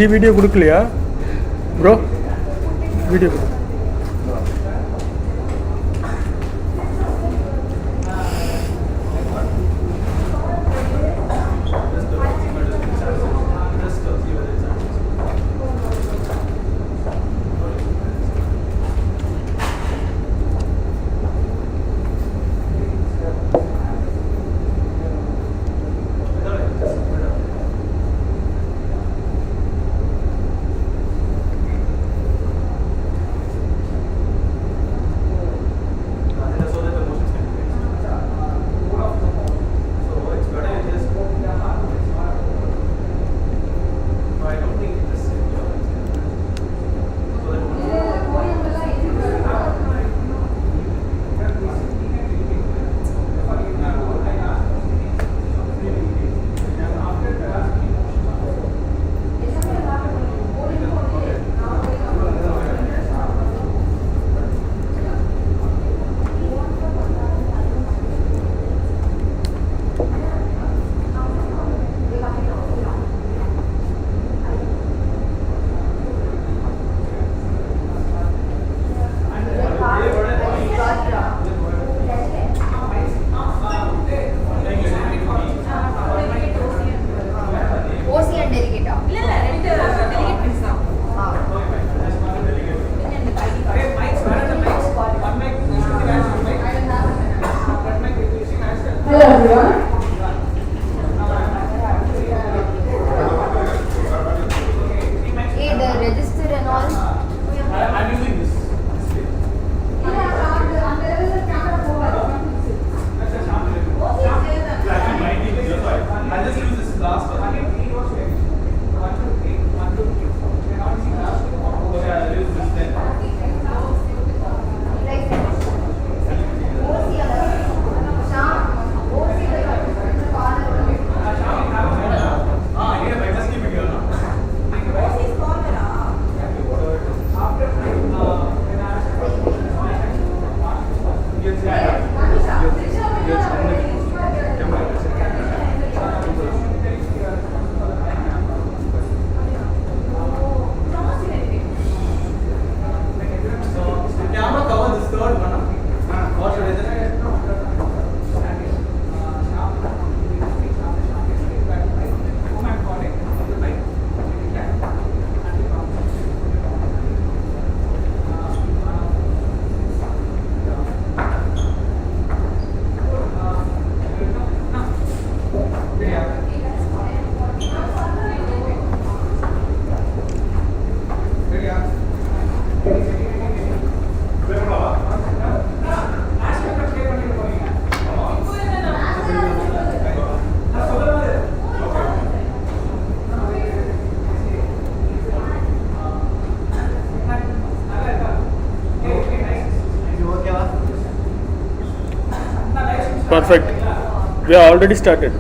G video கொடுக்கலையா bro? Video கொடு. Perfect. We are already started.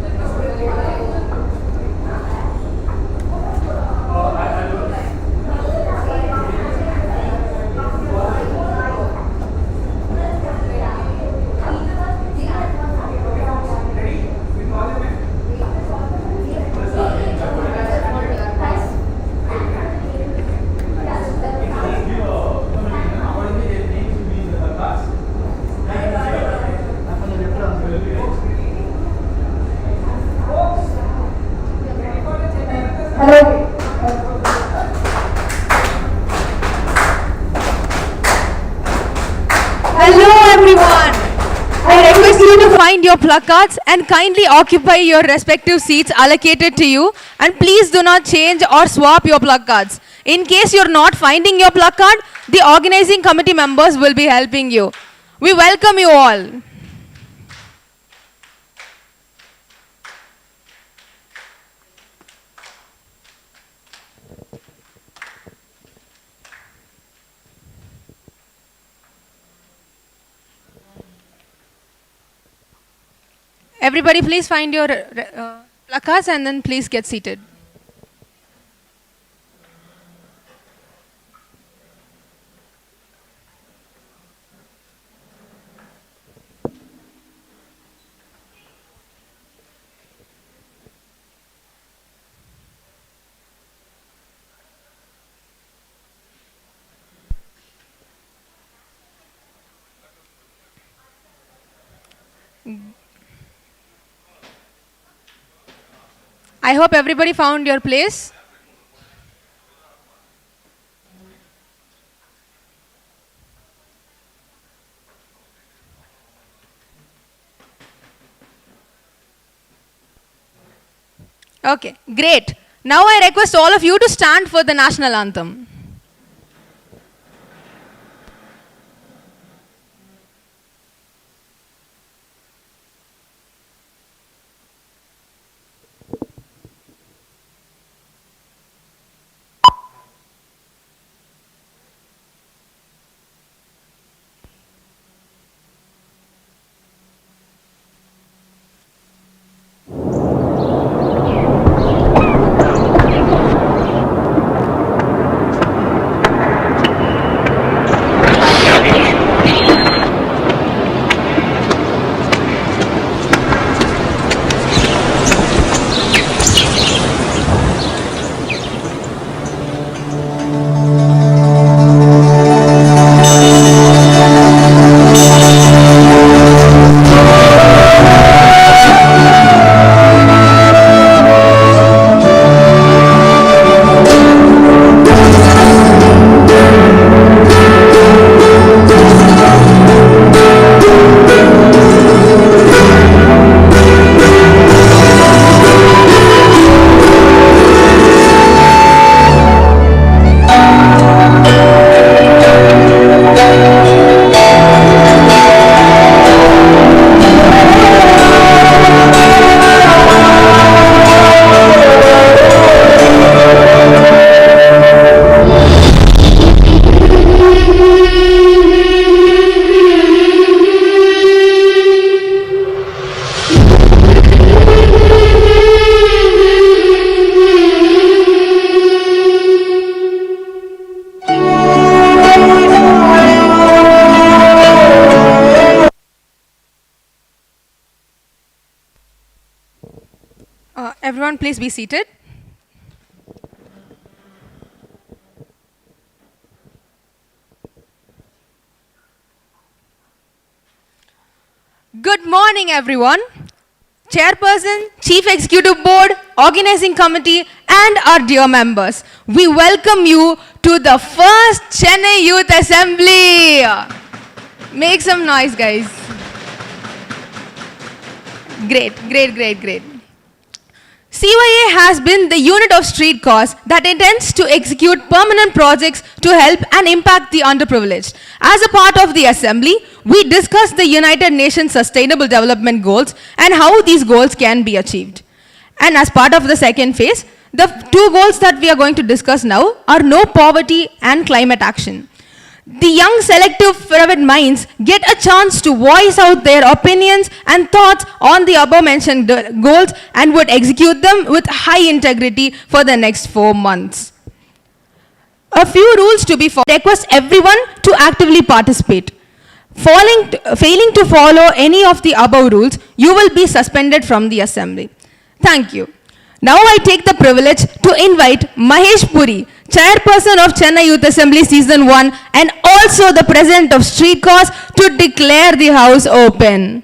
Find your placards and kindly occupy your respective seats allocated to you, and please do not change or swap your placards. In case you're not finding your placard, the organizing committee members will be helping you. We welcome you all. Everybody please find your placards and then please get seated. I hope everybody found your place. Okay, great. Now I request all of you to stand for the national anthem. Everyone, please be seated. Good morning, everyone. Chairperson, Chief Executive Board, Organizing Committee, and our dear members, we welcome you to the first Chennai Youth Assembly. Make some noise, guys. Great, great, great, great. CYA has been the unit of street cause that intends to execute permanent projects to help and impact the underprivileged. As a part of the assembly, we discuss the United Nations Sustainable Development Goals and how these goals can be achieved. And as part of the second phase, the two goals that we are going to discuss now are no poverty and climate action. The young selective fervid minds get a chance to voice out their opinions and thoughts on the above mentioned goals and would execute them with high integrity for the next 4 months. A few rules to be followed. Request everyone to actively participate. Failing to follow any of the above rules, you will be suspended from the assembly. Thank you. Now I take the privilege to invite Mahesh Puri, Chairperson of Chennai Youth Assembly Season 1 and also the President of Street Cause, to declare the House open.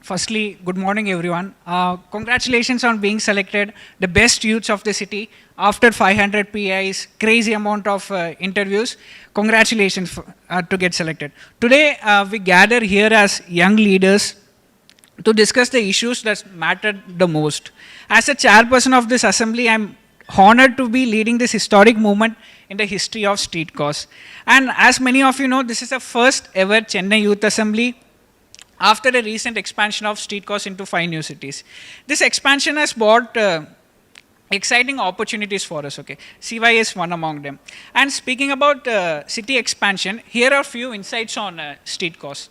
Firstly, good morning everyone. Congratulations on being selected the best youths of the city after 500 PIs, crazy amount of interviews. Congratulations to get selected. Today, we gather here as young leaders to discuss the issues that matter the most. As a chairperson of this assembly, I'm honored to be leading this historic movement in the history of street cause. And as many of you know, this is the first ever Chennai Youth Assembly after the recent expansion of street cause into 5 new cities. This expansion has brought exciting opportunities for us, okay? CY is one among them. And speaking about city expansion, here are a few insights on street cause.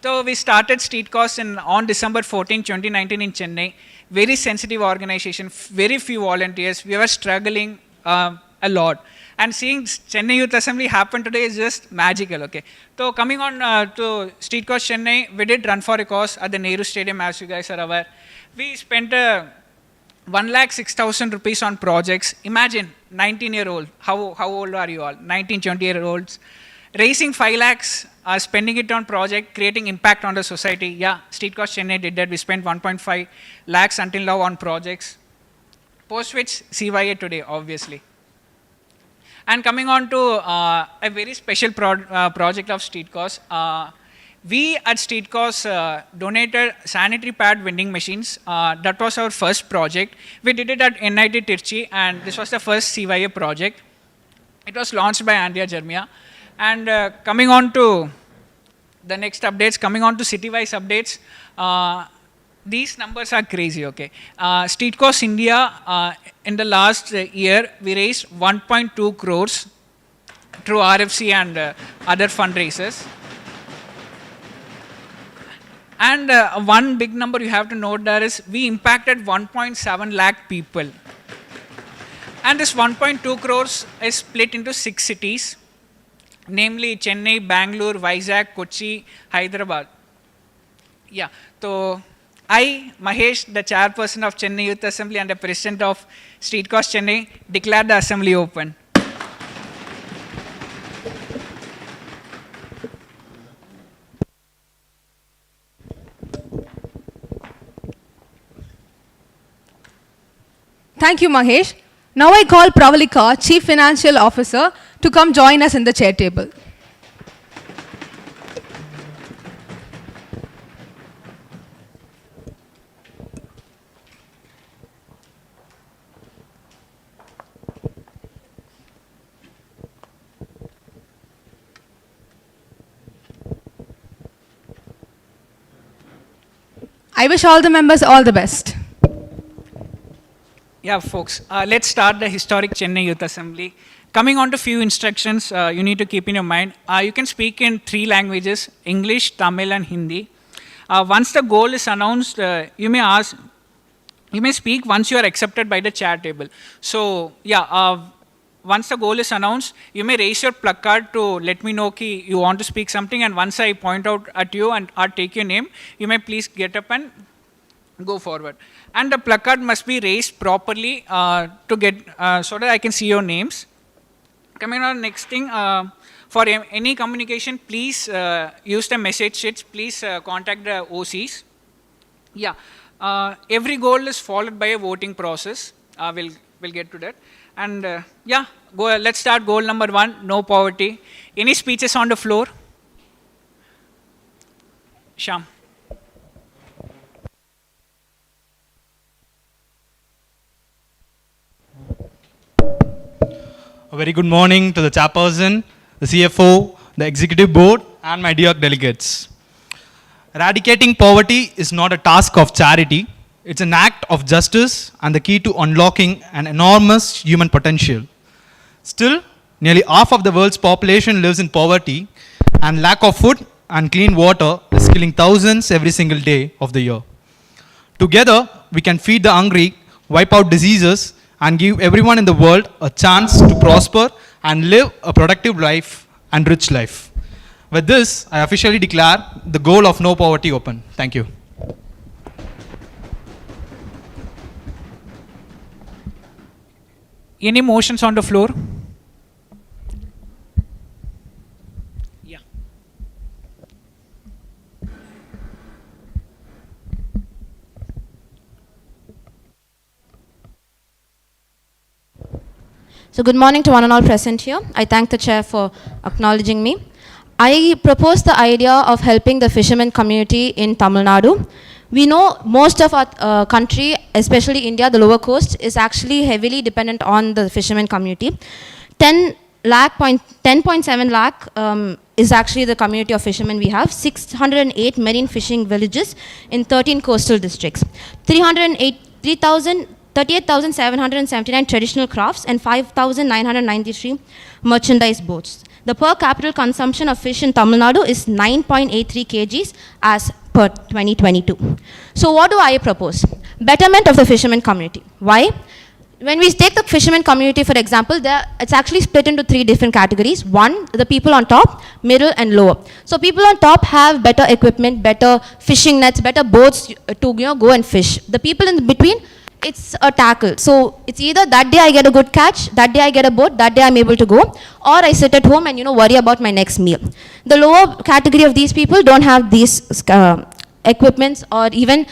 So we started street cause on December 14, 2019 in Chennai. Very sensitive organization, very few volunteers. We were struggling a lot. And seeing Chennai Youth Assembly happen today is just magical, okay? So coming on to Street Cause Chennai, we did run for a cause at the Nehru Stadium, as you guys are aware. We spent a 1,06,000 rupees on projects. Imagine 19-year-old. How old are you all? 19, 20-year-olds. Raising 5 lakhs, spending it on project, creating impact on the society. Yeah, Street Cost Chennai did that. We spent 1.5 lakhs until now on projects. Post which CYA today, obviously. And coming on to a very special project of Street Cost. We at Street Cost donated sanitary pad vending machines. That was our first project. We did it at NIT Tirchi, and this was the first CYA project. It was launched by Andrea Jermia. And coming on to the next updates, coming on to city-wise updates, these numbers are crazy, okay. Street Cost India, in the last year, we raised 1.2 crores through RFC and other fundraisers. And one big number you have to note there is we impacted 1.7 lakh people. And this 1.2 crores is split into 6 cities, namely Chennai, Bangalore, Vizag, Kochi, Hyderabad. Yeah, so I, Mahesh, the chairperson of Chennai Youth Assembly and the president of Street Cost Chennai, declare the assembly open. Thank you, Mahesh. Now I call Pravalika, Chief Financial Officer, to come join us in the chair table. I wish all the members all the best. Yeah, folks, let's start the historic Chennai Youth Assembly. Coming on to few instructions you need to keep in your mind. You can speak in 3 languages, English, Tamil and Hindi. Once the goal is announced, you may speak once you are accepted by the chair table. So, yeah, once the goal is announced, you may raise your placard to let me know ki you want to speak something, and once I point out at you and or take your name, you may please get up and go forward. And the placard must be raised properly to get so that I can see your names. Coming on next thing, for any communication, please use the message sheets. Please contact the OCs. Yeah, every goal is followed by a voting process. We'll get to that. And yeah, let's start goal number 1, no poverty. Any speeches on the floor? Sham. A very good morning to the chairperson, the CFO, the executive board, and my dear delegates. Eradicating poverty is not a task of charity. It's an act of justice and the key to unlocking an enormous human potential. Still, nearly half of the world's population lives in poverty, and lack of food and clean water is killing thousands every single day of the year. Together, we can feed the hungry, wipe out diseases, and give everyone in the world a chance to prosper and live a productive life and rich life. With this, I officially declare the goal of no poverty open. Thank you. Any motions on the floor? Yeah. So good morning to one and all present here. I thank the chair for acknowledging me. I propose the idea of helping the fishermen community in Tamil Nadu. We know most of our country, especially India, the lower coast, is actually heavily dependent on the fishermen community. 10.7 lakh is actually the community of fishermen we have. 608 marine fishing villages in 13 coastal districts. 38,779 traditional crafts and 5,993 merchandise boats. The per capita consumption of fish in Tamil Nadu is 9.83 kgs as per 2022. So what do I propose? Betterment of the fishermen community. Why? When we take the fishermen community, for example, it's actually split into 3 different categories. One, the people on top, middle and lower. So people on top have better equipment, better fishing nets, better boats to go and fish. The people in between, it's a tackle. So it's either that day I get a good catch, that day I get a boat, that day I'm able to go, or I sit at home and worry about my next meal. The lower category of these people don't have these equipments or even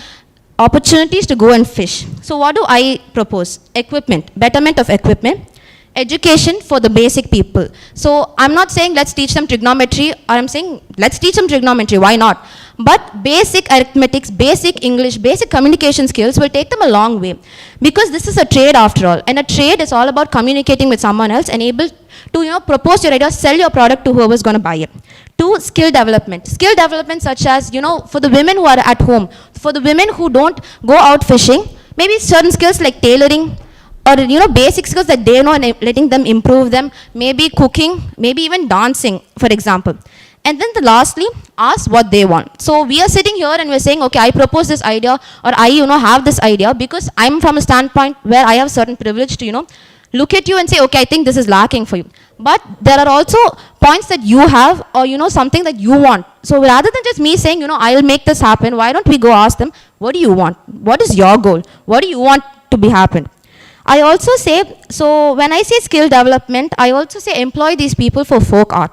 opportunities to go and fish. So what do I propose? Equipment, betterment of equipment, education for the basic people. So I'm not saying let's teach them trigonometry, or I'm saying let's teach them trigonometry, why not? But basic arithmetics, basic English, basic communication skills will take them a long way. Because this is a trade after all. And a trade is all about communicating with someone else and able to propose your idea, sell your product to whoever's going to buy it. 2, skill development. Skill development such as, for the women who are at home, for the women who don't go out fishing, maybe certain skills like tailoring, or basic skills that they know and letting them improve them, maybe cooking, maybe even dancing, for example. And then lastly, ask what they want. So we are sitting here and we're saying, okay, I propose this idea, or I have this idea because I'm from a standpoint where I have certain privilege to look at you and say, okay, I think this is lacking for you. But there are also points that you have, or something that you want. So rather than just me saying, I'll make this happen, why don't we go ask them, what do you want? What is your goal? What do you want to be happen? I also say, so when I say skill development, I also say employ these people for folk art.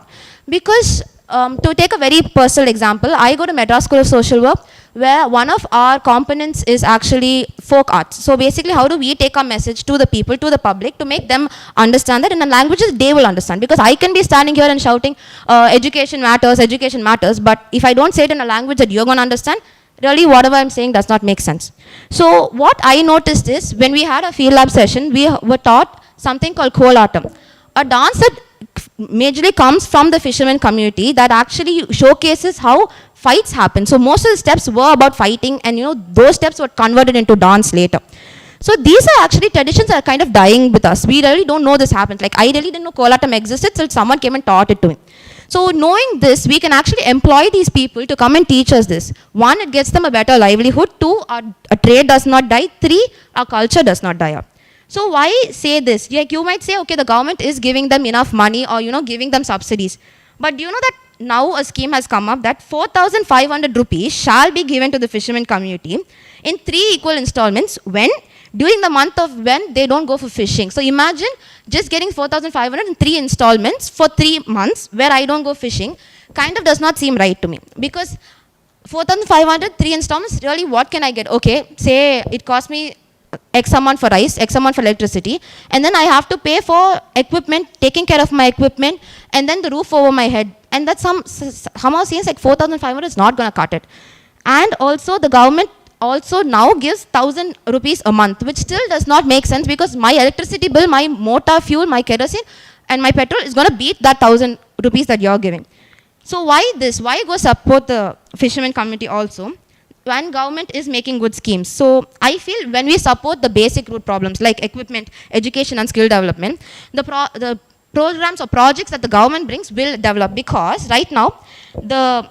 Because to take a very personal example, I go to Madras School of Social Work, where one of our components is actually folk arts. So basically, how do we take our message to the people, to the public, to make them understand that in a language that they will understand? Because I can be standing here and shouting, education matters, but if I don't say it in a language that you're going to understand, really whatever I'm saying does not make sense. So what I noticed is, when we had a field lab session, we were taught something called Kolatam, a dance that majorly comes from the fisherman community that actually showcases how fights happen. So most of the steps were about fighting, and those steps were converted into dance later. So these are actually traditions that are kind of dying with us. We really don't know this happens. Like, I really didn't know Kolatam existed till someone came and taught it to me. So knowing this, we can actually employ these people to come and teach us this. 1, it gets them a better livelihood. 2, a trade does not die. 3, our culture does not die up. So why say this? Like, you might say, okay, the government is giving them enough money, or giving them subsidies. But do you know that now a scheme has come up that 4,500 rupees shall be given to the fishermen community in 3 equal installments during the month of when they don't go for fishing. So imagine just getting 4,500 in 3 installments for 3 months where I don't go fishing, kind of does not seem right to me. Because 4,500, 3 installments, really what can I get? Okay, say it cost me X amount for rice, X amount for electricity, and then I have to pay for equipment, taking care of my equipment, and then the roof over my head. And that somehow seems like 4,500 is not going to cut it. And also the government also now gives 1,000 rupees a month, which still does not make sense, because my electricity bill, my motor fuel, my kerosene, and my petrol is going to beat that 1,000 rupees that you're giving. So why this? Why go support the fishermen community also, when government is making good schemes? So I feel when we support the basic root problems like equipment, education and skill development, the programs or projects that the government brings will develop. Because right now, the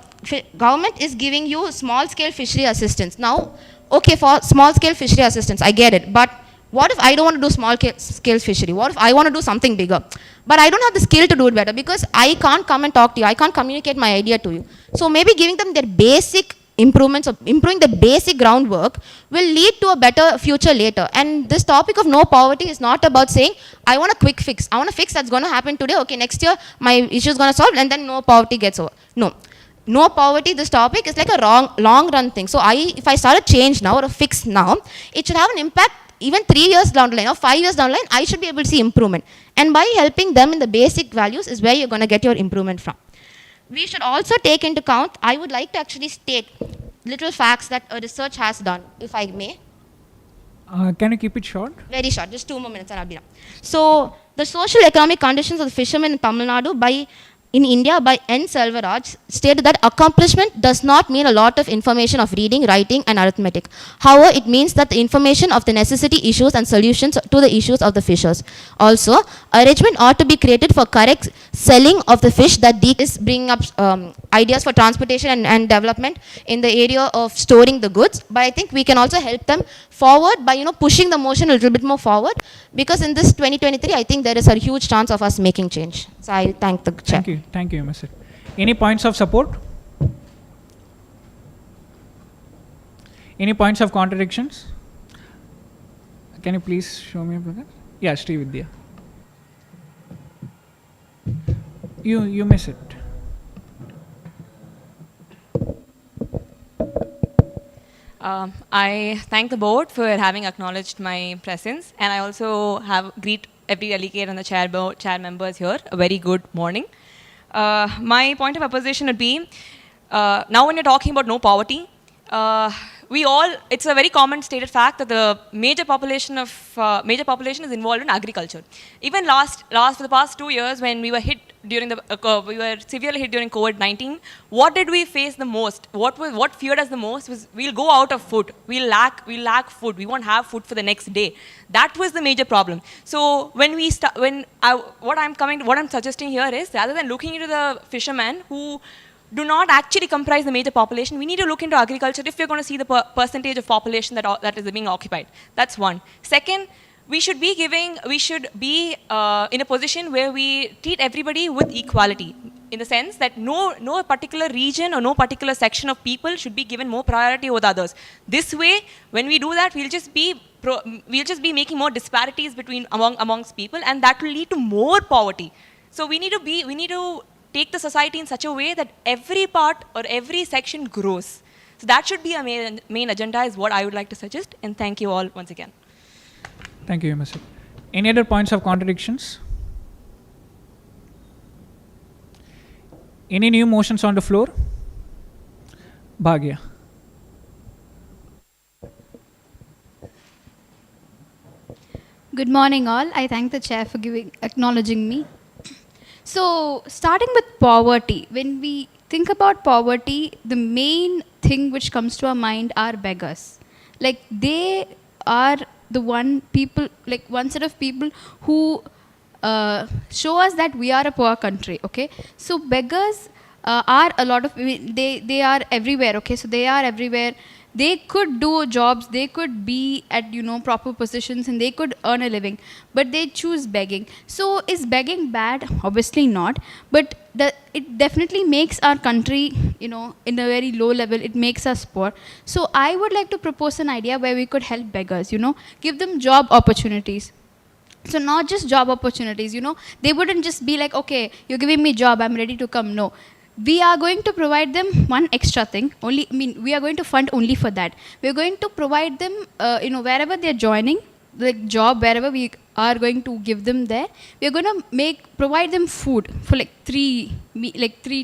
government is giving you small scale fishery assistance. Now, okay, for small scale fishery assistance, I get it. But what if I don't want to do small scale fishery? What if I want to do something bigger? But I don't have the skill to do it better, because I can't come and talk to you. I can't communicate my idea to you. So maybe giving them their basic improvements, or improving the basic groundwork, will lead to a better future later. And this topic of no poverty is not about saying, I want a quick fix. I want a fix that's going to happen today. Okay, next year my issue is going to solve, and then no poverty gets over. No poverty, this topic is like a long run thing. So if I start a change now or a fix now, it should have an impact even 3 years down the line or 5 years down the line. I should be able to see improvement. And by helping them in the basic values is where you're going to get your improvement from. We should also take into account, I would like to actually state little facts that a research has done, if I may. Can you keep it short? Very short, just 2 more minutes and I'll be done. So, the social economic conditions of the fishermen in Tamil Nadu in India by N. Selvaraj stated that accomplishment does not mean a lot of information of reading, writing and arithmetic. However, it means that the information of the necessity issues and solutions to the issues of the fishers. Also, arrangement ought to be created for correct selling of the fish that is bringing up ideas for transportation and development in the area of storing the goods. But I think we can also help them forward by pushing the motion a little bit more forward, because in this 2023 I think there is a huge chance of us making change. So I thank the chair. Thank you, Mr. Any points of support? Any points of contradictions? Can you please show me a plug? Yeah, Srividya. You miss it. I thank the board for having acknowledged my presence, and I also greet every delegate and the chair members here. A very good morning. My point of opposition would be now when you're talking about no poverty, it's a very common stated fact that the major population is involved in agriculture. Even for the past 2 years, when we were hit during we were severely hit during COVID-19, what did we face the most? What feared us the most was we'll go out of food. We'll lack food. We won't have food for the next day. That was the major problem. So what I'm suggesting here is, rather than looking into the fishermen who do not actually comprise the major population, we need to look into agriculture if we're going to see the percentage of population that is being occupied. That's one. Second, we should be in a position where we treat everybody with equality, in the sense that no particular region or no particular section of people should be given more priority over the others. This way, when we do that, we'll just be making more disparities amongst people, and that will lead to more poverty. So we need to take the society in such a way that every part or every section grows. So that should be a main agenda, is what I would like to suggest. And thank you all once again. Thank you, Mr. Any other points of contradictions? Any new motions on the floor? Bhagya. Good morning, all. I thank the chair for acknowledging me. So, starting with poverty, when we think about poverty, the main thing which comes to our mind are beggars. Like, they are the one set of people who show us that we are a poor country, okay? So, beggars are a lot of, they are everywhere, okay? So, they are everywhere. They could do jobs, they could be at, proper positions, and they could earn a living, but they choose begging. So is begging bad? Obviously not, but it definitely makes our country, in a very low level, it makes us poor. So I would like to propose an idea where we could help beggars, give them job opportunities. So not just job opportunities, they wouldn't just be like, okay, you're giving me job, I'm ready to come. No. We are going to provide them one extra thing. We are going to fund only for that. We are going to provide them, wherever they are joining, like job, wherever we are going to give them there. We are going to provide them food for like three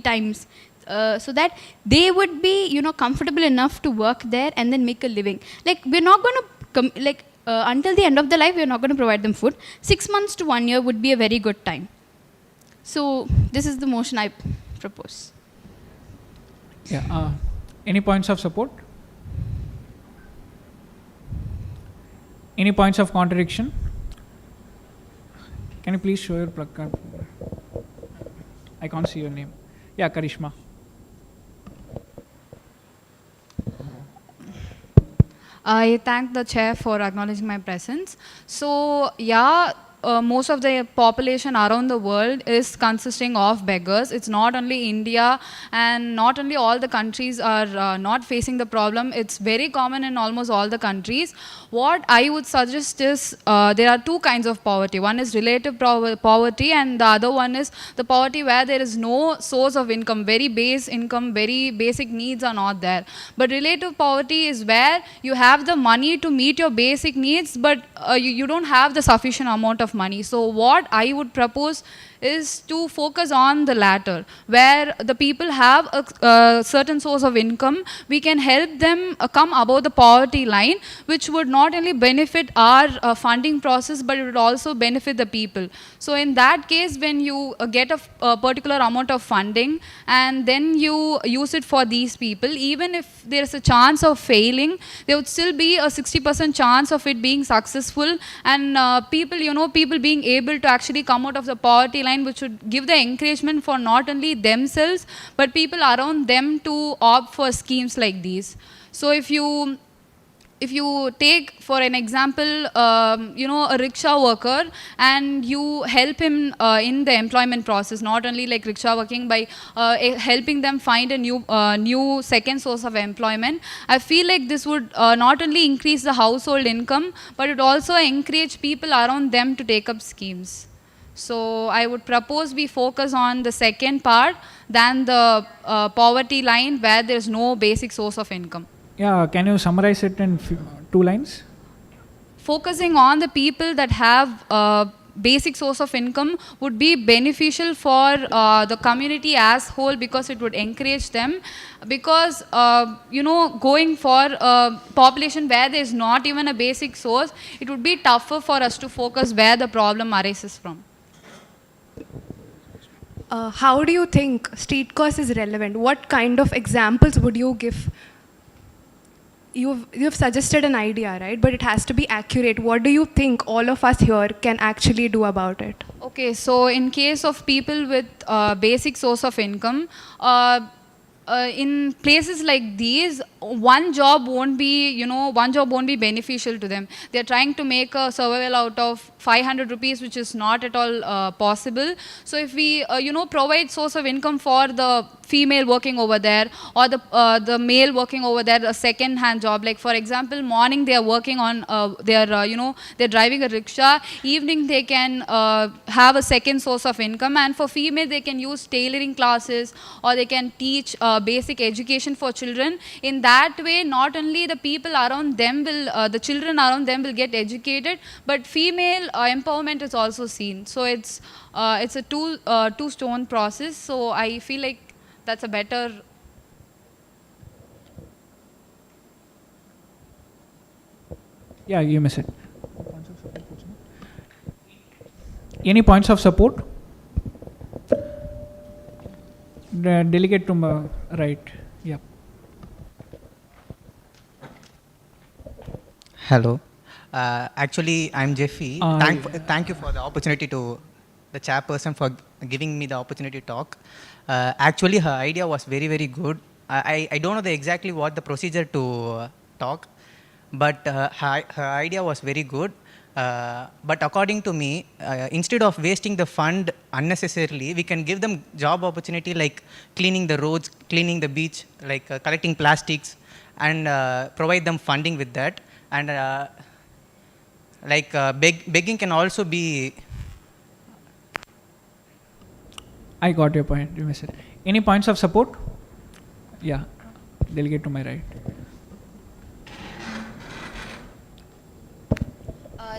times, so that they would be, comfortable enough to work there and then make a living. Like we're not going to until the end of their life, we are not going to provide them food. 6 months to 1 year would be a very good time. So this is the motion I propose. Yeah. Any points of support? Any points of contradiction? Can you please show your plug card? I can't see your name. Yeah, Karishma. I thank the chair for acknowledging my presence. So, yeah, most of the population around the world is consisting of beggars. It's not only India, and not only all the countries are not facing the problem. It's very common in almost all the countries. What I would suggest is there are two kinds of poverty. One is relative poverty, and the other one is the poverty where there is no source of income, very base income, very basic needs are not there. But relative poverty is where you have the money to meet your basic needs, but you don't have the sufficient amount of money. So what I would propose is to focus on the latter, where the people have a certain source of income. We can help them come above the poverty line, which would not only benefit our funding process, but it would also benefit the people. So in that case, when you get a particular amount of funding and then you use it for these people, even if there is a chance of failing, there would still be a 60% chance of it being successful, and people being able to actually come out of the poverty line, which would give the encouragement for not only themselves but people around them to opt for schemes like these. So if you if you take for an example, a rickshaw worker, and you help him in the employment process, not only like rickshaw working, by helping them find a new second source of employment. I feel like this would not only increase the household income, but it also encourage people around them to take up schemes. So I would propose we focus on the second part than the poverty line where there is no basic source of income. Yeah, can you summarize it in 2 lines? Focusing on the people that have basic source of income would be beneficial for the community as whole, because it would encourage them. Because going for a population where there is not even a basic source, it would be tougher for us to focus where the problem arises from. How do you think street cost is relevant? What kind of examples would you give? You've suggested an idea, right? But it has to be accurate. What do you think all of us here can actually do about it? Okay, so in case of people with basic source of income, in places like these, one job won't be beneficial to them. They're trying to make a survival out of 500 rupees, which is not at all possible. So if we, provide source of income for the female working over there, or the male working over there, a second-hand job. Like for example, morning they are working on, they're driving a rickshaw. Evening they can have a second source of income, and for female they can use tailoring classes, or they can teach basic education for children. In that way, not only the people around them will, the children around them will get educated, but female empowerment is also seen. So it's a two-stone process. So I feel like that's a better. Yeah, you miss it. Any points of support? The delegate to my right. Yeah. Hello. Actually, I'm Jeffy. Thank you for the opportunity to the chairperson for giving me the opportunity to talk. Actually, her idea was very, very good. I don't know exactly what the procedure to talk, but her idea was very good. But according to me, instead of wasting the fund unnecessarily, we can give them job opportunity like cleaning the roads, cleaning the beach, like collecting plastics, and provide them funding with that. And begging can also be. I got your point. You missed it. Any points of support? Yeah, delegate to my right.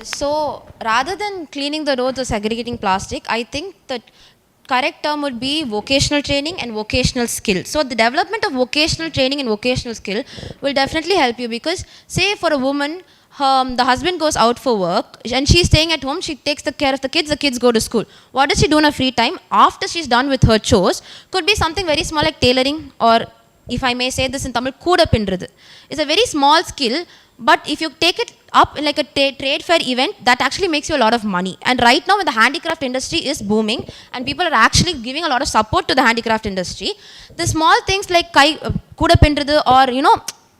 So rather than cleaning the roads or segregating plastic, I think the correct term would be vocational training and vocational skill. So the development of vocational training and vocational skill will definitely help you, because say for a woman, the husband goes out for work and she's staying at home, she takes care of the kids go to school. What does she do in her free time after she's done with her chores? Could be something very small like tailoring, or if I may say this in Tamil, kuda pindrathu. It's a very small skill, but if you take it up in like a trade fair event, that actually makes you a lot of money. And right now when the handicraft industry is booming and people are actually giving a lot of support to the handicraft industry, the small things like kuda pindrathu, or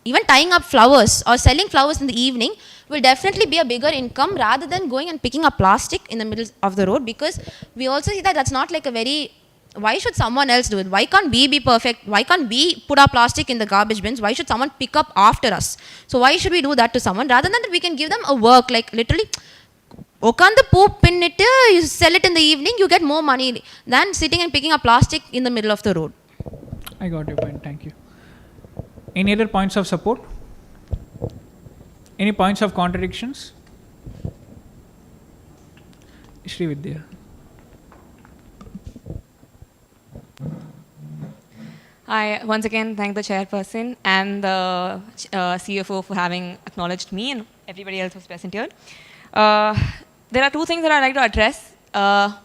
even tying up flowers or selling flowers in the evening will definitely be a bigger income rather than going and picking up plastic in the middle of the road. Because we also see that that's not like a very, why should someone else do it? Why can't we be perfect? Why can't we put our plastic in the garbage bins? Why should someone pick up after us? So why should we do that to someone? Rather than that, we can give them a work, like literally உட்காந்து பூ பின்னிட்டு you sell it in the evening, you get more money than sitting and picking up plastic in the middle of the road. I got your point. Thank you. Any other points of support? Any points of contradictions? Shri Vidya. I once again thank the chairperson and the CFO for having acknowledged me and everybody else who's present here. There are two things that I'd like to address.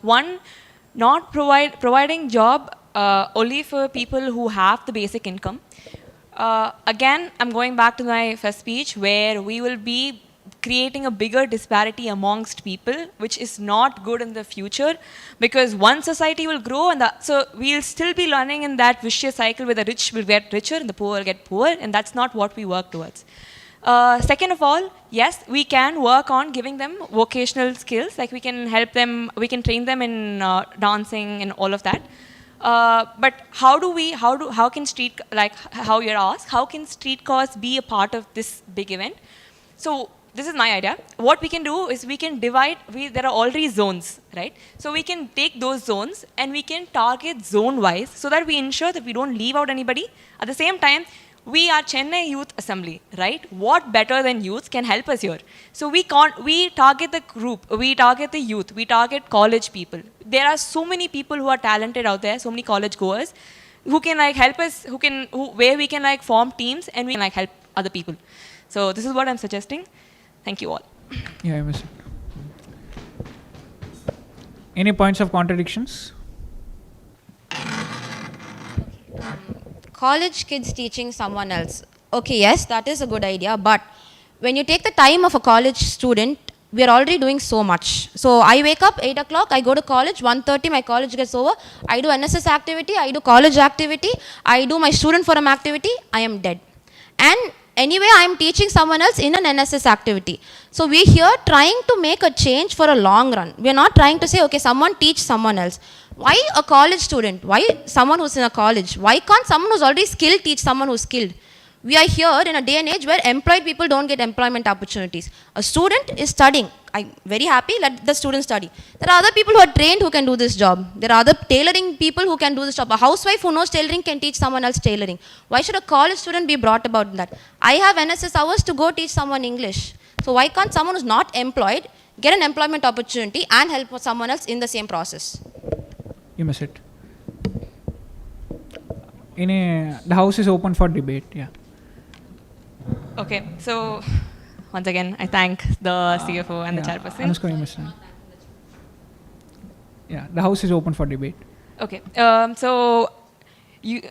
One, not providing job only for people who have the basic income. Again, I'm going back to my first speech where we will be creating a bigger disparity amongst people, which is not good in the future, because one society will grow and so we'll still be learning in that vicious cycle where the rich will get richer and the poor will get poor, and that's not what we work towards. Second of all, yes, we can work on giving them vocational skills. Like we can help them, we can train them in dancing and all of that. But how can street, like how you're asked, how can streetcars be a part of this big event? So this is my idea. What we can do is we can divide, there are already zones, right? So we can take those zones and we can target zone-wise so that we ensure that we don't leave out anybody. At the same time, we are Chennai Youth Assembly, right? What better than youth can help us here? So we target the group, we target the youth, we target college people. There are so many people who are talented out there, so many college goers, who can like help us, where we can like form teams and we can like help other people. So this is what I'm suggesting. Thank you all. Yeah, I miss it. Any points of contradictions? College kids teaching someone else. Okay, yes, that is a good idea. But when you take the time of a college student, we are already doing so much. So I wake up 8 o'clock, I go to college, 1:30 my college gets over, I do NSS activity, I do college activity, I do my student forum activity, I am dead. And anyway, I am teaching someone else in an NSS activity. So we're here trying to make a change for a long run. We're not trying to say, okay, someone teach someone else. Why a college student? Why someone who's in a college? Why can't someone who's already skilled teach someone who's skilled? We are here in a day and age where employed people don't get employment opportunities. A student is studying. I'm very happy, let the student study. There are other people who are trained who can do this job. There are other tailoring people who can do this job. A housewife who knows tailoring can teach someone else tailoring. Why should a college student be brought about in that? I have NSS hours to go teach someone English. So why can't someone who's not employed get an employment opportunity and help someone else in the same process? You miss it. The house is open for debate. Yeah. Okay, so once again, I thank the CFO and the chairperson. Anushka, you missed it. Yeah, the house is open for debate. Okay, so we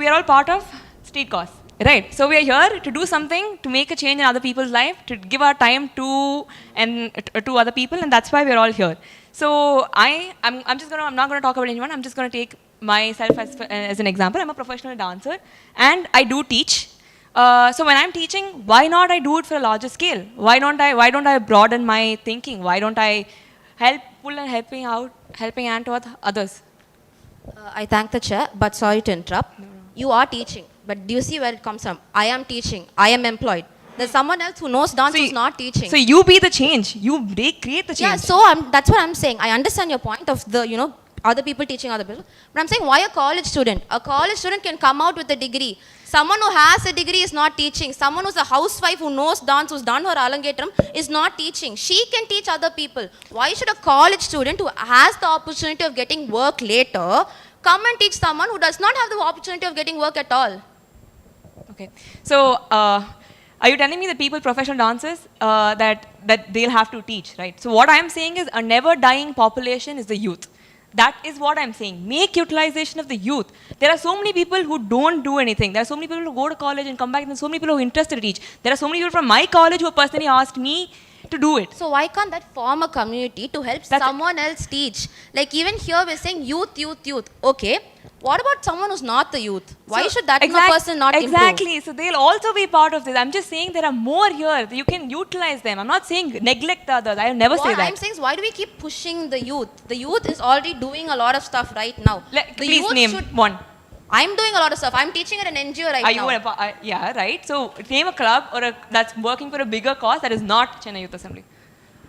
are all part of street cause, right? So we are here to do something to make a change in other people's life, to give our time to other people, and that's why we are all here. So I'm not gonna talk about anyone. I'm just gonna take myself as an example. I'm a professional dancer and I do teach. So when I'm teaching, why not I do it for a larger scale? Why don't I broaden my thinking? Why don't I pull a helping hand to others? I thank the chair, but sorry to interrupt. No. You are teaching, but do you see where it comes from? I am teaching. I am employed. There's someone else who knows dance who's not teaching. So you be the change. They create the change. Yeah, so that's what I'm saying. I understand your point of the, other people teaching other people. But I'm saying, why a college student? A college student can come out with a degree. Someone who has a degree is not teaching. Someone who's a housewife who knows dance, who's done her alangetram, is not teaching. She can teach other people. Why should a college student who has the opportunity of getting work later come and teach someone who does not have the opportunity of getting work at all? Okay. So, are you telling me that people, professional dancers, that they'll have to teach, right? So what I'm saying is a never dying population is the youth. That is what I'm saying. Make utilization of the youth. There are so many people who don't do anything. There are so many people who go to college and come back, and there are so many people who are interested to teach. There are so many people from my college who personally asked me to do it. So why can't that form a community to help someone else teach? Like even here we're saying youth. Okay. What about someone who's not the youth? Why should that person not improve? Exactly. So they'll also be part of this. I'm just saying there are more here. You can utilize them. I'm not saying neglect the others. I will never say that. What I'm saying is, why do we keep pushing the youth? The youth is already doing a lot of stuff right now. Please name one. I'm doing a lot of stuff. I'm teaching at an NGO right now. Yeah, right. So name a club that's working for a bigger cause that is not Chennai Youth Assembly.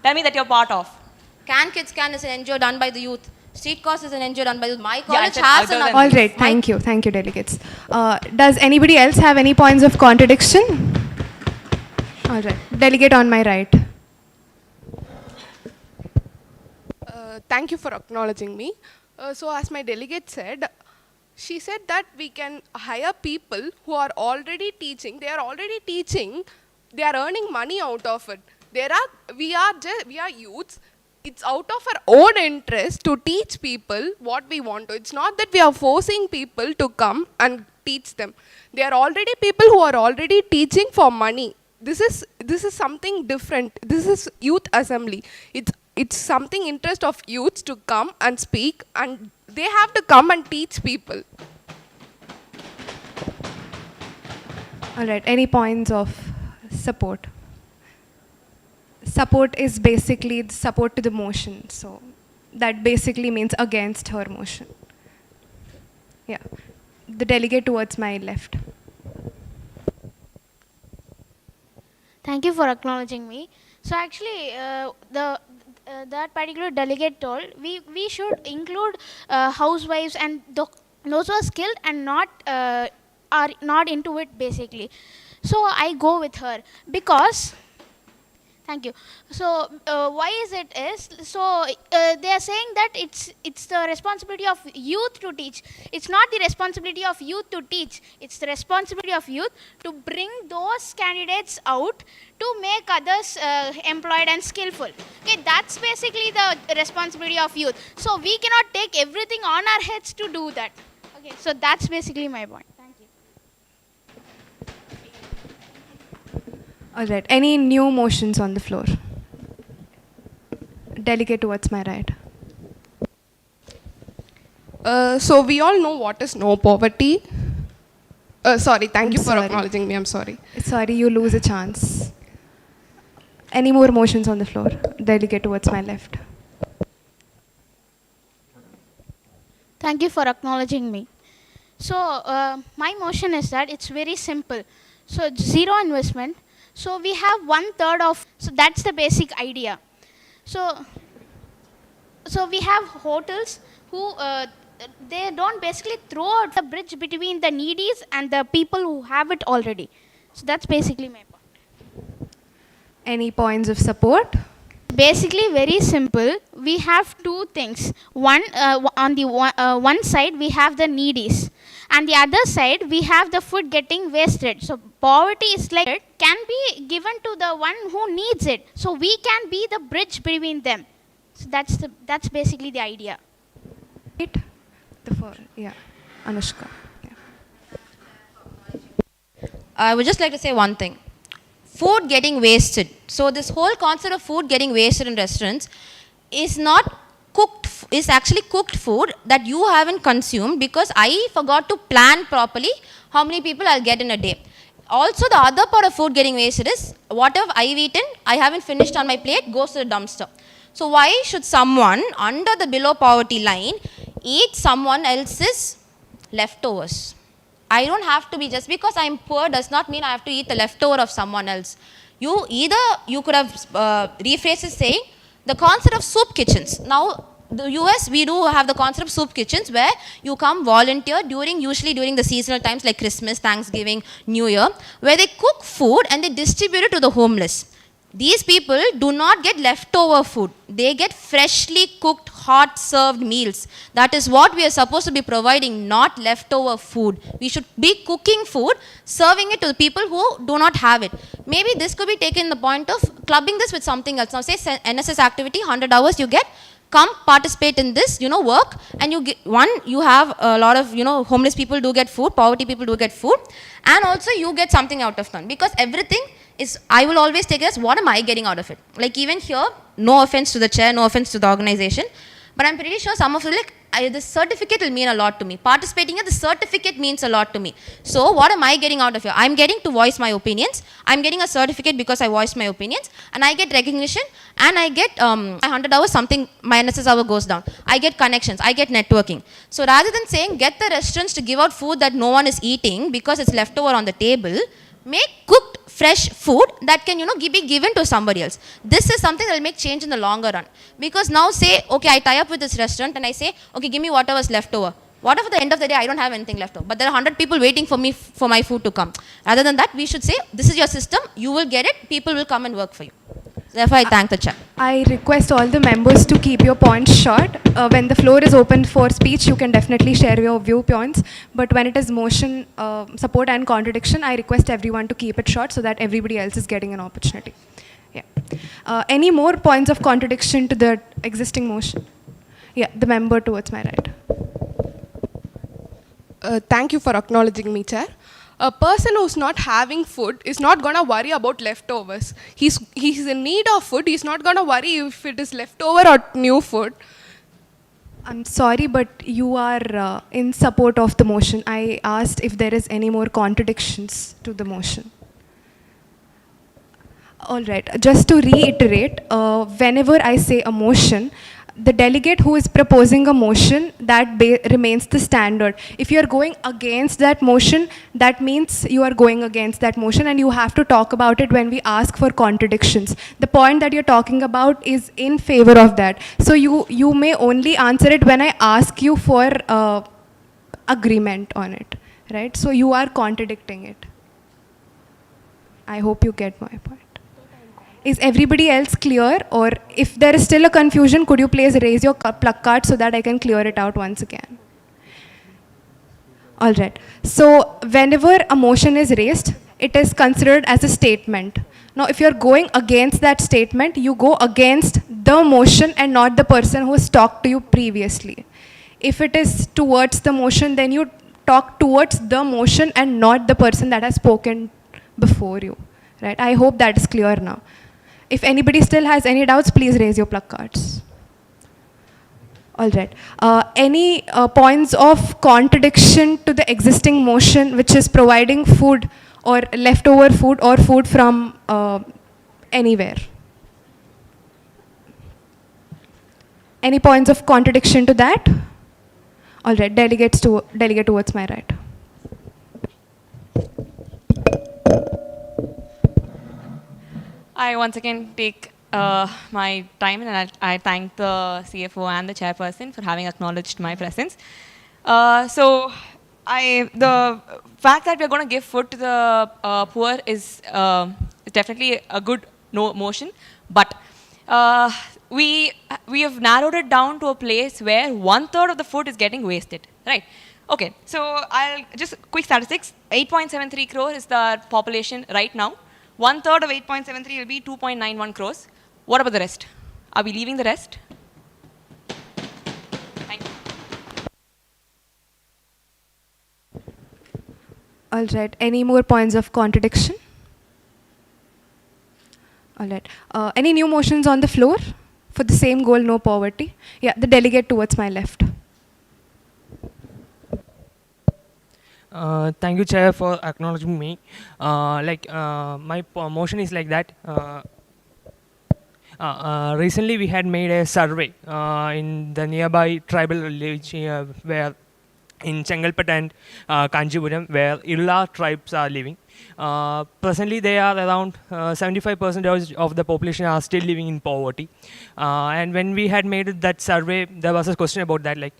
Tell me that you're part of. Can Kids Can is an NGO done by the youth. Street Cause is an NGO done by the youth. My college has an... All right, thank you, delegates. Does anybody else have any points of contradiction? All right, delegate on my right. Thank you for acknowledging me. So as my delegate said, she said that we can hire people who are already teaching. They are already teaching. They are earning money out of it. We are youths. It's out of our own interest to teach people what we want to. It's not that we are forcing people to come and teach them. They are already people who are already teaching for money. This is something different. This is youth assembly. It's something interest of youths to come and speak, and they have to come and teach people. All right, any points of support? Support is basically the support to the motion, so that basically means against her motion. Yeah, the delegate towards my left. Thank you for acknowledging me. So actually, that particular delegate told we should include housewives and those who are skilled and not are not into it basically. So I go with her because. Thank you. So why is it is so they are saying that it's the responsibility of youth to teach. It's not the responsibility of youth to teach. It's the responsibility of youth to bring those candidates out to make others employed and skillful. Okay, that's basically the responsibility of youth. So we cannot take everything on our heads to do that. Okay, so that's basically my point. Thank you. All right, any new motions on the floor? Delegate towards my right. So we all know what is no poverty. Sorry, thank you for sorry. acknowledging me. I'm sorry. Sorry, you lose a chance. Any more motions on the floor? Delegate towards my left. Thank you for acknowledging me. So my motion is that it's very simple. So it's zero investment. So we have 1/3 of. So that's the basic idea. So we have hotels who they don't basically throw out the bridge between the needies and the people who have it already. So that's basically my point. Any points of support? Basically very simple. We have two things. One on the one side we have the needies, and the other side we have the food getting wasted. So poverty is like it can be given to the one who needs it. So we can be the bridge between them. So that's basically the idea. Right. Yeah, Anushka. Yeah. I would just like to say one thing. Food getting wasted. So this whole concept of food getting wasted in restaurants is not cooked, is actually cooked food that you haven't consumed because I forgot to plan properly how many people I'll get in a day. Also, the other part of food getting wasted is whatever I've eaten, I haven't finished on my plate, goes to the dumpster. So why should someone under the below poverty line eat someone else's leftovers? I don't have to be, just because I'm poor does not mean I have to eat the leftover of someone else. You could have rephrased it saying the concept of soup kitchens. Now, the US, we do have the concept of soup kitchens where you come volunteer usually during the seasonal times like Christmas, Thanksgiving, New Year, where they cook food and they distribute it to the homeless. These people do not get leftover food. They get freshly cooked, hot served meals. That is what we are supposed to be providing, not leftover food. We should be cooking food, serving it to the people who do not have it. Maybe this could be taken in the point of clubbing this with something else. Now say NSS activity, 100 hours you get. Come participate in this, work, and you have a lot of, homeless people do get food, poverty people do get food, and also you get something out of turn, because everything is, I will always take it as what am I getting out of it. Like even here, no offense to the chair, no offense to the organization, but I'm pretty sure some of you this certificate will mean a lot to me. Participating in the certificate means a lot to me. So what am I getting out of here? I'm getting to voice my opinions. I'm getting a certificate because I voiced my opinions, and I get recognition, and I get 100 hours something, my NSS hour goes down. I get connections, I get networking. So rather than saying get the restaurants to give out food that no one is eating because it's left over on the table, make cooked fresh food that can be given to somebody else. This is something that will make change in the longer run. Because now say, okay, I tie up with this restaurant and I say, okay, give me whatever's left over. What if at the end of the day I don't have anything left over, but there are 100 people waiting for me for my food to come? Rather than that, we should say, this is your system, you will get it, people will come and work for you. Therefore, I thank the chair. I request all the members to keep your points short. When the floor is open for speech, you can definitely share your viewpoints. But when it is motion, support and contradiction, I request everyone to keep it short so that everybody else is getting an opportunity. Yeah. Any more points of contradiction to the existing motion? Yeah, the member towards my right. Thank you for acknowledging me, Chair. A person who's not having food is not going to worry about leftovers. He's in need of food. He's not going to worry if it is leftover or new food. I'm sorry, but you are in support of the motion. I asked if there is any more contradictions to the motion. All right. Just to reiterate, whenever I say a motion, the delegate who is proposing a motion, that remains the standard. If you are going against that motion, that means you are going against that motion, and you have to talk about it when we ask for contradictions. The point that you're talking about is in favor of that. So you may only answer it when I ask you for agreement on it, right? So you are contradicting it. I hope you get my point. Is everybody else clear? Or if there is still a confusion, could you please raise your pluck card so that I can clear it out once again? All right. So whenever a motion is raised, it is considered as a statement. Now, if you're going against that statement, you go against the motion and not the person who has talked to you previously. If it is towards the motion, then you talk towards the motion and not the person that has spoken before you. Right? I hope that is clear now. If anybody still has any doubts, please raise your pluck cards. All right. Any points of contradiction to the existing motion, which is providing food or leftover food or food from anywhere? Any points of contradiction to that? All right. Delegate towards my right. I once again take my time, and I thank the CFO and the chairperson for having acknowledged my presence. So the fact that we're going to give food to the poor is definitely a good motion, but we have narrowed it down to a place where 1/3 of the food is getting wasted, right? Okay, so I'll just quick statistics. 8.73 crore is the population right now. 1/3 of 8.73 will be 2.91 crores. What about the rest? Are we leaving the rest? Thank you. All right. Any more points of contradiction? All right. Any new motions on the floor for the same goal, no poverty? Yeah, the delegate towards my left. Thank you, Chair, for acknowledging me. My motion is like that. Recently, we had made a survey in the nearby tribal village where in Chengalpet and Kanchipuram, where Irula tribes are living. Presently, they are around 75% of the population are still living in poverty. And when we had made that survey, there was a question about that, like,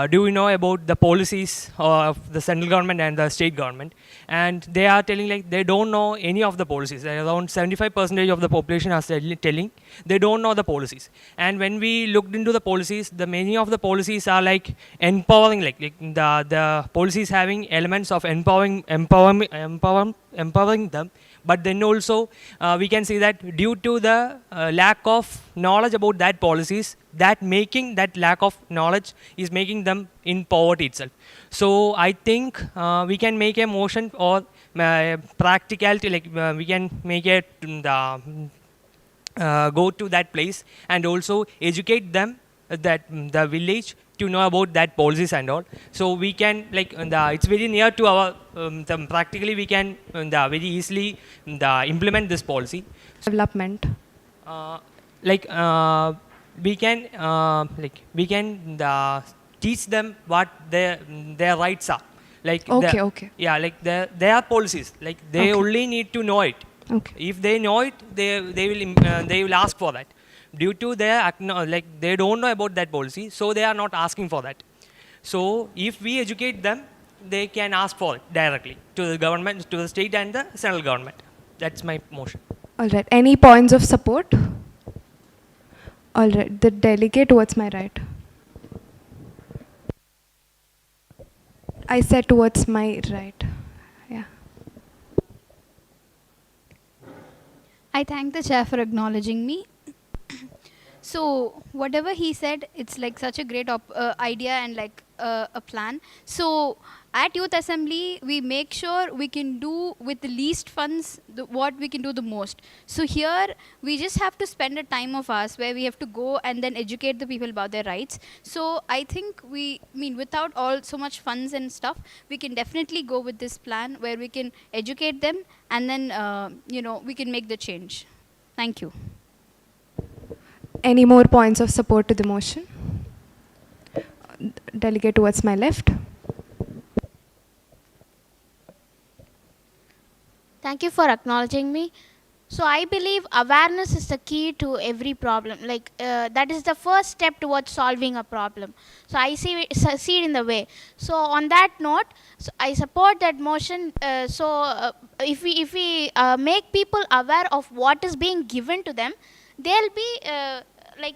do we know about the policies of the central government and the state government? And they are telling like they don't know any of the policies. Around 75% of the population are telling they don't know the policies. And when we looked into the policies, the many of the policies are like empowering, like the policies having elements of empowering them, but then also we can see that due to the lack of knowledge about that policies, that lack of knowledge is making them in poverty itself. So I think we can make a motion or practicality, like we can make it go to that place and also educate them, that the village, to know about that policies and all. So we can, like, it's very near to our practically we can very easily implement this policy. Development. We can teach them what their rights are. Like okay. Yeah, like there are policies. Like they only need to know it. Okay. If they know it, they will ask for that. Due to their they don't know about that policy, so they are not asking for that. So if we educate them, they can ask for it directly to the government, to the state and the central government. That's my motion. All right. Any points of support? All right. The delegate towards my right. I said towards my right. Yeah. I thank the chair for acknowledging me. So whatever he said, it's like such a great idea and like a plan. So at Youth Assembly, we make sure we can do with the least funds what we can do the most. So here, we just have to spend a time of ours where we have to go and then educate the people about their rights. So I think without all so much funds and stuff, we can definitely go with this plan where we can educate them and then, we can make the change. Thank you. Any more points of support to the motion? Delegate towards my left. Thank you for acknowledging me. So I believe awareness is the key to every problem. That is the first step towards solving a problem. So I see it in the way. So on that note, I support that motion. If we make people aware of what is being given to them, they'll be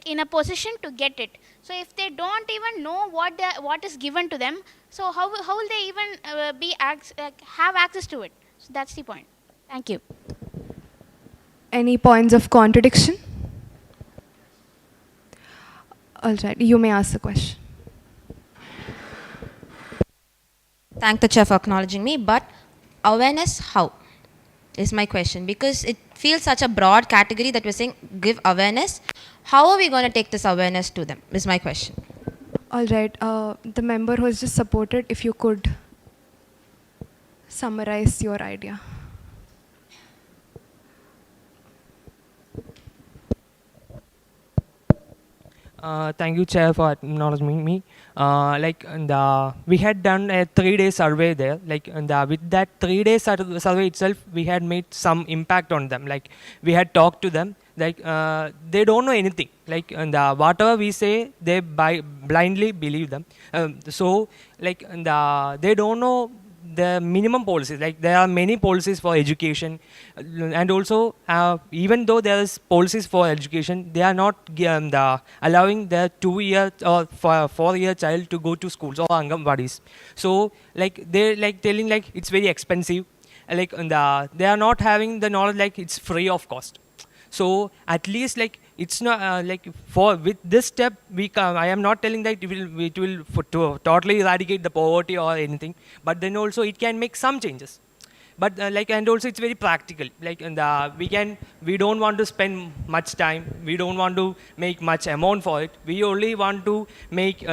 in a position to get it. So if they don't even know what is given to them, so how will they even have access to it? So that's the point. Thank you. Any points of contradiction? All right, you may ask the question. Thank the chair for acknowledging me, but awareness how is my question, because it feels such a broad category that we're saying give awareness. How are we going to take this awareness to them is my question. All right, the member who has just supported, if you could summarize your idea. Thank you, Chair, for acknowledging me. We had done a 3-day survey there. With that 3-day survey itself, we had made some impact on them. We had talked to them. They don't know anything. Whatever we say, they blindly believe them. They don't know the minimum policies. There are many policies for education, and also even though there is policies for education, they are not allowing their 2-year or 4-year child to go to schools or Anganwadis. So they're telling it's very expensive. They are not having the knowledge it's free of cost. So at least it's not for with this step I am not telling that it will totally eradicate the poverty or anything, but then also it can make some changes. But and also it's very practical. We don't want to spend much time. We don't want to make much amount for it. We only want to make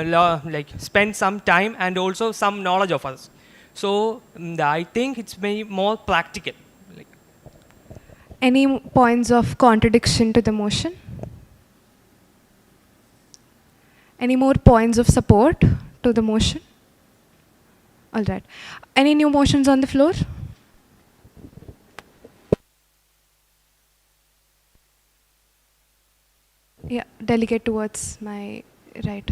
spend some time and also some knowledge of us. So I think it's very more practical. Any points of contradiction to the motion? Any more points of support to the motion? All right. Any new motions on the floor? Yeah, delegate towards my right.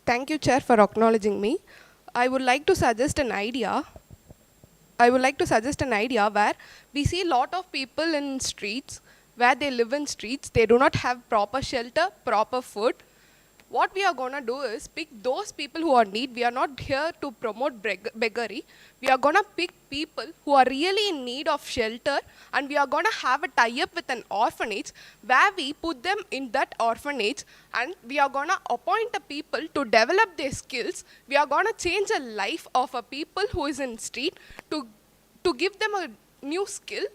Thank you, Chair, for acknowledging me. I would like to suggest an idea. Where we see a lot of people in streets, where they live in streets, they do not have proper shelter, proper food. What we are going to do is pick those people who are in need. We are not here to promote beggary. We are going to pick people who are really in need of shelter, and we are going to have a tie-up with an orphanage where we put them in that orphanage, and we are going to appoint a people to develop their skills. We are going to change the life of a people who is in street to give them a new skill.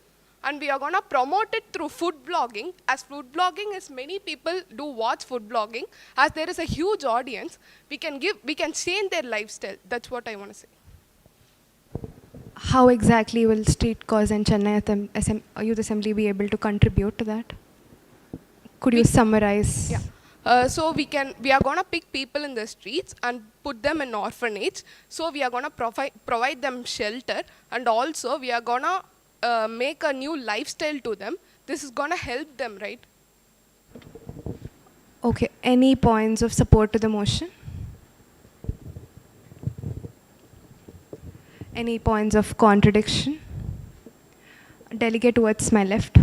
And we are going to promote it through food blogging. As food blogging is, many people do watch food blogging. As there is a huge audience, we can change their lifestyle. That's what I want to say. How exactly will Street Cause and Chennai Youth Assembly be able to contribute to that? Could you summarize? Yeah. So we are going to pick people in the streets and put them in orphanage. So we are going to provide them shelter, and also we are going to make a new lifestyle to them. This is going to help them, right? Okay. Any points of support to the motion? Any points of contradiction? Delegate towards my left.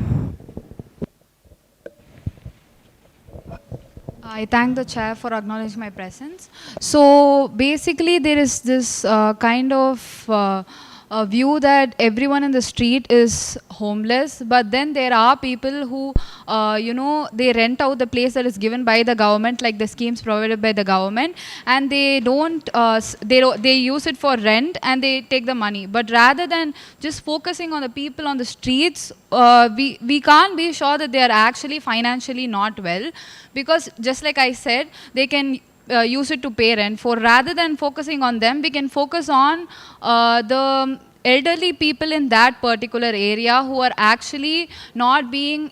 I thank the chair for acknowledging my presence. So basically there is this kind of view that everyone in the street is homeless, but then there are people who, they rent out the place that is given by the government, like the schemes provided by the government, and they don't, they use it for rent and they take the money. But rather than just focusing on the people on the streets, we can't be sure that they are actually financially not well, because just like I said, they can use it to pay rent. For rather than focusing on them, we can focus on the elderly people in that particular area who are actually not being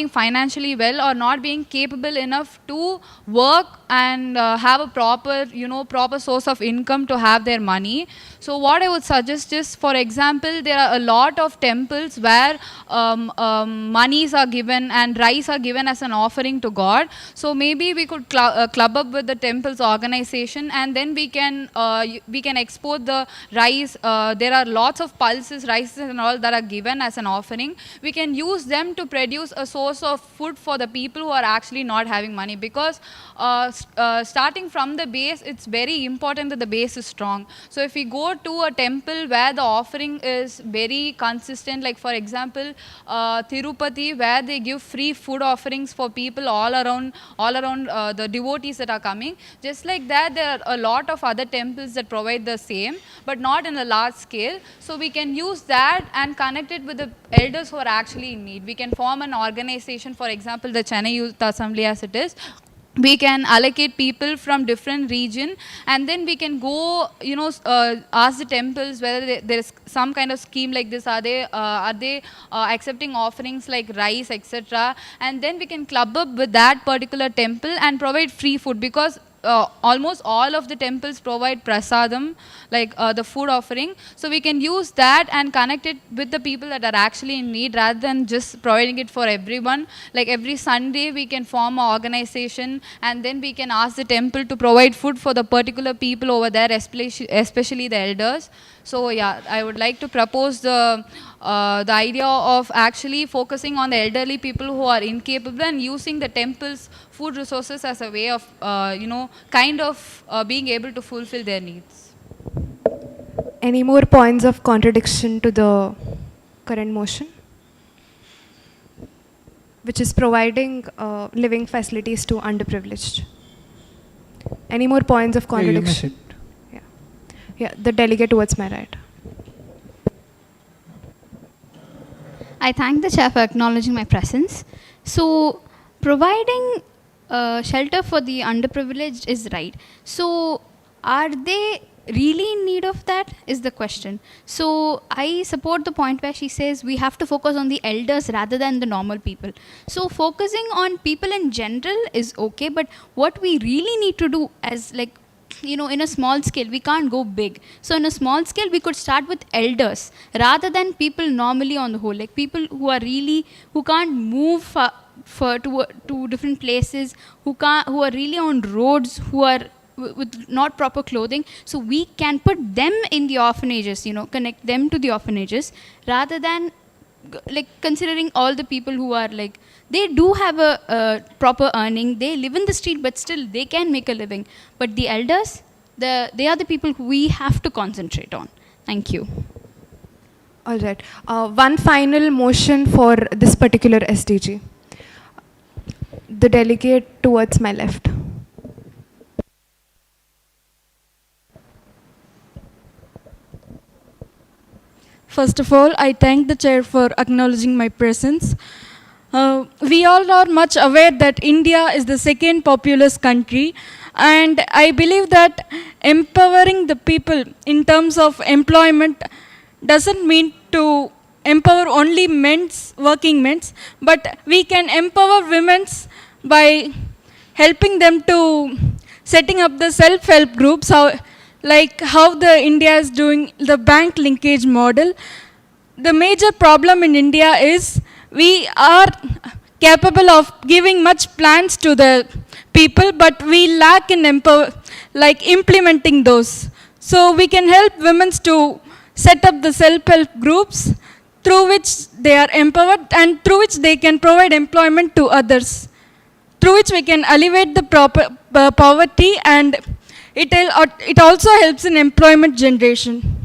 financially well or not being capable enough to work and have a proper source of income to have their money. So what I would suggest is, for example, there are a lot of temples where monies are given and rice are given as an offering to God. So maybe we could club up with the temple's organization, and then we can export the rice. There are lots of pulses, rices and all that are given as an offering. We can use them to produce a source of food for the people who are actually not having money, because starting from the base, it's very important that the base is strong. So if we go to a temple where the offering is very consistent, like for example Tirupati, where they give free food offerings for people all around the devotees that are coming, just like that there are a lot of other temples that provide the same, but not in a large scale. So we can use that and connect it with the elders who are actually in need. We can form an organization, for example the Chennai Youth Assembly as it is. We can allocate people from different region, and then we can go, ask the temples whether there is some kind of scheme like this. Are they accepting offerings like rice, etc. And then we can club up with that particular temple and provide free food, because almost all of the temples provide prasadam, like the food offering. So we can use that and connect it with the people that are actually in need, rather than just providing it for everyone. Like every Sunday we can form an organization, and then we can ask the temple to provide food for the particular people over there, especially the elders. So yeah, I would like to propose the idea of actually focusing on the elderly people who are incapable, and using the temple's food resources as a way of, being able to fulfill their needs. Any more points of contradiction to the current motion, which is providing living facilities to underprivileged? Any more points of contradiction? Yeah, the delegate towards my right. I thank the chair for acknowledging my presence. So, providing shelter for the underprivileged is right. So, are they really in need of that is the question. So, I support the point where she says we have to focus on the elders rather than the normal people. So, focusing on people in general is okay, but what we really need to do as in a small scale, we can't go big. So in a small scale, we could start with elders rather than people normally on the whole, like people who can't move to different places, who are really on roads, who are with not proper clothing. So we can put them in the orphanages, connect them to the orphanages, rather than considering all the people who are they do have a proper earning, they live in the street, but still they can make a living. But the elders, they are the people who we have to concentrate on. Thank you. All right. One final motion for this particular SDG. The delegate towards my left. First of all, I thank the chair for acknowledging my presence. We all are much aware that India is the second populous country, and I believe that empowering the people in terms of employment doesn't mean to empower only working men, but we can empower women by helping them to setting up the self-help groups, how the India is doing the bank linkage model. The major problem in India is we are capable of giving much plans to the people, but we lack in implementing those. So we can help women to set up the self-help groups through which they are empowered and through which they can provide employment to others, through which we can alleviate the poverty, and it also helps in employment generation.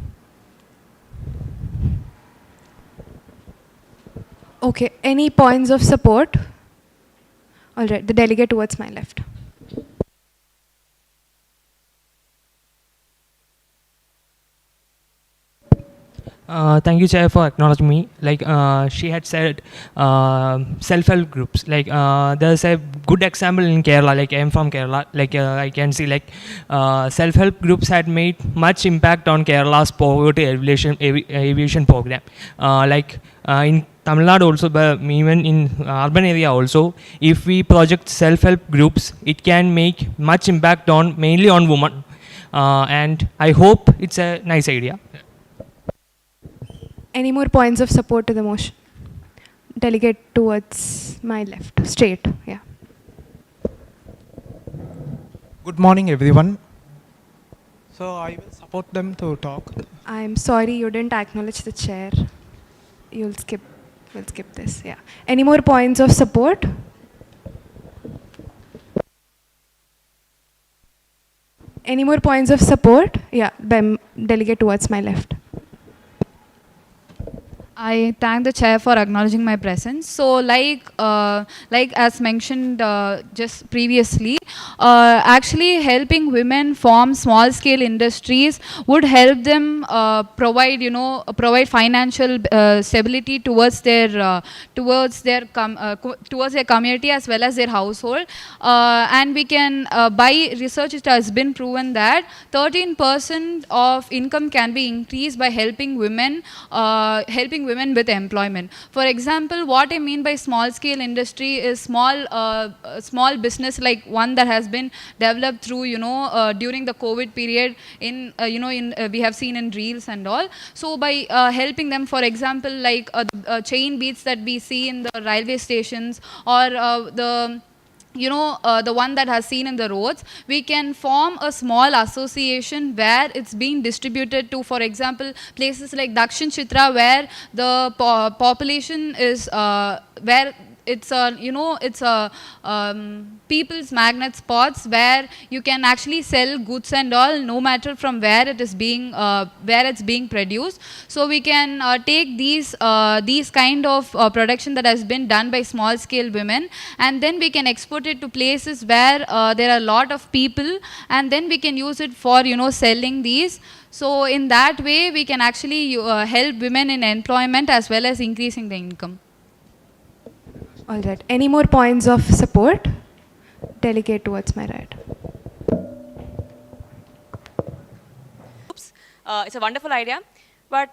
Okay, any points of support? All right, the delegate towards my left. Thank you, Chair, for acknowledging me. Like she had said, self-help groups. Like there's a good example in Kerala. Like I'm from Kerala. Like I can see like self-help groups had made much impact on Kerala's poverty aviation program. In Tamil Nadu also, but even in urban area also, if we project self-help groups, it can make much impact on mainly on women. And I hope it's a nice idea. Any more points of support to the motion? Delegate towards my left, straight, yeah. Good morning, everyone. So I will support them to talk. I'm sorry you didn't acknowledge the chair. We'll skip this, yeah. Any more points of support? Any more points of support? Yeah, delegate towards my left. I thank the chair for acknowledging my presence. So, like as mentioned just previously, actually helping women form small-scale industries would help them provide financial stability towards their community as well as their household. And we can, by research, it has been proven that 13% of income can be increased by helping women with employment. For example, what I mean by small scale industry is small business like one that has been developed through during the COVID period we have seen in reels and all. So by helping them, for example, like chain beats that we see in the railway stations, or the one that has seen in the roads, we can form a small association where it's being distributed to, for example, places like Dakshin Chitra, where the population is where it's a people's magnet spots where you can actually sell goods and all, no matter from where it's being produced. So we can take these kind of production that has been done by small scale women, and then we can export it to places where there are a lot of people, and then we can use it for selling these. So in that way we can actually help women in employment as well as increasing the income. All right. Any more points of support? Delegate towards my right. It's a wonderful idea, but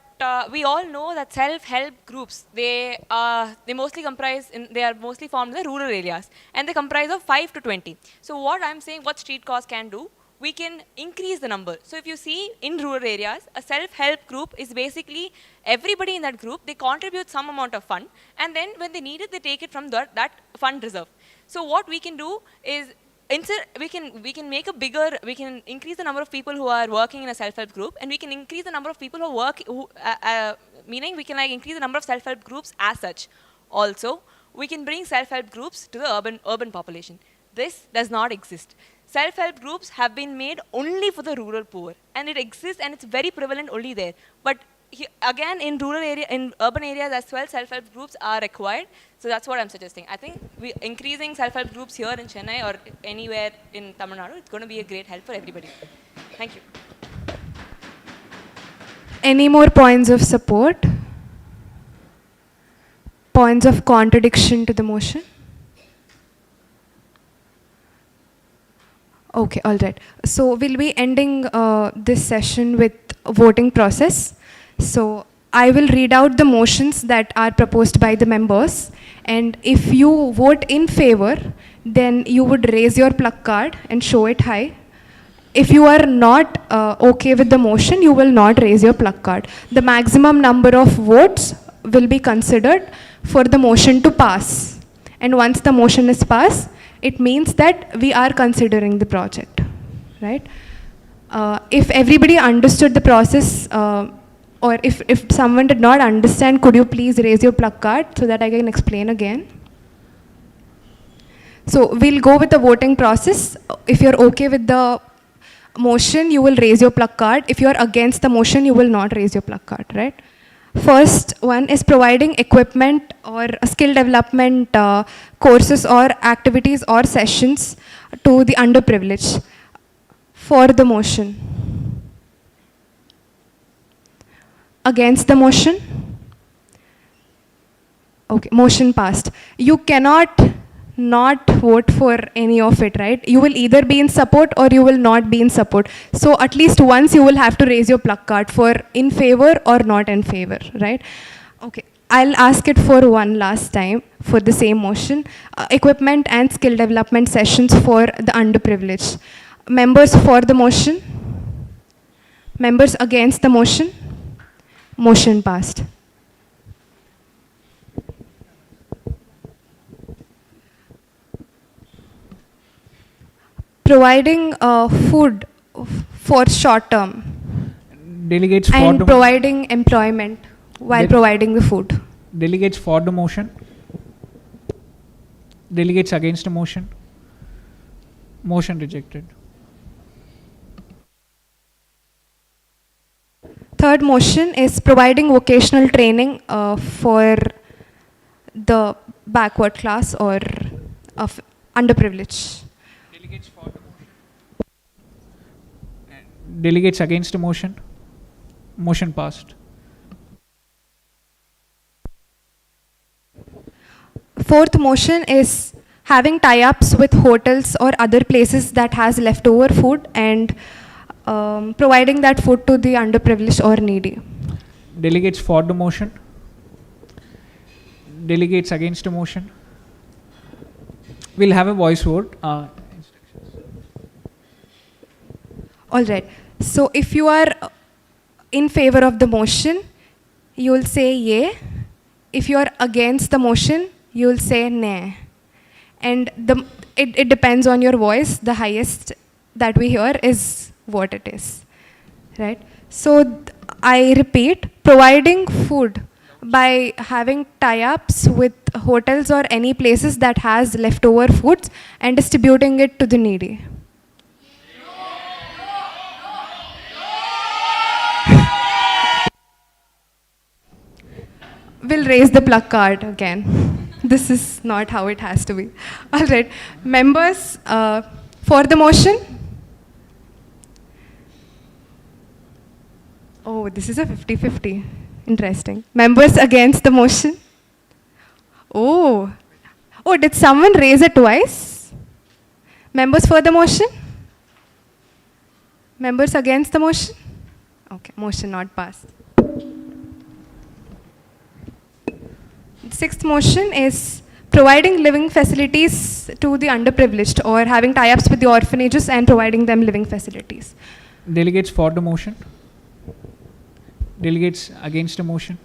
we all know that self-help groups, they are mostly formed in the rural areas, and they comprise of 5 to 20. So what I'm saying, what street cause can do, we can increase the number. So if you see in rural areas, a self-help group is basically everybody in that group, they contribute some amount of fund, and then when they need it, they take it from that fund reserve. So what we can do is, we can increase the number of people who are working in a self-help group, and we can increase the number of people meaning we can increase the number of self-help groups as such. Also, we can bring self-help groups to the urban population. This does not exist. Self-help groups have been made only for the rural poor, and it exists and it's very prevalent only there. But again, in urban areas as well, self-help groups are required. So that's what I'm suggesting. I think increasing self-help groups here in Chennai or anywhere in Tamil Nadu, it's going to be a great help for everybody. Thank you. Any more points of support? Points of contradiction to the motion? Okay, all right. So we'll be ending this session with a voting process. So I will read out the motions that are proposed by the members, and if you vote in favor, then you would raise your pluck card and show it high. If you are not okay with the motion, you will not raise your pluck card. The maximum number of votes will be considered for the motion to pass. And once the motion is passed, it means that we are considering the project, right? If everybody understood the process, or if someone did not understand, could you please raise your pluck card so that I can explain again? So we'll go with the voting process. If you're okay with the motion, you will raise your pluck card. If you're against the motion, you will not raise your pluck card, right? First one is providing equipment or skill development courses or activities or sessions to the underprivileged. For the motion. Against the motion? Okay, motion passed. You cannot not vote for any of it, right? You will either be in support or you will not be in support. So at least once you will have to raise your pluck card for in favor or not in favor, right? Okay, I'll ask it for one last time for the same motion. Equipment and skill development sessions for the underprivileged. Members for the motion? Members against the motion? Motion passed. Providing food for short term Delegates for and the providing employment while providing the food. Delegates for the motion. Delegates against the motion. Motion rejected. Third motion is providing vocational training for the backward class or of underprivileged. Delegates for the motion. Delegates against the motion. Motion passed. Fourth motion is having tie-ups with hotels or other places that has leftover food and providing that food to the underprivileged or needy. Delegates for the motion. Delegates against the motion. We'll have a voice vote. All right. So if you are in favor of the motion, you will say yay. If you are against the motion, you will say nay. And it depends on your voice. The highest that we hear is what it is, right? So I repeat, providing food by having tie-ups with hotels or any places that has leftover foods and distributing it to the needy. We'll raise the pluck card again. This is not how it has to be. All right, members for the motion? Oh, this is a 50-50. Interesting. Members against the motion? Oh, did someone raise it twice? Members for the motion? Members against the motion? Okay, motion not passed. Sixth motion is providing living facilities to the underprivileged or having tie-ups with the orphanages and providing them living facilities. Delegates for the motion. Delegates against the motion.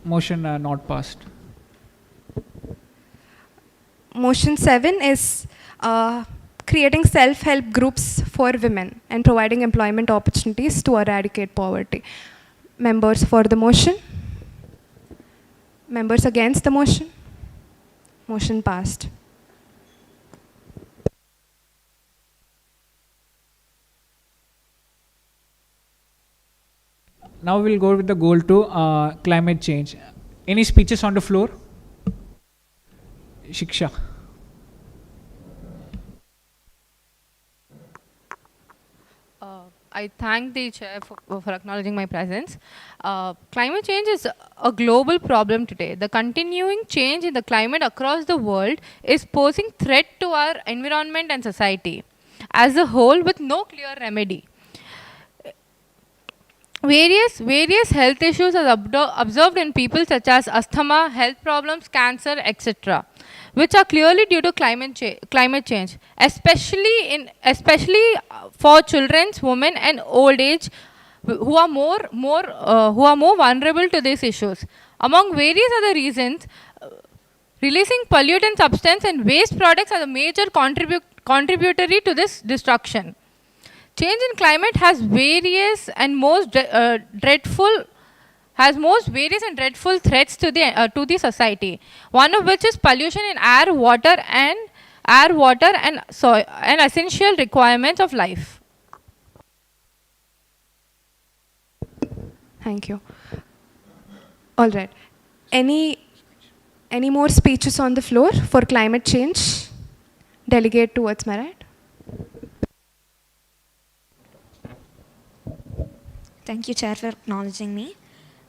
Motion not passed. Motion 7 is creating self-help groups for women and providing employment opportunities to eradicate poverty. Members for the motion? Members against the motion? Motion passed. Now we'll go with the goal to climate change. Any speeches on the floor? Shiksha. I thank the chair for acknowledging my presence. Climate change is a global problem today. The continuing change in the climate across the world is posing threat to our environment and society as a whole with no clear remedy. Various health issues are observed in people such as asthma, health problems, cancer, etc., which are clearly due to climate change, especially for children, women, and old age, who are more vulnerable to these issues. Among various other reasons, releasing pollutant substance and waste products are the major contributory to this destruction. Change in climate has various and most dreadful threats to the society. One of which is pollution in air, water, and soil, and essential requirements of life. Thank you. All right. Any more speeches on the floor for climate change? Delegate towards my right. Thank you, Chair, for acknowledging me.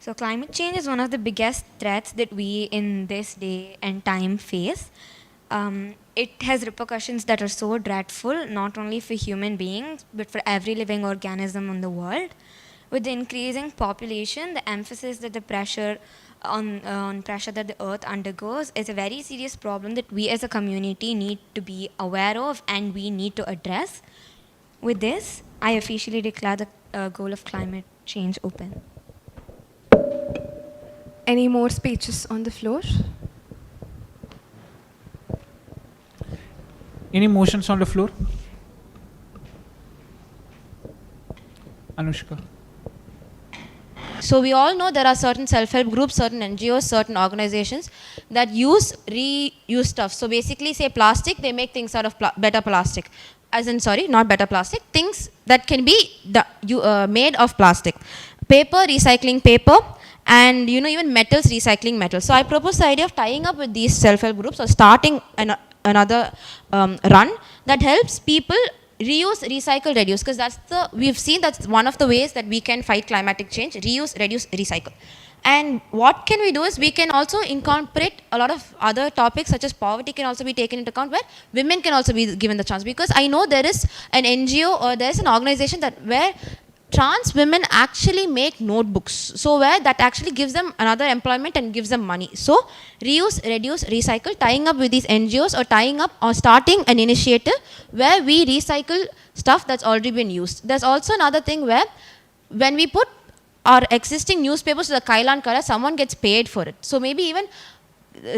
So, climate change is one of the biggest threats that we in this day and time face. It has repercussions that are so dreadful, not only for human beings, but for every living organism in the world. With the increasing population, the emphasis that the pressure on pressure that the earth undergoes is a very serious problem that we as a community need to be aware of and we need to address. With this, I officially declare the goal of climate change open. Any more speeches on the floor? Any motions on the floor? Anushka. So we all know there are certain self-help groups, certain NGOs, certain organizations that use reuse stuff. So basically, say plastic, they make things out of better plastic. As in, sorry, not better plastic, things that can be made of plastic. Paper, recycling paper, and even metals, recycling metals. So I propose the idea of tying up with these self-help groups or starting another run that helps people reuse, recycle, reduce, because we've seen that's one of the ways that we can fight climatic change: reuse, reduce, recycle. And what can we do is we can also incorporate a lot of other topics, such as poverty can also be taken into account, where women can also be given the chance. Because I know there is an NGO or there is an organization where trans women actually make notebooks, so where that actually gives them another employment and gives them money. So reuse, reduce, recycle, tying up with these NGOs or tying up or starting an initiative where we recycle stuff that's already been used. There's also another thing where when we put our existing newspapers to the Kailan Kara, someone gets paid for it. So maybe even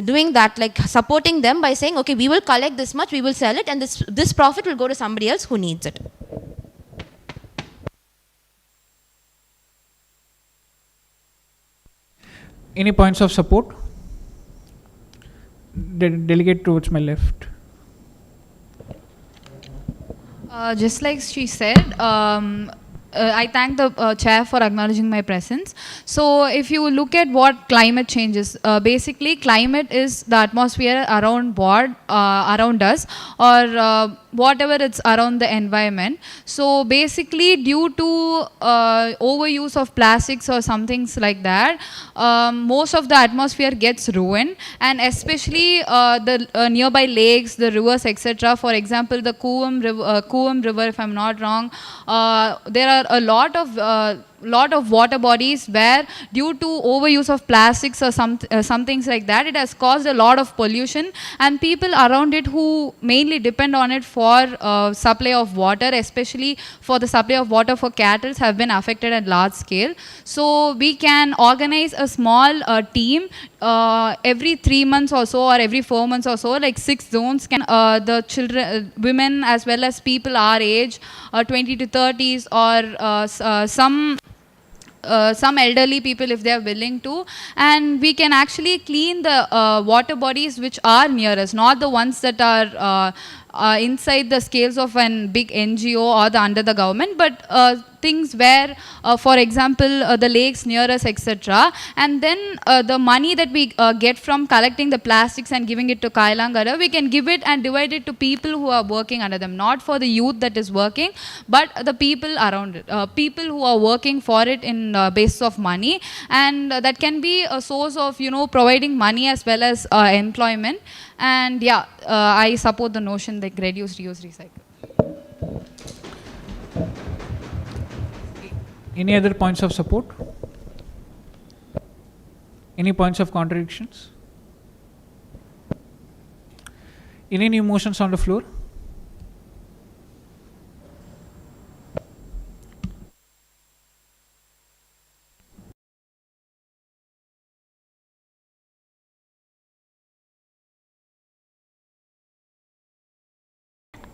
doing that, like supporting them by saying, okay, we will collect this much, we will sell it, and this profit will go to somebody else who needs it. Any points of support? Delegate towards my left. Just like she said, I thank the chair for acknowledging my presence. So if you look at what climate change is, basically climate is the atmosphere around around us, or whatever it's around the environment. So basically due to overuse of plastics or some things like that, most of the atmosphere gets ruined, and especially the nearby lakes, the rivers, etc. For example, the Coombe River, if I'm not wrong, there are a lot of water bodies where due to overuse of plastics or some things like that, it has caused a lot of pollution, and people around it who mainly depend on it for supply of water, especially for the supply of water for cattle, have been affected at large scale. So we can organize a small team every 3 months or so, or every 4 months or so, like 6 zones can the children, women as well as people our age, 20 to 30s, or some elderly people if they are willing to, and we can actually clean the water bodies which are near us, not the ones that are inside the scales of an big NGO or under the government, but things where, for example, the lakes near us, etc. And then the money that we get from collecting the plastics and giving it to Kailangara, we can give it and divide it to people who are working under them, not for the youth that is working, but the people around it, people who are working for it in basis of money, and that can be a source of providing money as well as employment. And yeah, I support the notion like reduce, reuse, recycle. Any other points of support? Any points of contradictions? Any new motions on the floor?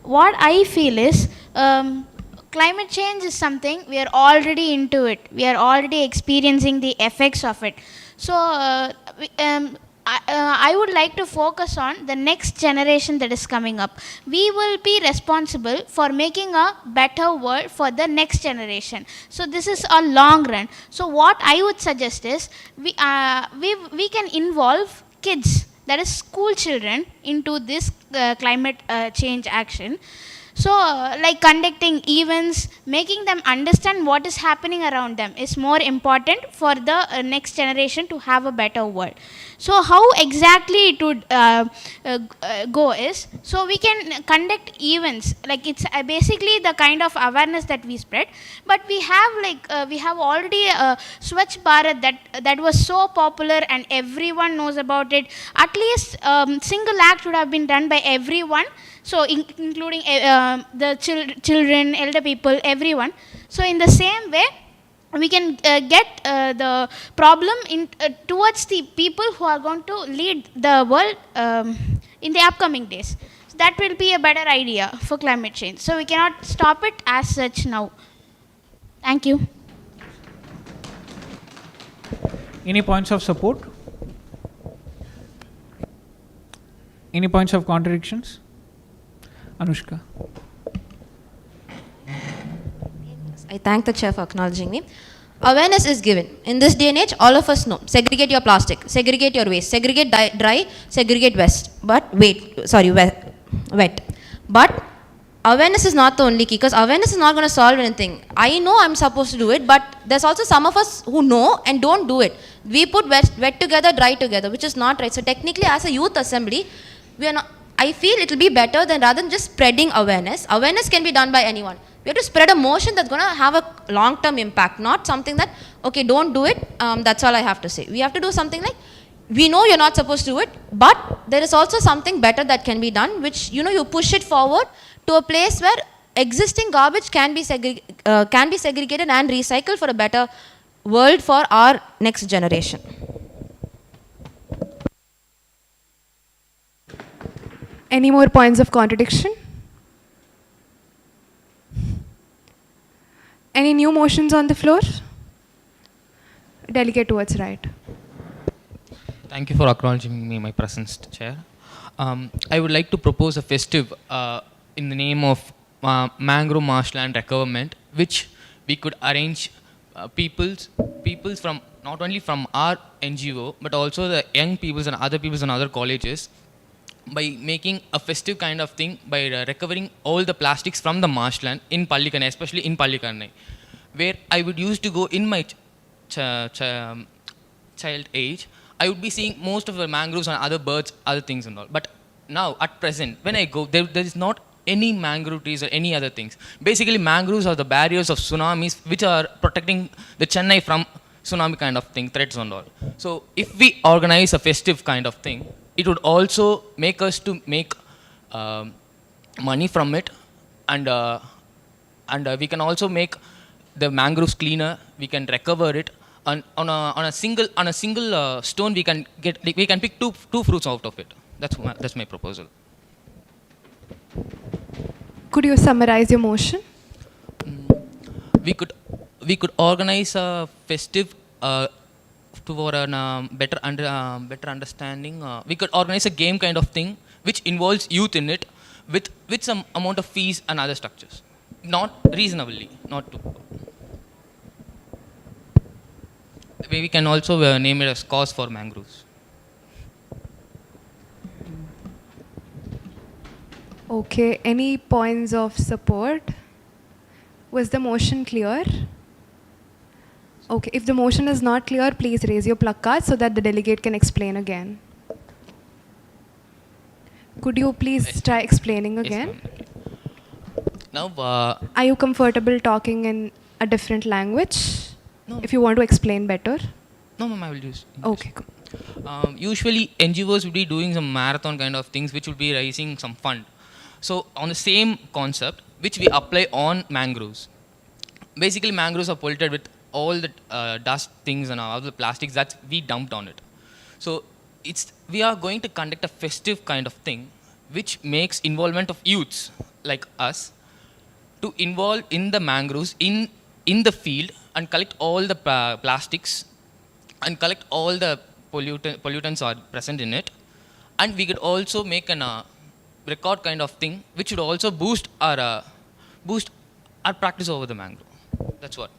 What I feel is climate change is something we are already into it. We are already experiencing the effects of it. So I would like to focus on the next generation that is coming up. We will be responsible for making a better world for the next generation. So this is a long run. So what I would suggest is we can involve kids, that is school children, into this climate change action. So, like conducting events, making them understand what is happening around them is more important for the next generation to have a better world. So, how exactly it would go is, so we can conduct events, like it's basically the kind of awareness that we spread, but we have we have already Swachh Bharat that was so popular and everyone knows about it. At least single act would have been done by everyone, so including the children, elder people, everyone. So in the same way, we can get the problem towards the people who are going to lead the world in the upcoming days. So that will be a better idea for climate change. So we cannot stop it as such now. Thank you. Any points of support? Any points of contradictions? Anushka. I thank the chair for acknowledging me. Awareness is given. In this day and age, all of us know. Segregate your plastic, segregate your waste, segregate dry, segregate wet. But awareness is not the only key, because awareness is not going to solve anything. I know I'm supposed to do it, but there's also some of us who know and don't do it. We put wet together, dry together, which is not right. So technically, as a youth assembly, we are not. I feel it will be better than rather than just spreading awareness. Awareness can be done by anyone. We have to spread a motion that's going to have a long-term impact, not something that, okay, don't do it, that's all I have to say. We have to do something like, we know you're not supposed to do it, but there is also something better that can be done, which, you push it forward to a place where existing garbage can be segregated and recycled for a better world for our next generation. Any more points of contradiction? Any new motions on the floor? Delegate towards right. Thank you for acknowledging me, my presence, Chair. I would like to propose a festive in the name of mangrove marshland recoverment, which we could arrange peoples from not only from our NGO, but also the young peoples and other peoples and other colleges, by making a festive kind of thing by recovering all the plastics from the marshland in Pallikanai, especially in Pallikanai, where I would used to go in my child age. I would be seeing most of the mangroves and other birds, other things and all. But now, at present, when I go, there is not any mangrove trees or any other things. Basically, mangroves are the barriers of tsunamis, which are protecting the Chennai from tsunami kind of thing, threats and all. So, if we organize a festive kind of thing, it would also make us to make money from it, and we can also make the mangroves cleaner. We can recover it, and on a single stone we can pick two fruits out of it. That's my proposal. Could you summarize your motion? We could organize a festive for a better understanding. We could organize a game kind of thing which involves youth in it, with some amount of fees and other structures, not reasonably, not too. We can also name it as cause for mangroves. Okay, any points of support? Was the motion clear? Okay, if the motion is not clear, please raise your plug card so that the delegate can explain again. Could you please try explaining again? Yes, now, are you comfortable talking in a different language? No. If you want to explain better? No, ma'am, I will use. Okay, cool. Usually, NGOs would be doing some marathon kind of things, which would be raising some fund. So, on the same concept, which we apply on mangroves. Basically, mangroves are polluted with all the dust things and all the plastics that we dumped on it. So, we are going to conduct a festive kind of thing, which makes involvement of youths like us to involve in the mangroves in the field and collect all the plastics and collect all the pollutants are present in it, and we could also make an record kind of thing, which would also boost our practice over the mangrove. That's what.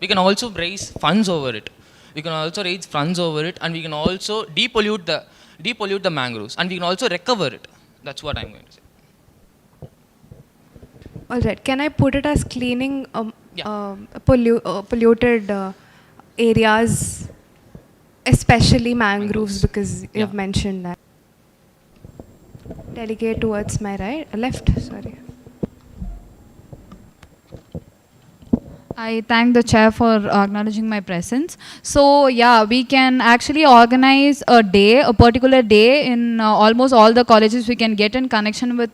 We can also raise funds over it. We can also raise funds over it, and we can also depollute the mangroves, and we can also recover it. That's what I'm going to say. All right. Can I put it as cleaning polluted areas, especially mangroves, because you have mentioned that. Delegate towards my left. Sorry. I thank the chair for acknowledging my presence. So yeah, we can actually organize a day, a particular day in almost all the colleges. We can get in connection with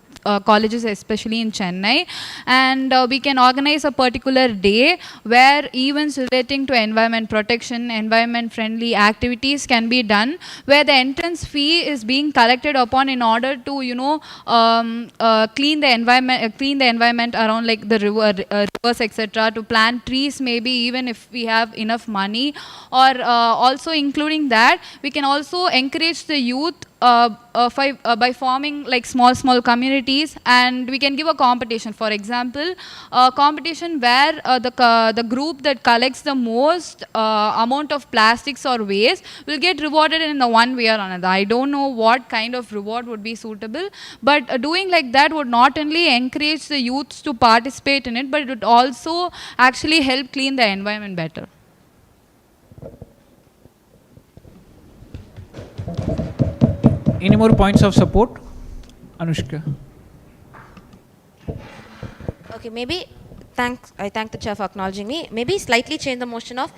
colleges, especially in Chennai, and we can organize a particular day where events relating to environment protection, environment friendly activities can be done, where the entrance fee is being collected upon in order to clean the environment around, like the rivers, etc., to plant trees, maybe even if we have enough money, or also including that we can also encourage the youth by forming like small communities, and we can give a competition. For example, a competition where the group that collects the most amount of plastics or waste will get rewarded in the one way or another. I don't know what kind of reward would be suitable, but doing like that would not only encourage the youths to participate in it, but it would also actually help clean the environment better. Any more points of support? Anushka. Okay, maybe I thank the chair for acknowledging me. Maybe slightly change the motion of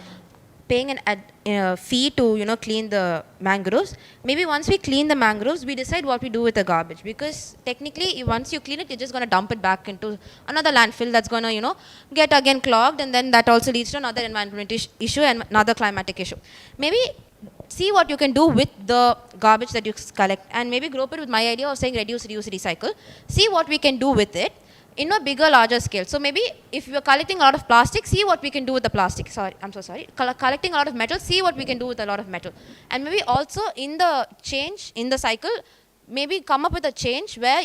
paying an fee to clean the mangroves. Maybe once we clean the mangroves, we decide what we do with the garbage, because technically once you clean it, you're just going to dump it back into another landfill that's going to get again clogged, and then that also leads to another environmental issue and another climatic issue. Maybe see what you can do with the garbage that you collect, and maybe group it with my idea of saying reduce, reuse, recycle. See what we can do with it in a bigger, larger scale. So maybe if you're collecting a lot of plastic, see what we can do with the plastic. I'm so sorry. Collecting a lot of metal, see what we can do with a lot of metal. And maybe also in the change, in the cycle, maybe come up with a change where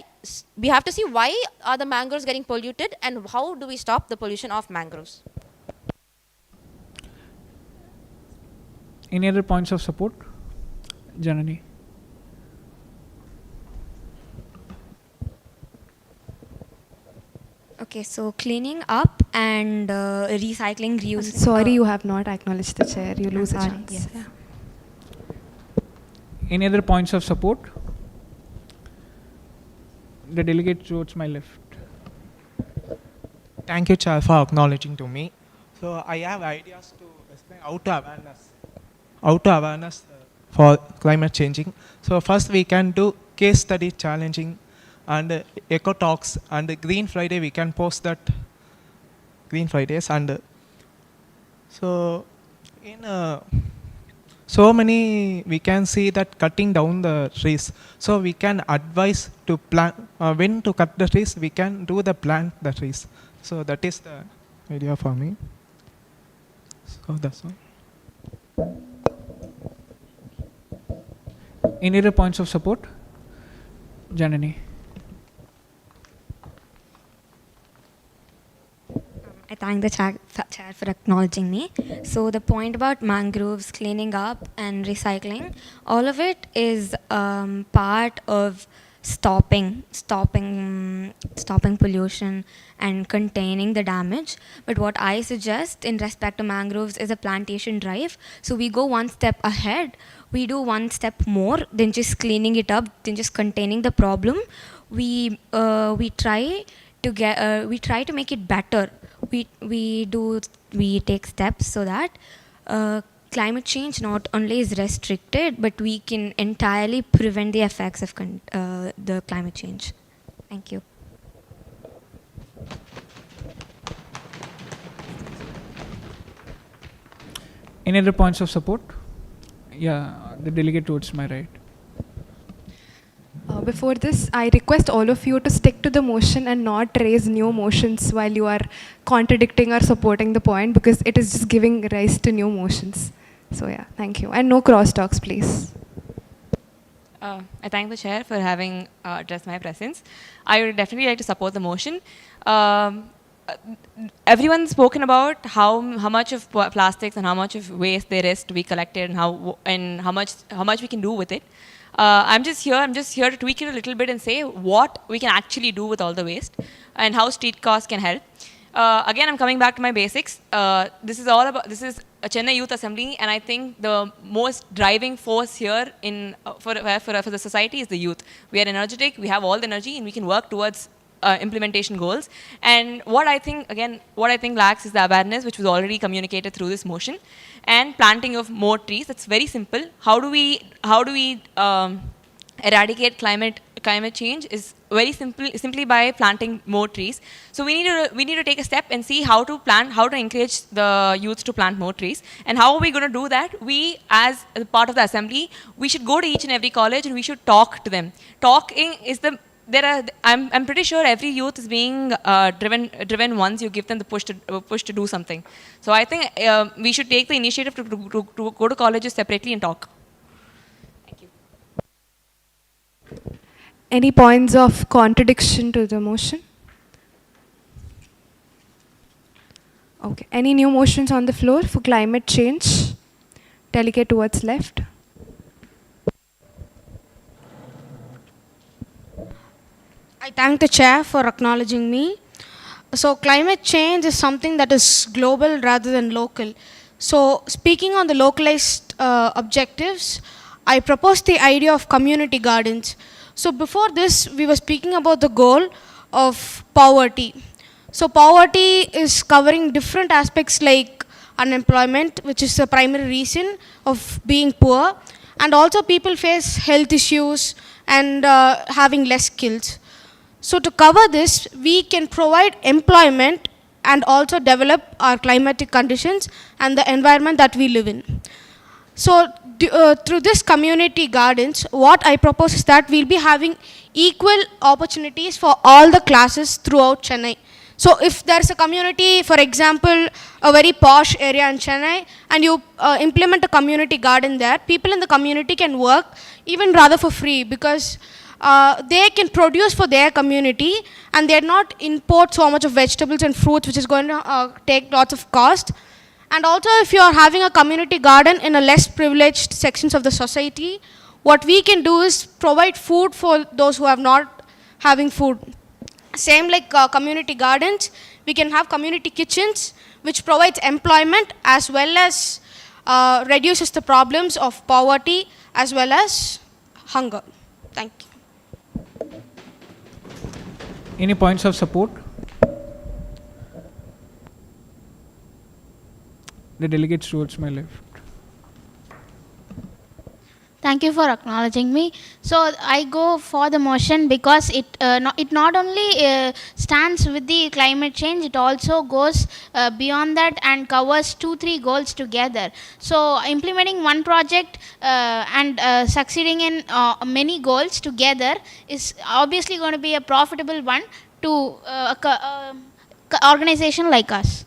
we have to see why are the mangroves getting polluted and how do we stop the pollution of mangroves. Any other points of support? Janani. Okay, so cleaning up and recycling, reusing. Sorry, you have not acknowledged the chair. You lose a sorry, chance. yes. Yeah. Any other points of support? The delegate towards my left. Thank you, Chair, for acknowledging to me. So I have ideas to explain how to awareness for climate changing. So first we can do case study challenging and eco talks, and Green Friday we can post that Green Fridays, and so in so many we can see that cutting down the trees. So we can advise to plant when to cut the trees. We can do the plant the trees. So that is the idea for me. So that's all. Any other points of support? Janani. I thank the chair for acknowledging me. So the point about mangroves, cleaning up and recycling, all of it is part of stopping pollution and containing the damage. But what I suggest in respect to mangroves is a plantation drive. So we go one step ahead. We do one step more than just cleaning it up, than just containing the problem. We try to make it better. We take steps so that climate change not only is restricted, but we can entirely prevent the effects of the climate change. Thank you. Any other points of support? Yeah, the delegate towards my right. Before this, I request all of you to stick to the motion and not raise new motions while you are contradicting or supporting the point, because it is just giving rise to new motions. So yeah, thank you. And no crosstalks, please. I thank the chair for having addressed my presence. I would definitely like to support the motion. Um, uh, Everyone's spoken about how much of plastics and how much of waste there is to be collected and how much we can do with it. I'm just here to tweak it a little bit and say what we can actually do with all the waste and how street cars can help. Again, I'm coming back to my basics. This is a Chennai Youth Assembly, and I think the most driving force here for the society is the youth. We are energetic, we have all the energy, and we can work towards implementation goals. And what I think lacks is the awareness, which was already communicated through this motion, and planting of more trees. It's very simple. How do we eradicate climate change is very simple, simply by planting more trees. So we need to take a step and see how to encourage the youth to plant more trees. And how are we going to do that? We, as a part of the assembly, we should go to each and every college and we should talk to them. Talking is I'm pretty sure every youth is being driven once you give them the push to do something. So I think we should take the initiative to go to colleges separately and talk. Any points of contradiction to the motion? Okay. Any new motions on the floor for climate change? Delegate towards left. I thank the chair for acknowledging me. So climate change is something that is global rather than local. So speaking on the localized objectives, I propose the idea of community gardens. So before this, we were speaking about the goal of poverty. So poverty is covering different aspects like unemployment, which is the primary reason of being poor, and also people face health issues and having less skills. So to cover this, we can provide employment and also develop our climatic conditions and the environment that we live in. So through this community gardens, what I propose is that we'll be having equal opportunities for all the classes throughout Chennai. So if there is a community, for example, a very posh area in Chennai, and you implement a community garden there, people in the community can work even rather for free, because they can produce for their community and they're not import so much of vegetables and fruits, which is going to take lots of cost. And also, if you are having a community garden in a less privileged sections of the society, what we can do is provide food for those who are not having food. Same like community gardens, we can have community kitchens, which provides employment as well as reduces the problems of poverty as well as hunger. Thank you. Any points of support? The delegates towards my left. Thank you for acknowledging me. So I go for the motion because it not only stands with the climate change, it also goes beyond that and covers 2-3 goals together. So implementing one project and succeeding in many goals together is obviously going to be a profitable one to organization like us.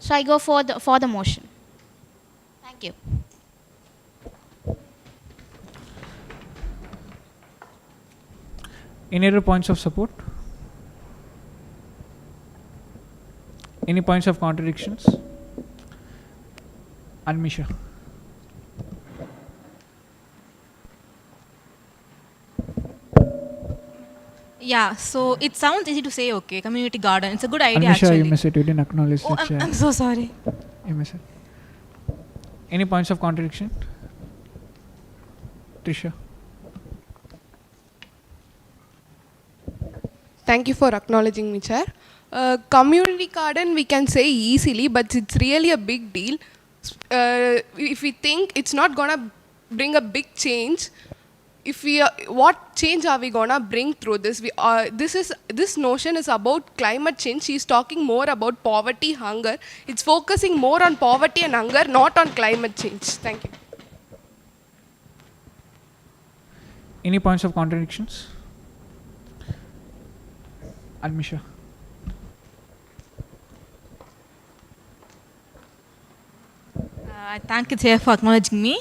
So I go for the motion. Thank you. Any other points of support? Any points of contradictions? Anmisha. Yeah, so it sounds easy to say, okay, community garden. It's a good idea, Anmisha, actually. you missed it. You didn't acknowledge Oh, the chair. I'm so sorry. You missed it. Any points of contradiction? Trisha. Thank you for acknowledging me, Chair. Community garden we can say easily, but it's really a big deal. If we think it's not gonna bring a big change, what change are we gonna bring through this? This notion is about climate change. She's talking more about poverty, hunger. It's focusing more on poverty and hunger, not on climate change. Thank you. Any points of contradictions? Anmisha. I thank the chair for acknowledging me.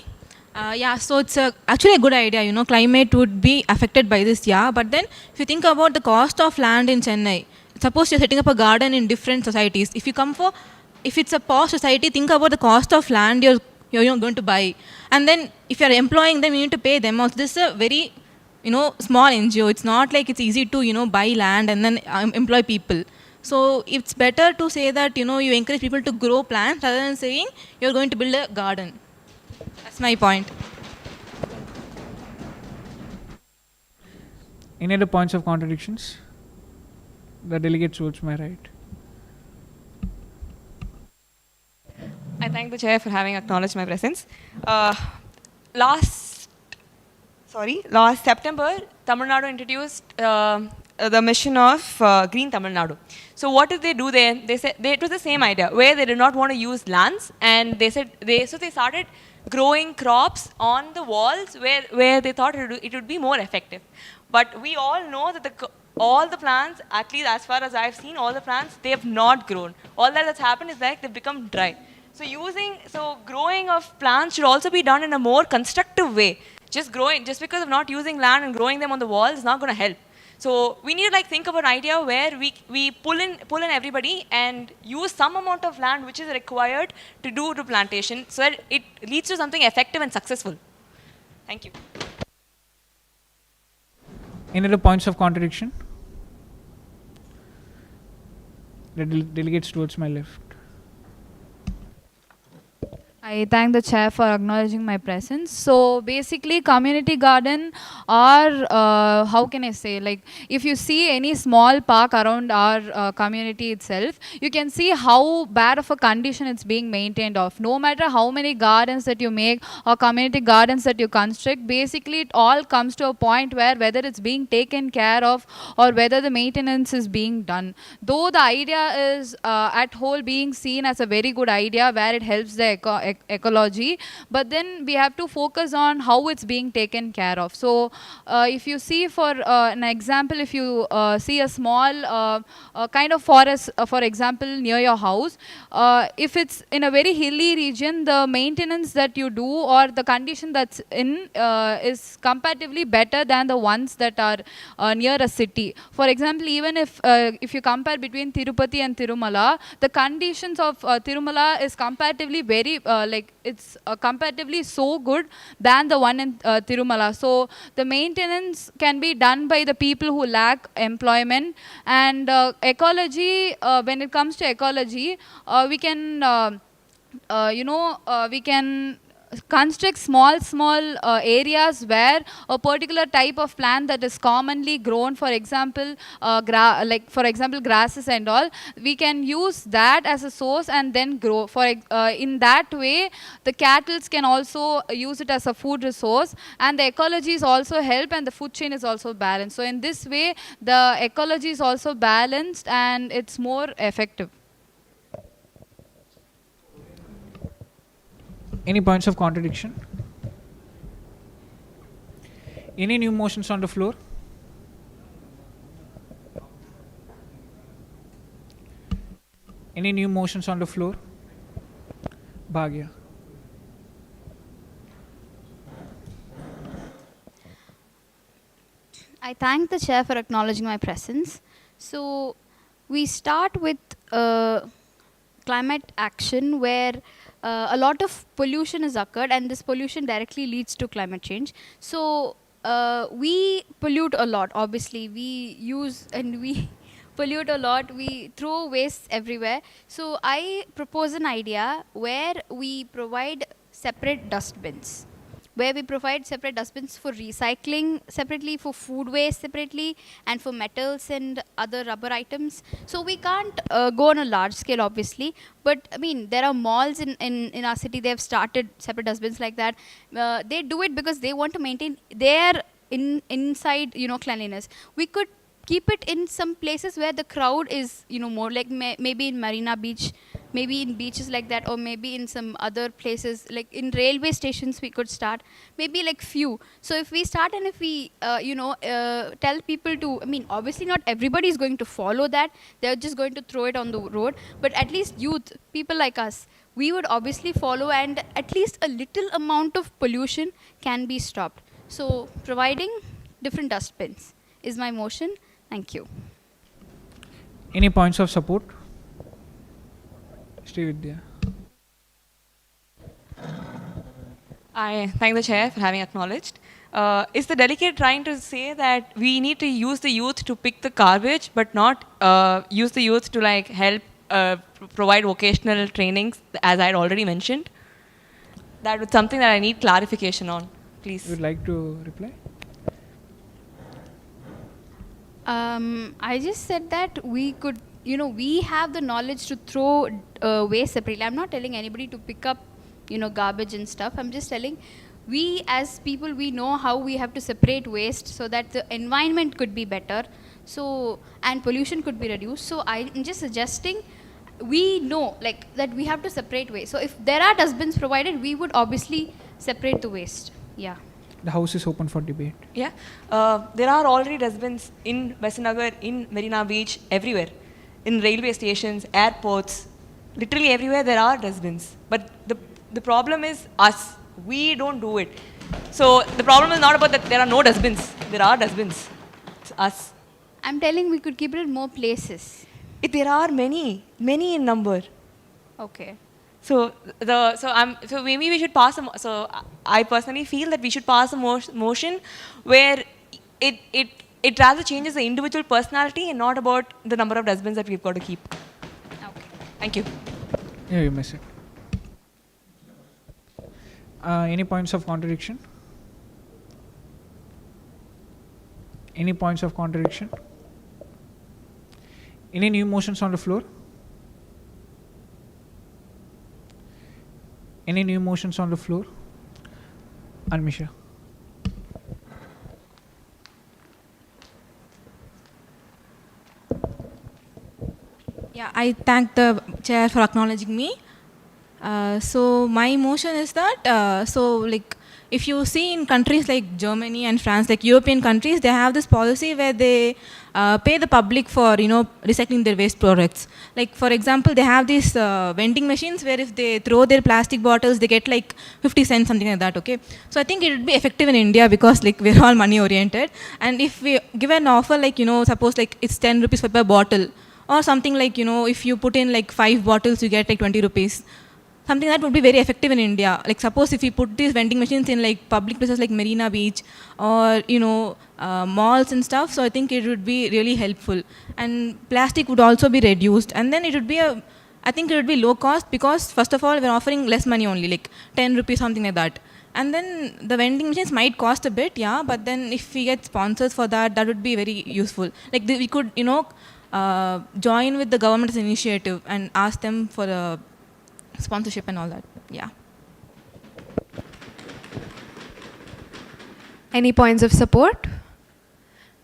Yeah, so it's actually a good idea. You know, climate would be affected by this. Yeah, but then if you think about the cost of land in Chennai, suppose you're setting up a garden in different societies. If it's a poor society, think about the cost of land you're going to buy, and then if you're employing them, you need to pay them. Also, this is a very small NGO. It's not like it's easy to buy land and then employ people. So it's better to say that you encourage people to grow plants rather than saying you're going to build a garden. That's my point. Any other points of contradictions? The delegate towards my right. I thank the chair for having acknowledged my presence. Last September, Tamil Nadu introduced the mission of Green Tamil Nadu. So what did they do there? They said it was the same idea where they did not want to use lands, and they started growing crops on the walls where they thought it would be more effective. But we all know that all the plants, at least as far as I've seen, all the plants, they have not grown. All that has happened is like they've become dry. So growing of plants should also be done in a more constructive way. Just because of not using land and growing them on the walls is not going to help. So we need to think of an idea where we pull in everybody and use some amount of land which is required to do the plantation so that it leads to something effective and successful. Thank you. Any other points of contradiction? The delegates towards my left. I thank the chair for acknowledging my presence. So basically, community garden are, how can I say, like if you see any small park around our community itself, you can see how bad of a condition it's being maintained of. No matter how many gardens that you make or community gardens that you construct, basically it all comes to a point where whether it's being taken care of or whether the maintenance is being done. Though the idea is at whole being seen as a very good idea where it helps the ecology, but then we have to focus on how it's being taken care of. So if you see for an example, if you see a small kind of forest, for example, near your house, if it's in a very hilly region, the maintenance that you do or the condition that's in is comparatively better than the ones that are near a city. For example, even if you compare between Tirupati and Tirumala, the conditions of Tirumala is comparatively very it's comparatively so good than the one in Tirumala. So the maintenance can be done by the people who lack employment, and ecology, when it comes to ecology, we can we can construct small areas where a particular type of plant that is commonly grown, for example grasses and all, we can use that as a source and then grow in that way. The cattle can also use it as a food resource, and the ecology is also help, and the food chain is also balanced. So in this way the ecology is also balanced and it's more effective. Any points of contradiction? Any new motions on the floor? Any new motions on the floor? Bhagya. I thank the chair for acknowledging my presence. So we start with climate action where a lot of pollution has occurred, and this pollution directly leads to climate change. So we pollute a lot. Obviously, we use and we pollute a lot. We throw waste everywhere. So I propose an idea where we provide separate dustbins. Where we provide separate dustbins for recycling separately, for food waste separately, and for metals and other rubber items. So we can't go on a large scale, obviously, but I mean, there are malls in our city, they have started separate dustbins like that. They do it because they want to maintain their inside, cleanliness. We could keep it in some places where the crowd is, more like maybe in Marina Beach, maybe in beaches like that, or maybe in some other places, like in railway stations we could start, maybe like few. So if we start and if we, tell people to, I mean, obviously not everybody is going to follow that. They're just going to throw it on the road, but at least youth, people like us, we would obviously follow, and at least a little amount of pollution can be stopped. So providing different dustbins is my motion. Thank you. Any points of support? Srividya. I thank the chair for having acknowledged. Is the delegate trying to say that we need to use the youth to pick the garbage, but not use the youth to like help provide vocational trainings, as I had already mentioned? That was something that I need clarification on, please. Would like to reply? I just said that we could, we have the knowledge to throw waste separately. I'm not telling anybody to pick up, garbage and stuff. I'm just telling we as people, we know how we have to separate waste so that the environment could be better. So, and pollution could be reduced. So I'm just suggesting we know like that we have to separate waste. So if there are dustbins provided, we would obviously separate the waste. Yeah. The house is open for debate. Yeah. There are already dustbins in Vasanagar, in Marina Beach, everywhere. In railway stations, airports, literally everywhere there are dustbins. But the problem is us. We don't do it. So the problem is not about that there are no dustbins. There are dustbins. It's us. I'm telling we could keep it in more places. There are many in number. Okay. So maybe we should pass so I personally feel that we should pass a motion where it rather changes the individual personality and not about the number of dustbins that we've got to keep. Okay. Thank you. Yeah, you miss it. Any points of contradiction? Any points of contradiction? Any new motions on the floor? Any new motions on the floor? Anmisha. Yeah, I thank the chair for acknowledging me. So my motion is that, if you see in countries like Germany and France, like European countries, they have this policy where they pay the public for, recycling their waste products. Like, for example, they have these vending machines where if they throw their plastic bottles, they get like 50 cents, something like that, okay? So I think it would be effective in India because like we're all money oriented. And if we give an offer like, suppose like it's 10 rupees per bottle, or something like, if you put in like 5 bottles, you get like 20 rupees. Something that would be very effective in India. Like suppose if we put these vending machines in like public places like Marina Beach or malls and stuff, so I think it would be really helpful. And plastic would also be reduced, and then it would be I think it would be low cost because first of all we're offering less money only, like 10 rupees, something like that. And then the vending machines might cost a bit, yeah, but then if we get sponsors for that, that would be very useful. Like we could join with the government's initiative and ask them for a sponsorship and all that. Yeah. Any points of support?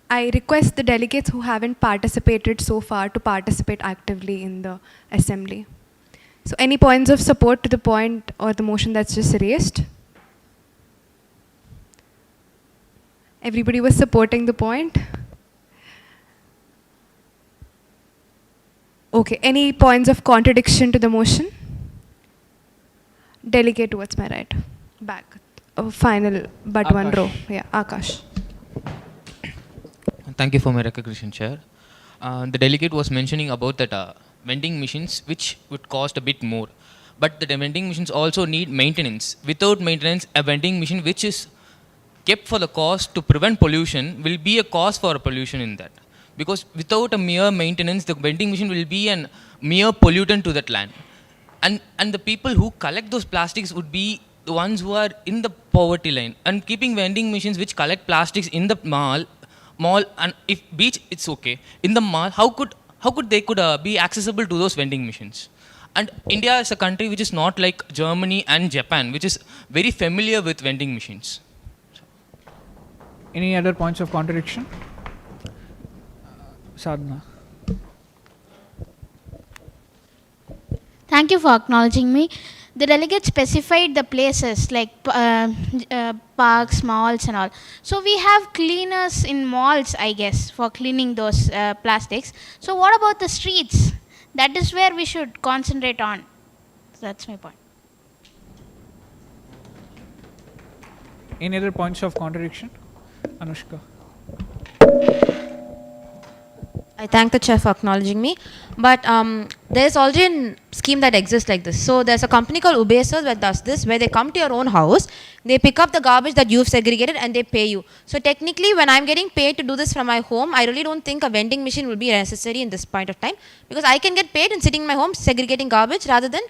I request the delegates who haven't participated so far to participate actively in the assembly. So any points of support to the point or the motion that's just raised? Everybody was supporting the point? Okay, any points of contradiction to the motion? Delegate towards my right. Back. Final but one row. Yeah, Akash. Thank you for my recognition, Chair. The delegate was mentioning about that vending machines which would cost a bit more. But the vending machines also need maintenance. Without maintenance, a vending machine which is kept for the cost to prevent pollution will be a cause for pollution in that. Because without a mere maintenance, the vending machine will be a mere pollutant to that land. And the people who collect those plastics would be the ones who are in the poverty line. And keeping vending machines which collect plastics in the mall, and if beach, it's okay. In the mall, how could they be accessible to those vending machines? And India is a country which is not like Germany and Japan, which is very familiar with vending machines. Any other points of contradiction? Sadhana. Thank you for acknowledging me. The delegate specified the places like parks, malls and all. So we have cleaners in malls, I guess, for cleaning those plastics. So what about the streets? That is where we should concentrate on. That's my point. Any other points of contradiction? Anushka. I thank the chair for acknowledging me. But there's already a scheme that exists like this. So there's a company called Ubesa that does this, where they come to your own house, they pick up the garbage that you've segregated and they pay you. So technically, when I'm getting paid to do this from my home, I really don't think a vending machine will be necessary in this point of time, because I can get paid in sitting in my home segregating garbage rather than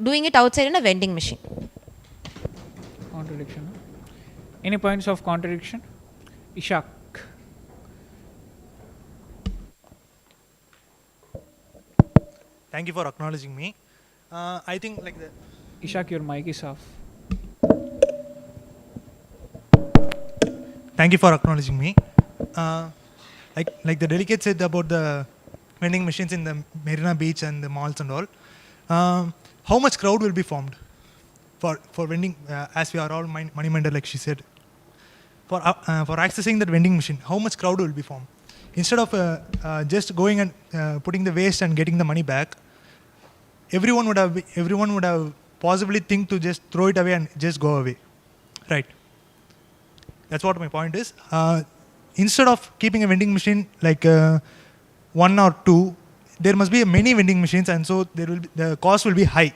doing it outside in a vending machine. Contradiction. Any points of contradiction? Ishak. Thank you for acknowledging me. I think like the Ishak, your mic is off. Thank you for acknowledging me. Like the delegate said about the vending machines in the Marina Beach and the malls and all. How much crowd will be formed for vending? As we are all money-minded, like she said. For accessing that vending machine, how much crowd will be formed? Instead of just going and putting the waste and getting the money back, everyone would have possibly think to just throw it away and just go away, right? That's what my point is. Instead of keeping a vending machine like one or two, there must be many vending machines, and so the cost will be high.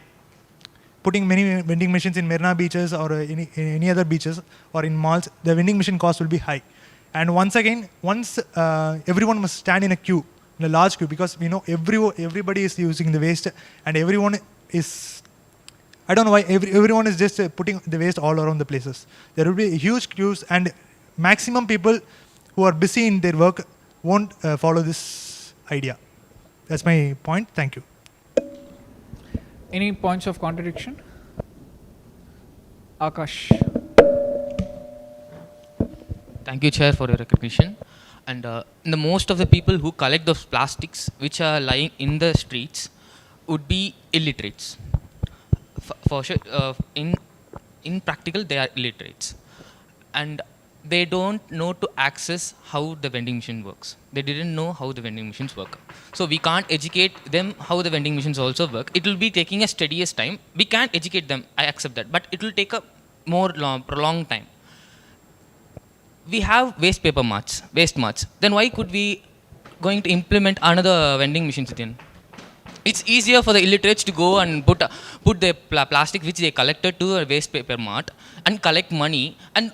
Putting many vending machines in Marina beaches or any other beaches or in malls, the vending machine cost will be high. And once everyone must stand in a queue, in a large queue, because we know everybody is using the waste, and everyone is, I don't know why everyone is just putting the waste all around the places. There will be huge queues, and maximum people who are busy in their work won't follow this idea. That's my point. Thank you. Any points of contradiction? Akash. Thank you, Chair, for your recognition. And the most of the people who collect those plastics which are lying in the streets would be illiterates. For sure, in practical, they are illiterates. And they don't know to access how the vending machine works. They didn't know how the vending machines work. So we can't educate them how the vending machines also work. It will be taking a steadiest time. We can't educate them, I accept that. But it will take a more prolonged time. We have waste marts. Then why could we going to implement another vending machines then? It's easier for the illiterates to go and put the plastic which they collected to a waste paper mart and collect money, and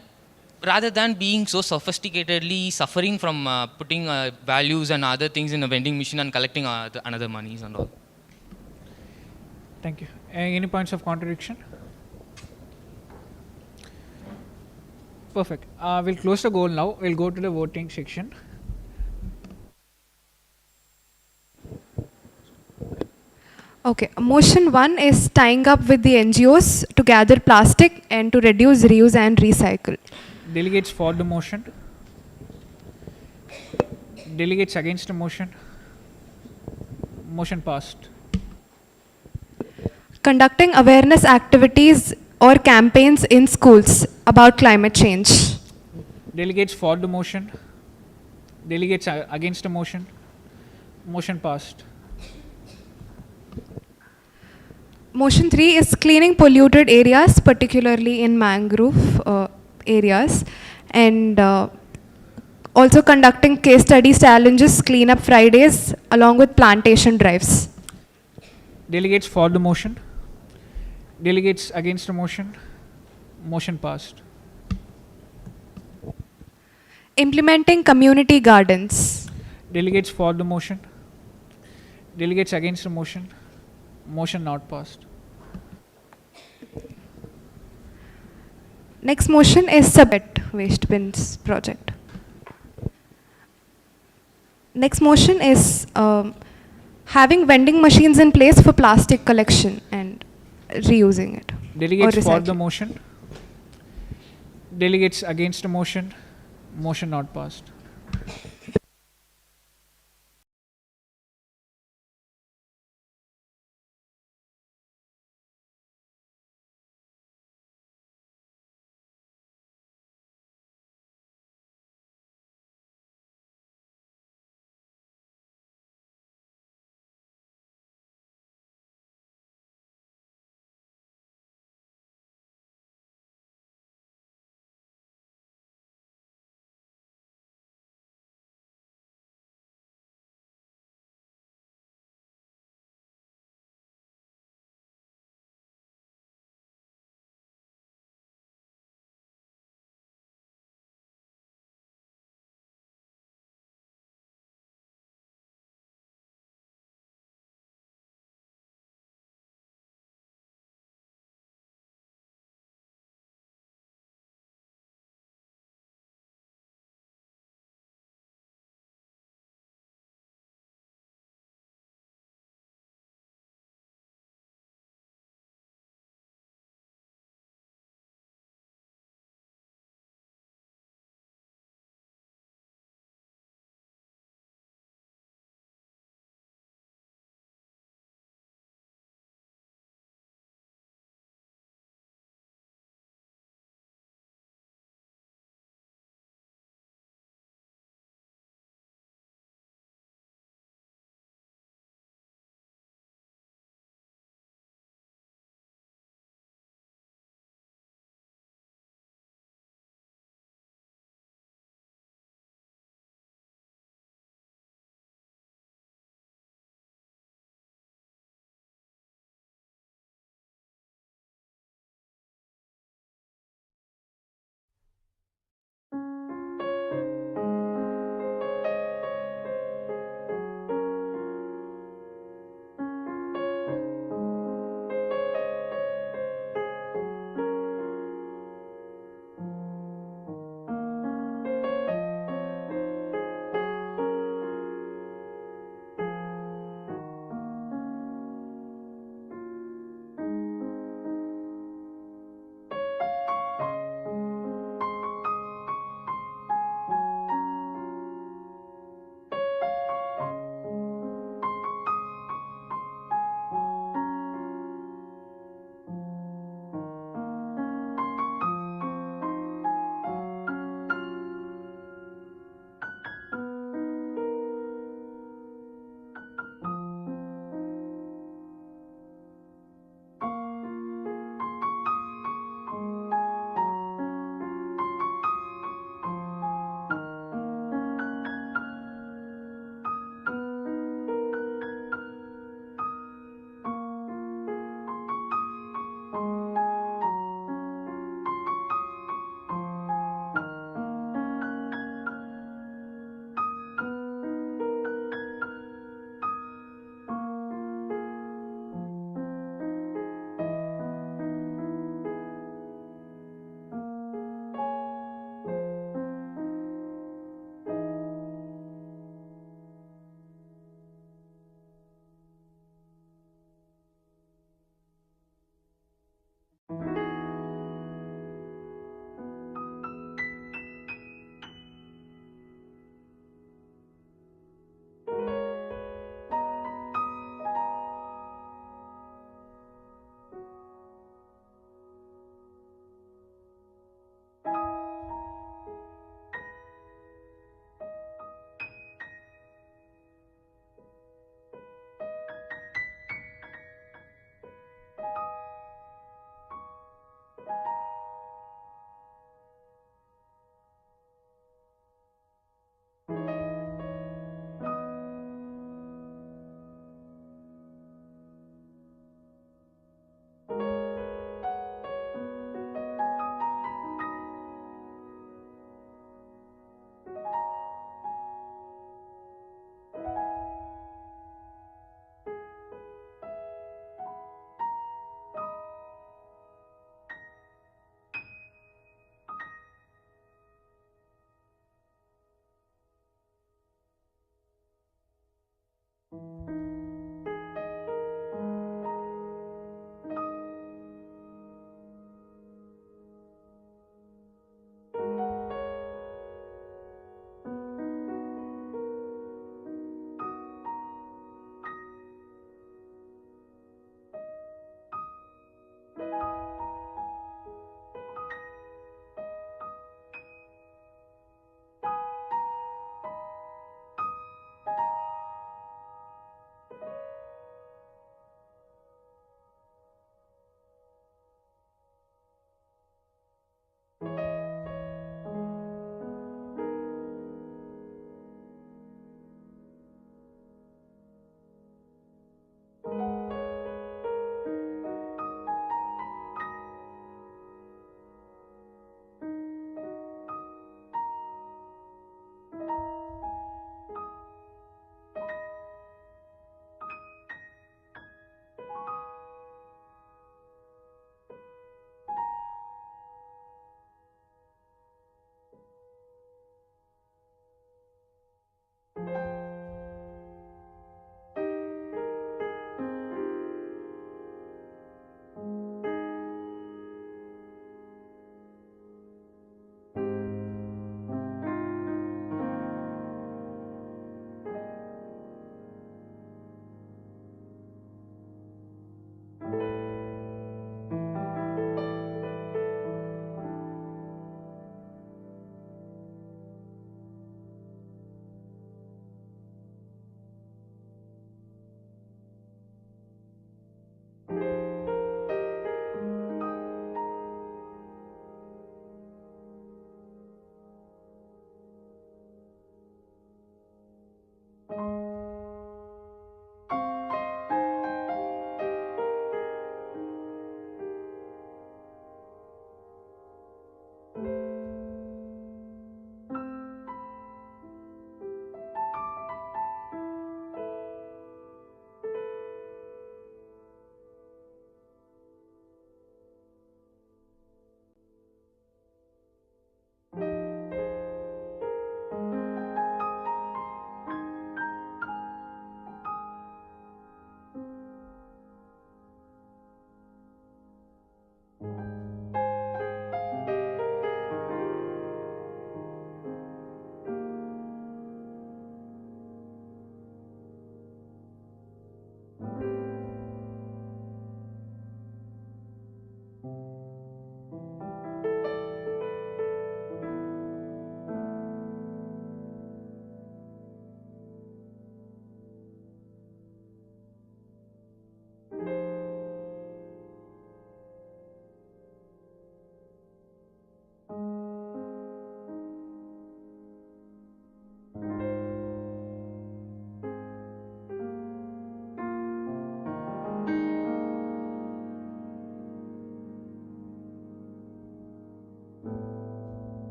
rather than being so sophisticatedly suffering from putting values and other things in a vending machine and collecting another monies and all. Thank you. Any points of contradiction? Perfect. We'll close the goal now. We'll go to the voting section. Okay, motion 1 is tying up with the NGOs to gather plastic and to reduce, reuse and recycle. Delegates for the motion. Delegates against the motion. Motion passed. Conducting awareness activities or campaigns in schools about climate change. Delegates for the motion. Delegates against the motion. Motion passed. Motion 3 is cleaning polluted areas, particularly in mangrove areas, and also conducting case studies, challenges, cleanup Fridays, along with plantation drives. Delegates for the motion. Delegates against the motion. Motion passed. Implementing community gardens. Delegates for the motion. Delegates against the motion. Motion not passed. Next motion is submit waste bins project. Next motion is having vending machines in place for plastic collection and reusing it. Delegates for the motion. Delegates against the motion. Motion not passed.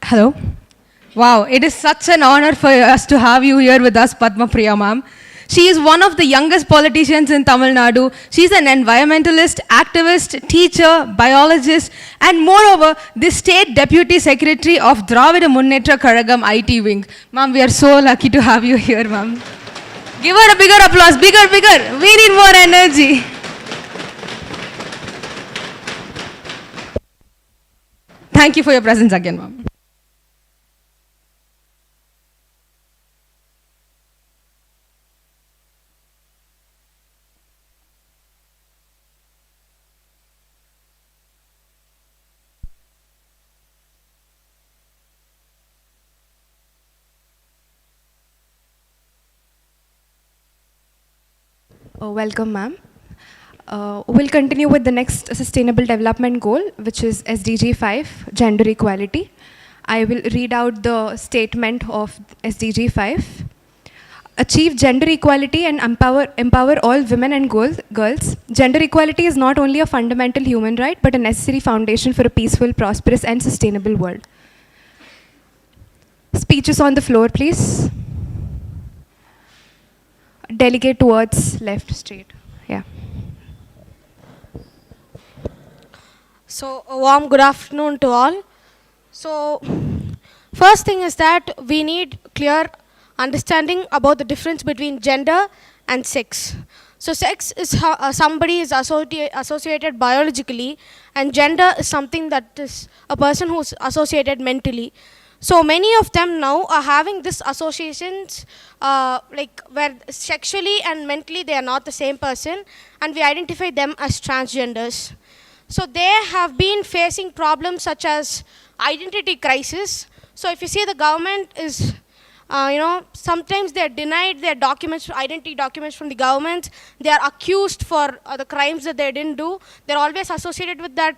Hello. Wow, it is such an honor for us to have you here with us, Padma Priya ma'am. She is one of the youngest politicians in Tamil Nadu. She's an environmentalist, activist, teacher, biologist, and moreover, the state deputy secretary of Dravida Munnetra Karagam IT wing. Ma'am, we are so lucky to have you here, ma'am. Give her a bigger applause, bigger, bigger. We need more energy. Thank you for your presence again, ma'am. Welcome, ma'am. We'll continue with the next Sustainable Development Goal, which is SDG 5, Gender Equality. I will read out the statement of SDG 5. Achieve gender equality and empower all women and girls. Gender equality is not only a fundamental human right, but a necessary foundation for a peaceful, prosperous, and sustainable world. Speeches on the floor, please. Delegate towards left, straight. Yeah. So, a warm good afternoon to all. So, first thing is that we need clear understanding about the difference between gender and sex. So, sex is how somebody is associated biologically, and gender is something that is a person who is associated mentally. So many of them now are having this associations like where sexually and mentally they are not the same person, and we identify them as transgenders. So they have been facing problems such as identity crisis. So if you see, the government is, sometimes they are denied their documents, identity documents from the government. They are accused for the crimes that they didn't do. They're always associated with that,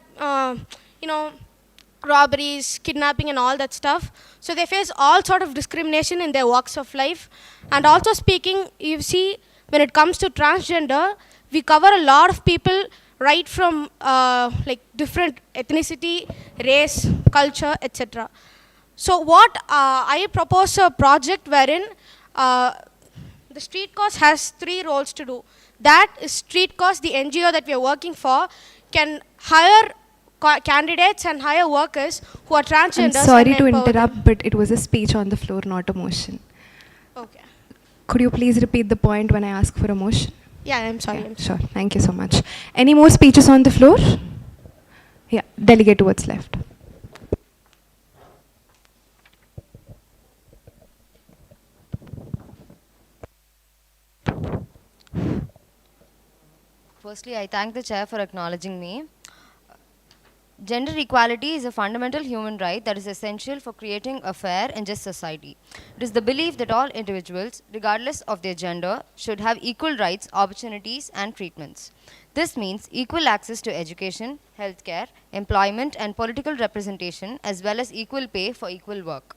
robberies, kidnapping and all that stuff. So they face all sort of discrimination in their walks of life. And also speaking, you see, when it comes to transgender, we cover a lot of people right from like different ethnicity, race, culture, etc. So what I propose a project wherein the street cause has 3 roles to do. That is, street cause, the NGO that we are working for, can hire candidates and hire workers who are transgenders. I'm sorry to interrupt, but it was a speech on the floor, not a motion. Okay. Could you please repeat the point when I ask for a motion? Yeah, I'm sorry. Yeah, sure. Thank you so much. Any more speeches on the floor? Yeah, delegate towards left. Firstly, I thank the chair for acknowledging me. Gender equality is a fundamental human right that is essential for creating a fair and just society. It is the belief that all individuals, regardless of their gender, should have equal rights, opportunities, and treatments. This means equal access to education, healthcare, employment, and political representation, as well as equal pay for equal work.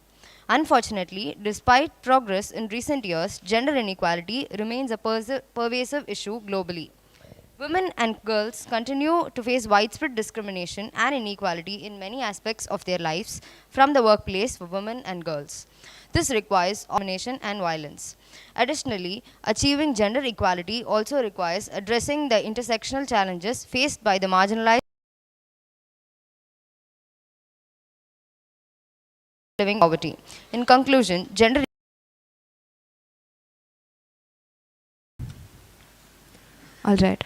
Unfortunately, despite progress in recent years, gender inequality remains a pervasive issue globally. Women and girls continue to face widespread discrimination and inequality in many aspects of their lives, from the workplace for women and girls. This requires domination and violence. Additionally, achieving gender equality also requires addressing the intersectional challenges faced by the marginalized living in poverty. In conclusion, gender All right.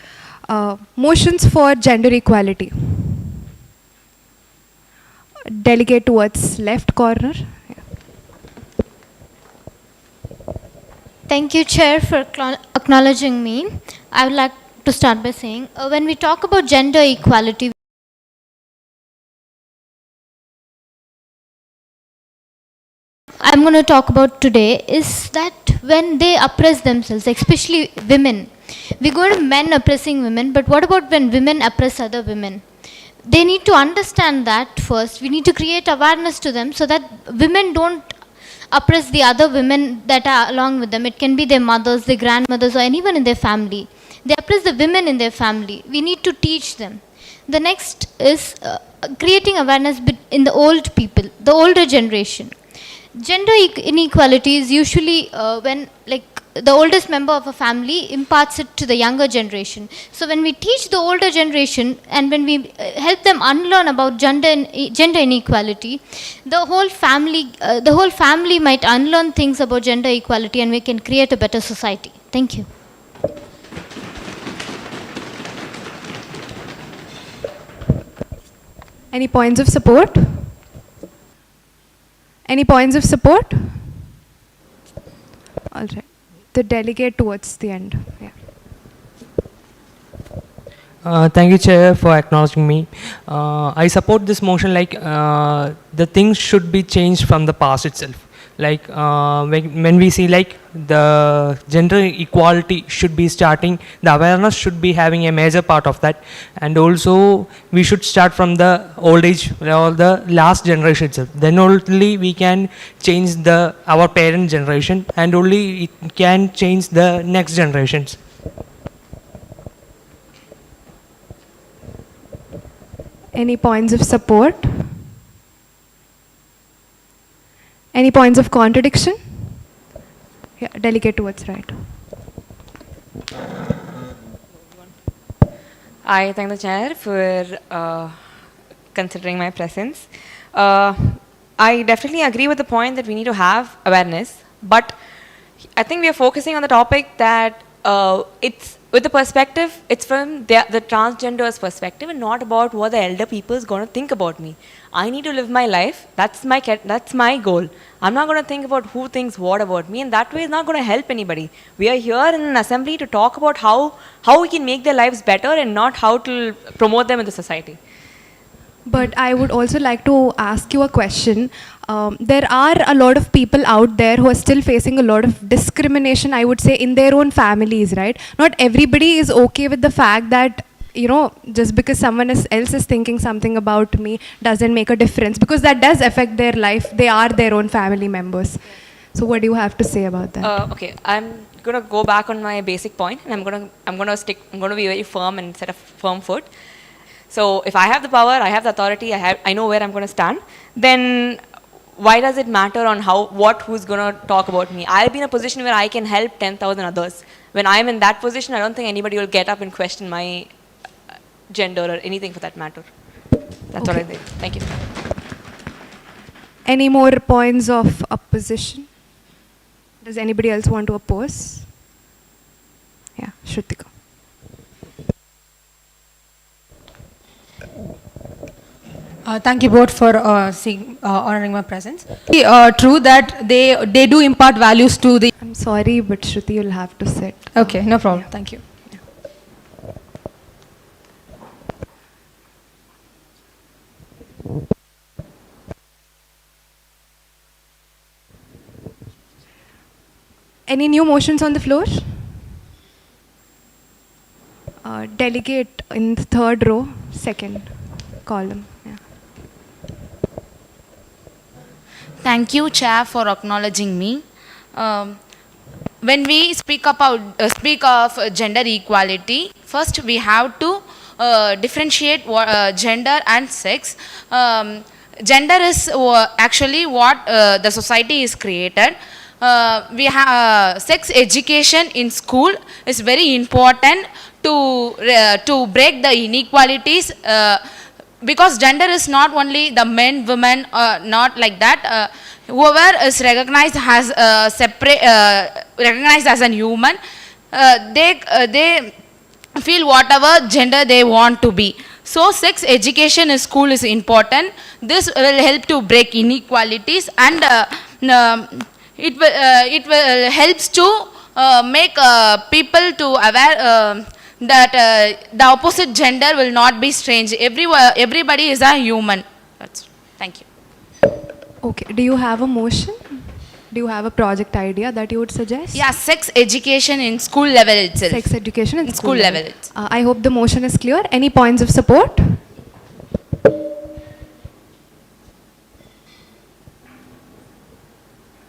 Motions for gender equality. Delegate towards left corner. Thank you, Chair, for acknowledging me. I would like to start by saying, when we talk about gender equality, I'm going to talk about today is that when they oppress themselves, especially women, we go to men oppressing women, but what about when women oppress other women? They need to understand that first. We need to create awareness to them so that women don't oppress the other women that are along with them. It can be their mothers, their grandmothers, or anyone in their family. They oppress the women in their family. We need to teach them. The next is creating awareness in the old people, the older generation. Gender inequality is usually when like the oldest member of a family imparts it to the younger generation. So when we teach the older generation and when we help them unlearn about gender inequality, the whole family might unlearn things about gender equality, and we can create a better society. Thank you. Any points of support? Any points of support? All right. The delegate towards the end. Yeah. Thank you, Chair, for acknowledging me. I support this motion like the things should be changed from the past itself. Like when we see like the gender equality should be starting, the awareness should be having a major part of that, and also we should start from the old age or the last generation itself. Then only we can change our parent generation, and only it can change the next generations. Any points of support? Any points of contradiction? Yeah, delegate towards right. I thank the chair for considering my presence. I definitely agree with the point that we need to have awareness, but I think we are focusing on the topic that it's with the perspective, it's from the transgender's perspective and not about what the elder people is going to think about me. I need to live my life. That's my goal. I'm not going to think about who thinks what about me, and that way is not going to help anybody. We are here in an assembly to talk about how we can make their lives better and not how to promote them in the society. But I would also like to ask you a question. There are a lot of people out there who are still facing a lot of discrimination, I would say, in their own families, right? Not everybody is okay with the fact that, you know, just because someone else is thinking something about me doesn't make a difference, because that does affect their life. They are their own family members. So what do you have to say about that? Okay, I'm going to go back on my basic point, and I'm going to be very firm and set a firm foot. So if I have the power, I have the authority, I know where I'm going to stand, then why does it matter on who's going to talk about me? I'll be in a position where I can help 10,000 others. When I'm in that position, I don't think anybody will get up and question my gender or anything for that matter. That's what I think. Thank you. Any more points of opposition? Does anybody else want to oppose? Yeah, Shrutika. Thank you both for honoring my presence. True that they do impart values to the... I'm sorry, but Shruti, you'll have to sit. Okay, no problem. Yeah. Thank you. Any new motions on the floor? Delegate in the third row, second column. Yeah. Thank you, Chair, for acknowledging me. When we speak of gender equality, first we have to differentiate gender and sex. Gender is actually what the society is created. We have sex education in school is very important to break the inequalities, because gender is not only the men, women, not like that. Whoever is recognized as recognized as a human, they feel whatever gender they want to be. So sex education in school is important. This will help to break inequalities, and it will helps to make people to aware that the opposite gender will not be strange. Everybody is a human. Thank you. Okay. Do you have a motion? Do you have a project idea that you would suggest? Yeah, sex education in school level itself. Sex education in school level. I hope the motion is clear. Any points of support?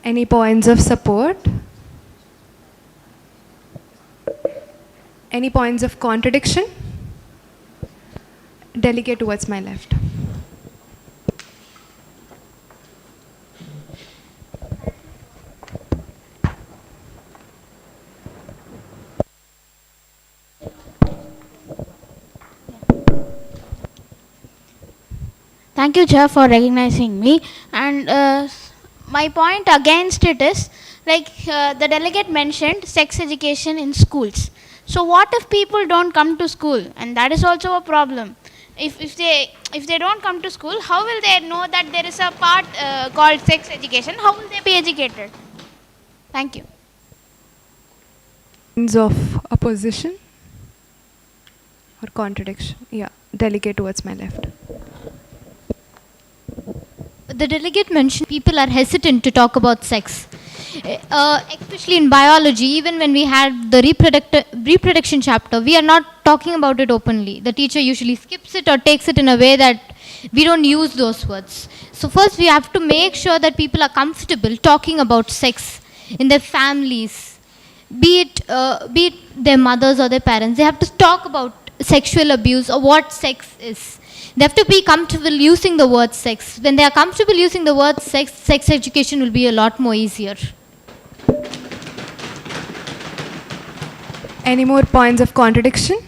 Any points of support? Any points of contradiction? Delegate towards my left. Thank you, Chair, for recognizing me. And my point against it is, like the delegate mentioned, sex education in schools. So what if people don't come to school? And that is also a problem. If they don't come to school, how will they know that there is a part called sex education? How will they be educated? Thank you. Of opposition or contradiction? Yeah, delegate towards my left. The delegate mentioned people are hesitant to talk about sex. Especially in biology, even when we had the reproduction chapter, we are not talking about it openly. The teacher usually skips it or takes it in a way that we don't use those words. So first we have to make sure that people are comfortable talking about sex in their families, be it their mothers or their parents. They have to talk about sexual abuse or what sex is. They have to be comfortable using the word sex. When they are comfortable using the word sex, sex education will be a lot more easier. Any more points of contradiction?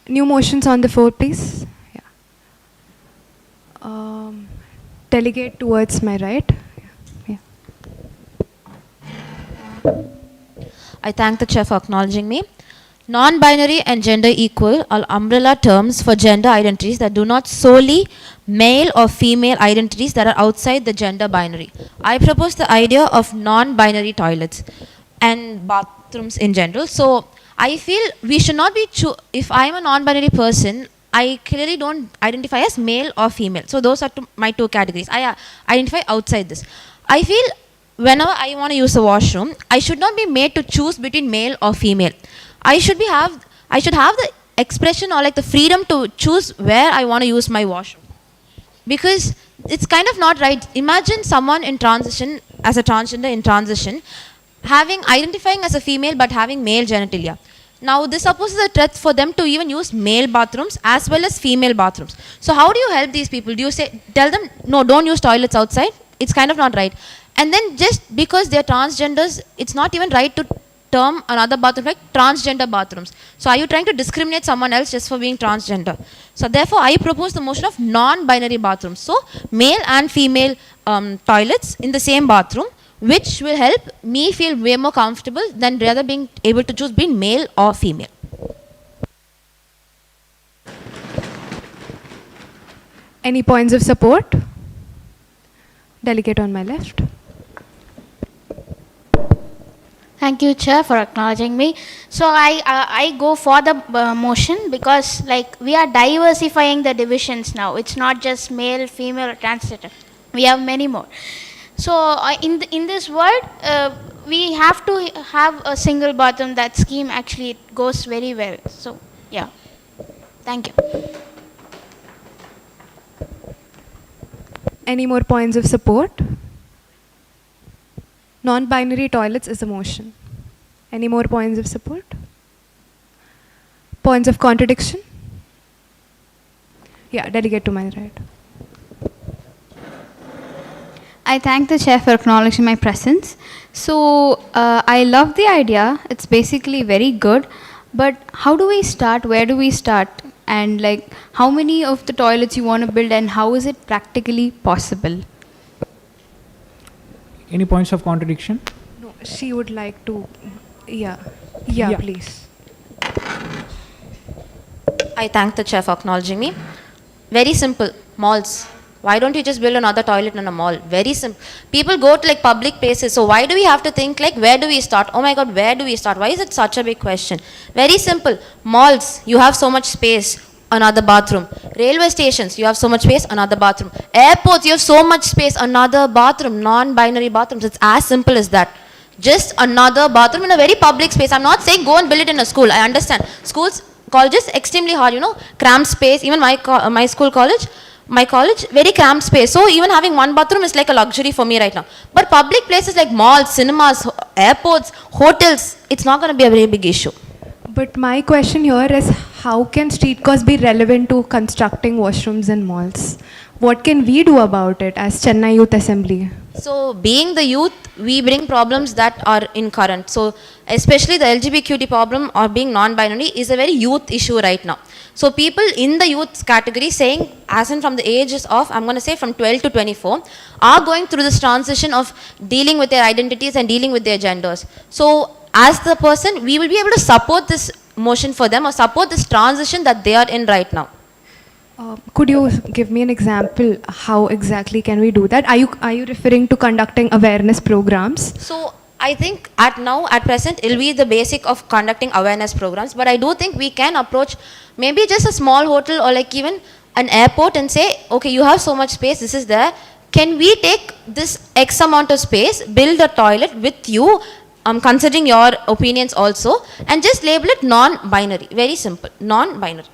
New motions on the floor, please. Yeah. Delegate towards my right. Yeah. I thank the chair for acknowledging me. Non-binary and gender equal are umbrella terms for gender identities that do not solely male or female identities that are outside the gender binary. I propose the idea of non-binary toilets and bathrooms in general. So I feel we should not be, if I am a non-binary person, I clearly don't identify as male or female. So those are my two categories. I identify outside this. I feel whenever I want to use the washroom, I should not be made to choose between male or female. I should have the expression or like the freedom to choose where I want to use my washroom. Because it's kind of not right. Imagine someone in transition, as a transgender in transition, identifying as a female but having male genitalia. Now this supposes a threat for them to even use male bathrooms as well as female bathrooms. So how do you help these people? Do you tell them, no, don't use toilets outside? It's kind of not right. And then just because they're transgenders, it's not even right to term another bathroom like transgender bathrooms. So are you trying to discriminate someone else just for being transgender? So therefore I propose the motion of non-binary bathrooms. So male and female toilets in the same bathroom, which will help me feel way more comfortable than rather being able to choose being male or female. Any points of support? Delegate on my left. Thank you, Chair, for acknowledging me. So I go for the motion because like we are diversifying the divisions now. It's not just male, female, or transgender. We have many more. So in this world, we have to have a single bathroom. That scheme actually goes very well. So yeah, thank you. Any more points of support? Non-binary toilets is a motion. Any more points of support? Points of contradiction? Yeah, delegate to my right. I thank the chair for acknowledging my presence. So I love the idea. It's basically very good. But how do we start? Where do we start? And like how many of the toilets you want to build and how is it practically possible? Any points of contradiction? No, she would like to, yeah, please. I thank the chair for acknowledging me. Very simple, malls. Why don't you just build another toilet in a mall? Very simple. People go to like public places. So why do we have to think like where do we start? Oh my God, where do we start? Why is it such a big question? Very simple. Malls, you have so much space, another bathroom. Railway stations, you have so much space, another bathroom. Airports, you have so much space, another bathroom. Non-binary bathrooms. It's as simple as that. Just another bathroom in a very public space. I'm not saying go and build it in a school. I understand. Schools, colleges, extremely hard, cramped space. Even my school college, my college, very cramped space. So even having one bathroom is like a luxury for me right now. But public places like malls, cinemas, airports, hotels, it's not going to be a very big issue. But my question here is, how can street cause be relevant to constructing washrooms in malls? What can we do about it as Chennai Youth Assembly? So, being the youth, we bring problems that are in current. So, especially the LGBTQT problem or being non-binary is a very youth issue right now. So, people in the youth category saying, as in from the ages of, I'm going to say from 12 to 24, are going through this transition of dealing with their identities and dealing with their genders. So, as the person, we will be able to support this motion for them or support this transition that they are in right now. Could you give me an example? How exactly can we do that? Are you referring to conducting awareness programs? So I think at present, it will be the basic of conducting awareness programs. But I do think we can approach maybe just a small hotel or like even an airport and say, okay, you have so much space, this is there. Can we take this X amount of space, build a toilet with you, considering your opinions also, and just label it non-binary. Very simple, non-binary.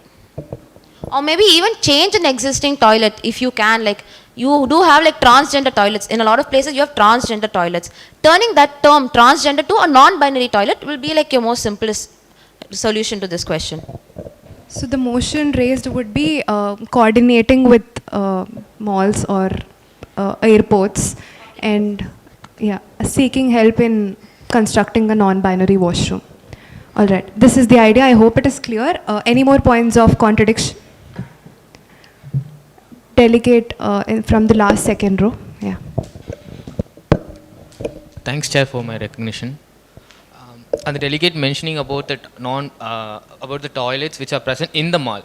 Or maybe even change an existing toilet if you can. Like you do have like transgender toilets. In a lot of places you have transgender toilets. Turning that term transgender to a non-binary toilet will be like your most simplest solution to this question. So the motion raised would be coordinating with malls or airports and seeking help in constructing a non-binary washroom. All right, this is the idea. I hope it is clear. Any more points of contradiction? Delegate from the last second row. Yeah. Thanks, Chair, for my recognition. And the delegate mentioning about that about the toilets which are present in the mall.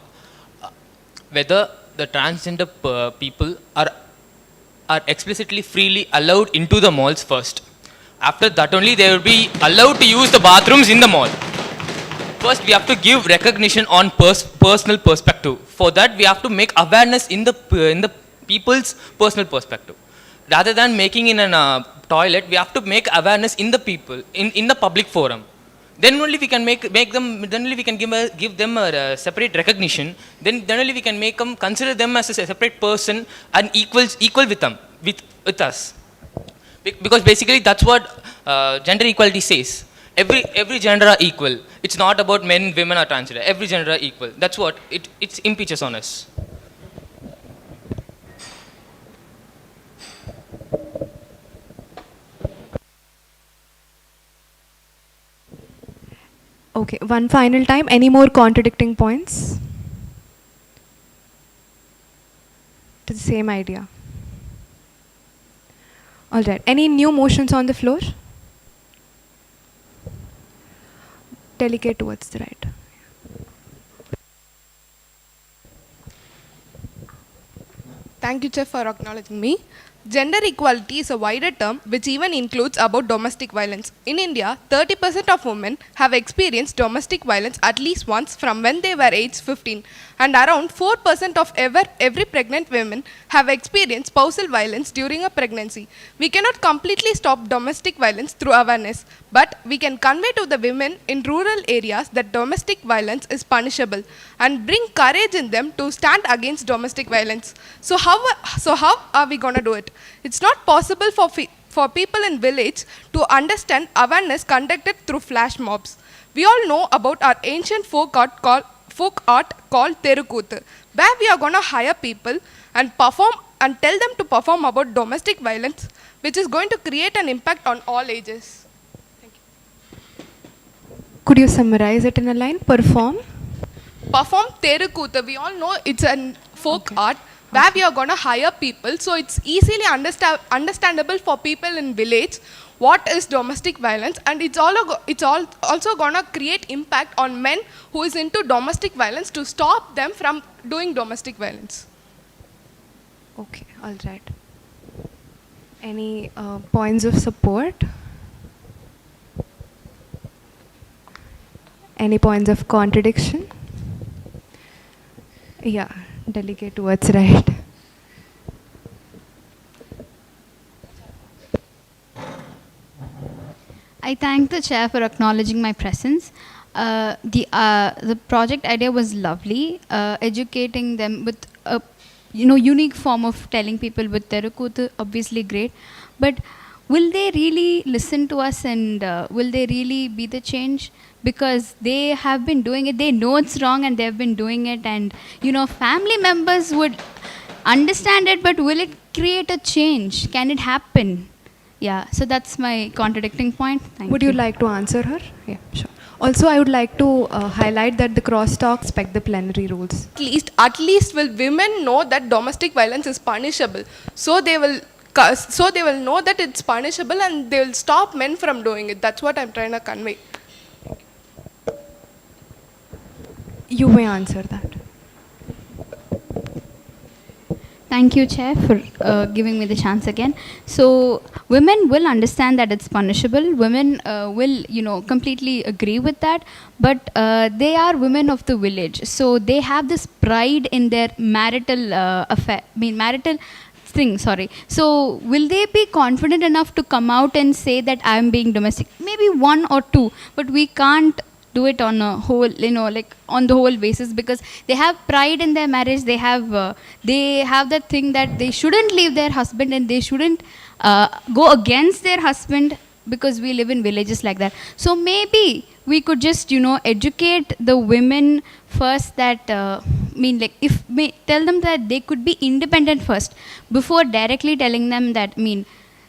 Whether the transgender people are explicitly freely allowed into the malls first. After that only they will be allowed to use the bathrooms in the mall. First, we have to give recognition on personal perspective. For that, we have to make awareness in the people's personal perspective. Rather than making in a toilet, we have to make awareness in the people, in the public forum. Then only we can make them. Then only we can give them a separate recognition. Then only we can consider them as a separate person and equal with them, with us. Because basically that's what gender equality says. Every gender are equal. It's not about men, women or transgender. Every gender are equal. That's what it impeaches on us. Okay, one final time. Any more contradicting points? To the same idea. All right. Any new motions on the floor? Delegate towards the right. Thank you, Chair, for acknowledging me. Gender equality is a wider term which even includes about domestic violence. In India, 30% of women have experienced domestic violence at least once from when they were aged 15, and around 4% of every pregnant women have experienced spousal violence during a pregnancy. We cannot completely stop domestic violence through awareness, but we can convey to the women in rural areas that domestic violence is punishable and bring courage in them to stand against domestic violence. So how are we going to do it? It's not possible for people in village to understand awareness conducted through flash mobs. We all know about our ancient folk art called Terukuthu, where we are going to hire people and perform and tell them to perform about domestic violence, which is going to create an impact on all ages. Thank you. Could you summarize it in a line? Perform Terukuthu. We all know it's a folk art where we are going to hire people, so it's easily understandable for people in village what is domestic violence, and it's also going to create impact on men who is into domestic violence to stop them from doing domestic violence. Okay, all right. Any points of support? Any points of contradiction? Yeah, delegate towards right. I thank the chair for acknowledging my presence. The project idea was lovely, educating them with a unique form of telling people with Terukuthu, obviously great. But will they really listen to us and will they really be the change? Because they have been doing it, they know it's wrong and they've been doing it, and family members would understand it, but will it create a change? Can it happen? Yeah, so that's my contradicting point. Thank Would you like to answer her? Yeah, sure. Also, I would like to highlight that the crosstalk respect the plenary rules. At least will women know that domestic violence is punishable. So they will know that it's punishable and they will stop men from doing it. That's what I'm trying to convey. You may answer that. Thank you, Chair, for giving me the chance again. So, women will understand that it's punishable. Women will, completely agree with that. But they are women of the village. So, they have this pride in their marital thing, sorry. So, will they be confident enough to come out and say that I'm being domestic? Maybe one or two, but we can't do it on a whole, on the whole basis, because they have pride in their marriage. They have that thing that they shouldn't leave their husband and they shouldn't go against their husband, because we live in villages like that. So maybe we could just, educate the women first that, tell them that they could be independent first before directly telling them that,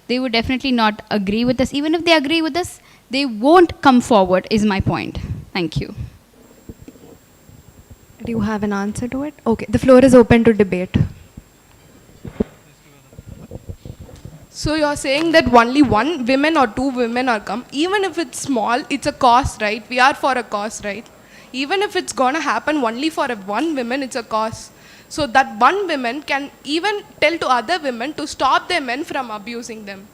they would definitely not agree with us. Even if they agree with us, they won't come forward, is my point. Thank you. Do you have an answer to it? Okay, the floor is open to debate. So you're saying that only one women or two women are come. Even if it's small, it's a cause, right? We are for a cause, right? Even if it's gonna happen only for one woman, it's a cause. So that one woman can even tell to other women to stop their men from abusing them.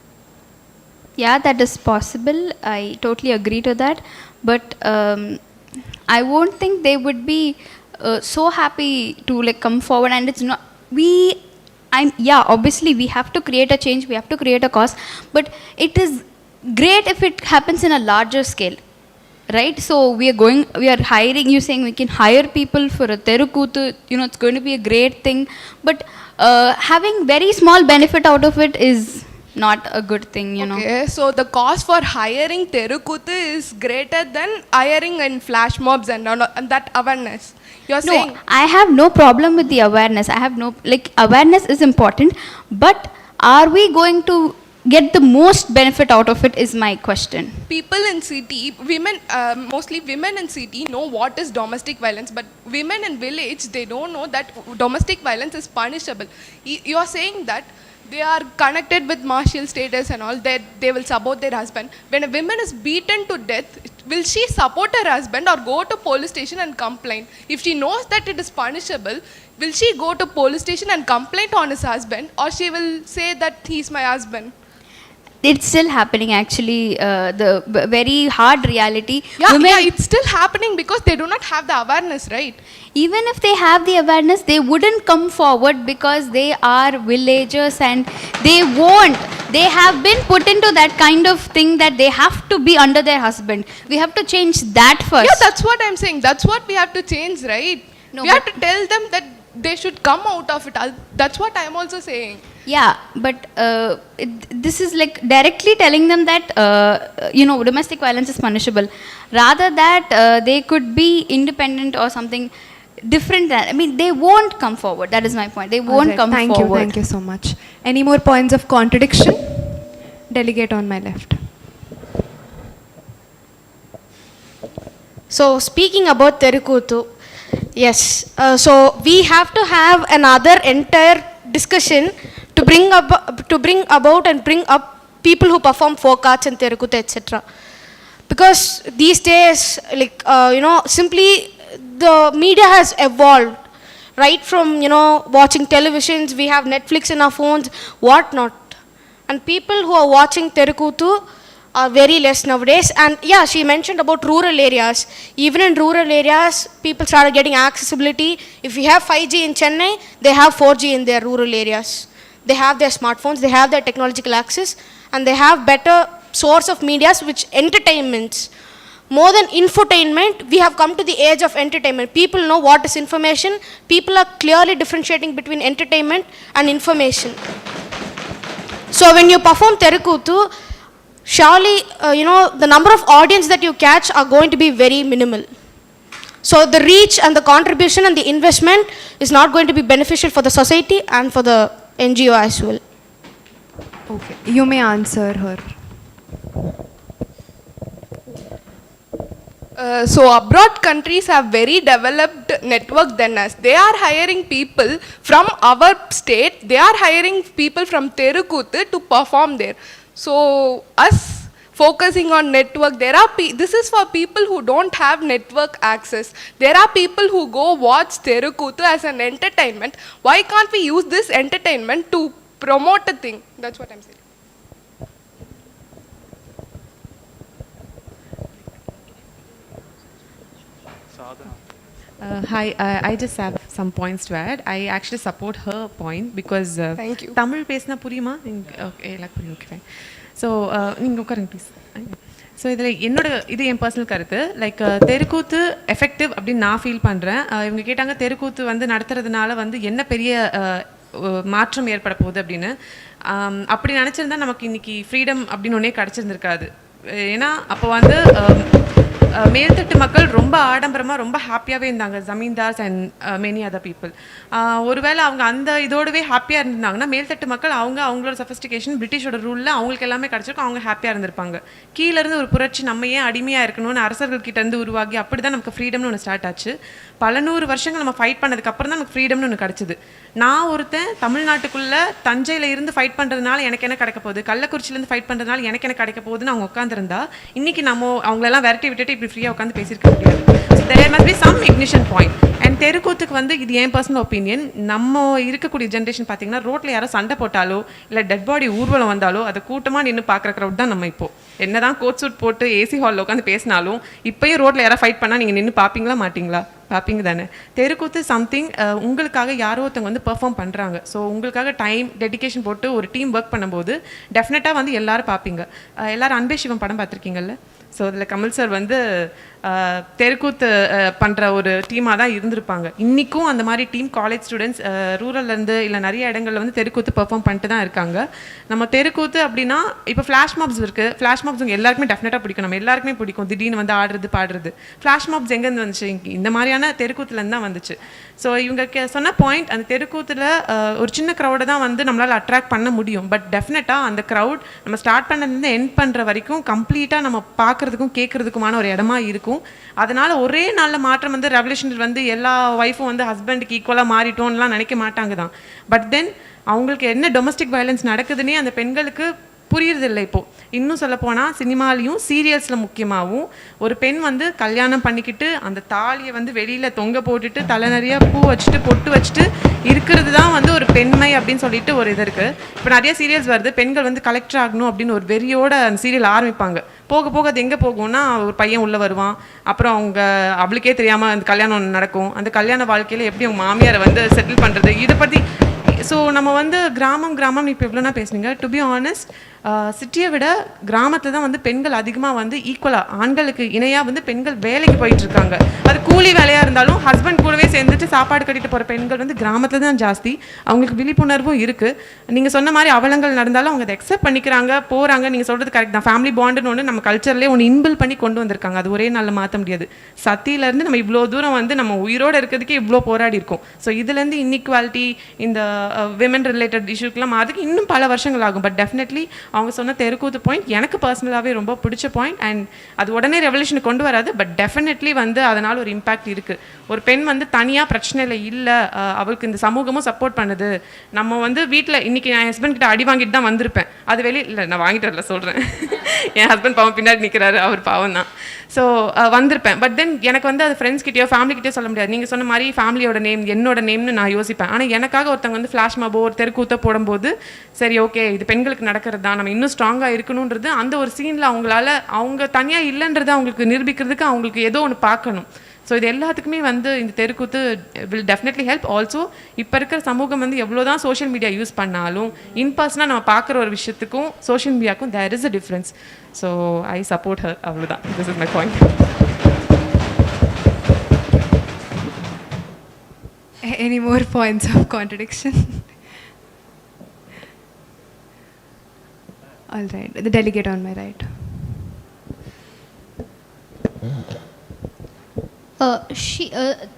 Yeah, that is possible. I totally agree to that. But I won't think they would be so happy to come forward. And it's not, obviously we have to create a change, we have to create a cause. But it is great if it happens in a larger scale, right? So we are hiring, you saying we can hire people for a Terukuthu, it's going to be a great thing. But having very small benefit out of it is not a good thing, Okay, so the cost for hiring Terukuthu is greater than hiring in flash mobs and that awareness. You're saying? No, I have no problem with the awareness. I have no, awareness is important, but are we going to get the most benefit out of it is my question. People in city, mostly women in city know what is domestic violence, but women in village, they don't know that domestic violence is punishable. You're saying that they are connected with martial status and all, they will support their husband. When a woman is beaten to death, will she support her husband or go to police station and complain? If she knows that it is punishable, will she go to police station and complain on his husband, or she will say that he's my husband? It's still happening, actually. The very hard reality. Yeah, it's still happening because they do not have the awareness, right? Even if they have the awareness, they wouldn't come forward because they are villagers and they won't. They have been put into that kind of thing that they have to be under their husband. We have to change that first. Yeah, that's what I'm saying. That's what we have to change, right? No, we have to tell them that they should come out of it. That's what I'm also saying. Yeah, but this is directly telling them that, domestic violence is punishable. Rather that they could be independent or something different. They won't come forward. That is my point. They won't come forward. Thank you so much. Any more points of contradiction? Delegate on my left. So speaking about Terukuthu, yes, so we have to have another entire discussion to bring about and bring up people who perform folk arts and Terukuthu, etc. Because these days, simply the media has evolved. Right from, watching televisions, we have Netflix in our phones, whatnot. And people who are watching Terukuthu are very less nowadays. And yeah, she mentioned about rural areas. Even in rural areas, people started getting accessibility. If we have 5G in Chennai, they have 4G in their rural areas. They have their smartphones, they have their technological access, and they have better source of medias, which entertainments. More than infotainment, we have come to the age of entertainment. People know what is information. People are clearly differentiating between entertainment and information. So So when you perform Terukuthu, surely, the number of audience that you catch are going to be very minimal. So the reach and the contribution and the investment is not going to be beneficial for the society and for the NGO as well. Okay, you may answer her. So abroad countries have very developed network than us. They are hiring people from our state. They are hiring people from Terukuthu to perform there. So us focusing on network, this is for people who don't have network access. There are people who go watch Terukuthu as an entertainment. Why can't we use this entertainment to promote a thing? That's what I'm saying. Hi, I just have some points to add. I actually support her point because Thank you. Tamil பேசினா புரியுமா? Okay, எல்லாம் புரியும். Okay, fine. So, நீங்கள் உட்காருங்க please. So இதில் இது என் personal கருத்து. Like தெருக்கூத்து எஃபெக்டிவ் அப்படின்னு நான் ஃபீல் பண்ணுறேன். இவங்க கேட்டாங்க தெருக்கூத்து வந்து நடத்துறதுனால வந்து என்ன பெரிய மாற்றம் ஏற்பட போகுது அப்படின்னு. அப்படி நினச்சிருந்தா நமக்கு இன்றைக்கி ஃப்ரீடம் அப்படின்னு ஒன்றே கிடச்சிருந்துருக்காது. ஏன்னா அப்போ வந்து மேல்தட்டு மக்கள் ரொம்ப ஆடம்பரமாக ரொம்ப ஹாப்பியாகவே இருந்தாங்க, zamindars and many other people. ஒருவேளை அவங்க அந்த இதோடவே ஹாப்பியாக இருந்திருந்தாங்கன்னா மேல்தட்டு மக்கள் அவங்களோட சஃபிஸ்டிகேஷன் பிரிட்டிஷோட ரூலில் அவங்களுக்கு எல்லாமே கிடச்சிருக்கும், அவங்க ஹாப்பியாக இருந்திருப்பாங்க. கீழேருந்து ஒரு புரட்சி நம்ம ஏன் அடிமையாக இருக்கணும்னு அரசர்கள்கிட்டேருந்து உருவாகி அப்படி தான் நமக்கு ஃப்ரீடம்னு ஒன்று ஸ்டார்ட் ஆச்சு. பல நூறு வருஷங்கள் நம்ம ஃபைட் பண்ணதுக்கப்புறம் தான் நமக்கு ஃப்ரீடம்னு ஒன்று கிடச்சிது. நான் ஒருத்தன் தமிழ்நாட்டுக்குள்ளே தஞ்சையில் இருந்து ஃபைட் பண்ணுறதுனால எனக்கு என்ன கிடைக்க போகுது, கள்ளக்குறிச்சியிலேருந்து ஃபைட் பண்ணுறதுனால எனக்கு என்ன கிடைக்க போகுதுன்னு அவங்க உட்காந்துருந்தா இன்றைக்கி நம்ம அவங்களெல்லாம் விரட்டி விட்டுட்டு இப்படி ஃப்ரீயாக உட்காந்து பேசியிருக்க முடியாது. There must be some ignition point. And தெருக்கூத்துக்கு வந்து இது என் பர்சனல் ஒப்பீனியன். நம்ம இருக்கக்கூடிய ஜென்ரேஷன் பார்த்தீங்கன்னா ரோட்டில் யாரோ சண்டை போட்டாலோ இல்லை டெட் பாடி ஊர்வலம் வந்தாலோ அதை கூட்டமாக நின்று பார்க்குற க்ரௌட் தான் நம்ம இப்போது. என்ன தான் கோட் சூட் போட்டு ஏசி ஹாலில் உட்காந்து பேசினாலும் இப்போயும் ரோட்டில் யாராவது ஃபைட் பண்ணால் நீங்கள் நின்று பார்ப்பீங்களா மாட்டிங்களா? பார்ப்பீங்க தானே. தெருக்கூத்து சம்திங் உங்களுக்காக யாரோ ஒருத்தவங்க வந்து பெர்ஃபார்ம் பண்ணுறாங்க. ஸோ உங்களுக்காக டைம் டெடிக்கேஷன் போட்டு ஒரு டீம் ஒர்க் பண்ணும்போது டெஃபினட்டாக வந்து எல்லோரும் பார்ப்பீங்க. எல்லோரும் அன்பே சிவம் படம் பார்த்துருக்கீங்கல்ல? ஸோ அதில் கமல் சார் வந்து தெருக்கூத்து பண்ணுற ஒரு டீமாக தான் இருந்திருப்பாங்க. இன்றைக்கும் அந்த மாதிரி டீம் காலேஜ் ஸ்டூடெண்ட்ஸ் ரூரல்லேருந்து இல்லை நிறைய இடங்களில் வந்து தெருக்கூத்து பெர்ஃபார்ம் பண்ணிட்டு தான் இருக்காங்க. நம்ம தெருக்கூத்து அப்படின்னா இப்போ ஃப்ளாஷ் மாப்ஸ் இருக்குது. ஃப்ளாஷ் மாப்ஸ் உங்கள் எல்லாருக்குமே டெஃபினட்டாக பிடிக்கும், நம்ம எல்லாருக்குமே பிடிக்கும். திடீர்னு வந்து ஆடுறது பாடுறது. ஃப்ளாஷ் மாப்ஸ் எங்கேருந்து வந்துச்சு? இந்த மாதிரியான தெருக்கூத்துலேருந்து தான் வந்துச்சு. ஸோ இவங்க சொன்ன பாயிண்ட், அந்த தெருக்கூத்தில் ஒரு சின்ன க்ரௌடை தான் வந்து நம்மளால் அட்ராக்ட் பண்ண முடியும். பட் டெஃபினட்டாக அந்த க்ரௌட் நம்ம ஸ்டார்ட் பண்ணதுலேருந்து எண்ட் பண்ணுற வரைக்கும் கம்ப்ளீட்டாக நம்ம பார்க்குறதுக்கும் கேட்குறதுக்குமான ஒரு இடமா இருக்கும். அதனால் ஒரே நாளில் மாற்றம் வந்து ரெவல்யூஷன் வந்து எல்லா ஒய்ஃபும் வந்து ஹஸ்பண்டுக்கு ஈக்குவலாக மாறிட்டோம்லாம் நினைக்க மாட்டாங்க தான். பட் தென் அவங்களுக்கு என்ன டொமஸ்டிக் வயலன்ஸ் நடக்குதுன்னே அந்த பெண்களுக்கு புரியுறதில்லை. இப்போது இன்னும் சொல்லப்போனால் சினிமாலையும் சீரியல்ஸில் முக்கியமாகவும் ஒரு பெண் வந்து கல்யாணம் பண்ணிக்கிட்டு அந்த தாலியை வந்து வெளியில் தொங்க போட்டுட்டு தலை நிறையா பூ வச்சுட்டு பொட்டு வச்சுட்டு இருக்கிறது தான் வந்து ஒரு பெண்மை அப்படின்னு சொல்லிட்டு ஒரு இது இருக்குது. இப்போ நிறைய சீரியல்ஸ் வருது, பெண்கள் வந்து கலெக்டர் ஆகணும் அப்படின்னு ஒரு வெறியோட அந்த சீரியல் ஆரம்பிப்பாங்க. போக போக அது எங்கே போகும்னா ஒரு பையன் உள்ளே வருவான், அப்புறம் அவளுக்கே தெரியாமல் அந்த கல்யாணம் நடக்கும். அந்த கல்யாண வாழ்க்கையில் எப்படி அவங்க மாமியாரை வந்து செட்டில் பண்ணுறது, இதை பற்றி. ஸோ நம்ம வந்து கிராமம் இப்போ எவ்வளோனா பேசுனீங்க. டு பி ஆனஸ்ட் சிட்டியை விட கிராமத்தில் தான் வந்து பெண்கள் அதிகமாக வந்து ஈக்குவலாக ஆண்களுக்கு இணையாக வந்து பெண்கள் வேலைக்கு போயிட்டுருக்காங்க. அது கூலி வேலையாக இருந்தாலும் ஹஸ்பண்ட் கூடவே சேர்ந்துட்டு சாப்பாடு கட்டிட்டு போகிற பெண்கள் வந்து கிராமத்தில் தான் ஜாஸ்தி. அவங்களுக்கு விழிப்புணர்வும் இருக்குது. நீங்கள் சொன்ன மாதிரி அவலங்கள் நடந்தாலும் அவங்க அதை அக்செப்ட் பண்ணிக்கிறாங்க, போகிறாங்க. நீங்கள் சொல்கிறது கரெக்ட் தான். ஃபேமிலி பாண்டுன்னு ஒன்று நம்ம கல்ச்சர்லேயே ஒன்று இன்பில் பண்ணி கொண்டு வந்திருக்காங்க. அது ஒரே நாளில் மாற்ற முடியாது. சத்தியிலேருந்து நம்ம இவ்வளோ தூரம் வந்து நம்ம உயிரோடு இருக்கிறதுக்கே இவ்வளோ போராடி இருக்கோம். ஸோ இதுலேருந்து இன்இக்வாலிட்டி இந்த விமன் ரிலேட்டட் இஷ்யூக்கெலாம் மாறதுக்கு இன்னும் பல வருஷங்கள் ஆகும். பட் டெஃபினெட்லி அவங்க சொன்ன தெருக்கூத்து பாயிண்ட் எனக்கு பர்சனலாகவே ரொம்ப பிடிச்ச பாயிண்ட். அண்ட் அது உடனே ரெவல்யூஷன் கொண்டு வராது, பட் டெஃபினெட்லி வந்து அதனால் ஒரு இம்பாக்ட் இருக்குது. ஒரு பெண் வந்து தனியாக பிரச்சனையில் இல்லை, அவளுக்கு இந்த சமூகமும் சப்போர்ட் பண்ணுது. நம்ம வந்து வீட்டில் இன்றைக்கி என் ஹஸ்பண்ட் கிட்ட அடி வாங்கிட்டு தான் வந்திருப்பேன். அது வெளியே இல்லை, நான் வாங்கிட்டு வரல சொல்கிறேன். என் ஹஸ்பண்ட் பாவம் பின்னாடி நிற்கிறாரு, அவர் பாவம் தான். ஸோ வந்திருப்பேன். பட் தென் எனக்கு வந்து அது ஃப்ரெண்ட்ஸ்கிட்டயோ ஃபேமிலிக்கிட்டேயோ சொல்ல முடியாது. நீங்கள் சொன்ன மாதிரி ஃபேமிலியோட நேம் என்னோட நேம்னு நான் யோசிப்பேன். ஆனால் எனக்காக ஒருத்தவங்க வந்து ஃப்ளாஷ் மாபோ ஒரு தெருக்கூத்த போடும்போது சரி ஓகே இது பெண்களுக்கு நடக்கிறது தான், நம்ம இன்னும் ஸ்ட்ராங்காக இருக்கணுன்றது அந்த ஒரு சீனில் அவங்க தனியாக இல்லைன்றது அவங்களுக்கு நிரூபிக்கிறதுக்கு அவங்களுக்கு ஏதோ ஒன்று பார்க்கணும். ஸோ இது எல்லாத்துக்குமே வந்து இந்த தெருக்கூத்து வில் டெஃபினெட்லி ஹெல்ப். ஆல்சோ இப்போ இருக்கிற சமூகம் வந்து எவ்வளோ தான் சோஷியல் மீடியா யூஸ் பண்ணாலும் இன்பர்சனாக நம்ம பார்க்குற ஒரு விஷயத்துக்கும் சோஷியல் மீடியாவுக்கும் there is a difference. So I support her, அவ்வளோதான். This is my point. Any more points of contradiction? All right, the delegate on my right.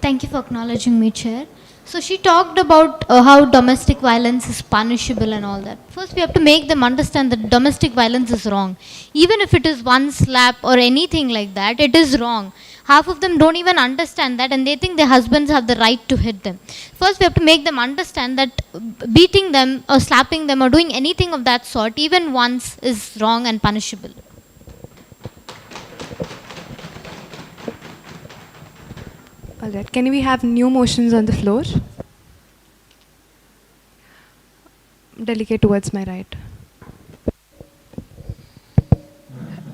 Thank you for acknowledging me, Chair. So she talked about how domestic violence is punishable and all that. First, we have to make them understand that domestic violence is wrong. Even if it is one slap or anything like that, it is wrong. Half of them don't even understand that, and they think their husbands have the right to hit them. First, we have to make them understand that beating them or slapping them or doing anything of that sort, even once, is wrong and punishable. All right, can we have new motions on the floor? Delegate towards my right.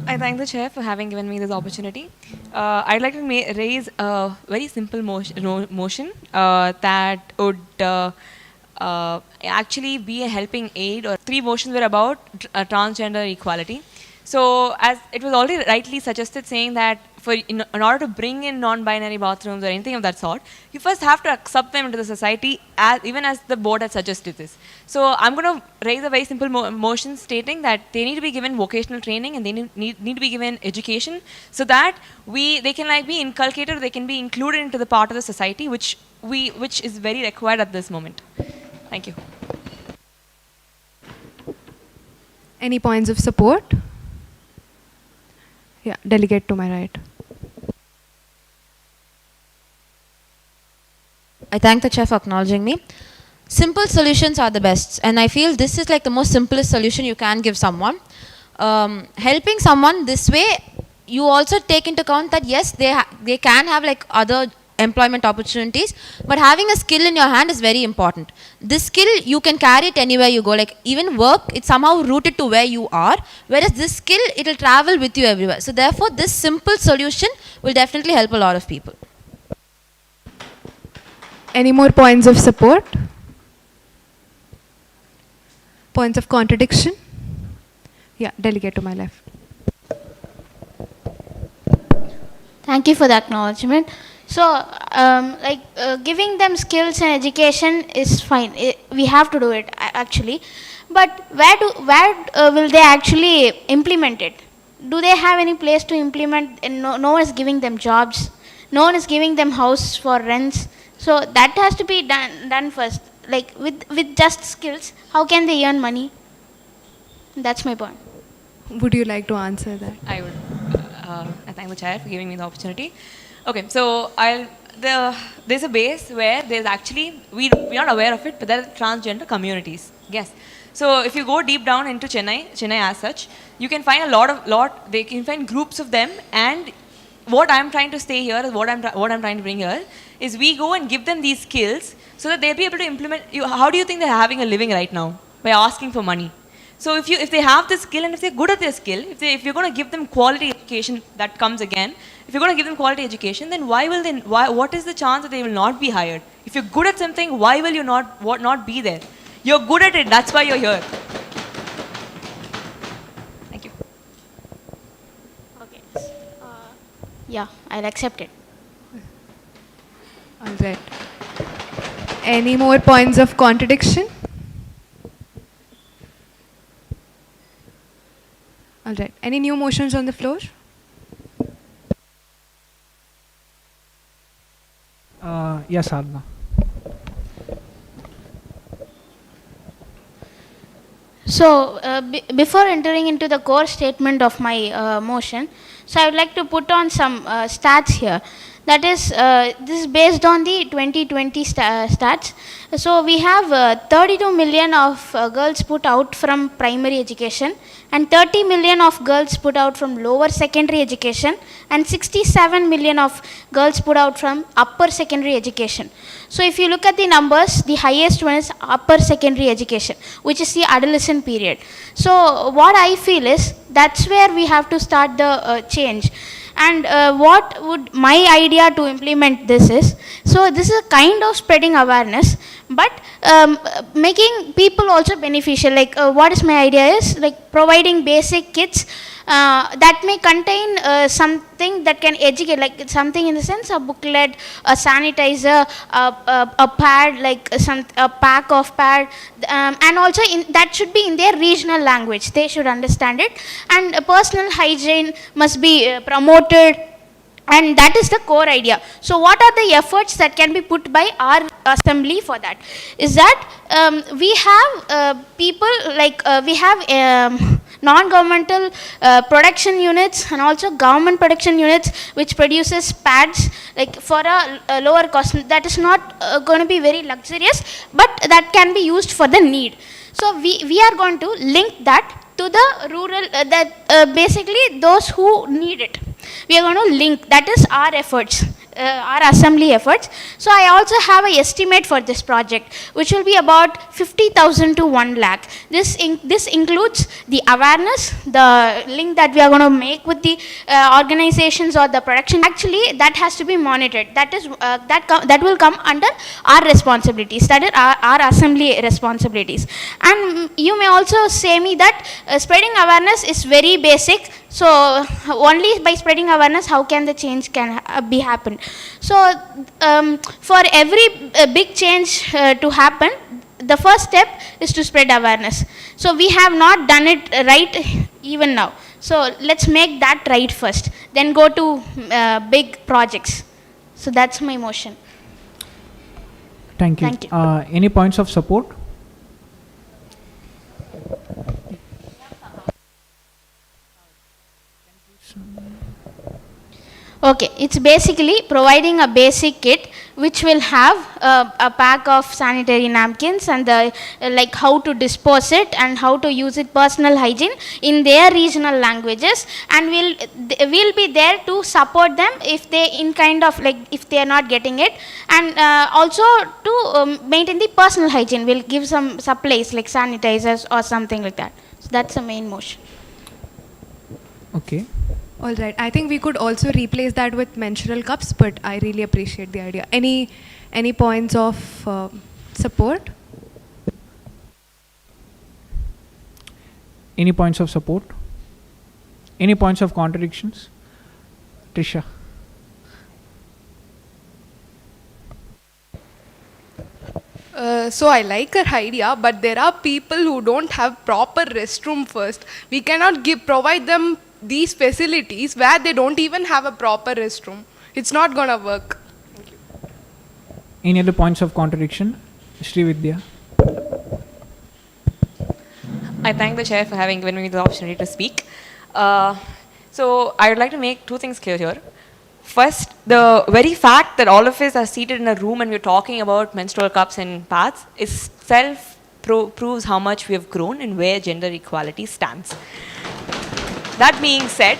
I thank the chair for having given me this opportunity. I'd like to raise a very simple motion that would actually be a helping aid. Or three motions were about transgender equality. So, as it was already rightly suggested, saying that in order to bring in non-binary bathrooms or anything of that sort, you first have to accept them into the society, even as the board has suggested this. So, I'm going to raise a very simple motion stating that they need to be given vocational training and they need to be given education, so that they can be inculcated, they can be included into the part of the society which is very required at this moment. Thank you. Any points of support? Yeah, delegate to my right. I thank the chair for acknowledging me. Simple solutions are the best, and I feel this is like the most simplest solution you can give someone. Helping someone this way, you also take into account that yes, they can have like other employment opportunities, but having a skill in your hand is very important. This skill you can carry it anywhere you go, like even work, it's somehow rooted to where you are, whereas this skill, it will travel with you everywhere. So therefore this simple solution will definitely help a lot of people. Any more points of support? Points of contradiction? Yeah, delegate to my left. Thank you for the acknowledgement. So, giving them skills and education is fine. We have to do it actually, but where will they actually implement it? Do they have any place to implement? And no one is giving them jobs. No one is giving them house for rents. So that has to be done first. Like with just skills, how can they earn money? That's my point. Would you like to answer that? I would. I thank the chair for giving me the opportunity. Okay, so there's a base where there's actually, we're not aware of it, but there are transgender communities. Yes. So if you go deep down into Chennai as such, you can find they can find groups of them, and what I'm trying to stay here is what I'm trying to bring here is we go and give them these skills so that they'll be able to implement. How do you think they're having a living right now? By asking for money. So if they have the skill and if they're good at their skill, if you're going to give them quality education, that comes again. If you're going to give them quality education, then what is the chance that they will not be hired? If you're good at something, why will you not be there? You're good at it, that's why you're here. Thank you. Okay. Yeah, I'll accept it. All right. Any more points of contradiction? All right. Any new motions on the floor? Yes, Sadhana. So, before entering into the core statement of my motion, so I would like to put on some stats here. That is, this is based on the 2020 stats. So, we have 32 million of girls put out from primary education, and 30 million of girls put out from lower secondary education, and 67 million of girls put out from upper secondary education. So if you look at the numbers, the highest one is upper secondary education, which is the adolescent period. So what I feel is that's where we have to start the change. And what would my idea to implement this is, so this is a kind of spreading awareness, but making people also beneficial. Like what is my idea is like providing basic kits that may contain something that can educate, like something in the sense a booklet, a sanitizer, a pad, like a pack of pad, and also that should be in their regional language. They should understand it, and personal hygiene must be promoted. And that is the core idea. So what are the efforts that can be put by our assembly for that? Is that we have people like we have non-governmental production units and also government production units which produces pads like for a lower cost. That is not going to be very luxurious, but that can be used for the need. So we are going to link that to the rural, basically those who need it. We are going to link, that is our efforts, our assembly efforts. So I also have an estimate for this project, which will be about 50,000 to 1 lakh. This includes the awareness, the link that we are going to make with the organizations or the production. Actually, that has to be monitored. That is that will come under our responsibilities. That is our assembly responsibilities. And you may also say me that spreading awareness is very basic. So only by spreading awareness, how can the change can be happen? So for every big change to happen, the first step is to spread awareness. So we have not done it right even now. So let's make that right first, then go to big projects. So that's my motion. Thank you. Thank you. Any points of support? Okay, it's basically providing a basic kit which will have a pack of sanitary napkins and the like how to dispose it and how to use it, personal hygiene in their regional languages, and we'll be there to support them if they in kind of like if they are not getting it, and also to maintain the personal hygiene. We'll give some supplies like sanitizers or something like that. So that's the main motion. Okay. All right. I think we could also replace that with menstrual cups, but I really appreciate the idea. Any points of support? Any points of support? Any points of contradictions? Trisha. So I like her idea, but there are people who don't have proper restroom first. We cannot provide them these facilities where they don't even have a proper restroom. It's not gonna work. Thank you. Any other points of contradiction? Srividya. I thank the chair for having given me the opportunity to speak. So I would like to make two things clear here. First, the very fact that all of us are seated in a room and we're talking about menstrual cups and pads itself proves how much we have grown and where gender equality stands. That being said,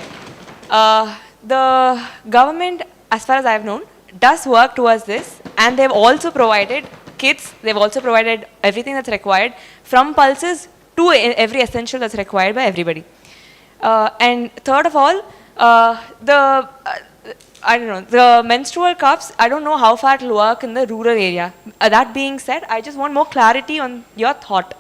the government, as far as I've known, does work towards this, and they've also provided kits, they've also provided everything that's required, from pulses to every essential that's required by everybody. And third of all, the menstrual cups, I don't know how far it will work in the rural area. That being said, I just want more clarity on your thought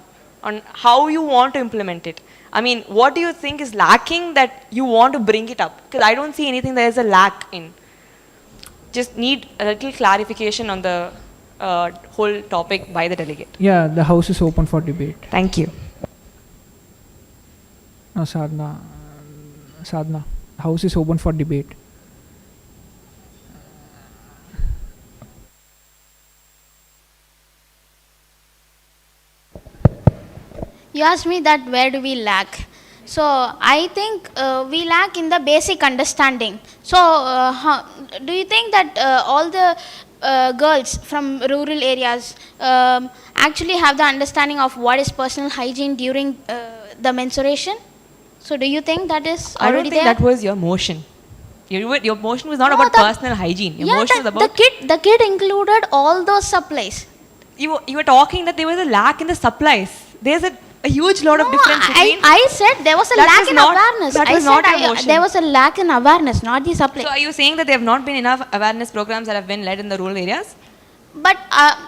on how you want to implement it. I mean, what do you think is lacking that you want to bring it up? Because I don't see anything there is a lack in. Just need a little clarification on the whole topic by the delegate. Yeah, the house is open for debate. Thank you. No, Sadhna, house is open for debate. You asked me that where do we lack. So I think we lack in the basic understanding. So do you think that all the girls from rural areas actually have the understanding of what is personal hygiene during the menstruation? So do you think that is already there? I don't think that was your motion. Your motion was not about personal hygiene. Your motion was about... The kit included all those supplies. You were talking that there was a lack in the supplies. There's a huge lot of difference between... I said there was a lack in awareness. That was not your motion. There was a lack in awareness, not the supply. So are you saying that there have not been enough awareness programs that have been led in the rural areas? But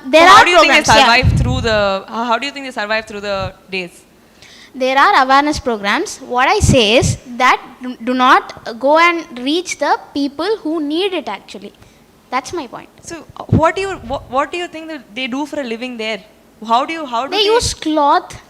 there are programs. How do you think they survive through the days? there are awareness programs. What I say is that do not go and reach the people who need it actually. That's my point. So what do you think that they do for a living there? How do They use cloth.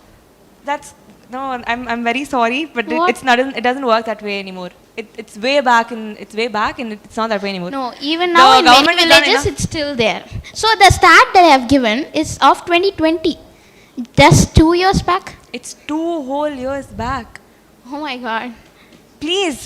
That's no. I'm very sorry, but What? it's not. It doesn't work that way anymore. It's way back and it's not that way anymore. No, even The now in many government has done villages enough. it's still there. So the stat that I have given is of 2020, just 2 years back. It's 2 whole years back. Oh my God. Please,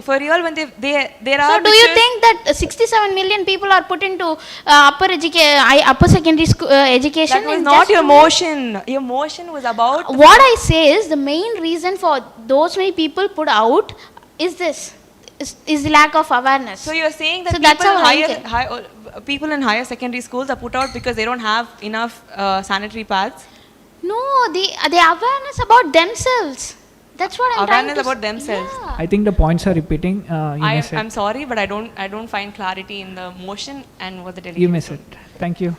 for real when there are. So do you pictures- think that 67 million people are put into upper secondary school education? That was in not just your 2 years? motion. Your motion was about. What I say is the main reason for those many people put out is this, is the lack of awareness. So you're saying that So that's people, how in I think. people in higher secondary schools are put out because they don't have enough sanitary pads? No, the awareness about themselves. That's what I'm trying Awareness to about themselves. Yeah. I think the points are repeating. You may say. I'm sorry, but I don't find clarity in the motion and what the delegate. You miss it. Thank you.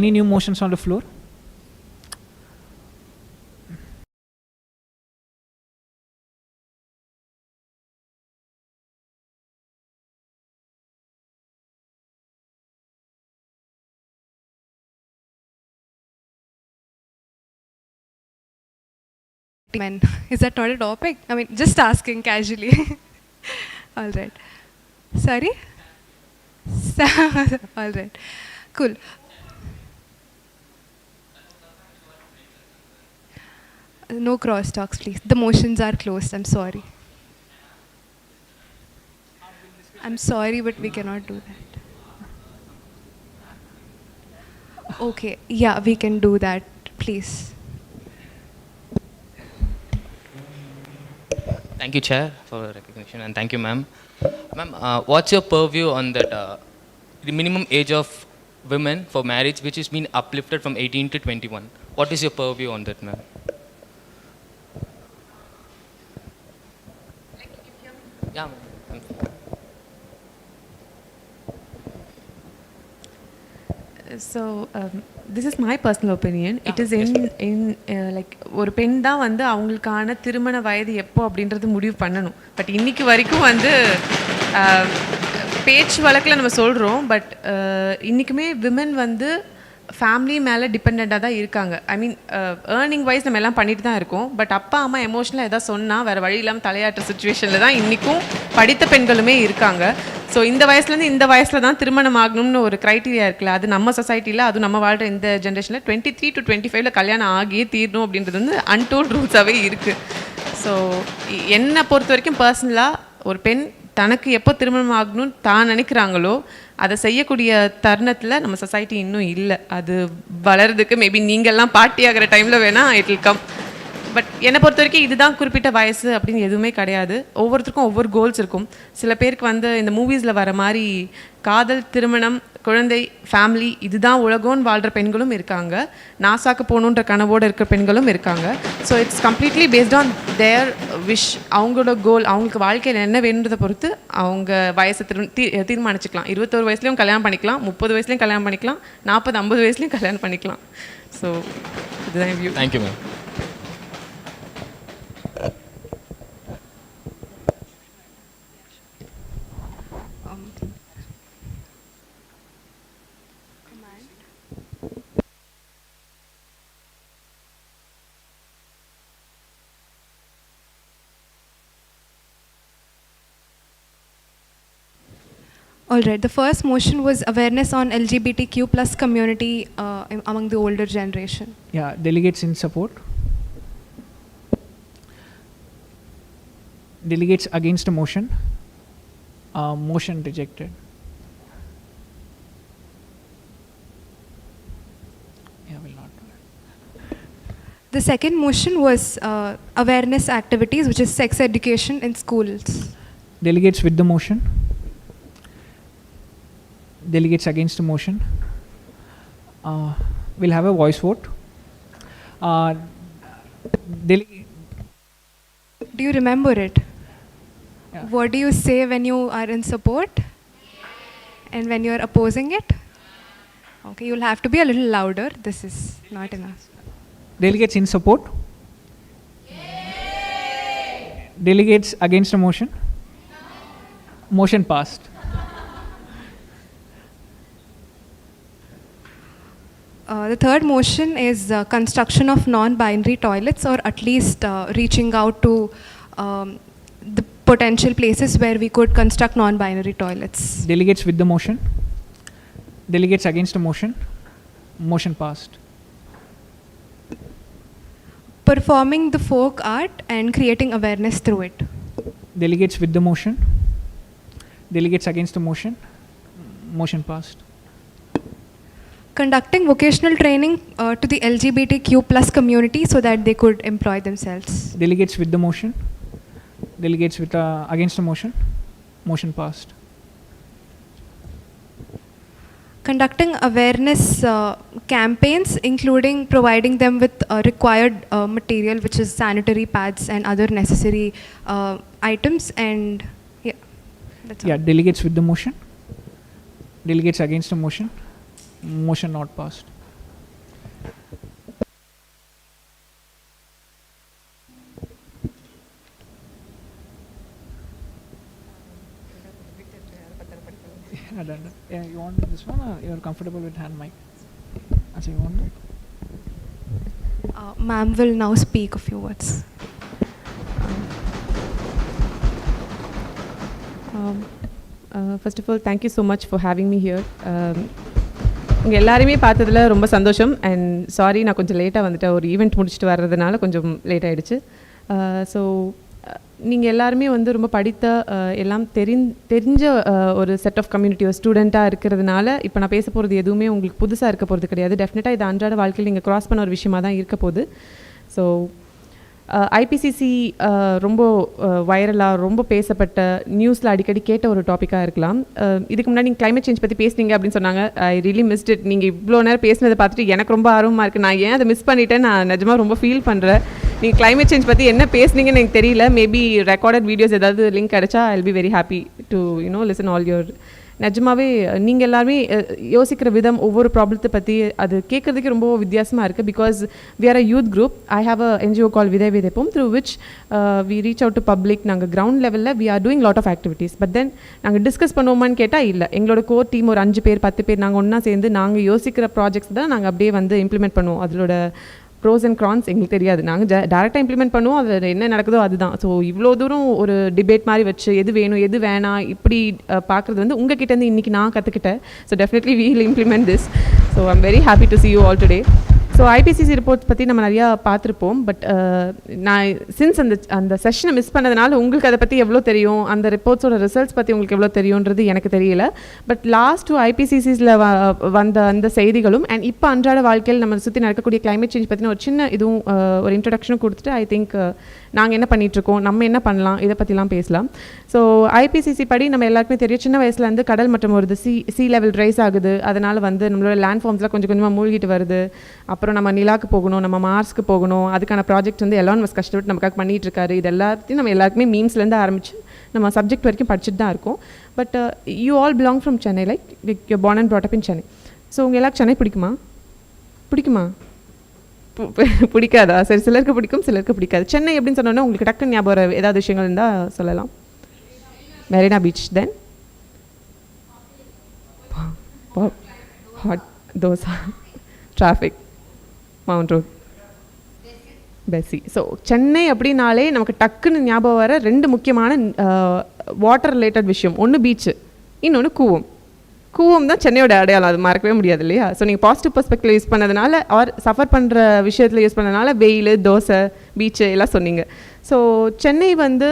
Any new motions on the floor? Men. Is that not a topic? I mean, just asking casually. All right. Sorry? All right. Cool. No crosstalks, please. The motions are closed. I'm sorry. I'm sorry, but we cannot do that. Okay. Yeah, we can do that, please. Thank you, Chair, for recognition, and thank you, ma'am. Ma'am, what's your purview on that the minimum age of women for marriage, which has been uplifted from 18 to 21? What is your purview on that, ma'am? Yeah, ma'am. So this is my personal opinion. It is in like ஒரு பெண் தான் வந்து அவங்களுக்கான திருமண வயது எப்போ அப்படின்றது முடிவு பண்ணணும். பட் இன்னைக்கு வரைக்கும் வந்து பேச்சு வழக்கில் நம்ம சொல்கிறோம். பட் இன்றைக்குமே விமன் வந்து ஃபேமிலி மேலே டிபெண்ட்டாக தான் இருக்காங்க. ஐ மீன் ஏர்னிங் வைஸ் நம்ம எல்லாம் பண்ணிட்டு தான் இருக்கோம். பட் அப்பா அம்மா எமோஷனலாக எதாவது சொன்னால் வேறு வழி இல்லாமல் தலையாட்டுற சுச்சுவேஷனில் தான் இன்றைக்கும் படித்த பெண்களுமே இருக்காங்க. ஸோ இந்த வயசுலேருந்து இந்த வயசில் தான் திருமணம் ஆகணும்னு ஒரு க்ரைட்டீரியா இருக்குல்ல, அது நம்ம சொசைட்டியில், அதுவும் நம்ம வாழ்கிற இந்த ஜென்ரேஷனில் 23 to 25 கல்யாணம் ஆகியே தீரணும் அப்படின்றது வந்து அன்டோல்ட் ரூல்ஸாகவே இருக்குது. ஸோ என்னை பொறுத்த வரைக்கும் பர்சனலாக ஒரு பெண் தனக்கு எப்போ திருமணம் ஆகணும்னு தான் நினைக்கிறாங்களோ அதை செய்யக்கூடிய தருணத்தில் நம்ம சொசைட்டி இன்னும் இல்லை. அது வளர்றதுக்கு மேபி நீங்கள்லாம் பார்ட்டி ஆகிற டைமில் வேணால் இட் வில் கம். பட் என்னை பொறுத்த வரைக்கும் இதுதான் குறிப்பிட்ட வயசு அப்படின்னு எதுவுமே கிடையாது. ஒவ்வொருத்தருக்கும் ஒவ்வொரு கோல்ஸ் இருக்கும். சில பேருக்கு வந்து இந்த மூவிஸில் வர மாதிரி காதல், திருமணம், குழந்தை, ஃபேமிலி இதுதான் உலகம்னு வாழ்கிற பெண்களும் இருக்காங்க. நாசாக்கு போகணுன்ற கனவோடு இருக்கிற பெண்களும் இருக்காங்க. So it's completely based on their wish. அவங்களோட கோல், அவங்களுக்கு வாழ்க்கையில் என்ன வேணுன்றதை பொறுத்து அவங்க வயசை தீர்மானிச்சுக்கலாம். 21 வயசுலேயும் கல்யாணம் பண்ணிக்கலாம், 30 வயசுலேயும் கல்யாணம் பண்ணிக்கலாம், 40-50 வயசுலேயும் கல்யாணம் பண்ணிக்கலாம். ஸோ இதுதான் view. Thank you ma'am. All right. The first motion was awareness on LGBTQ plus community among the older generation. Yeah, delegates in support. Delegates against the motion. Motion rejected. Yeah, will not. The second motion was awareness activities, which is sex education in schools. Delegates with the motion. Delegates against the motion. We'll have a voice vote. Do you remember it? Yeah. What do you say when you are in support and when you are opposing it? Okay, you'll have to be a little louder. This is not enough. Delegates in support? Delegates against the motion? Motion passed. The third motion is construction of non-binary toilets, or at least reaching out to the potential places where we could construct non-binary toilets. Delegates with the motion? Delegates against the motion? Motion passed. Performing the folk art and creating awareness through it. Delegates with the motion? Delegates against the motion? Motion passed. Conducting vocational training to the LGBTQ plus community so that they could employ themselves. Delegates with the motion? Delegates with against the motion? Motion passed. Conducting awareness campaigns, including providing them with required material, which is sanitary pads and other necessary items, and yeah, that's all. Yeah, delegates with the motion? Delegates against the motion? Motion not passed. Yeah, you want this one, or you are comfortable with hand mic? As you want. Ma'am will now speak a few words. First of all, thank you so much for having me here. உங்கள் எல்லாரையுமே பார்த்ததில் ரொம்ப சந்தோஷம். And sorry, நான் கொஞ்சம் லேட்டாக வந்துட்டேன். ஒரு ஈவெண்ட் முடிச்சுட்டு வர்றதுனால கொஞ்சம் லேட் ஆகிடுச்சு. ஸோ நீங்கள் எல்லாருமே வந்து ரொம்ப படித்த எல்லாம் தெரிஞ்ச ஒரு செட் ஆஃப் கம்யூனிட்டி, ஒரு ஸ்டூடெண்ட்டாக இருக்கிறதுனால இப்போ நான் பேச போகிறது எதுவுமே உங்களுக்கு புதுசாக இருக்க போகிறது கிடையாது. டெஃபினட்டாக இது அன்றாட வாழ்க்கையில் நீங்கள் க்ராஸ் பண்ண ஒரு விஷயமாக தான் இருக்க போகுது. ஸோ ஐபிசிசி ரொம்ப வைரலாக ரொம்ப பேசப்பட்ட நியூஸில் அடிக்கடி கேட்ட ஒரு டாப்பிக்காக இருக்கலாம். இதுக்கு முன்னாடி நீங்கள் கிளைமேட் சேஞ்ச் பற்றி பேசுனீங்க அப்படின்னு சொன்னாங்க. I really mist it. நீங்கள் இவ்வளோ நேரம் பேசினதை பார்த்துட்டு எனக்கு ரொம்ப ஆர்வமாக இருக்குது. நான் ஏன் அதை மிஸ் பண்ணிட்டேன், நான் நிஜமாக ரொம்ப ஃபீல் பண்ணுறேன். நீங்கள் கிளைமேட் சேஞ்ச் பற்றி என்ன பேசுனீங்கன்னு எனக்கு தெரியல. மேபி ரெக்கார்டட் வீடியோஸ் ஏதாவது லிங்க் கிடச்சா I will be very happy to listen all your. நிஜமாவே நீங்கள் எல்லாருமே யோசிக்கிற விதம், ஒவ்வொரு ப்ராப்ளத்தை பற்றி அது கேட்குறதுக்கு ரொம்ப வித்தியாசமாக இருக்குது. Because we are a youth group. I have a NGO call விதை விதைப்போம், through which we reach out to public. நாங்கள் கிரவுண்ட் லெவலில் we are doing lot of activities. But then நாங்கள் டிஸ்கஸ் பண்ணுவோமான்னு கேட்டால் இல்லை. எங்களோட கோர் டீம் ஒரு 5 பேர் 10 பேர் நாங்கள் ஒன்றா சேர்ந்து நாங்கள் யோசிக்கிற ப்ராஜெக்ட்ஸ் தான் நாங்கள் அப்படியே வந்து இம்ப்ளிமெண்ட் பண்ணுவோம். அதோட ப்ரோஸ் அண்ட் க்ரான்ஸ் எங்களுக்கு தெரியாது. நாங்கள் டேரெக்டாக இம்ப்ளிமெண்ட் பண்ணுவோம். அதில் என்ன நடக்குதோ அதுதான். ஸோ இவ்வளோ தூரம் ஒரு டிபேட் மாதிரி வச்சு எது வேணும் எது வேணாம் இப்படி பார்க்குறது வந்து உங்கள் கிட்டேருந்து இன்றைக்கி நான் கற்றுக்கிட்டேன். So definitely we will implement this. So I'm very happy to see you all today. So IPCC reports பற்றி நம்ம நிறையா பார்த்துருப்போம். பட் நான் சின்ஸ் அந்த செஷனை மிஸ் பண்ணதுனால உங்களுக்கு அதை பற்றி எவ்வளோ தெரியும், அந்த ரிப்போர்ட்ஸோட ரிசல்ட்ஸ் பற்றி உங்களுக்கு எவ்வளோ தெரியுன்றது எனக்கு தெரியல. பட் லாஸ்ட் 2 ஐபிசிசிஸில் வந்த அந்த செய்திகளும் அண்ட் இப்போ அன்றாட வாழ்க்கையில் நம்ம சுற்றி நடக்கக்கூடிய கிளைமேட் சேஞ்ச் பற்றின ஒரு சின்ன இதுவும் ஒரு இன்ட்ரடக்ஷனும் கொடுத்துட்டு ஐ திங்க் நாங்கள் என்ன பண்ணிகிட்ருக்கோம், நம்ம என்ன பண்ணலாம், இதை பற்றிலாம் பேசலாம். ஸோ ஐபிசிசி படி நம்ம எல்லாருக்குமே தெரியும், சின்ன வயசுலேருந்து கடல் மட்டம் வருது, சி லெவல் ரைஸ் ஆகுது. அதனால் வந்து நம்மளோட லேண்ட் ஃபார்ம்ஸ்லாம் கொஞ்சம் கொஞ்சமாக மூழ்கிட்டு வருது. அப்புறம் நம்ம நிலாக்கு போகணும், நம்ம மார்ஸ்க்கு போகணும். அதுக்கான ப்ராஜெக்ட் வந்து எலான் மஸ்க் கஷ்டப்பட்டு நமக்காக பண்ணிகிட்டு இருக்காரு. இது எல்லாத்தையும் நம்ம எல்லாருக்குமே மீம்ஸ்லேருந்து ஆரம்பிச்சு நம்ம சப்ஜெக்ட் வரைக்கும் படிச்சுட்டு தான் இருக்கோம். But you all belong from Chennai, like you born and brought up in Chennai. So உங்கள் எல்லாருக்கும் சென்னை பிடிக்குமா? பிடிக்காதா? சரி, சிலருக்கு பிடிக்கும், சிலருக்கு பிடிக்காது. சென்னை எப்படின்னு சொன்னோன்னா உங்களுக்கு டக்குன்னு ஞாபகம் ஏதாவது விஷயங்கள் இருந்தால் சொல்லலாம். Marina beach, then hot dosa, traffic, mount road, Bessy. So Chennai அப்படின்னாலே நமக்கு டக்குன்னு ஞாபகம் வர 2 முக்கியமான வாட்டர் ரிலேட்டட் விஷயம். ஒன்று பீச்சு, இன்னொன்று கூவம் தான் சென்னையோட அடையாளம். அது மறக்கவே முடியாது இல்லையா? ஸோ நீங்கள் பாசிட்டிவ் பர்ஸ்பெக்டிவ் யூஸ் பண்ணதுனால ஆர் சஃபர் பண்ணுற விஷயத்தில் யூஸ் பண்ணதுனால வெயில், தோசை, பீச்சு எல்லாம் சொன்னீங்க. ஸோ சென்னை வந்து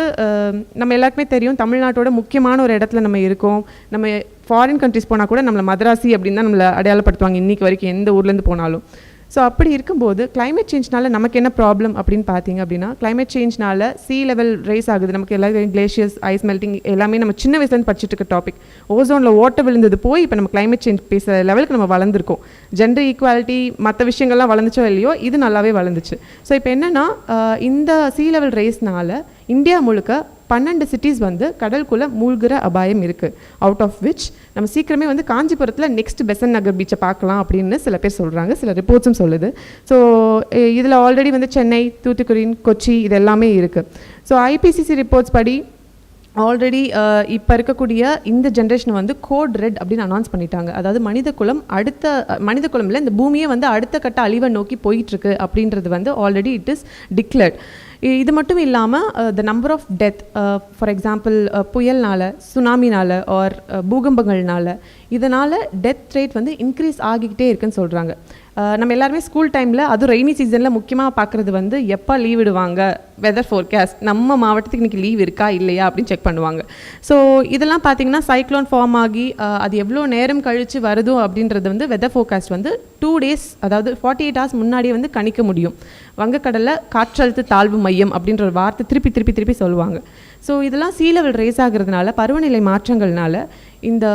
நம்ம எல்லாருக்குமே தெரியும், தமிழ்நாட்டோட முக்கியமான ஒரு இடத்துல நம்ம இருக்கோம். நம்ம ஃபாரின் கண்ட்ரிஸ் போனால் கூட நம்மளை மதராசி அப்படின்னு தான் நம்மளை அடையாளப்படுத்துவாங்க இன்றைக்கி வரைக்கும், எந்த ஊர்லேருந்து போனாலும். ஸோ அப்படி இருக்கும்போது கிளைமேட் சேஞ்ச்னால நமக்கு என்ன ப்ராப்ளம் அப்படின்னு பார்த்தீங்க அப்படின்னா, கிளைமேட் சேஞ்ச்னால சி லெவல் ரைஸ் ஆகுது. நமக்கு எல்லாரும் கிளேஷியர்ஸ், ஐஸ் மெல்ட்டிங் எல்லாமே நம்ம சின்ன வயசுலேருந்து படிச்சுட்டு இருக்க டாபிக். ஓசோனில் ஓட்டர் விழுந்தது போய் இப்போ நம்ம கிளைமேட் சேஞ்ச் பேசுகிற லெவலுக்கு நம்ம வளர்ந்துருக்கோம். ஜெண்டர் ஈக்குவாலிட்டி மற்ற விஷயங்கள்லாம் வளர்ந்துச்சோ இல்லையோ, இது நல்லாவே வளர்ந்துச்சு. ஸோ இப்போ என்னென்னா, இந்த சி லெவல் ரைஸ்னால இந்தியா முழுக்க 12 சிட்டிஸ் வந்து கடலுக்குள்ளே மூழ்கிற அபாயம் இருக்குது. அவுட் ஆஃப் விச் நம்ம சீக்கிரமே வந்து காஞ்சிபுரத்தில் நெக்ஸ்ட் பெசன் நகர் பீச்சை பார்க்கலாம் அப்படின்னு சில பேர் சொல்கிறாங்க, சில ரிப்போர்ட்ஸும் சொல்லுது. ஸோ இதில் ஆல்ரெடி வந்து சென்னை, தூத்துக்குடி, கொச்சி இது எல்லாமே இருக்குது. ஸோ ஐபிசிசி ரிப்போர்ட்ஸ் படி ஆல்ரெடி இப்போ இருக்கக்கூடிய இந்த ஜென்ரேஷன் வந்து கோட் ரெட் அப்படின்னு அனௌன்ஸ் பண்ணிட்டாங்க. அதாவது மனித குலமில் இந்த பூமியே வந்து அடுத்த கட்ட அழிவை நோக்கி போயிட்டுருக்கு அப்படின்றது வந்து ஆல்ரெடி இட் இஸ் டிக்ளேர்ட். இது மட்டும் இல்லாமல் the number of death, for example புயல்னால், சுனாமினால் ஆர் பூகம்பங்கள்னால இதனால் டெத் ரேட் வந்து இன்க்ரீஸ் ஆகிக்கிட்டே இருக்குன்னு சொல்கிறாங்க. நம்ம எல்லாருமே ஸ்கூல் டைமில் அதுவும் ரெய்னி சீசனில் முக்கியமாக பார்க்குறது வந்து எப்போ லீவ் விடுவாங்க, வெதர் ஃபோர்காஸ்ட், நம்ம மாவட்டத்துக்கு இன்றைக்கி லீவ் இருக்கா இல்லையா அப்படின்னு செக் பண்ணுவாங்க. ஸோ இதெல்லாம் பார்த்திங்கன்னா சைக்ளோன் ஃபார்ம் ஆகி அது எவ்வளோ நேரம் கழித்து வருதோ அப்படின்றது வந்து வெதர் ஃபோர்காஸ்ட் வந்து 2 days, அதாவது 48 hours முன்னாடியே வந்து கணிக்க முடியும். வங்கக்கடலில் காற்றழுத்த தாழ்வு மையம் அப்படின்ற ஒரு வார்த்தை திருப்பி சொல்லுவாங்க. ஸோ இதெல்லாம் சீ லெவல் ரேஸ் ஆகிறதுனால, பருவநிலை மாற்றங்கள்னால இந்த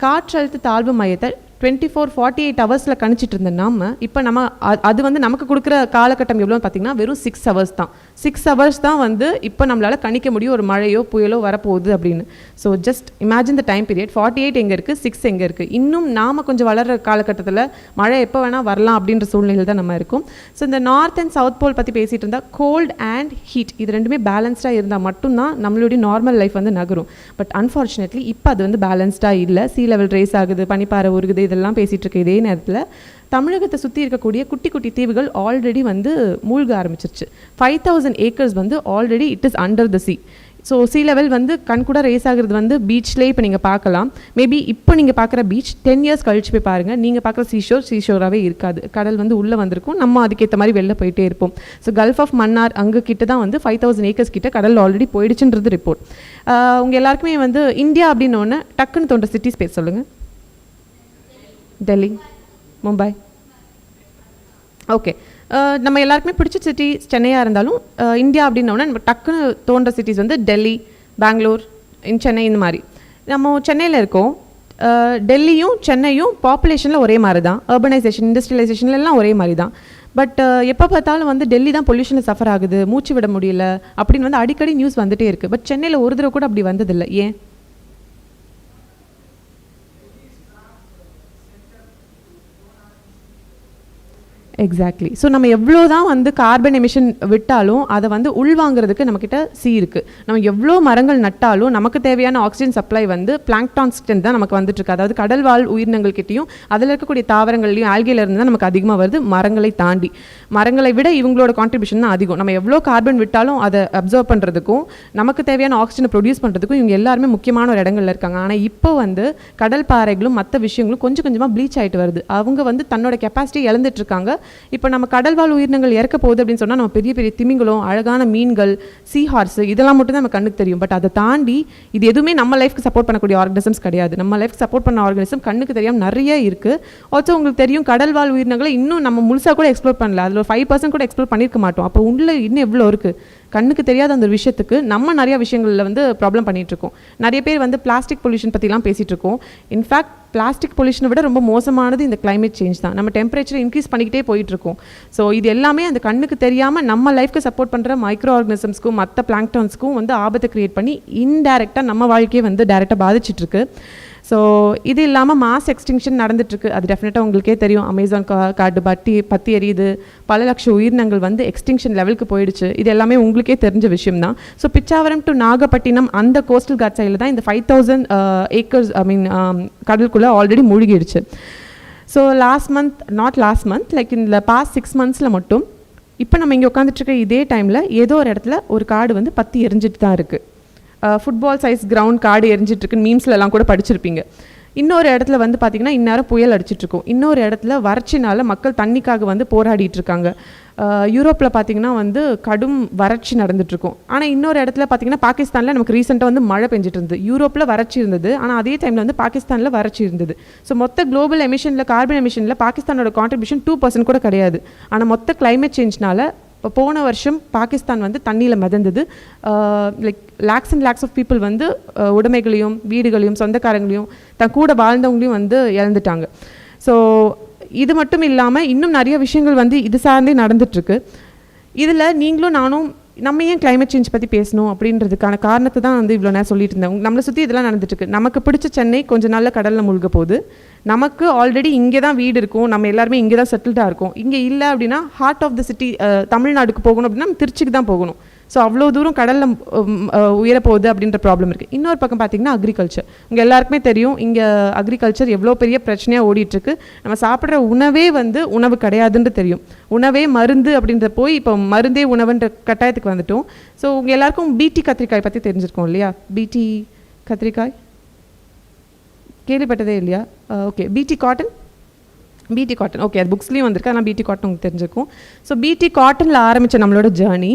காற்றழுத்த தாழ்வு மையத்தை 24-48 ஹவர்ஸில் கணிச்சிட்டு இருந்த இப்போ நம்ம அது வந்து நமக்கு கொடுக்குற காலகட்டம் எவ்வளோன்னு பார்த்தீங்கன்னா வெறும் 6 hours தான். 6 hours தான் வந்து இப்போ நம்மளால் கணிக்க முடியும் ஒரு மழையோ புயலோ வரப்போகுது அப்படின்னு. So just imagine the time period. 48 எங்கே இருக்குது, 6 எங்கே இருக்குது. இன்னும் நாம் கொஞ்சம் வளர்கிற காலகட்டத்தில் மழை எப்போ வேணால் வரலாம் அப்படின்ற சூழ்நிலையில் தான் நம்ம இருக்கும். ஸோ இந்த நார்த் அண்ட் சவுத் போல் பற்றி பேசிகிட்டு இருந்தால் கோல்ட் அண்ட் ஹீட் இது ரெண்டுமே பேலன்ஸ்டாக இருந்தால் மட்டும்தான் நம்மளுடைய நார்மல் லைஃப் வந்து நகரும். பட் அன்ஃபார்ச்சுனேட்லி இப்போ அது வந்து பேலன்ஸ்டாக இல்லை. சீ லெவல் ரேஸ் ஆகுது, பனிப்பாறை உருகுது, இதெல்லாம் பேசிகிட்டு இருக்க இதே நேரத்தில் தமிழகத்தை சுற்றி இருக்கக்கூடிய குட்டி குட்டி தீவுகள் ஆல்ரெடி வந்து மூழ்க ஆரம்பிச்சிருச்சு. 5000 acres வந்து already it is under the sea. So sea level வந்து கண்கூட ரேஸ் ஆகுறது வந்து பீச்லேயே இப்போ நீங்கள் பார்க்கலாம். மேபி இப்போ நீங்கள் பார்க்குற பீச் 10 years கழிச்சு போய் பாருங்கள், நீங்கள் பார்க்குற சீஷோராகவே இருக்காது. கடல் வந்து உள்ளே வந்திருக்கும், நம்ம அதுக்கேற்ற மாதிரி வெளில போயிட்டே இருப்போம். ஸோ கல்ஃப் ஆஃப் மன்னார் அங்கே கிட்ட தான் வந்து 5000 acres கிட்ட கடல் ஆல்ரெடி போயிடுச்சுன்றது ரிப்போர்ட். உங்கள் எல்லாருக்குமே வந்து இந்தியா அப்படின்னோடனே டக்குன்னு தோன்ற சிட்டிஸ் பேர் சொல்லுங்கள். டெல்லி, மும்பை. ஓகே, நம்ம எல்லாருக்குமே பிடிச்ச சிட்டி சென்னையாக இருந்தாலும் இந்தியா அப்படின்னோடனே நம்ம டக்குன்னு தோன்ற சிட்டிஸ் வந்து டெல்லி, பெங்களூர், சென்னை இந்த மாதிரி. நம்ம சென்னையில் இருக்கோம். டெல்லியும் சென்னையும் பாப்புலேஷனில் ஒரே மாதிரி தான், அர்பனைசேஷன், இண்டஸ்ட்ரியலைசேஷன்லாம் ஒரே மாதிரி தான். பட் எப்போ பார்த்தாலும் வந்து டெல்லி தான் பொல்யூஷனில் சஃபர் ஆகுது, மூச்சு விட முடியல அப்படின்னு வந்து அடிக்கடி நியூஸ் வந்துகிட்டே இருக்குது. பட் சென்னையில் ஒரு தடவை கூட அப்படி வந்ததில்லை. ஏன்? எக்ஸாக்ட்லி. ஸோ நம்ம எவ்வளோ தான் வந்து கார்பன் எமிஷன் விட்டாலும் அதை வந்து உள்வாங்கிறதுக்கு நம்மக்கிட்ட சி இருக்குது. நம்ம எவ்வளோ மரங்கள் நட்டாலும் நமக்கு தேவையான ஆக்சிஜன் சப்ளை வந்து பிளாங்க்டான்ஸ்கிட்ட தான் நமக்கு வந்துட்டுருக்கு. அதாவது கடல் வாழ் உயிரினங்கள்கிட்டையும் அதில் இருக்கக்கூடிய தாவரங்கள்லையும் ஆல்கையிலேருந்து தான் நமக்கு அதிகமாக வருது. மரங்களை தாண்டி, மரங்களை விட இவங்களோட கான்ட்ரிபியூஷன் தான் அதிகம். நம்ம எவ்வளோ கார்பன் விட்டாலும் அதை அப்சர்வ் பண்ணுறதுக்கும் நமக்கு தேவையான ஆக்சிஜனை ப்ரொடியூஸ் பண்ணுறதுக்கும் இவங்க எல்லாருமே முக்கியமான ஒரு இடங்கள்ல இருக்காங்க. ஆனால் இப்போ வந்து கடல் பாறைகளும் மற்ற விஷயங்களும் கொஞ்சம் கொஞ்சமாக ப்ளீச் ஆகிட்டு வருது. அவங்க வந்து தன்னோட கெப்பாசிட்டி இழந்துட்டு இருக்காங்க. இப்போ நம்ம கடல்வாழ் உயிரினங்கள் இறக்க போகுது அப்படின்னு சொன்னால் நம்ம பெரிய பெரிய திமிங்கலம், அழகான மீன்கள், சீ ஹார்ஸு இதெல்லாம் மட்டும் தான் நம்ம கண்ணுக்கு தெரியும். பட் அதை தாண்டி இது எதுவுமே நம்ம லைஃப்க்கு சப்போர்ட் பண்ணக்கூடிய ஆர்கனிசம்ஸ் கிடையாது. நம்ம லைஃப்க்கு சப்போர்ட் பண்ண ஆர்கனிசம் கண்ணுக்கு தெரியாமல் நிறைய இருக்குது. ஆல்சோ உங்களுக்கு தெரியும் கடல்வாழ் உயிரினங்களை இன்னும் நம்ம முழுசாக கூட எக்ஸ்ப்ளோர் பண்ணல. அதில் ஒரு 5% கூட எக்ஸ்ப்ளோர் பண்ணியிருக்க மாட்டோம். அப்போ உள்ள இன்னும் எவ்வளோ இருக்குது கண்ணுக்கு தெரியாத அந்த விஷயத்துக்கு நம்ம நிறையா விஷயங்களில் வந்து ப்ராப்ளம் பண்ணிகிட்ருக்கோம். நிறைய பேர் வந்து பிளாஸ்டிக் பொல்யூஷன் பற்றிலாம் பேசிகிட்டு இருக்கோம். இன்ஃபேக்ட் பிளாஸ்டிக் பொல்யூஷனை விட ரொம்ப மோசமானது இந்த கிளைமேட் சேஞ்ச் தான். நம்ம டெம்பரேச்சரை இன்க்ரீஸ் பண்ணிக்கிட்டே போயிட்டுருக்கோம். ஸோ இது எல்லாமே அந்த கண்ணுக்கு தெரியாமல் நம்ம லைஃப்க்கு சப்போர்ட் பண்ணுற மைக்ரோ ஆர்கனிசம்ஸ்க்கும் மற்ற பிளாங்க்டான்ஸ்க்கும் வந்து ஆபத்தை க்ரியேட் பண்ணி இன்டைரக்டாக நம்ம வாழ்க்கையை வந்து டைரெக்டாக பாதிச்சிட்ருக்கு. ஸோ இது இல்லாமல் மாஸ் எக்ஸ்டிங்ஷன் நடந்துட்டுருக்கு. அது டெஃபினட்டாக உங்களுக்கே தெரியும். அமேசான் காடு பற்றி எரியுது, பல லட்சம் உயிரினங்கள் வந்து எக்ஸ்டிங்ஷன் லெவலுக்கு போயிடுச்சு. இது எல்லாமே உங்களுக்கே தெரிஞ்ச விஷயம் தான். ஸோ பிச்சாவரம் டு நாகப்பட்டினம் அந்த கோஸ்டல் காட் சைடில் தான் இந்த 5000 acres கடலுக்குள்ளே ஆல்ரெடி மூழ்கிடுச்சு. ஸோ லாஸ்ட் மந்த் லைக் இந்த பாஸ்ட் 6 months மட்டும் இப்போ நம்ம இங்கே உட்காந்துட்ருக்க இதே டைமில் ஏதோ ஒரு இடத்துல ஒரு காடு வந்து பற்றி எரிஞ்சிட்டு தான் இருக்குது. ஃபுட்பால் சைஸ் கிரவுண்ட் காடு எரிஞ்சிட்ருக்குன்னு மீம்ஸ்லலாம் கூட படிச்சிருப்பீங்க. இன்னொரு இடத்துல வந்து பார்த்திங்கன்னா இந்நேரம் புயல் அடிச்சிட்ருக்கும். இன்னொரு இடத்துல வறட்சினால் மக்கள் தண்ணிக்காக வந்து போராடிட்டு இருக்காங்க. யூரோப்பில் பார்த்திங்கன்னா வந்து கடும் வறட்சி நடந்துகிட்ருக்கும். ஆனால் இன்னொரு இடத்துல பார்த்திங்கன்னா பாகிஸ்தானில் நமக்கு ரீசெண்டாக வந்து மழை பெஞ்சிட்டு இருந்தது. யூரோப்பில் வறட்சி இருந்தது, ஆனால் அதே டைமில் வந்து பாகிஸ்தானில் வறட்சி இருந்தது. ஸோ மொத்த குளோபல் எமிஷனில் கார்பன் எமிஷனில் பாகிஸ்தானோட கான்ட்ரிபியூஷன் 2% கூட கிடையாது. ஆனால் மொத்த கிளைமேட் சேஞ்ச்னால இப்போ போன வருஷம் பாகிஸ்தான் வந்து தண்ணியில் மிதந்தது. Like lakhs and lakhs of people வந்து உடைமைகளையும் வீடுகளையும் சொந்தக்காரங்களையும் தன் கூட வாழ்ந்தவங்களையும் வந்து இழந்துட்டாங்க. ஸோ இது மட்டும் இல்லாமல் இன்னும் நிறைய விஷயங்கள் வந்து இது சார்ந்தே நடந்துட்டுருக்கு. இதில் நீங்களும் நானும் நம்ம ஏன் climate சேஞ்ச் பற்றி பேசணும் அப்படின்றதுக்கான காரணத்தை தான் வந்து இவ்வளோ நேரம் சொல்லிட்டு இருந்தேன். நம்மளை சுற்றி இதெல்லாம் நடந்துட்டுருக்கு. நமக்கு பிடிச்ச சென்னை கொஞ்சம் நாளில் கடலில் மூழ்க போகுது. நமக்கு ஆல்ரெடி இங்கே தான் வீடு இருக்கும், நம்ம எல்லாருமே இங்கே தான் செட்டில்டாக இருக்கும். இங்கே இல்லை அப்படின்னா ஹார்ட் ஆஃப் த சிட்டி தமிழ்நாடுக்கு போகணும் அப்படின்னா நம்ம திருச்சிக்கு தான் போகணும். ஸோ அவ்வளோ தூரம் கடலில் உயரப்போகுது அப்படின்ற ப்ராப்ளம் இருக்குது. இன்னொரு பக்கம் பார்த்திங்கன்னா அக்ரிகல்ச்சர். உங்கள் எல்லாருக்குமே தெரியும் இங்கே அக்ரிகல்ச்சர் எவ்வளோ பெரிய பிரச்சனையாக ஓடிட்டுருக்கு. நம்ம சாப்பிட்ற உணவே வந்து உணவு கிடையாதுன்னு தெரியும். உணவே மருந்து அப்படின்ற போய் இப்போ மருந்தே உணவுன்ற கட்டாயத்துக்கு வந்துட்டோம். ஸோ உங்கள் எல்லாருக்கும் பிடி கத்திரிக்காய் பற்றி தெரிஞ்சிருக்கோம் இல்லையா? பிடி கத்திரிக்காய் கேள்விப்பட்டதே இல்லையா? ஓகே, பிடி காட்டன் ஓகே, அது புக்ஸ்லேயும் வந்திருக்கு. ஆனால் பிடி காட்டன் உங்களுக்கு தெரிஞ்சிருக்கும். ஸோ பிடி காட்டனில் ஆரம்பித்த நம்மளோட ஜேர்னி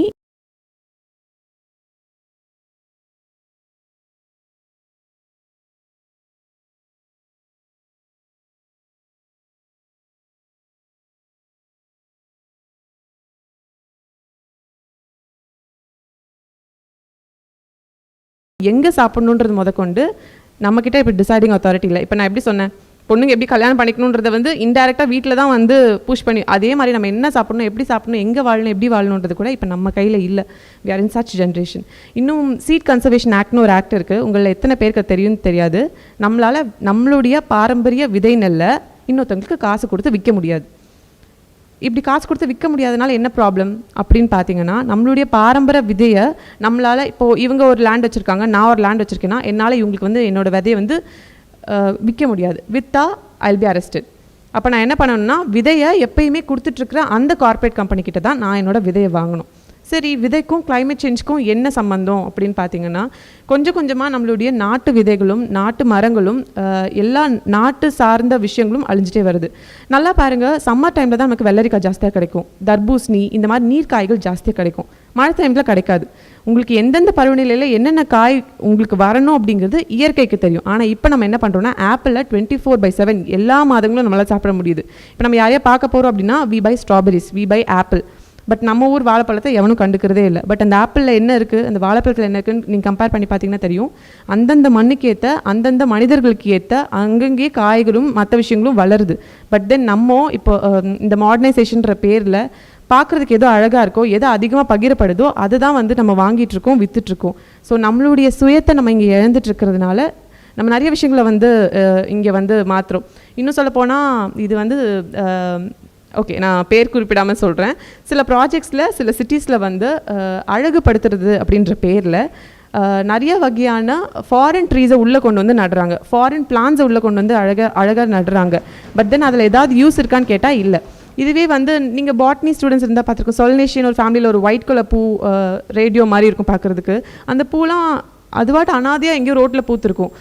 எங்கே சாப்பிட்ணுன்றது முதற்கொண்டு நம்மக்கிட்ட இப்போ டிசைடிங் அத்தாரிட்டி இல்லை. இப்போ நான் எப்படி சொன்னேன், பொண்ணுங்க எப்படி கல்யாணம் பண்ணிக்கணுன்றதை வந்து இன்டெரக்டாக வீட்டில் தான் வந்து புஷ் பண்ணி, அதே மாதிரி நம்ம என்ன சாப்பிடணும், எப்படி சாப்பிடணும், எங்கே வாழணும், எப்படி வாழணுன்றது கூட இப்போ நம்ம கையில் இல்லை. We are in such generation. இன்னும் சீட் கன்சர்வேஷன் ஆக்ட்னு ஒரு ஆக்ட் இருக்குது. உங்களில் எத்தனை பேருக்கு தெரியும்னு தெரியாது. நம்மளுடைய பாரம்பரிய விதை நெல்லை இன்னொருத்தவங்களுக்கு காசு கொடுத்து விற்க முடியாது. இப்படி காசு கொடுத்து விற்க முடியாதனால என்ன ப்ராப்ளம் அப்படின்னு பார்த்தீங்கன்னா, நம்மளுடைய பாரம்பரிய விதையை நம்மளால் இப்போது இவங்க ஒரு லேண்ட் வச்சுருக்காங்க, நான் ஒரு லேண்ட் வச்சுருக்கேன்னா என்னால் இவங்களுக்கு வந்து என்னோடய விதையை வந்து விற்க முடியாது. விற்றா ஐ வில் பி அரெஸ்டட். அப்போ நான் என்ன பண்ணணும்னா, விதையை எப்பயுமே கொடுத்துட்ருக்குற அந்த கார்ப்பரேட் கம்பெனிக்கிட்ட தான் நான் என்னோடய விதையை வாங்கணும். சரி, விதைக்கும் கிளைமேட் சேஞ்சுக்கும் என்ன சம்பந்தம் அப்படின்னு பார்த்தீங்கன்னா, கொஞ்சம் கொஞ்சமாக நம்மளுடைய நாட்டு விதைகளும் நாட்டு மரங்களும் எல்லா நாட்டு சார்ந்த விஷயங்களும் அழிஞ்சிட்டே வருது. நல்லா பாருங்கள், சம்மர் டைமில் தான் நமக்கு வெள்ளரிக்காய் ஜாஸ்தியாக கிடைக்கும், தர்பூசணி இந்த மாதிரி நீர்க்காய்கள் ஜாஸ்தியாக கிடைக்கும். மழை டைமில் கிடைக்காது. உங்களுக்கு எந்தெந்த பருவநிலையில் என்னென்ன காய் உங்களுக்கு வரணும் அப்படிங்கிறது இயற்கைக்கு தெரியும். ஆனால் இப்போ நம்ம என்ன பண்ணுறோம்னா, ஆப்பிளில் 24/7 எல்லா மாதங்களும் நம்மளால் சாப்பிட முடியுது. இப்போ நம்ம யாரையா பார்க்க போகிறோம் அப்படின்னா, we buy strawberries, we buy apple. But நம்ம ஊர் வாழைப்பழத்தை எவனும் கண்டுக்கிறதே இல்லை. பட் அந்த ஆப்பிளில் என்ன இருக்குது, அந்த வாழைப்பழத்தில் என்ன இருக்குன்னு நீங்கள் கம்பேர் பண்ணி பார்த்தீங்கன்னா தெரியும். அந்தந்த மண்ணுக்கு ஏற்ற, அந்தந்த மனிதர்களுக்கு ஏற்ற அங்கங்கே காய்களும் மற்ற விஷயங்களும் வளருது. பட் தென் நம்ம இப்போ இந்த மாடர்னைசேஷன்ற பேரில் பார்க்குறதுக்கு எதோ அழகாக இருக்கோ, எதோ அதிகமாக பகிரப்படுதோ அதுதான் வந்து நம்ம வாங்கிட்டுருக்கோம், விற்றுட்ருக்கோம். ஸோ நம்மளுடைய சுயத்தை நம்ம இங்கே இழந்துட்டுருக்கிறதுனால நம்ம நிறைய விஷயங்களை வந்து இங்கே வந்து மாற்றுறோம். இன்னும் சொல்லப்போனால் இது வந்து ஓகே, நான் பேர் குறிப்பிடாமல் சொல்கிறேன். சில ப்ராஜெக்ட்ஸில் சில சிட்டிஸில் வந்து அழகுபடுத்துறது அப்படின்ற பேரில் நிறைய வகையான ஃபாரின் ட்ரீஸை உள்ளே கொண்டு வந்து நடுறாங்க, ஃபாரின் பிளான்ஸை உள்ளே கொண்டு வந்து அழகாக நடுறாங்க. பட் தென் அதில் ஏதாவது யூஸ் இருக்கான்னு கேட்டால் இல்லை. இதுவே வந்து நீங்கள் பாட்னி ஸ்டூடெண்ட்ஸ் இருந்தால் பார்த்துருக்கோம். சொல்னேஷியன் ஒரு ஃபேமிலியில் ஒரு ஒயிட் கலர் பூ ரேடியோ மாதிரி இருக்கும் பார்க்குறதுக்கு. அந்த பூலாம் அதுவாட்டு அனாதையாக எங்கேயோ ரோட்டில் பூத்துருக்கும்.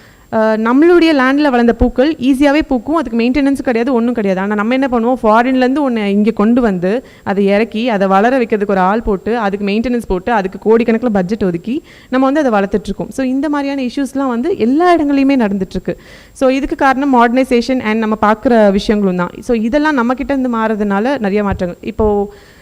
நம்மளுடைய லேண்டில் வளர்ந்த பூக்கள் ஈஸியாகவே பூக்கும், அதுக்கு மெயின்டெனன்ஸும் கிடையாது, ஒன்றும் கிடையாது. ஆனால் நம்ம என்ன பண்ணுவோம், ஃபாரின்லேருந்து ஒன்று இங்கே கொண்டு வந்து அதை இறக்கி அதை வளர வைக்கிறதுக்கு ஒரு ஆள் போட்டு அதுக்கு மெயின்டெனன்ஸ் போட்டு அதுக்கு கோடிக்கணக்கில் பட்ஜெட் ஒதுக்கி நம்ம வந்து அதை வளர்த்துட்ருக்கோம். ஸோ இந்த மாதிரியான இஷ்யூஸ்லாம் வந்து எல்லா இடங்களையுமே நடந்துட்டுருக்கு. ஸோ இதுக்கு காரணம் மாடர்னைசேஷன் அண்ட் நம்ம பார்க்குற விஷயங்களும் தான். ஸோ இதெல்லாம் நம்மக்கிட்ட இருந்து மாறதுனால நிறைய மாற்றங்கள் இப்போது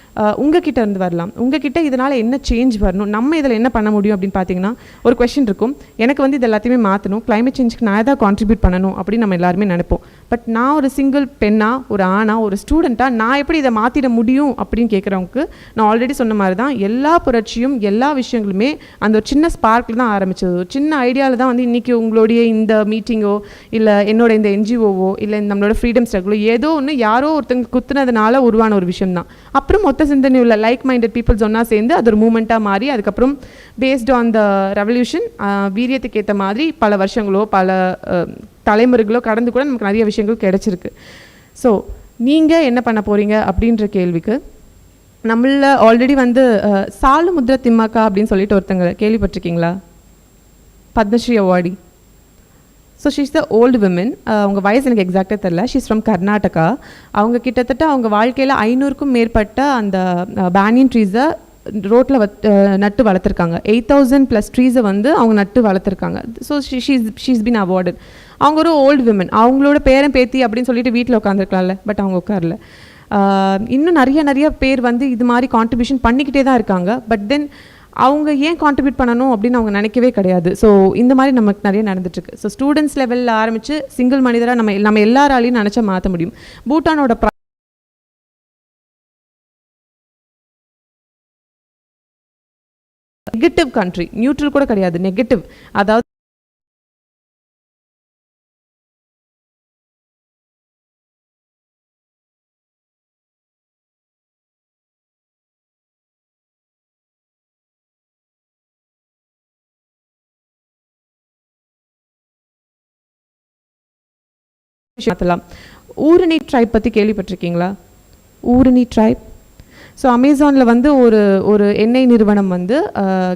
உங்ககிட்ட இருந்து வரலாம். உங்ககிட்ட இதனால் என்ன சேஞ்ச் வரணும், நம்ம இதில் என்ன பண்ண முடியும் அப்படின்னு பார்த்தீங்கன்னா, ஒரு கொஷின் இருக்கும், எனக்கு வந்து இது எல்லாத்தையுமே மாற்றணும், கிளைமேட் சேஞ்சுக்கு நான் எதாவது கான்ட்ரிபியூட் பண்ணணும் அப்படின்னு நம்ம எல்லாருமே நினைப்போம். பட் நான் ஒரு சிங்கிள் பெண்ணாக, ஒரு ஆணாக, ஒரு ஸ்டூடெண்ட்டாக நான் எப்படி இதை மாற்றிட முடியும் அப்படின்னு கேட்குறவங்களுக்கு நான் ஆல்ரெடி சொன்ன மாதிரி தான் எல்லா புரட்சியும் எல்லா விஷயங்களுமே அந்த ஒரு சின்ன ஸ்பார்க்கில் தான் ஆரம்பிச்சது. ஒரு சின்ன ஐடியாவில் தான் வந்து இன்றைக்கி உங்களுடைய இந்த மீட்டிங்கோ இல்லை என்னோட இந்த என்ஜிஓவோ இல்லை நம்மளோட ஃப்ரீடம் ஸ்ட்ரகிளோ ஏதோ ஒன்று யாரோ ஒருத்தங்க குத்துனதுனால உருவான ஒரு விஷயம் தான். அப்புறம் மொத்த சிந்தனை உள்ள லைக் மைண்டட் பீப்புள்ஸ் ஒன்றா சேர்ந்து அது ஒரு மூமெண்ட்டாக மாறி அதுக்கப்புறம் பேஸ்ட் ஆன் த ரெவல்யூஷன் வீரியத்துக்கு ஏற்ற மாதிரி பல வருஷங்களோ பல தலைமுறைகளோ கடந்து கூட நமக்கு நிறைய விஷயங்கள் கிடச்சிருக்கு. ஸோ நீங்கள் என்ன பண்ண போகிறீங்க அப்படின்ற கேள்விக்கு நம்மள ஆல்ரெடி வந்து சாலுமுத்ரா திம்மக்கா அப்படின்னு சொல்லிட்டு ஒருத்தங்க கேள்விப்பட்டிருக்கீங்களா? Padmashri awardee. So she's the old women. அவங்க வயசு எனக்கு எக்ஸாக்டாக தெரில. She's from Karnataka. அவங்க கிட்டத்தட்ட அவங்க வாழ்க்கையில் 500க்கும் மேற்பட்ட அந்த பேனியன் ட்ரீஸை ரோட்டில் நட்டு வளர்த்துருக்காங்க. 8,000+ ட்ரீஸை வந்து அவங்க நட்டு வளர்த்துருக்காங்க. So she's been awarded. அவங்க ஒரு ஓல்டு விமன். அவங்களோட பேரன் பேத்தி அப்படின்னு சொல்லிட்டு வீட்டில் உட்காந்துருக்கலாம்ல, பட் அவங்க உட்காரல. இன்னும் நிறைய பேர் வந்து இது மாதிரி கான்ட்ரிபியூஷன் பண்ணிக்கிட்டே தான் இருக்காங்க. பட் தென் அவங்க ஏன் கான்ட்ரிபியூட் பண்ணணும் அப்படின்னு அவங்க நினைக்கவே கிடையாது. ஸோ இந்த மாதிரி நமக்கு நிறைய நடந்துட்டுருக்கு. ஸோ ஸ்டூடெண்ட்ஸ் லெவலில் ஆரம்பித்து சிங்கிள் மனிதராக நம்ம எல்லாராலையும் நினச்சா மாற்ற முடியும். பூட்டானோட நெகட்டிவ் கண்ட்ரி, நியூட்ரல் கூட கிடையாது, நெகட்டிவ். அதாவது ஊரணி ட்ரைப் பற்றி கேள்விப்பட்டிருக்கீங்களா? ஊரணி ட்ரைப். ஸோ அமேசானில் வந்து ஒரு எண்ணெய் நிறுவனம் வந்து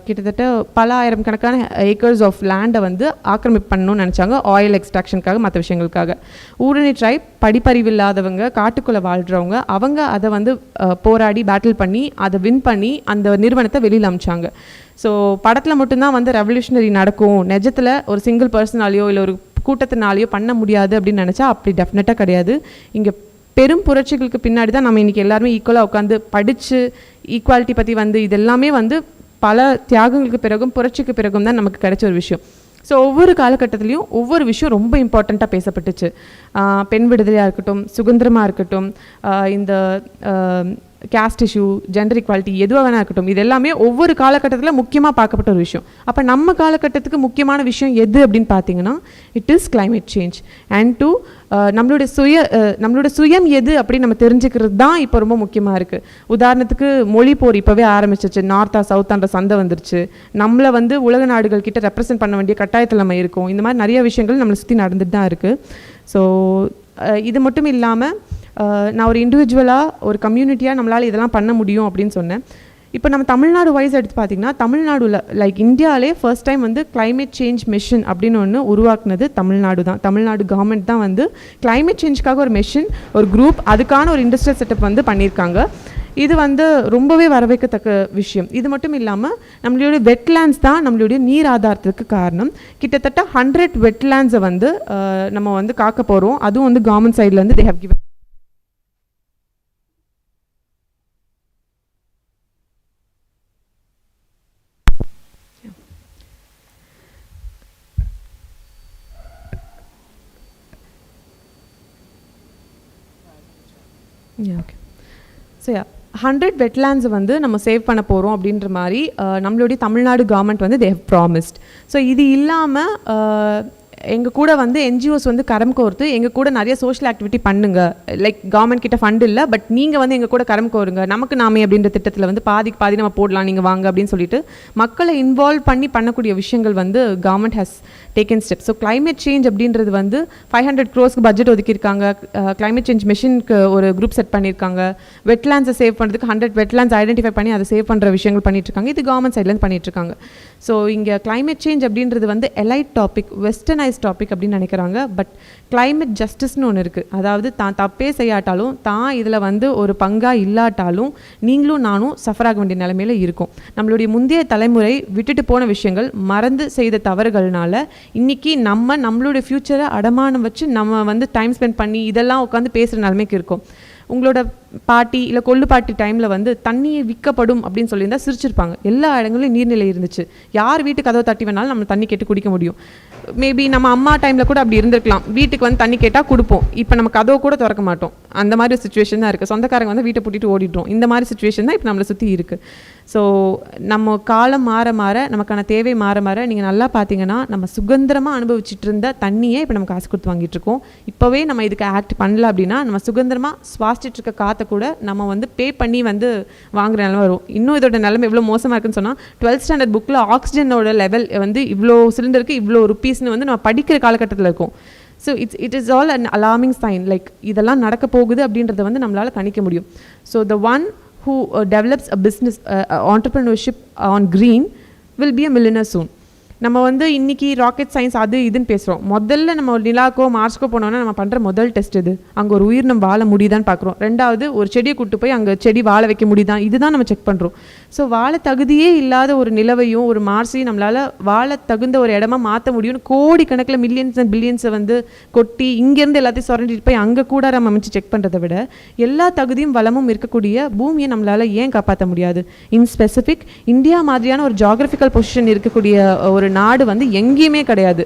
கிட்டத்தட்ட பல ஆயிரம் கணக்கான ஏக்கர்ஸ் ஆஃப் லேண்டை வந்து ஆக்கிரமிப்பு பண்ணணும்னு நினச்சாங்க, ஆயில் எக்ஸ்ட்ராக்ஷனுக்காக, மற்ற விஷயங்களுக்காக. ஊரணி ட்ரைப் படிப்பறிவு இல்லாதவங்க, காட்டுக்குள்ளே வாழ்கிறவங்க, அவங்க அதை வந்து போராடி பேட்டில் பண்ணி அதை வின் பண்ணி அந்த நிறுவனத்தை வெளியில் அமிச்சாங்க. ஸோ படத்தில் மட்டும்தான் வந்து ரெவல்யூஷனரி நடக்கும், நிஜத்தில் ஒரு சிங்கிள் பர்சனாலேயோ இல்லை ஒரு கூட்டத்தினாலேயோ பண்ண முடியாது அப்படின்னு நினச்சா அப்படி டெஃபினட்டாக கிடையாது. இங்கே பெரும் புரட்சிகளுக்கு பின்னாடி தான் நம்ம இன்றைக்கி எல்லாருமே ஈக்குவலாக உட்காந்து படித்து ஈக்குவாலிட்டி பற்றி வந்து இதெல்லாமே வந்து பல தியாகங்களுக்கு பிறகும் புரட்சிக்கு பிறகும் தான் நமக்கு கிடைச்ச ஒரு விஷயம். ஸோ ஒவ்வொரு காலகட்டத்துலேயும் ஒவ்வொரு விஷயம் ரொம்ப இம்பார்ட்டண்ட்டாக பேசப்பட்டுச்சு. பெண் விடுதலையாக இருக்கட்டும், சுதந்திரமாக இருக்கட்டும், இந்த கேஸ்ட் இஷ்யூ, ஜெண்டர் ஈக்வாலிட்டி, எதுவாக வேணா இருக்கட்டும், இது எல்லாமே ஒவ்வொரு காலகட்டத்தில் முக்கியமாக பார்க்கப்பட்ட ஒரு விஷயம். அப்போ நம்ம காலகட்டத்துக்கு முக்கியமான விஷயம் எது அப்படின்னு பார்த்தீங்கன்னா it is climate change. And to நம்மளோட சுயம் எது அப்படின்னு நம்ம தெரிஞ்சுக்கிறது தான் இப்போ ரொம்ப முக்கியமாக இருக்குது. உதாரணத்துக்கு மொழி போர் இப்போவே ஆரம்பிச்சிச்சு, நார்த்தா சவுத்தான்ற சண்டை வந்துருச்சு, நம்மளை வந்து உலக நாடுகள் கிட்ட ரெப்ரசென்ட் பண்ண வேண்டிய கட்டாயத்தில் நம்ம இருக்கோம். இந்த மாதிரி நிறைய விஷயங்கள் நம்மளை சுற்றி நடந்துட்டு தான் இருக்குது. ஸோ இது மட்டும் இல்லாமல் நான் ஒரு இண்டிவிஜுவலாக ஒரு கம்யூனிட்டியாக நம்மளால் இதெல்லாம் பண்ண முடியும் அப்படின்னு சொன்னேன். இப்போ நம்ம தமிழ்நாடு வைஸ் எடுத்து பார்த்திங்கன்னா, தமிழ்நாடுல லைக் இந்தியாவிலே ஃபர்ஸ்ட் டைம் வந்து கிளைமேட் சேஞ்ச் மிஷன் அப்படின்னு ஒன்று உருவாக்குனது தமிழ்நாடு தான். தமிழ்நாடு கவர்மெண்ட் தான் வந்து கிளைமேட் சேஞ்சுக்காக ஒரு மிஷன், ஒரு குரூப், அதுக்கான ஒரு இண்டஸ்ட்ரியல் செட்டப் வந்து பண்ணியிருக்காங்க. இது வந்து ரொம்பவே வரவேற்கத்தக்க விஷயம். இது மட்டும் இல்லாமல் நம்மளுடைய வெட்லேண்ட்ஸ் தான் நம்மளுடைய நீர் ஆதாரத்துக்கு காரணம். கிட்டத்தட்ட 100 வெட்லேண்ட்ஸை வந்து நம்ம வந்து காக்க போகிறோம். அதுவும் வந்து கவர்மெண்ட் சைட்லேருந்து they have given. Okay. So 100 வெட்லேண்ட்ஸை வந்து நம்ம சேவ் பண்ண போகிறோம் அப்படின்ற மாதிரி நம்மளுடைய தமிழ்நாடு கவர்மெண்ட் வந்து தே ஹவ் ப்ராமிஸ்ட். ஸோ இது இல்லாமல் எங்கள் கூட வந்து என்ஜிஓஸ் வந்து கரம் கோர்த்து எங்கள் கூட நிறைய சோஷியல் ஆக்டிவிட்டி பண்ணுங்கள், லைக் கவர்மெண்ட் கிட்ட ஃபண்ட் இல்லை, பட் நீங்கள் வந்து எங்கள் கூட கரம் கோருங்க, நமக்கு நாமே அப்படின்ற திட்டத்தில் வந்து பாதிக்கு பாதி நம்ம போடலாம், நீங்கள் வாங்க அப்படின்னு சொல்லிட்டு மக்களை இன்வால்வ் பண்ணி பண்ணக்கூடிய விஷயங்கள் வந்து government has taken step. So climate change அப்படின்றது வந்து 500 crores பட்ஜெட் ஒதுக்கியிருக்காங்க. கிளைமேட் சேஞ்ச் மிஷனுக்கு ஒரு குரூப் செட் பண்ணியிருக்காங்க. வெட்லேண்ட்ஸை சேவ் பண்ணுறதுக்கு 100 வெட்லேண்ட்ஸ் ஐடென்டிஃபை பண்ணி அதை சேவ் பண்ணுற விஷயங்கள் பண்ணிட்டுருக்காங்க. இது கவர்மெண்ட் சைட்லேருந்து பண்ணிட்டுருக்காங்க. ஸோ இங்கே கிளைமேட் சேஞ்ச் அப்படின்றது வந்து எலைட் டாபிக், வெஸ்டர்னைஸ் டாபிக் அப்படின்னு நினைக்கிறாங்க. பட் கிளைமேட் ஜஸ்டிஸ்னு ஒன்று இருக்குது. அதாவது தான் தப்பே செய்யாட்டாலும், தான் இதில் வந்து ஒரு பங்காக இல்லாட்டாலும் நீங்களும் நானும் சஃபர் ஆக வேண்டிய நிலைமையில் இருக்கும். நம்மளுடைய முந்தைய தலைமுறை விட்டுட்டு போன விஷயங்கள், மறந்து செய்த தவறுகள்னால இன்றைக்கி நம்மளுடைய ஃப்யூச்சரை அடமானம் வச்சு நம்ம வந்து டைம் ஸ்பெண்ட் பண்ணி இதெல்லாம் உட்காந்து பேசுகிற நிலைமைக்கு இருக்கும். உங்களோட பாட்டி இல்லை கொள்ளு பாட்டி டைமில் வந்து தண்ணியை விற்கப்படும் அப்படின்னு சொல்லியிருந்தால் சிரிச்சிருப்பாங்க. எல்லா இடங்களிலும் நீர்நிலை இருந்துச்சு, யார் வீட்டு கதவை தட்டி வேணாலும் நம்ம தண்ணி கேட்டு குடிக்க முடியும். மேபி நம்ம அம்மா டைமில் கூட அப்படி இருந்திருக்கலாம், வீட்டுக்கு வந்து தண்ணி கேட்டால் கொடுப்போம். இப்போ நம்ம கதவை கூட திறக்க மாட்டோம். அந்த மாதிரி சுச்சுவேஷன் தான் இருக்குது. சொந்தக்காரங்க வந்து வீட்டை பூட்டிட்டு ஓடிடுறோம். இந்த மாதிரி சுச்சுவேஷன் தான் இப்போ நம்மளை சுற்றி இருக்குது. ஸோ நம்ம காலம் மாற மாற, நமக்கான தேவை மாற மாற, நீங்கள் நல்லா பார்த்தீங்கன்னா நம்ம சுதந்திரமாக அனுபவிச்சுட்டு இருந்த தண்ணியே இப்போ நம்ம காசு கொடுத்து வாங்கிட்டு இருக்கோம். இப்போவே நம்ம இதுக்கு ஆக்ட் பண்ணல அப்படின்னா நம்ம சுதந்திரமாக சுவாசிச்சுட்டு இருக்க காற்றை கூட நம்ம வந்து பே பண்ணி வந்து வாங்குற நிலைமை வரும். இன்னும் இதோட நிலைமை எவ்வளோ மோசமாக இருக்குன்னு சொன்னால், 12th ஸ்டாண்டர்ட் புக்கில் ஆக்சிஜனோட லெவல் வந்து இவ்வளோ சிலிண்டருக்கு இவ்வளோ ருப்பீஸ்னு வந்து நம்ம படிக்கிற காலகட்டத்தில் இருக்கும். So it is all an alarming sign. Like இதெல்லாம் நடக்க போகுது அப்படின்றத வந்து நம்மளால் கணிக்க முடியும். So the one who develops a business entrepreneurship on green will be a millionaire soon. நம்ம வந்து இன்றைக்கி ராக்கெட் சயின்ஸ் அது இதுன்னு பேசுகிறோம். முதல்ல நம்ம ஒரு நிலாக்கோ மார்ஸ்க்கோ போனோன்னா நம்ம பண்ணுற முதல் டெஸ்ட் இது. அங்கே ஒரு உயிரினம் வாழ முடியுதான்னு பார்க்குறோம். ரெண்டாவது ஒரு செடியை கூட்டு போய் அங்கே செடி வாழ வைக்க முடியுதான், இதுதான் நம்ம செக் பண்ணுறோம். ஸோ வாழ தகுதியே இல்லாத ஒரு நிலவையும் ஒரு மார்ஸையும் நம்மளால் வாழ தகுந்த ஒரு இடமா மாற்ற முடியும்னு கோடிக்கணக்கில் மில்லியன்ஸ் அண்ட் பில்லியன்ஸை வந்து கொட்டி இங்கேருந்து எல்லாத்தையும் சுரண்டிட்டு போய் அங்கே கூட நம்ம அமைச்சு செக் பண்ணுறதை விட எல்லா தகுதியும் வளமும் இருக்கக்கூடிய பூமியை நம்மளால் ஏன் காப்பாற்ற முடியாது? இன் ஸ்பெசிஃபிக் இந்தியா மாதிரியான ஒரு ஜியாகிரபிக்கல் பொசிஷன் இருக்கக்கூடிய ஒரு ஒரு நாடு வந்து எங்கேயுமே கிடையாது.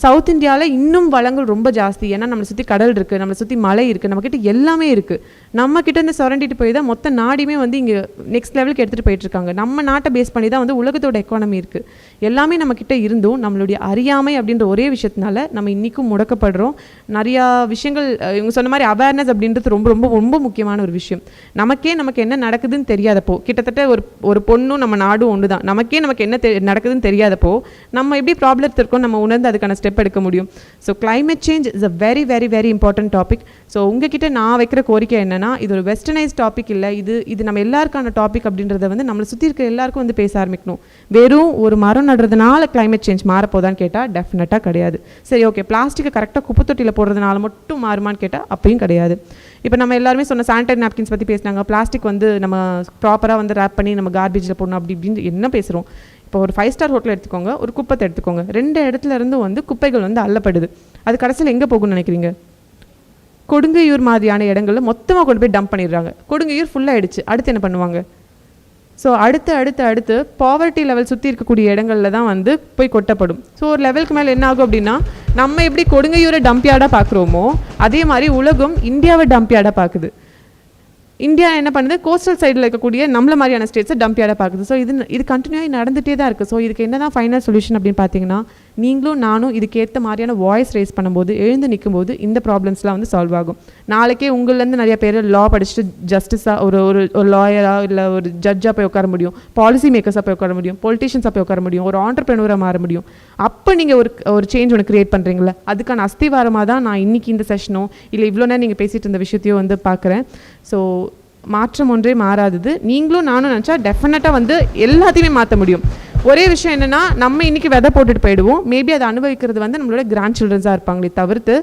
சவுத் இந்தியாவில் இன்னும் வளங்கள் ரொம்ப ஜாஸ்தி. ஏன்னா நம்மளை சுற்றி கடல் இருக்குது, நம்மளை சுற்றி மலை இருக்குது, நம்மக்கிட்ட எல்லாமே இருக்குது. நம்மக்கிட்ட இருந்து சுரண்டிட்டு போய் தான் மொத்த நாடையுமே வந்து இங்கே நெக்ஸ்ட் லெவலுக்கு எடுத்துகிட்டு போயிட்டுருக்காங்க. நம்ம நாட்டை பேஸ் பண்ணி தான் வந்து உலகத்தோட எக்கானமி இருக்குது. எல்லாமே நம்மக்கிட்ட இருந்தும் நம்மளுடைய அறியாமை அப்படின்ற ஒரே விஷயத்தினால நம்ம இன்றைக்கும் முடக்கப்படுறோம். நிறையா விஷயங்கள் இவங்க சொன்ன மாதிரி அவேர்னஸ் அப்படின்றது ரொம்ப ரொம்ப ரொம்ப முக்கியமான ஒரு விஷயம். நமக்கு என்ன நடக்குதுன்னு தெரியாதப்போ, கிட்டத்தட்ட ஒரு பொண்ணும் நம்ம நாடும் ஒன்று தான், நமக்கு என்ன நடக்குதுன்னு தெரியாதப்போ நம்ம எப்படி ப்ராப்ளம் இருக்கோம் நம்ம உணர்ந்து அதுக்கான ஸ்டெப் எடுக்க முடியும். So climate change is a very very very important topic. So உங்ககிட்ட நான் வைக்கிற கோரிக்கை என்னன்னா, இது ஒரு வெஸ்டர்னைஸ் டாபிக் இல்லை, இது நம்ம எல்லாருக்கான டாபிக் அப்படின்றத வந்து நம்மளை சுற்றி இருக்க எல்லாருக்கும் வந்து பேச ஆரம்பிக்கணும். வெறும் ஒரு மரம் நடுறதுனால climate change மாறப்போதான்னு கேட்டால் டெஃபினட்டாக கிடையாது. சரி, ஓகே, பிளாஸ்டிக்கை கரெக்டாக குப்பை தொட்டியில் போடுறதுனால மட்டும் மாறுமான்னு கேட்டால் அப்பயும் கிடையாது. இப்போ நம்ம எல்லாருமே சொன்ன சானிடரி நாப்கின்ஸ் பற்றி பேசினாங்க. பிளாஸ்டிக் வந்து நம்ம ப்ராப்பராக வந்து ரேப் பண்ணி நம்ம கார்பேஜில் போடணும் அப்படி இப்படின்னு என்ன பேசுகிறோம். இப்போ ஒரு 5 ஸ்டார் ஹோட்டல் எடுத்துக்கோங்க, ஒரு குப்பத்தை எடுத்துக்கோங்க, 2 இடத்துல இருந்து வந்து குப்பைகள் வந்து அள்ளப்படுது. அது கடைசியில் எங்கே போகும்னு நினைக்கிறீங்க? கொடுங்கையூர் மாதிரியான இடங்களில் மொத்தமாக கொண்டு போய் டம்ப் பண்ணிடுறாங்க. கொடுங்கையூர் ஃபுல்லாக ஆயிடுச்சு, அடுத்து என்ன பண்ணுவாங்க? ஸோ அடுத்து பாவர்ட்டி லெவல் சுற்றி இருக்கக்கூடிய இடங்களில் தான் வந்து போய் கொட்டப்படும். ஸோ ஒரு லெவலுக்கு மேலே என்ன ஆகும் அப்படின்னா, நம்ம எப்படி கொடுங்கையூரை டம்பியார்டாக பார்க்குறோமோ அதே மாதிரி உலகம் இந்தியாவை டம்பியார்டாக பார்க்குது. இந்தியா என்ன பண்ணுது, கோஸ்டல் சைடில் இருக்கக்கூடிய நம்மள மாதிரியான ஸ்டேட்ஸை டம்பியார்டாக பார்க்குது. ஸோ இது கண்டினியூ ஆகி நடந்துகிட்டே தான் இருக்குது. ஸோ இதுக்கு என்ன தான் ஃபைனல் சொல்யூஷன் அப்படின்னு பார்த்தீங்கன்னா, நீங்களும் நானும் இதுக்கேற்ற மாதிரியான வாய்ஸ் ரேஸ் பண்ணும்போது, எழுந்து நிற்கும்போது இந்த ப்ராப்ளம்ஸ்லாம் வந்து சால்வ் ஆகும். நாளைக்கே உங்கள்லேருந்து நிறைய பேர் லா படிச்சுட்டு ஜஸ்டிஸாக ஒரு லாயராக இல்லை ஒரு ஜட்ஜாக போய் உட்கார முடியும், பாலிசி மேக்கர்ஸாக போய் உட்கார முடியும், பொலிட்டிஷியன்ஸாக போய் உட்கார முடியும், ஒரு ஆண்டர்ப்ரெனராக மாற முடியும். அப்போ நீங்கள் ஒரு சேஞ்ச் ஒன்று க்ரியேட் பண்ணுறீங்களா, அதுக்கான அஸ்திவாரமாக தான் நான் இன்றைக்கி இந்த செஷனோ இல்லை இவ்வளோ நேரம் நீங்கள் பேசிகிட்டு இருந்த விஷயத்தையும் வந்து பார்க்குறேன். ஸோ மாற்றம் ஒன்றே மாறாதது. நீங்களும் நானும் நினச்சா டெஃபினட்டாக வந்து எல்லாத்தையுமே மாற்ற முடியும். ஒரே விஷயம் என்னென்னா, நம்ம இன்றைக்கி விதை போட்டுட்டு போயிடுவோம், மேபி அதை அனுபவிக்கிறது வந்து நம்மளோட கிராண்ட் சில்ட்ரன்ஸாக இருப்பாங்களே தவிர்த்து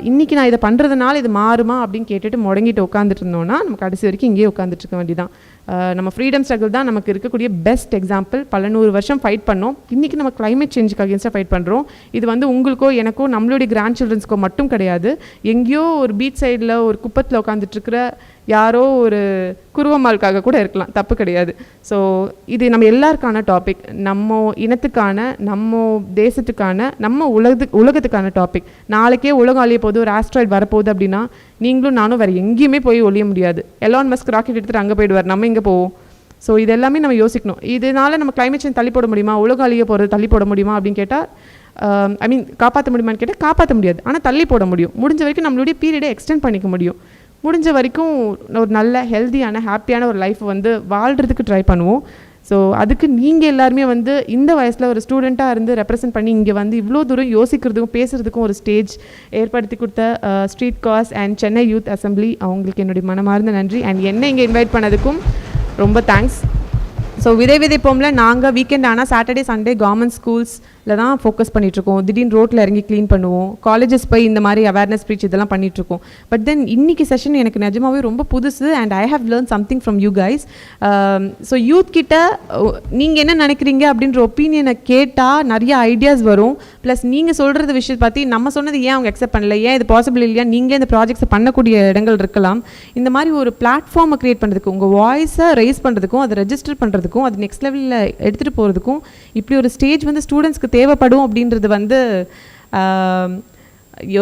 இன்றைக்கி நான் இதை பண்ணுறதுனால இது மாறுமா அப்படின்னு கேட்டுட்டு முடங்கிட்டு உட்காந்துட்டு இருந்தோன்னா நம்ம கடைசி வரைக்கும் இங்கேயே உட்காந்துட்டு இருக்க வேண்டியதான். நம்ம ஃப்ரீடம் ஸ்ட்ரகிள் தான் நமக்கு இருக்கக்கூடிய பெஸ்ட் எக்ஸாம்பிள். பல 100 வருஷம் ஃபைட் பண்ணோம், இன்றைக்கி நம்ம கிளைமேட் சேஞ்சுக்கு அகேன்ஸ்டாக ஃபைட் பண்ணுறோம். இது வந்து உங்களுக்கோ எனக்கோ நம்மளுடைய கிராண்ட் சில்ட்ரன்ஸ்க்கோ மட்டும் கிடையாது. எங்கேயோ ஒரு பீச் சைடில் ஒரு குப்பத்தில் உட்காந்துட்ருக்கிற யாரோ ஒரு குருவம்மாளுக்காக கூட இருக்கலாம், தப்பு கிடையாது. ஸோ இது நம்ம எல்லாருக்கான டாபிக், நம்ம இனத்துக்கான, நம்ம தேசத்துக்கான, நம்ம உலகத்துக்கான டாபிக். நாளைக்கே உலகம் அழிய போது, ஒரு ஆஸ்ட்ராய்டு வரப்போகுது அப்படின்னா நீங்களும் நானும் வேறு எங்கேயுமே போய் ஒழிய முடியாது. எலான் மஸ்க் ராக்கெட் எடுத்துகிட்டு அங்கே போயிடுவார், நம்ம இங்கே போவோம். ஸோ இது எல்லாமே நம்ம யோசிக்கணும். இதனால் நம்ம கிளைமேட் சேஞ்ச் தள்ளி போட முடியுமா, உலகம் அழிய போகிறது தள்ளி போட முடியுமா அப்படின்னு கேட்டால், காப்பாற்ற முடியுமான்னு கேட்டால் காப்பாற்ற முடியாது. ஆனால் தள்ளி போட முடியும். முடிஞ்ச வரைக்கும் நம்மளுடைய பீரியடை எக்ஸ்டெண்ட் பண்ணிக்க முடியும். முடிஞ்ச வரைக்கும் ஒரு நல்ல ஹெல்த்தியான ஹாப்பியான ஒரு லைஃப் வந்து வாழ்கிறதுக்கு ட்ரை பண்ணுவோம். ஸோ அதுக்கு நீங்கள் எல்லாருமே வந்து இந்த வயசில் ஒரு ஸ்டூடெண்ட்டாக இருந்து ரெப்ரசென்ட் பண்ணி இங்கே வந்து இவ்வளோ தூரம் யோசிக்கிறதுக்கும் பேசுகிறதுக்கும் ஒரு ஸ்டேஜ் ஏற்படுத்தி கொடுத்த street cause and Chennai youth assembly அவங்களுக்கு என்னுடைய மனமார்ந்த நன்றி. அண்ட் என்னை இங்கே இன்வைட் பண்ணதுக்கும் ரொம்ப தேங்க்ஸ். ஸோ விதைப்போம்ல நாங்கள் வீக்கெண்ட் ஆனால் சாட்டர்டே சண்டே கவர்மெண்ட் ஸ்கூல்ஸில் தான் ஃபோக்கஸ் பண்ணிகிட்ருக்கோம். திடீர்னு ரோட்டில் இறங்கி க்ளீன் பண்ணுவோம், காலேஜஸ் போய் இந்த மாதிரி அவேர்னஸ் ஸ்பீச் இதெல்லாம் பண்ணிகிட்ருக்கோம். பட் தென் இன்றைக்கி செஷன் எனக்கு நிஜமாகவே ரொம்ப புதுசு and I have learn something from you guys. So youth கிட்ட நீங்கள் என்ன நினைக்கிறீங்க அப்படின்ற ஒப்பீனியனை கேட்டால் நிறைய ஐடியாஸ் வரும். ப்ளஸ் நீங்கள் சொல்கிறது விஷயத்தை பற்றி நம்ம சொன்னது ஏன் அவங்க அக்செப்ட் பண்ணல, ஏன் இது பாசிபிள் இல்லையா, நீங்களே இந்த ப்ராஜெக்ட்ஸை பண்ணக்கூடிய இடங்கள் இருக்கலாம். இந்த மாதிரி ஒரு பிளாட்ஃபார்மை க்ரியேட் பண்ணுறதுக்கு, உங்கள் வாய்ஸை ரைஸ் பண்ணுறதுக்கும் அதை ரெஜிஸ்டர் பண்ணுறதுக்கும் அது நெக்ஸ்ட் லெவலில் எடுத்துகிட்டு போகிறதுக்கும் இப்படி ஒரு ஸ்டேஜ் வந்து ஸ்டூடெண்ட்ஸ்க்கு தேவைப்படும் அப்படின்றது வந்து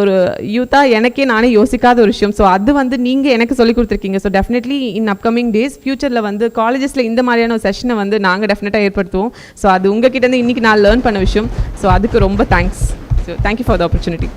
ஒரு யூத்தாக எனக்கே நானே யோசிக்காத ஒரு விஷயம். ஸோ அது வந்து நீங்கள் எனக்கு சொல்லிக் கொடுத்துருக்கீங்க. ஸோ டெஃபினெட்லி இன் அப்கமிங் டேஸ் ஃபியூச்சரில் வந்து காலேஜஸில் இந்த மாதிரியான ஒரு செஷனை வந்து நாங்கள் டெஃபினட்டாக ஏற்படுத்துவோம். ஸோ அது உங்ககிட்டேருந்து இன்றைக்கி நான் லேர்ன் பண்ண விஷயம். ஸோ அதுக்கு ரொம்ப thanks. So thank you for the opportunity.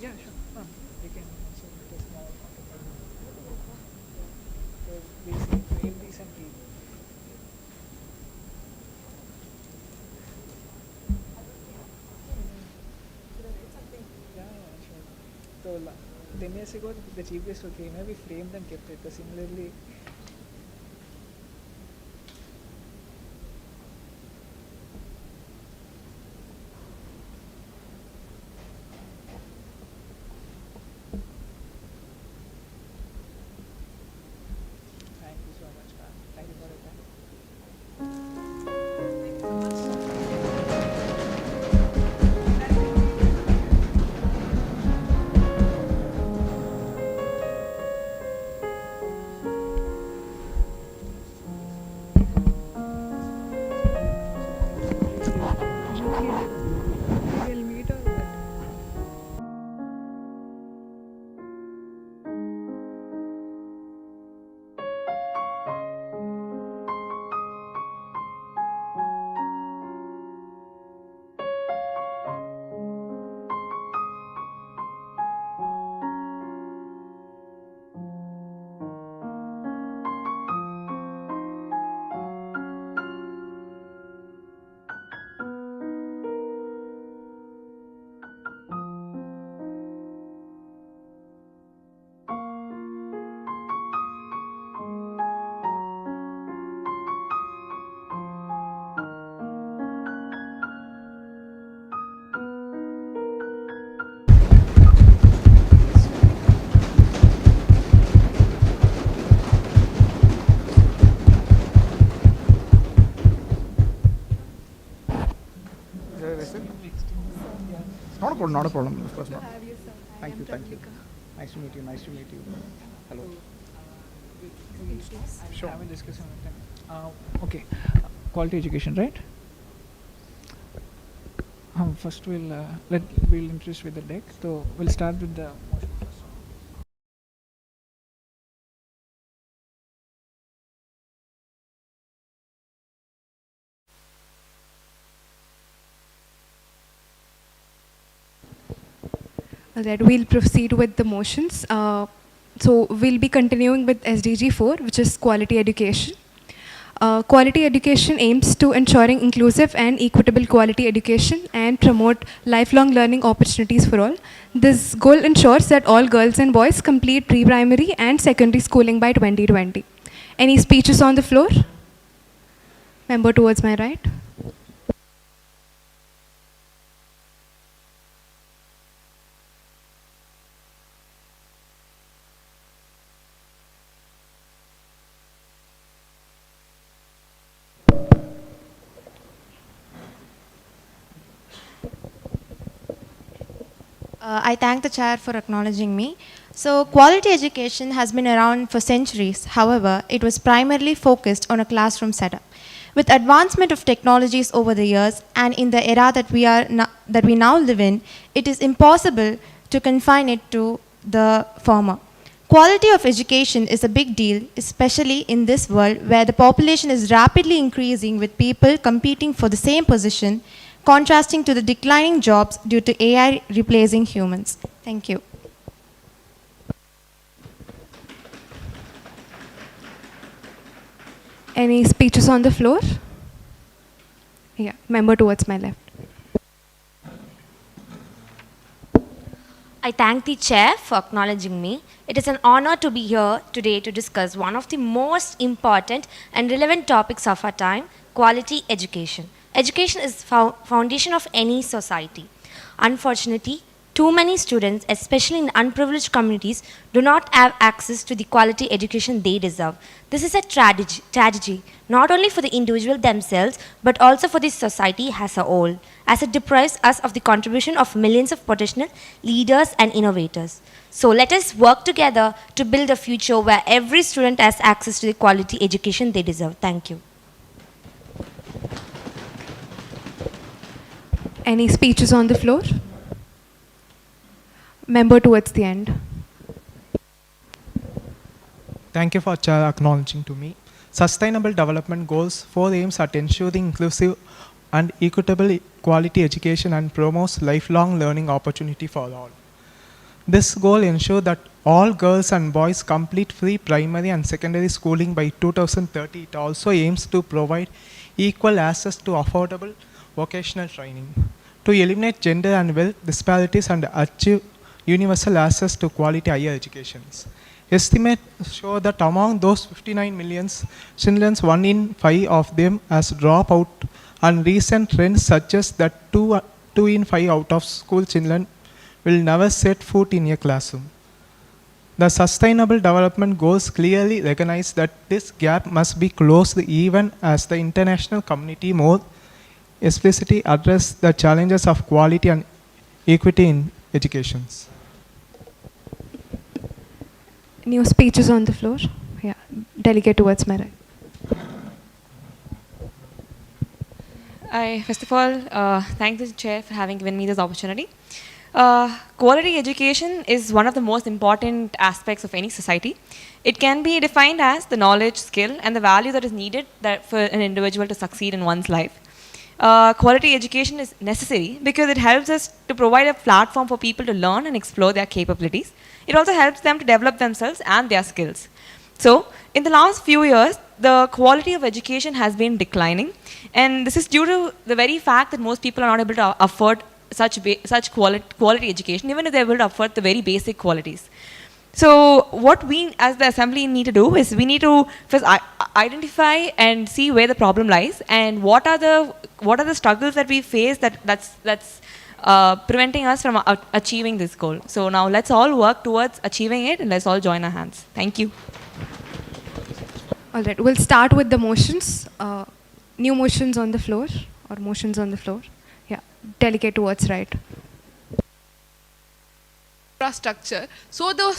Yeah, sure. We can also make a small we'll be some people. 10 years ago, the chief guest who came here, we framed and kept it. So similarly, thank you so much, ma'am. Thank you for your time. We'll meet or what? Not a problem, not a problem, of course not. Thank you, thank you. Nice to meet you, nice to meet you. Hello. Sure. Have a discussion with them. Okay. Quality education, right? First we'll introduce with the deck. So we'll start with the motion first. That we'll proceed with the motions. So we'll be continuing with SDG 4, which is quality education. Quality education aims to ensuring inclusive and equitable quality education and promote lifelong learning opportunities for all. This goal ensures that all girls and boys complete pre-primary and secondary schooling by 2020. Any speeches on the floor? Member towards my right. I thank the chair for acknowledging me. So, quality education has been around for centuries. However, it was primarily focused on a classroom setup. With advancement of technologies over the years and in the era that we now live in, it is impossible to confine it to the former. Quality of education is a big deal, especially in this world where the population is rapidly increasing with people competing for the same position, contrasting to the declining jobs due to AI replacing humans. Thank you. Any speeches on the floor? Yeah, member towards my left. I thank the chair for acknowledging me. It is an honor to be here today to discuss one of the most important and relevant topics of our time, quality education. Education is the foundation of any society. Unfortunately, too many students, especially in unprivileged communities, do not have access to the quality education they deserve. This is a tragedy, not only for the individual themselves, but also for the society as a whole, as it deprives us of the contribution of millions of potential leaders and innovators. So let us work together to build a future where every student has access to the quality education they deserve. Thank you. Any speeches on the floor? Member towards the end. Thank you for acknowledging to me. Sustainable Development Goals 4 aims at ensuring inclusive and equitable quality education and promotes lifelong learning opportunity for all. This goal ensures that all girls and boys complete free primary and secondary schooling by 2030. It also aims to provide equal access to affordable vocational training, to eliminate gender and wealth disparities and achieve universal access to quality higher education. Estimates show that among those 59 million children, 1 in 5 of them has dropped out, and recent trends suggest that 2 in 5 out of school children will never set foot in a classroom. The Sustainable Development Goals clearly recognize that this gap must be closed even as the international community more explicitly address the challenges of quality and equity in education. New speeches on the floor. Yeah, delegate towards my right. I first of all thank the chair for having given me this opportunity. Quality education is one of the most important aspects of any society. It can be defined as the knowledge, skill, and the value that is needed for an individual to succeed in one's life. Quality education is necessary because it helps us to provide a platform for people to learn and explore their capabilities. It also helps them to develop themselves and their skills. So, in the last few years, the quality of education has been declining, and this is due to the very fact that most people are not able to afford such quality education, even if they're able to afford the very basic qualities. So what we as the assembly need to do is we need to first identify and see where the problem lies and what are the struggles that we face that's preventing us from achieving this goal. So now let's all work towards achieving it and let's all join our hands. Thank you. All right, we'll start with the motions. New motions on the floor or motions on the floor. Yeah, delegate towards right. Infrastructure, so the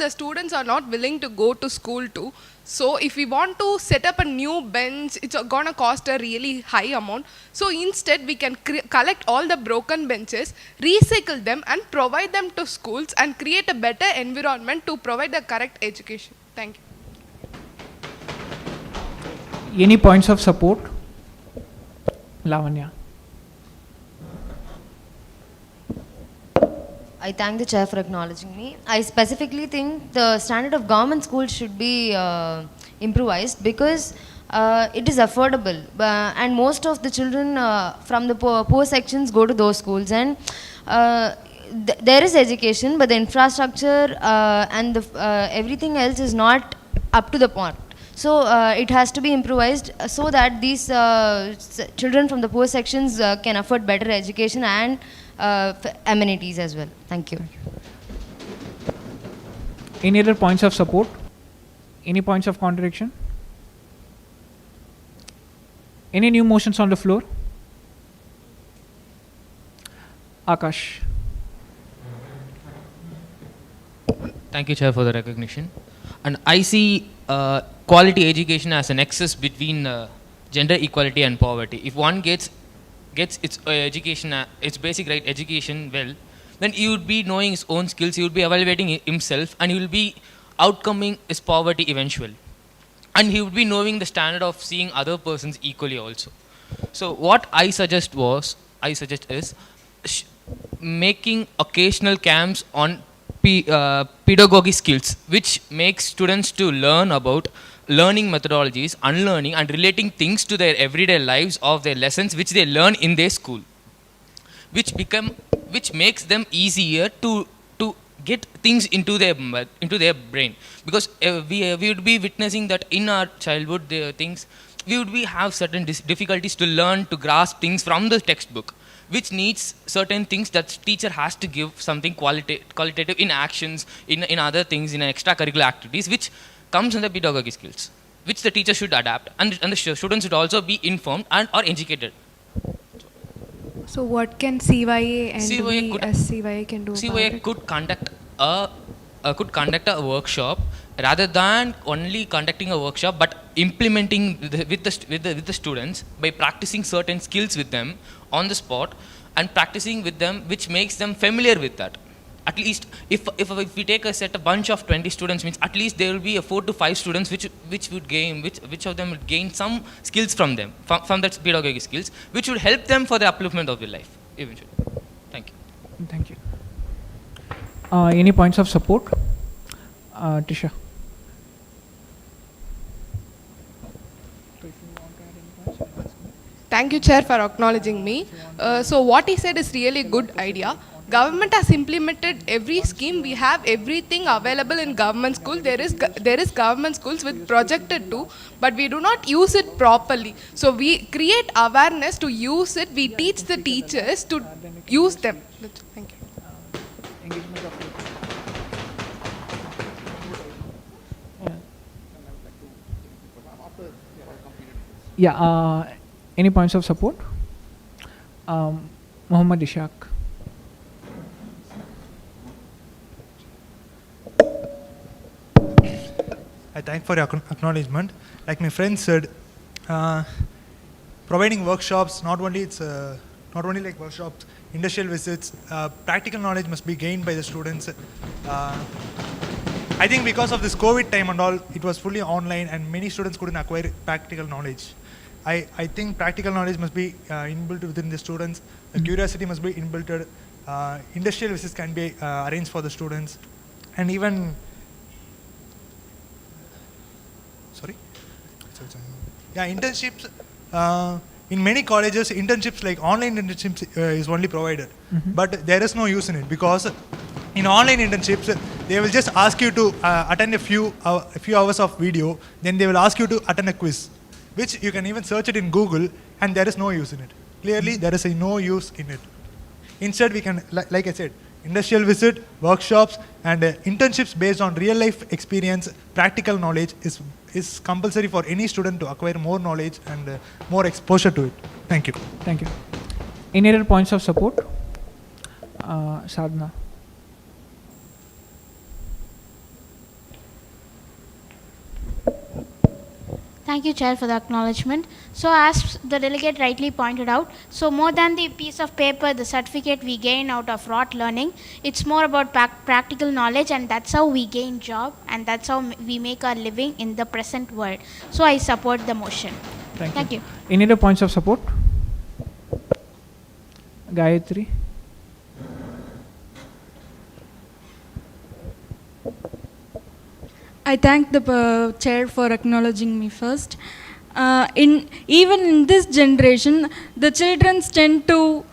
students are not willing to go to school too. So if we want to set up a new bench, it's gonna cost a really high amount. So instead we can collect all the broken benches, recycle them and provide them to schools and create a better environment to provide the correct education. Thank you. Any points of support? Lavanya. I thank the chair for acknowledging me. I specifically think the standard of government schools should be improvised because it is affordable and most of the children from the poor sections go to those schools, and there is education but the infrastructure and everything else is not up to the point. So it has to be improvised so that these children from the poor sections can afford better education and amenities as well. Thank you. Any other points of support? Any points of contradiction? Any new motions on the floor? Akash. Thank you, Chair, for the recognition. And I see quality education as a nexus between gender equality and poverty. If one gets its education, its basic right education well, then he would be knowing his own skills, he would be evaluating himself, and he will be outcoming his poverty eventually. And he would be knowing the standard of seeing other persons equally also. So what I suggest is making occasional camps on pedagogy skills, which makes students to learn about learning methodologies, unlearning and relating things to their everyday lives of their lessons which they learn in their school, which makes them easier to get things into their brain, because we would be witnessing that in our childhood we would have certain difficulties to learn to grasp things from the textbook, which needs certain things that teacher has to give something qualitative in actions, in other things, in extracurricular activities, which comes under pedagogy skills, which the teacher should adapt, and the students should also be informed and or educated. So what can CYA and CYA can do? CYA could conduct a workshop rather than only conducting a workshop, but implementing with the students by practicing certain skills with them on the spot and practicing with them, which makes them familiar with that. At least if we take a bunch of 20 students, means at least there will be 4 to 5 students which of them would gain some skills from them, from that pedagogy skills, which would help them for the upliftment of their life eventually. Thank you. Thank you. Any points of support? Tisha. Thank you, Chair, for acknowledging me. So what he said is really good idea. Government has implemented every scheme. We have everything available in government school. There is government schools with projector too, but we do not use it properly. So we create awareness to use it. We teach the teachers to use them. Thank you. Yeah, any points of support? Muhammad Ishaq. I thank for your acknowledgement. Like my friend said, providing workshops, not only like workshops, industrial visits, practical knowledge must be gained by the students. I think because of this COVID time and all, it was fully online and many students couldn't acquire practical knowledge. I think practical knowledge must be inbuilt within the students. The curiosity must be inbuilt. Industrial visits can be arranged for the students. And even, internships. In many colleges, internships like online internships is only provided. But there is no use in it because in online internships, they will just ask you to attend a few hours of video. Then they will ask you to attend a quiz, which you can even search it in Google, and there is no use in it. Clearly, there is no use in it. Instead, we can, like I said, industrial visit, workshops, and internships based on real life experience, practical knowledge is compulsory for any student to acquire more knowledge and more exposure to it. Thank you. Thank you. Any other points of support? Sadhana. Thank you, Chair, for the acknowledgement. So as the delegate rightly pointed out, so more than the piece of paper, the certificate we gain out of rote learning, it's more about practical knowledge, and that's how we gain job, and that's how we make our living in the present world. So I support the motion. Thank you. Any other points of support? Gayatri. I thank the chair for acknowledging me first. Even in this generation, the children tend to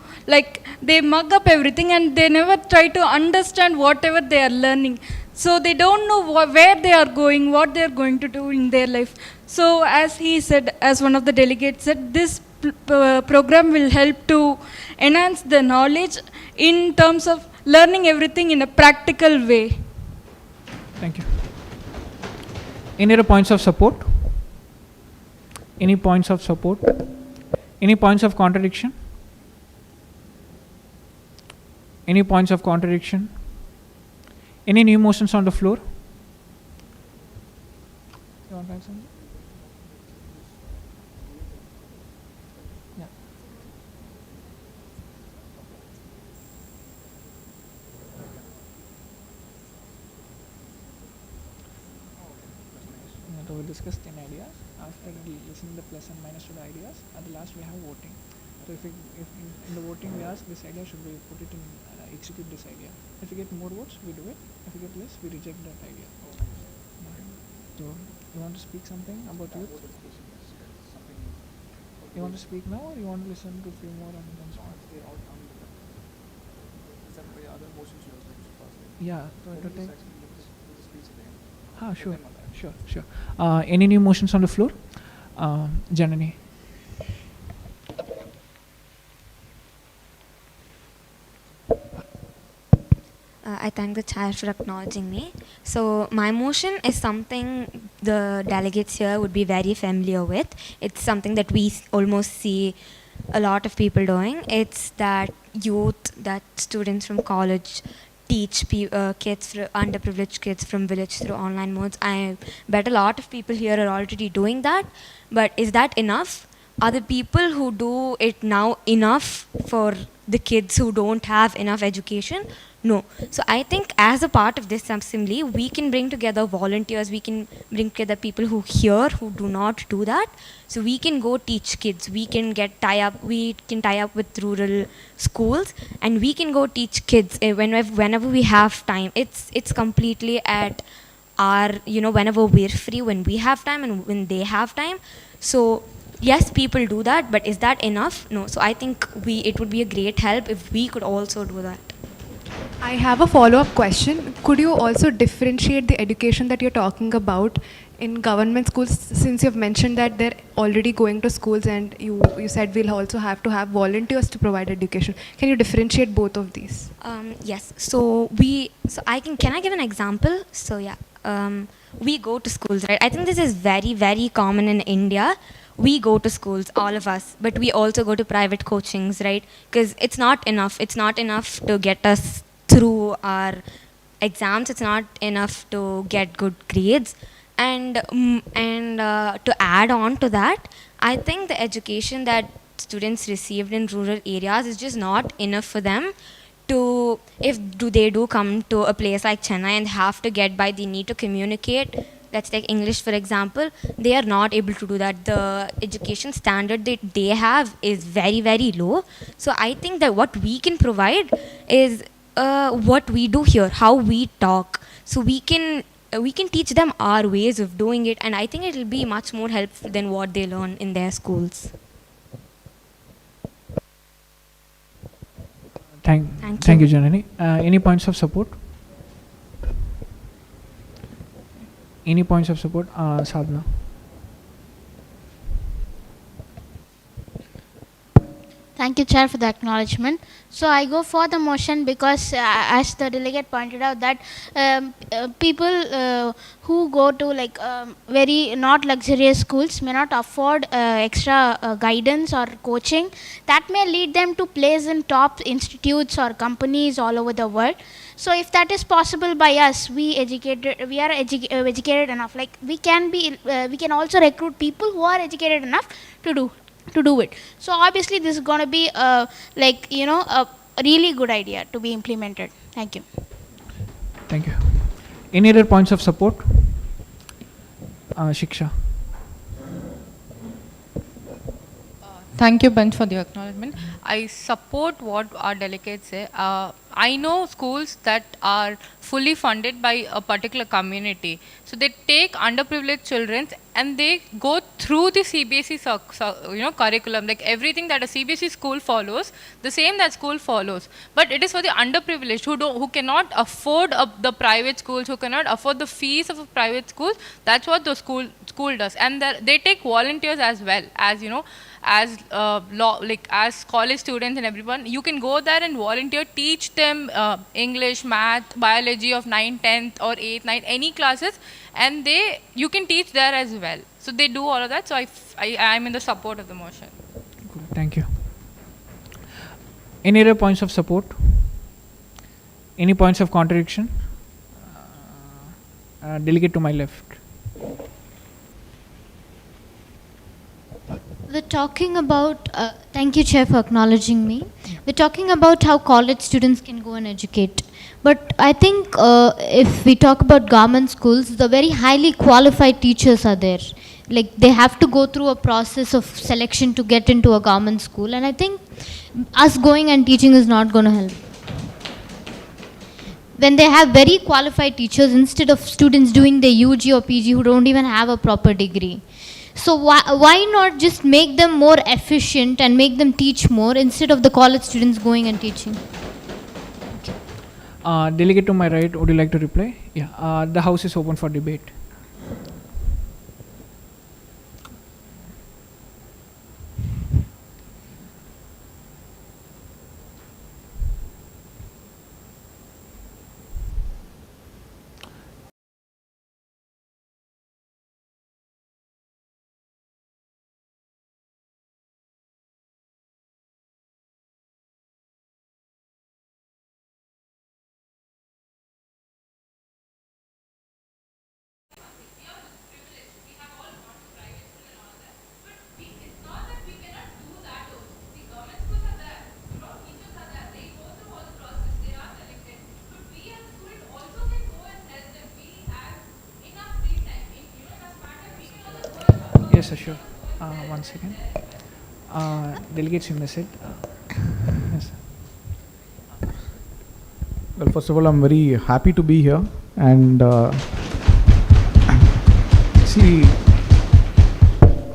they mug up everything and they never try to understand whatever they are learning. So they don't know where they are going, what they are going to do in their life. So as he said, as one of the delegates said, this program will help to enhance the knowledge in terms of learning everything in a practical way. Thank you. Any other points of support? Any points of support? Any points of contradiction? Any points of contradiction? Any new motions on the floor? You want to add something? Yeah. So we'll discuss 10 ideas. After listening the plus and minus to the ideas, at the last we have voting. So if in the voting we ask this idea, should we put it in execute this idea? If we get more votes, we do it. If we get less, we reject that idea. So you want to speak something about youth? You want to speak now, or you want to listen to a few more and then speak? Yeah, to take. Sure. Sure. Any new motions on the floor? Janani. I thank the chair for acknowledging me. So my motion is something the delegates here would be very familiar with. It's something that we almost see a lot of people doing. It's that youth, that students from college teach kids, underprivileged kids from village through online modes. I bet a lot of people here are already doing that. But is that enough? Are the people who do it now enough for the kids who don't have enough education? No. So I think as a part of this assembly, we can bring together volunteers, we can bring together people who here who do not do that. So we can go teach kids, we can tie up with rural schools, and we can go teach kids whenever we have time. It's completely at our, whenever we're free, when we have time and when they have time. So yes, people do that, but is that enough? No. So I think it would be a great help if we could also do that. I have a follow-up question. Could you also differentiate the education that you're talking about in government schools, since you've mentioned that they're already going to schools and you said we'll also have to have volunteers to provide education. Can you differentiate both of these? Yes. Can I give an example? So yeah, we go to schools, right? I think this is very, very common in India. We go to schools, all of us, but we also go to private coachings, right? Because it's not enough. It's not enough to get us through our exams. It's not enough to get good grades. And to add on to that, I think the education that students received in rural areas is just not enough for them to, if they do come to a place like Chennai and have to get by, they need to communicate. Let's take English for example. They are not able to do that. The education standard that they have is very, very low. So I think that what we can provide is what we do here, how we talk. So we can teach them our ways of doing it, and I think it will be much more helpful than what they learn in their schools. Thank you, Janani. Any points of support? Any points of support? Sadhana. Thank you, Chair, for the acknowledgement. So I go for the motion because, as the delegate pointed out, that people who go to very not luxurious schools may not afford extra guidance or coaching. That may lead them to place in top institutes or companies all over the world. So if that is possible by us, we are educated enough. Like we can also recruit people who are educated enough to do it. So obviously this is going to be a really good idea to be implemented. Thank you. Thank you. Any other points of support? Shiksha. Thank you, Bench, for the acknowledgement. I support what our delegates say. I know schools that are fully funded by a particular community. So they take underprivileged children and they go through the CBSE curriculum, like everything that a CBSE school follows, the same that school follows. But it is for the underprivileged who cannot afford the private schools, who cannot afford the fees of a private school. That's what the school does, and they take volunteers as well, as as as college students and everyone. You can go there and volunteer, teach them English, math, biology of 9th, 10th or 8th, 9th, any classes, and you can teach there as well. So they do all of that. So I am in the support of the motion. Good. Thank you. Any other points of support? Any points of contradiction? Delegate to my left. We're talking about, thank you, Chair, for acknowledging me. We're talking about how college students can go and educate. But I think if we talk about government schools, the very highly qualified teachers are there. Like they have to go through a process of selection to get into a government school. And I think us going and teaching is not going to help. When they have very qualified teachers instead of students doing their UG or PG who don't even have a proper degree. So why not just make them more efficient and make them teach more instead of the college students going and teaching? Delegate to my right, would you like to reply? Yeah, the house is open for debate. Yes, sure. 1 second. Delegates, you may sit. Yes. Well, first of all, I'm very happy to be here and see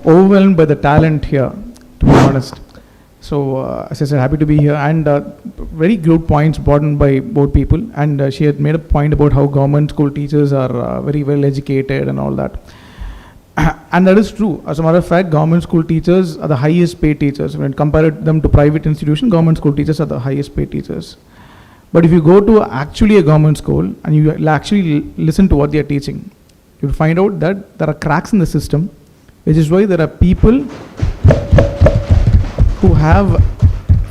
overwhelmed by the talent here, to be honest. So, as I said, happy to be here, and very good points brought in by both people, and she had made a point about how government school teachers are very well educated and all that. And that is true. As a matter of fact, government school teachers are the highest paid teachers. When compared them to private institutions, government school teachers are the highest paid teachers. But if you go to actually a government school and you actually listen to what they are teaching, you'll find out that there are cracks in the system, which is why there are people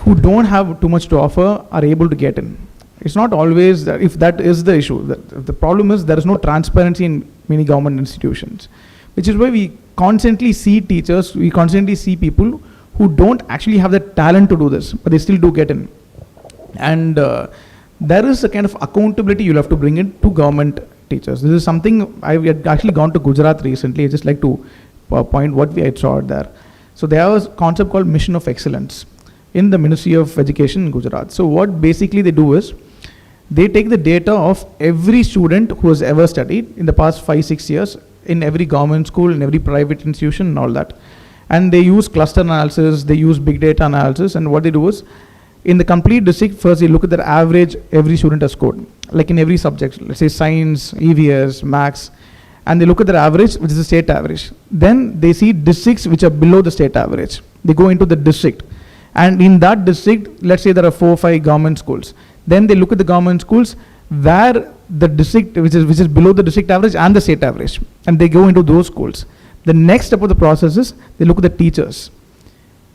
who don't have too much to offer are able to get in. It's not always that, if that is the issue. The problem is there is no transparency in many government institutions, which is why we constantly see teachers, we constantly see people who don't actually have the talent to do this, but they still do get in. And there is a kind of accountability you'll have to bring in to government teachers. This is something I had actually gone to Gujarat recently. I just like to point what we had saw there. So they have a concept called Mission of Excellence in the Ministry of Education in Gujarat. So what basically they do is, they take the data of every student who has ever studied in the past 5-6 years in every government school, in every private institution and all that. And they use cluster analysis, they use big data analysis, and what they do is, in the complete district, first they look at the average every student has scored, like in every subject, let's say science, EVS, maths, and they look at the average, which is the state average. Then they see districts which are below the state average. They go into the district. And in that district, let's say there are 4 or 5 government schools. Then they look at the government schools where the district, which is below the district average and the state average, and they go into those schools. The next step of the process is they look at the teachers.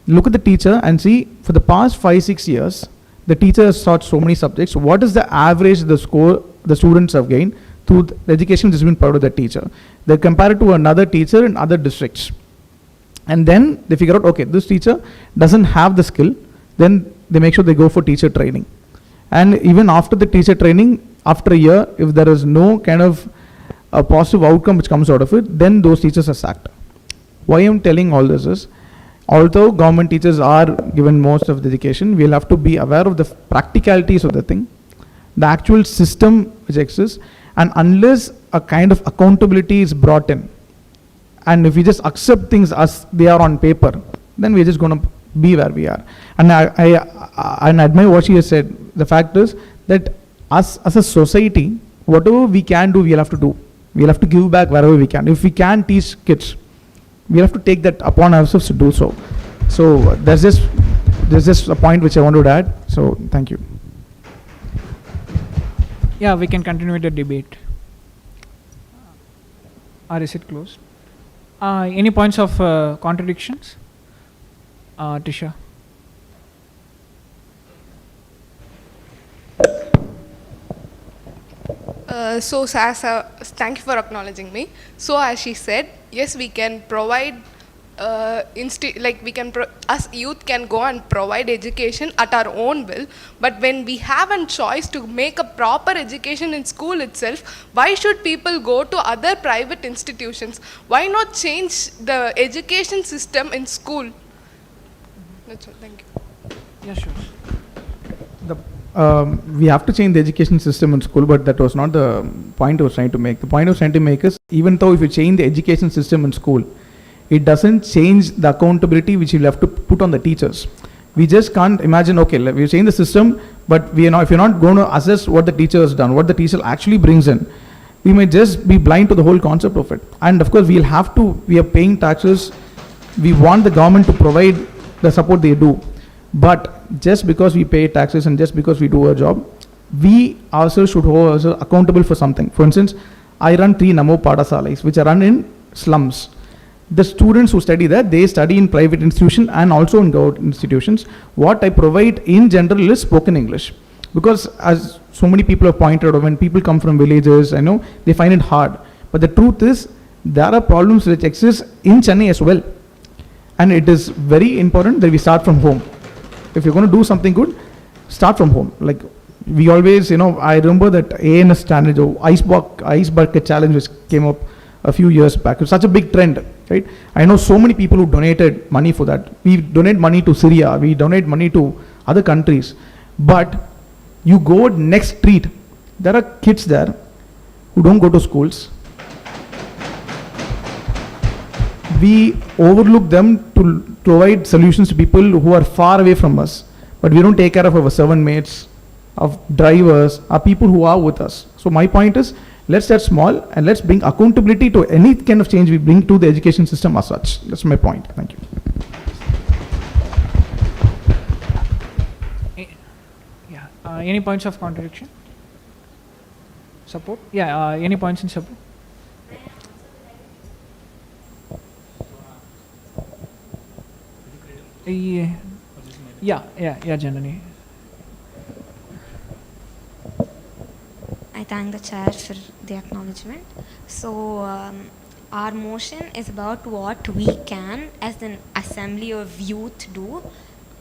Look at the teacher and see, for the past 5-6 years, the teacher has taught so many subjects. What is the average, the score the students have gained through the education which has been provided by the teacher? They compare it to another teacher in other districts. And then they figure out, okay, this teacher doesn't have the skill. Then they make sure they go for teacher training. And even after the teacher training, after a year, if there is no kind of a positive outcome which comes out of it, then those teachers are sacked. Why I'm telling all this is, although government teachers are given most of the education, we'll have to be aware of the practicalities of the thing, the actual system which exists, and unless a kind of accountability is brought in, and if we just accept things as they are on paper, then we're just going to be where we are. And I admire what she has said. The fact is that us as a society, whatever we can do, we'll have to do. We'll have to give back wherever we can. If we can teach kids, we have to take that upon ourselves to do so. So there's just a point which I wanted to add. So thank you. Yeah, we can continue with the debate. Or is it closed? Any points of contradictions? Tisha. Thank you for acknowledging me. So as she said, yes, we can provide, us youth can go and provide education at our own will, but when we have a choice to make a proper education in school itself, why should people go to other private institutions? Why not change the education system in school? That's all, thank you. Yeah, sure. We have to change the education system in school, but that was not the point I was trying to make. The point I was trying to make is, even though if you change the education system in school, it doesn't change the accountability which you'll have to put on the teachers. We just can't imagine, okay, we change the system, but if you're not going to assess what the teacher has done, what the teacher actually brings in, we may just be blind to the whole concept of it. And of course, we are paying taxes, we want the government to provide the support they do. But just because we pay taxes and just because we do our job, we ourselves should hold ourselves accountable for something. For instance, I run 3 Namo Padasalais, which are run in slums. The students who study there, they study in private institutions and also in government institutions. What I provide in general is spoken English. Because as so many people have pointed out, when people come from villages, I know, they find it hard. But the truth is, there are problems which exist in Chennai as well. And it is very important that we start from home. If you're going to do something good, start from home. Like we always, I remember that ANS challenge, or ice bucket challenge, which came up a few years back. It was such a big trend, right? I know so many people who donated money for that. We donate money to Syria, we donate money to other countries. But you go next street, there are kids there who don't go to schools. We overlook them to provide solutions to people who are far away from us. but we don't take care of our servant mates, of drivers, our people who are with us. So my point is, let's start small and let's bring accountability to any kind of change we bring to the education system as such. That's my point. Thank you. Any points of contradiction? Support? Yeah, any points in support? Yeah, Janani. I thank the chair for the acknowledgement. So, our motion is about what we can, as an assembly of youth, do.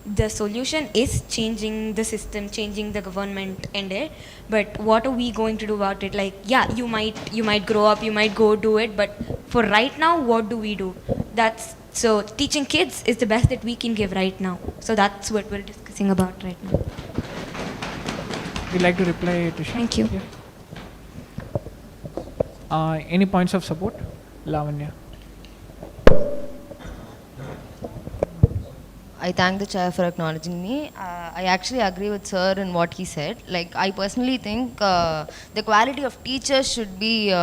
The solution is changing the system, changing the government ended. But what are we going to do about it? Like, yeah, you might grow up, you might go do it. But for right now, what do we do? So teaching kids is the best that we can give right now. So that's what we're discussing about right now. Would you like to reply, Tisha? Thank you. Yeah. Any points of support? Lavanya. I thank the chair for acknowledging me. I actually agree with sir in what he said. Like, I personally think the quality of teachers should be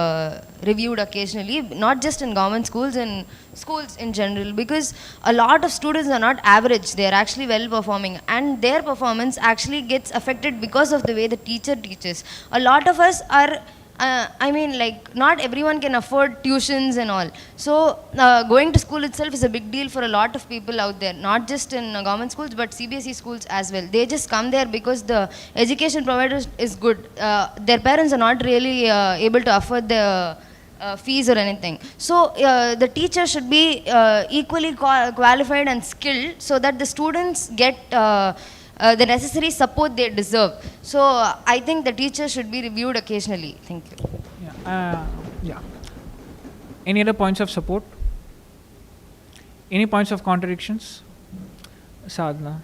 reviewed occasionally, not just in government schools, in schools in general, because a lot of students are not average. They are actually well performing, and their performance actually gets affected because of the way the teacher teaches. A lot of us are not everyone can afford tuitions and all. So, going to school itself is a big deal for a lot of people out there, not just in government schools, but CBSE schools as well. They just come there because the education provider is good. Their parents are not really able to afford the fees or anything. So, the teacher should be equally qualified and skilled so that the students get the necessary support they deserve. So I think the teachers should be reviewed occasionally. Thank you. Yeah. Any other points of support? Any points of contradictions? Sadhana.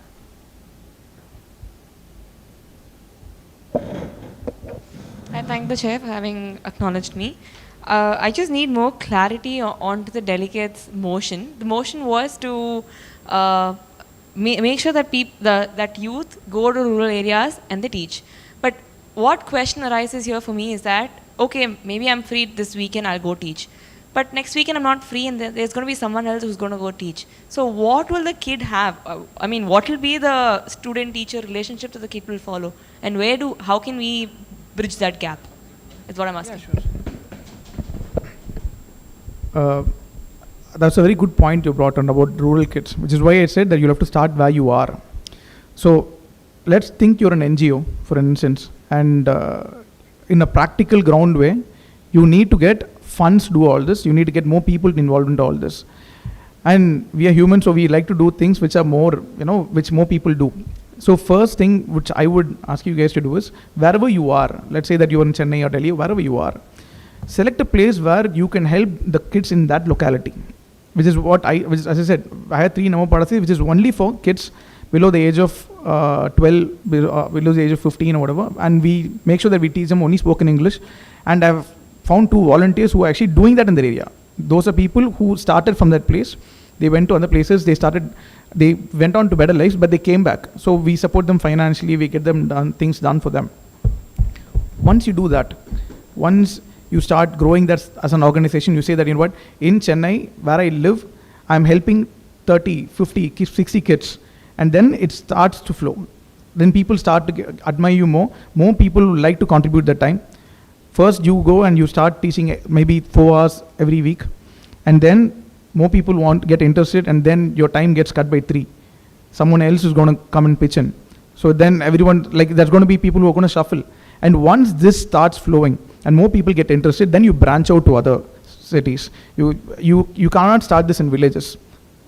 I thank the chair for having acknowledged me. I just need more clarity on to the delegates' motion. The motion was to make sure that that youth go to rural areas and they teach. But what question arises here for me is that, okay, maybe I'm free this weekend, I'll go teach. But next weekend I'm not free and there's going to be someone else who's going to go teach. So what will the kid have? What will be the student-teacher relationship that the kid will follow? And how can we bridge that gap? That's what I'm asking. Yeah, sure. That's a very good point you brought on about rural kids, which is why I said that you'll have to start where you are. So let's think you're an NGO, for instance, and in a practical ground way, you need to get funds to do all this. You need to get more people involved in all this. And we are humans, so we like to do things which are more, which more people do. So first thing which I would ask you guys to do is, wherever you are, let's say that you're in Chennai or Delhi, wherever you are, select a place where you can help the kids in that locality. Which is as I said, I had 3 Namapadasi, which is only for kids below the age of 12, below the age of 15 or whatever, and we make sure that we teach them only spoken English. And I've found 2 volunteers who are actually doing that in their area. Those are people who started from that place. They went to other places, they went on to better lives, but they came back. So we support them financially, we get them things done for them. Once you do that, once you start growing that as an organization, you say that, in Chennai, where I live, I'm helping 30, 50, 60 kids. And then it starts to flow. Then people start to admire you more. More people would like to contribute that time. First, you go and you start teaching maybe 4 hours every week. And then more people get interested, and then your time gets cut by 3. Someone else is going to come and pitch in. So then everyone, there's going to be people who are going to shuffle. And once this starts flowing, and more people get interested, then you branch out to other cities. You cannot start this in villages.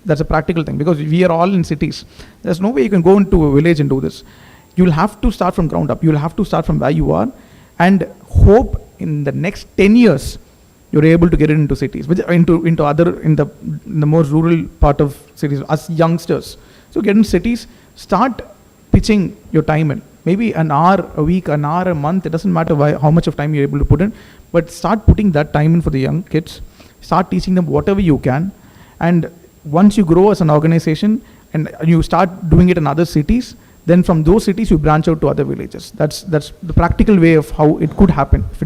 That's a practical thing, because we are all in cities. There's no way you can go into a village and do this. You'll have to start from ground up. You'll have to start from where you are, and hope in the next 10 years you're able to get it into cities, into the more rural part of cities as youngsters. So get in cities, start pitching your time in. Maybe an hour a week, an hour a month, it doesn't matter how much of time you're able to put in, but start putting that time in for the young kids. Start teaching them whatever you can. And once you grow as an organization and you start doing it in other cities, Then from those cities, you branch out to other villages. That's the practical way of how it could happen if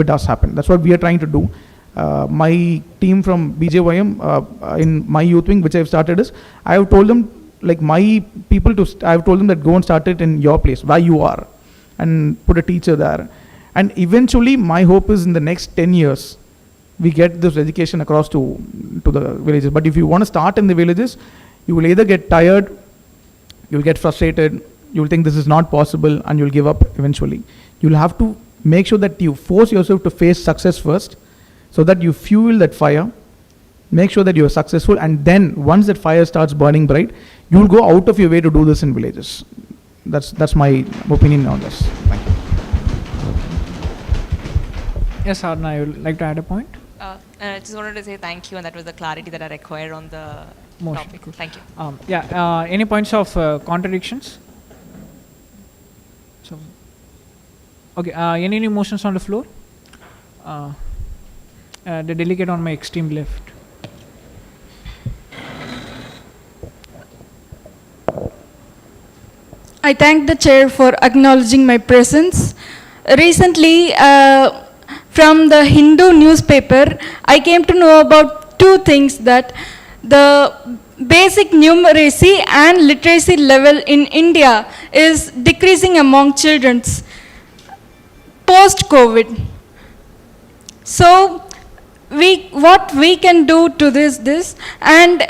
it does happen. That's what we are trying to do. My team from BJYM in my youth wing, which I've started, is I have told them, like my people, I've told them that go and start it in your place where you are, and put a teacher there. And eventually, my hope is in the next 10 years, we get this education across to the villages. But if you want to start in the villages, you will either get tired, you will get frustrated, you will think this is not possible, and you will give up eventually. You will have to make sure that you force yourself to face success first, so that you fuel that fire, make sure that you are successful, and then once that fire starts burning bright, you will go out of your way to do this in villages. That's my opinion on this. Thank you. Yes, Sadhna, I would like to add a point. I just wanted to say thank you, and that was the clarity that I required on the Motion. topic. Thank you. Any points of contradictions? So, okay. Any new motions on the floor? The delegate on my extreme left. I thank the chair for acknowledging my presence. Recently, from the Hindu newspaper, I came to know about two things: that the basic numeracy and literacy level in India is decreasing among children post-COVID. So, what we can do to this, and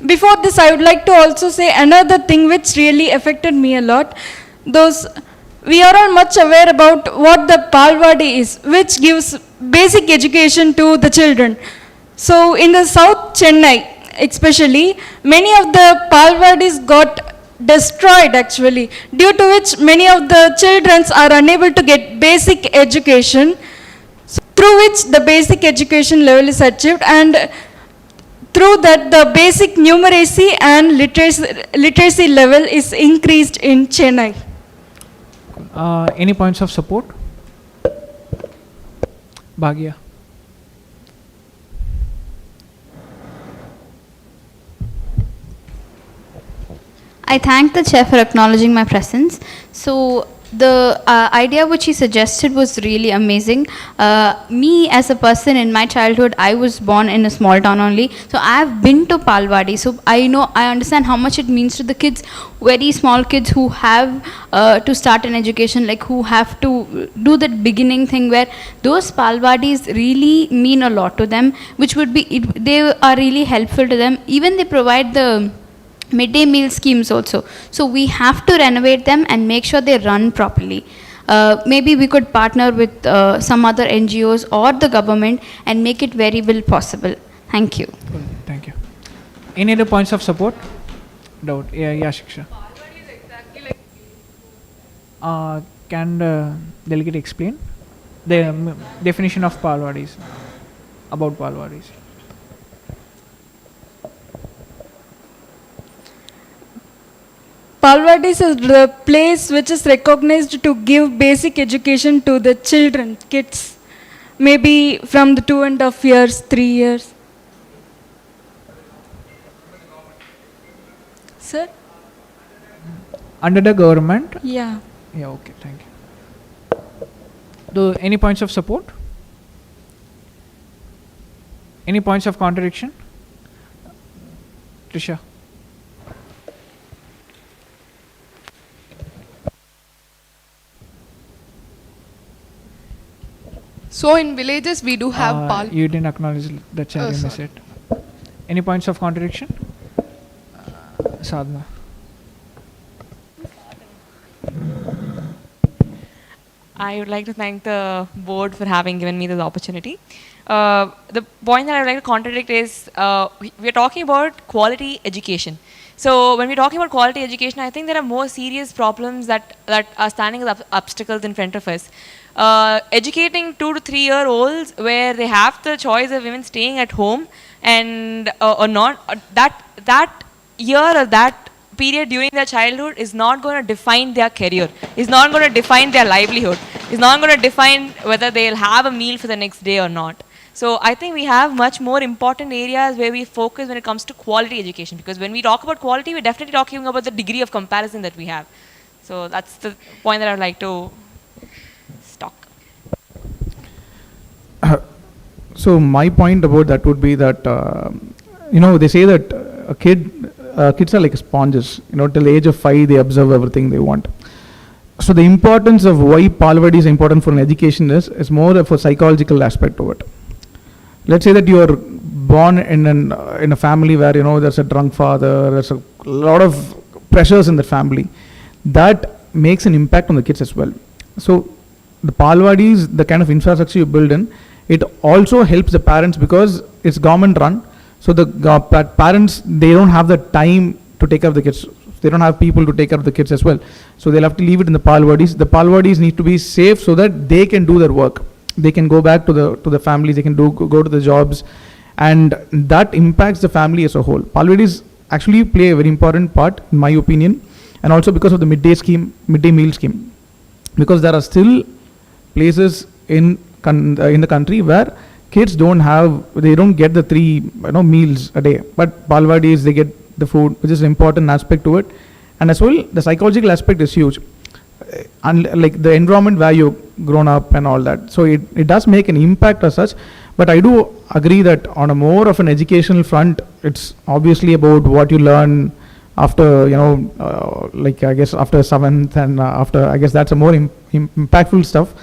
before this, I would like to also say another thing which really affected me a lot. We are all much aware about what the Palwadi is, which gives basic education to the children. So in the South Chennai, especially, many of the Palwadis got destroyed actually, due to which many of the children are unable to get basic education, through which the basic education level is achieved, and through that the basic numeracy and literacy level is increased in Chennai. Any points of support? Bhagya. I thank the chair for acknowledging my presence. So the idea which he suggested was really amazing. Me as a person in my childhood, I was born in a small town only. So I have been to Palwadi. So I understand how much it means to the kids, very small kids who have to start an education, like who have to do that beginning thing where those Palwadis really mean a lot to them, which would be, they are really helpful to them. Even they provide the midday meal schemes also. So we have to renovate them and make sure they run properly. Maybe we could partner with some other NGOs or the government and make it very well possible. Thank you. Cool. Thank you. Any other points of support? Doubt. Yeah, Shiksha. Can the delegate explain the definition of Palwadis, about Palwadis? Palwadis is the place which is recognized to give basic education to the children, kids, maybe from the 2.5 years, 3 years. Sir? Under the government? Yeah. Yeah, okay, thank you. Any points of support? Any points of contradiction? Trisha? So in villages we do have You didn't acknowledge the chair, you missed it. Any points of contradiction? Sadhna. I would like to thank the board for having given me this opportunity. The point that I would like to contradict is we are talking about quality education. So when we're talking about quality education, I think there are more serious problems that are standing as obstacles in front of us. Educating 2 to 3 year olds where they have the choice of even staying at home and or not, that year or that period during their childhood is not going to define their career, is not going to define their livelihood, is not going to define whether they'll have a meal for the next day or not. So I think we have much more important areas where we focus when it comes to quality education, because when we talk about quality, we're definitely talking about the degree of comparison that we have. So that's the point that I would like to stock. So my point about that would be that, they say that kids are like sponges. Till the age of 5, they absorb everything they want. So the importance of why Palvadi is important for an education is more of a psychological aspect of it. Let's say that you are born in a family where there's a drunk father, there's a lot of pressures in the family. That makes an impact on the kids as well. So the Palvadis, the kind of infrastructure you build in, it also helps the parents because it's government run. So the parents, they don't have the time to take care of the kids. They don't have people to take care of the kids as well. So they'll have to leave it in the Palvadis. The Palvadis need to be safe so that they can do their work. They can go back to the families, they can go to the jobs, and that impacts the family as a whole. Palvadis actually play a very important part, in my opinion, and also because of the midday meal scheme. Because there are still places in the country where kids don't get the 3 meals a day. But Palvadis, they get the food, which is an important aspect to it. And as well, the psychological aspect is huge. And like the environment where you've grown up and all that. So it does make an impact as such. But I do agree that on a more of an educational front, it's obviously about what you learn after, I guess after 7th and after, I guess that's a more impactful stuff.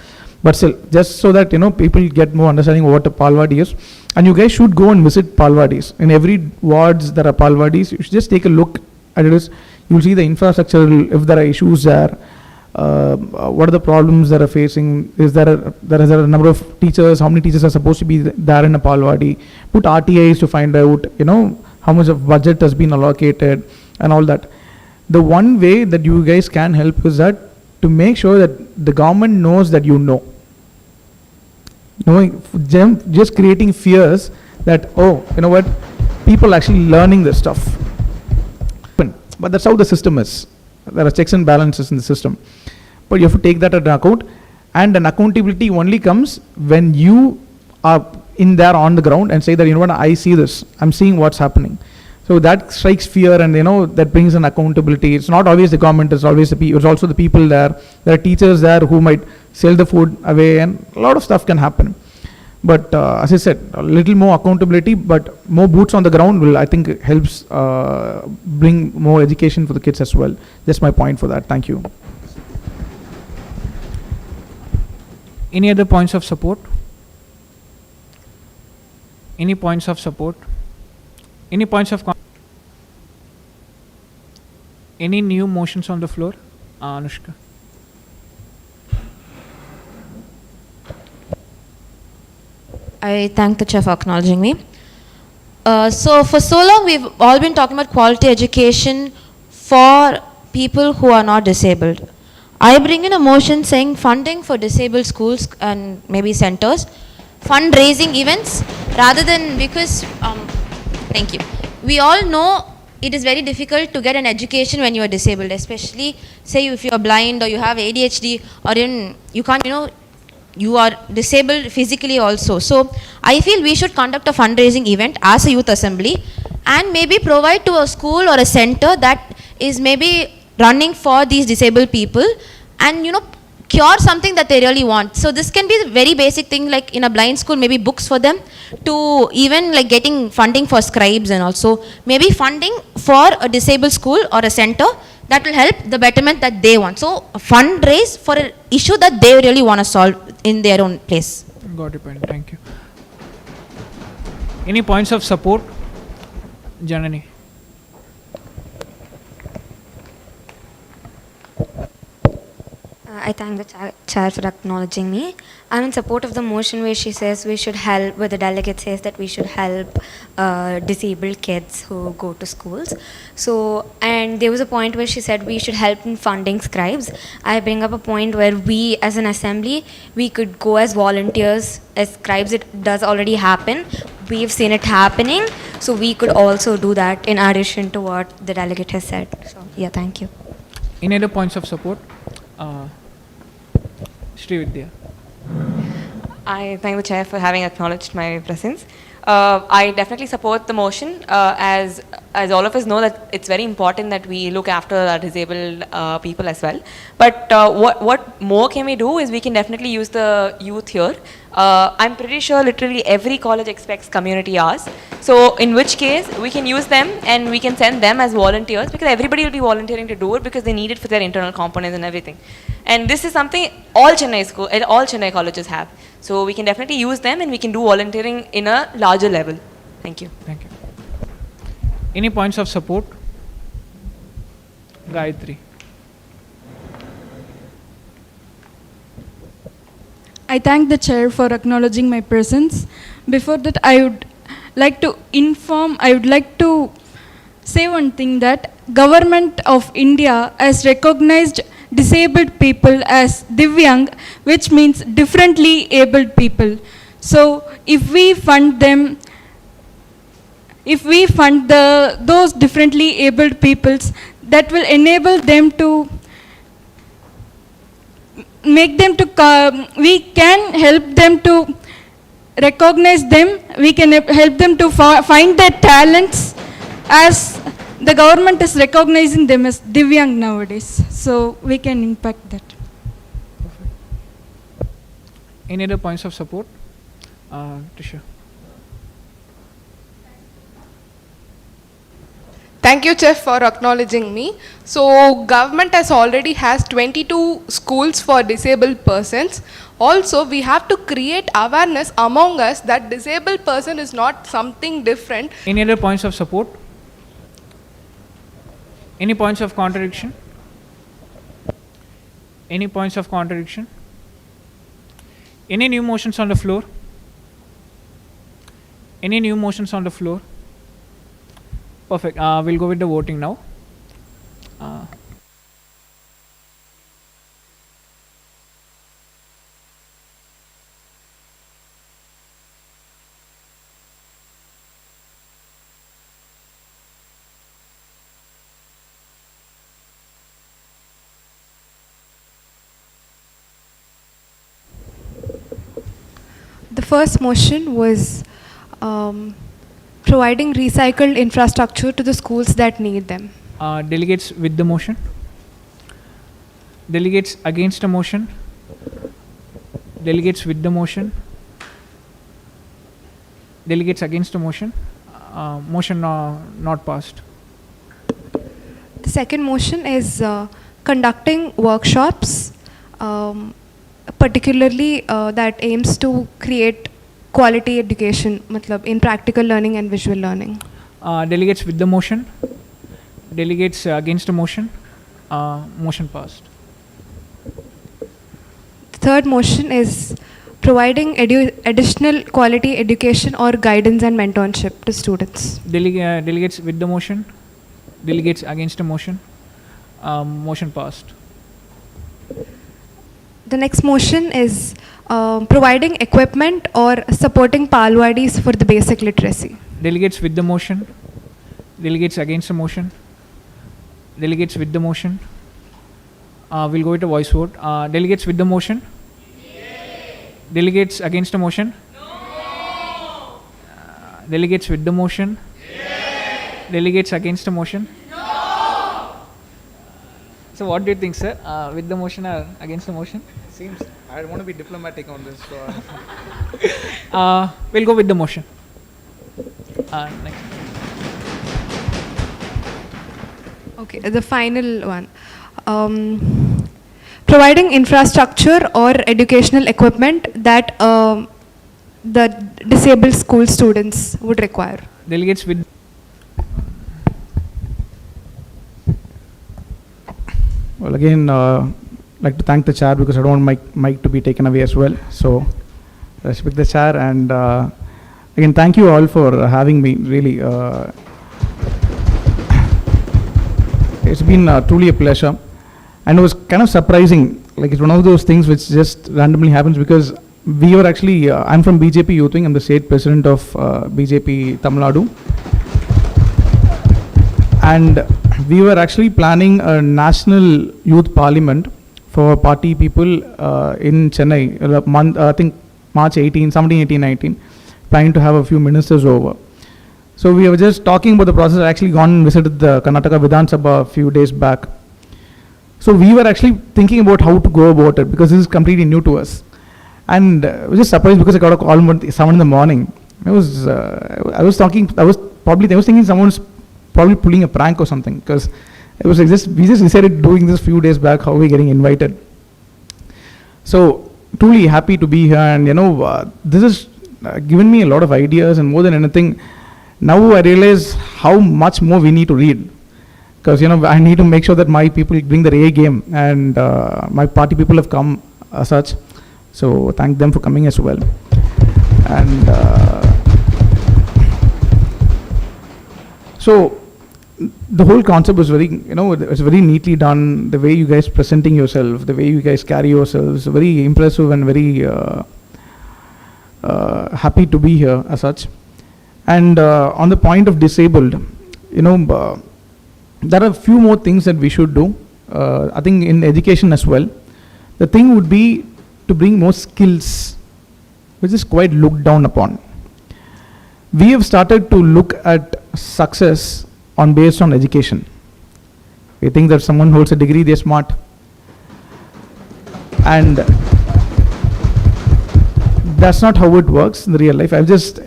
But still, just so that, people get more understanding of what a Palvadi is. And you guys should go and visit Palvadis. In every wards there are Palvadis. You should just take a look at it. You'll see the infrastructure, if there are issues there. What are the problems that are facing? Is there a number of teachers? How many teachers are supposed to be there in a Palvadi? Put RTIs to find out, how much of budget has been allocated and all that. The one way that you guys can help is that to make sure that the government knows that you know. Just creating fears that, people actually learning this stuff. But that's how the system is. There are checks and balances in the system. But you have to take that into account. And an accountability only comes when you are in there on the ground and say that, I see this. I'm seeing what's happening. So that strikes fear and, that brings an accountability. It's not always the government, it's always it's also the people there. There are teachers there who might sell the food away and a lot of stuff can happen. But as I said, a little more accountability, but more boots on the ground will, I think, helps bring more education for the kids as well. That's my point for that. Thank you. Any other points of support? Any points of support? Any points of any new motions on the floor? Anushka. I thank the chair for acknowledging me. So for so long we've all been talking about quality education for people who are not disabled. I bring in a motion saying funding for disabled schools and maybe centers, fundraising events rather than because, thank you. We all know it is very difficult to get an education when you are disabled, especially say if you are blind or you have ADHD or even you can't, you are disabled physically also. So I feel we should conduct a fundraising event as a youth assembly and maybe provide to a school or a center that is maybe running for these disabled people and cure something that they really want. So this can be a very basic thing like in a blind school, maybe books for them, to even like getting funding for scribes and also maybe funding for a disabled school or a center that will help the betterment that they want. So fundraise for an issue that they really want to solve in their own place. Got your point. Thank you. Any points of support? Janani. I thank the chair for acknowledging me. I'm in support of the motion where she says we should help, where the delegate says that we should help disabled kids who go to schools. So, and there was a point where she said we should help in funding scribes. I bring up a point where we as an assembly, we could go as volunteers, as scribes. It does already happen. We've seen it happening. So we could also do that in addition to what the delegate has said. So, yeah, thank you. Any other points of support? Srividya. I thank the chair for having acknowledged my presence. I definitely support the motion, as all of us know that it's very important that we look after our disabled people as well. But what more can we do is we can definitely use the youth here. I'm pretty sure literally every college expects community hours. So in which case we can use them and we can send them as volunteers, because everybody will be volunteering to do it because they need it for their internal components and everything. And this is something all Chennai colleges have. So we can definitely use them and we can do volunteering in a larger level. Thank you. Thank you. Any points of support? Gayatri. I thank the chair for acknowledging my presence. Before that, I would like to say one thing, that Government of India has recognized disabled people as Divyang, which means differently abled people. So if we fund them, those differently abled peoples, that will enable them to make them to, we can help them to recognize them, we can help them to find their talents, as the government is recognizing them as Divyang nowadays. So we can impact that. Any other points of support? Tisha. Thank you, Chef, for acknowledging me. So, government has 22 schools for disabled persons. Also, we have to create awareness among us that disabled person is not something different. Any other points of support? Any points of contradiction? Any points of contradiction? Any new motions on the floor? Any new motions on the floor? Perfect. We'll go with the voting now. The first motion was providing recycled infrastructure to the schools that need them. Delegates with the motion? Delegates against the motion? Delegates with the motion? Delegates against the motion? Motion not passed. The second motion is conducting workshops, particularly that aims to create quality education, matlab in practical learning and visual learning. Delegates with the motion? Delegates against the motion? Motion passed. The third motion is providing additional quality education or guidance and mentorship to students. Delegates with the motion? Delegates against the motion? Motion passed. The next motion is providing equipment or supporting Palwadis for the basic literacy. Delegates with the motion? Delegates against the motion? Delegates with the motion? We'll go with a voice vote. Delegates with the motion? Delegates against the motion? No. Delegates with the motion? Delegates against the motion? No. So what do you think, sir? With the motion or against the motion? Seems I want to be diplomatic on this. We'll go with the motion. Next. Okay, the final one. Providing infrastructure or educational equipment that the disabled school students would require. Delegates with. Well, again, like to thank the chair because I don't want my mic to be taken away as well. So, respect the chair, and again, thank you all for having me. Really, it's been truly a pleasure, and it was kind of surprising. Like, it's one of those things which just randomly happens because we were actually, I'm from BJP Youth Wing. I'm the state president of BJP Tamil Nadu, and we were actually planning a national youth parliament for party people in Chennai, I think March 18, 17, 18, 19, planning to have a few ministers over. So we were just talking about the process. I actually gone and visited the Karnataka Vidhan Sabha a few days back. So we were actually thinking about how to go about it because this is completely new to us. And I was just surprised because I got a call at 7 in the morning. I was thinking someone's probably pulling a prank or something because it was like we just decided doing this few days back. How are we getting invited? So truly happy to be here, and this has given me a lot of ideas, and more than anything, now I realize how much more we need to read, because I need to make sure that my people bring their A game, and my party people have come as such, so thank them for coming as well. And so the whole concept was very, it's very neatly done. The way you guys presenting yourself, the way you guys carry yourselves, very impressive and very happy to be here as such. And on the point of disabled, there are a few more things that we should do. I think in education as well, the thing would be to bring more skills, which is quite looked down upon. We have started to look at success based on education. We think that someone holds a degree, they're smart. And that's not how it works in the real life. I've just,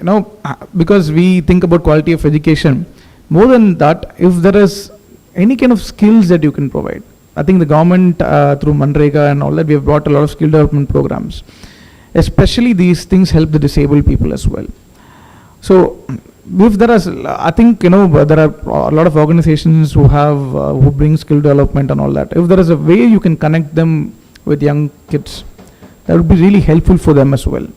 because we think about quality of education, more than that, if there is any kind of skills that you can provide. I think the government through Manrega and all that, we have brought a lot of skill development programs. Especially these things help the disabled people as well. So if there is, I think, there are a lot of organizations who bring skill development and all that. If there is a way you can connect them with young kids, that would be really helpful for them as well.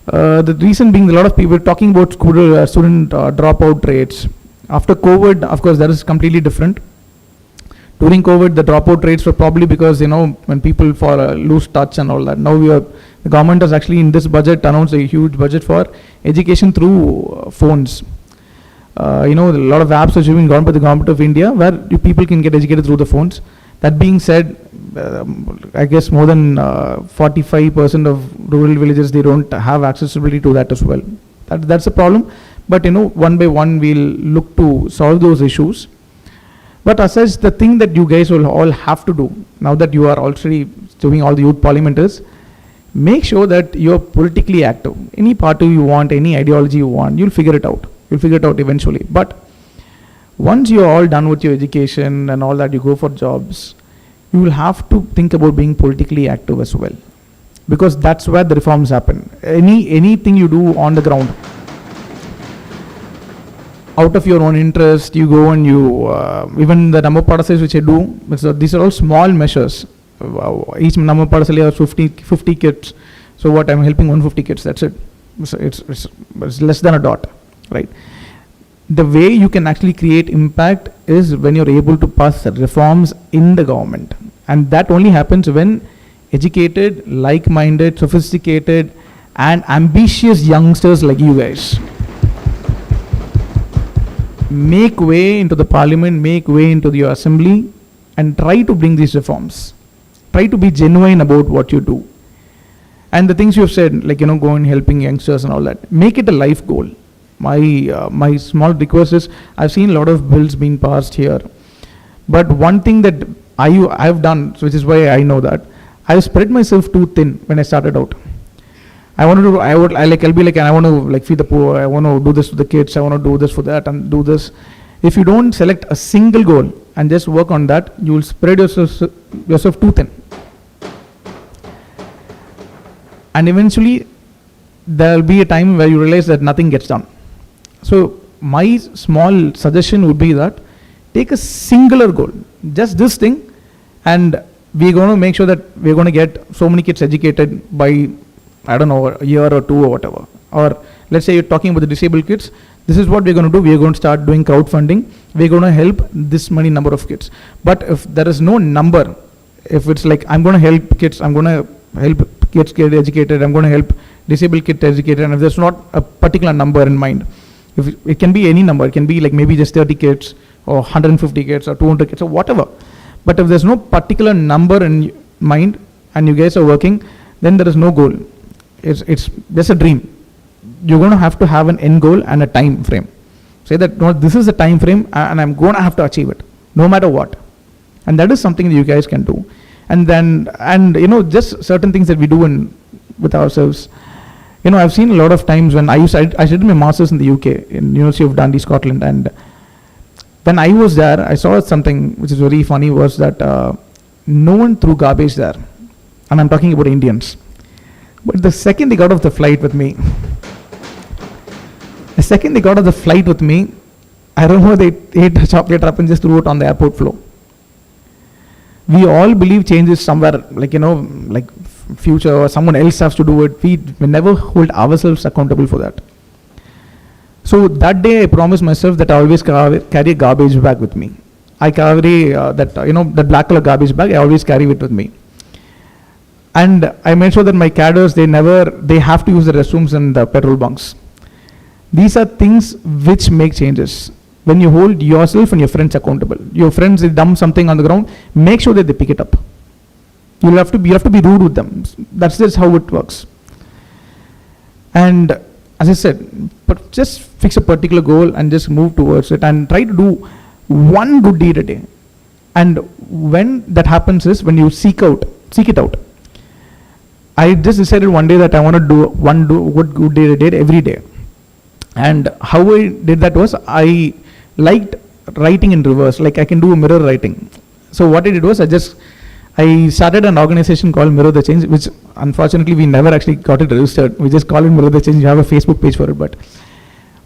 The reason being, a lot of people talking about student dropout rates. After COVID, of course, that is completely different. During COVID, the dropout rates were probably because, when people lose touch and all that. Now the government has actually in this budget announced a huge budget for education through phones. A lot of apps which have been gone by the government of India where people can get educated through the phones. That being said, I guess more than 45% of rural villages, they don't have accessibility to that as well. That's a problem. But one by one we'll look to solve those issues. But as such, the thing that you guys will all have to do, now that you are already doing all the youth parliament, is make sure that you're politically active. Any party you want, any ideology you want, you'll figure it out. You'll figure it out eventually. But once you're all done with your education and all that, you go for jobs, you will have to think about being politically active as well. Because that's where the reforms happen. Anything you do on the ground, out of your own interest, you go and you, even the number of parcels which I do, these are all small measures. Each number parcel has 50 kids. So what, I'm helping 150 kids, that's it. So it's less than a dot, right? The way you can actually create impact is when you're able to pass reforms in the government. And that only happens when educated, like-minded, sophisticated, and ambitious youngsters like you guys make way into the parliament, make way into your assembly, and try to bring these reforms. Try to be genuine about what you do. And the things you have said, like, go and helping youngsters and all that, make it a life goal. My small request is, I've seen a lot of bills being passed here. But one thing that I've done, which is why I know that, I've spread myself too thin when I started out. I want to feed the poor, I want to do this to the kids, I want to do this for that and do this. If you don't select a single goal and just work on that, you will spread yourself too thin. And eventually, there will be a time where you realize that nothing gets done. So my small suggestion would be that take a singular goal, just this thing, and we're going to make sure that we're going to get so many kids educated by, I don't know, a year or two or whatever. Or let's say you're talking about the disabled kids, this is what we're going to do. We're going to start doing crowdfunding. We're going to help this many number of kids. But if there is no number, if it's like, I'm going to help kids, I'm going to help kids get educated, I'm going to help disabled kids educated, and if there's not a particular number in mind, if it can be any number, it can be like maybe just 30 kids or 150 kids or 200 kids or whatever. But if there's no particular number in mind and you guys are working, then there is no goal. it's just a dream. You're going to have an end goal and a time frame. Say that, no, this is the time frame and I'm going to have to achieve it, no matter what. And that is something that you guys can do. And then, just certain things that we do with ourselves. I've seen a lot of times when I did my master's in the UK, in University of Dundee, Scotland, and when I was there, I saw something which is very funny, was that no one threw garbage there. And I'm talking about Indians. But the second they got off the flight with me, I remember they ate a chocolate wrap and just threw it on the airport floor. We all believe change is somewhere, like future or someone else has to do it. We never hold ourselves accountable for that. So that day I promised myself that I always carry a garbage bag with me. I carry that black color garbage bag, I always carry it with me. And I made sure that my cadres, they have to use the restrooms and the petrol bunks. These are things which make changes. When you hold yourself and your friends accountable. Your friends, they dump something on the ground, make sure that they pick it up. You have to be rude with them. That's just how it works. And as I said, but just fix a particular goal and just move towards it and try to do one good deed a day. And when that happens is when you seek it out. I just decided one day that I want to do one good deed a day every day. And how I did that was I liked writing in reverse, like I can do mirror writing. So what I did was I started an organization called Mirror the Change, which unfortunately we never actually got it registered. We just call it Mirror the Change. You have a Facebook page for it. But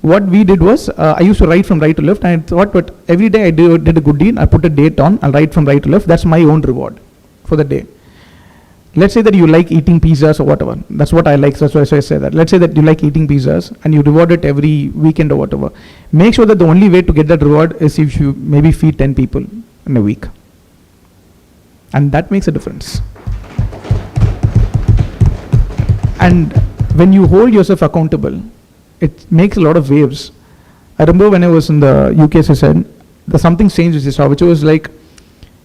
what we did was I used to write from right to left, and I thought, but every day I did a good deed, I put a date on, I'll write from right to left. That's my own reward for the day. Let's say that you like eating pizzas or whatever. That's what I like, so that's why I say that. Let's say that you like eating pizzas and you reward it every weekend or whatever. Make sure that the only way to get that reward is if you maybe feed 10 people in a week. And that makes a difference. And when you hold yourself accountable, it makes a lot of waves. I remember when I was in the UK, as I said, there's something strange which was like,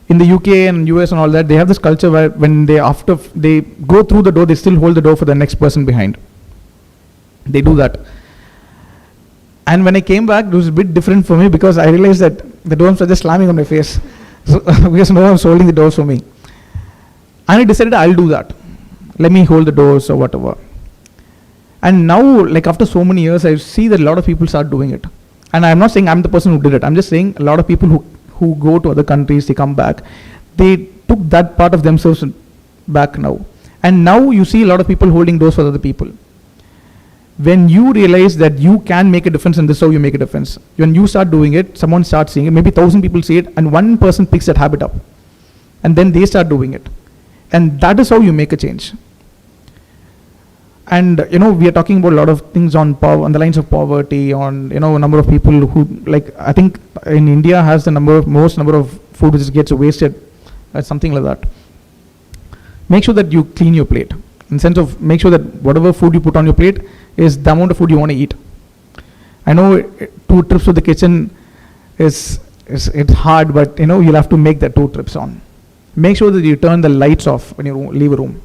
in the UK and US and all that, they have this culture where when after they go through the door, they still hold the door for the next person behind. They do that. And when I came back, it was a bit different for me because I realized that the doors were just slamming on my face. So, because no one was holding the doors for me. And I decided I'll do that. Let me hold the doors or whatever. And now, like after so many years, I see that a lot of people start doing it. And I'm not saying I'm the person who did it. I'm just saying a lot of people who go to other countries, they come back, they took that part of themselves back now. And now you see a lot of people holding doors for other people. When you realize that you can make a difference and this is how you make a difference, when you start doing it, someone starts seeing it, maybe 1,000 people see it, and one person picks that habit up. And then they start doing it. And that is how you make a change. And we are talking about a lot of things on the lines of poverty, on a number of people who, like, I think in India has the most number of food which gets wasted, something like that. Make sure that you clean your plate, in the sense of make sure that whatever food you put on your plate is the amount of food you want to eat. I know 2 trips to the kitchen it's hard, but you'll have to make that 2 trips on. Make sure that you turn the lights off when you leave a room.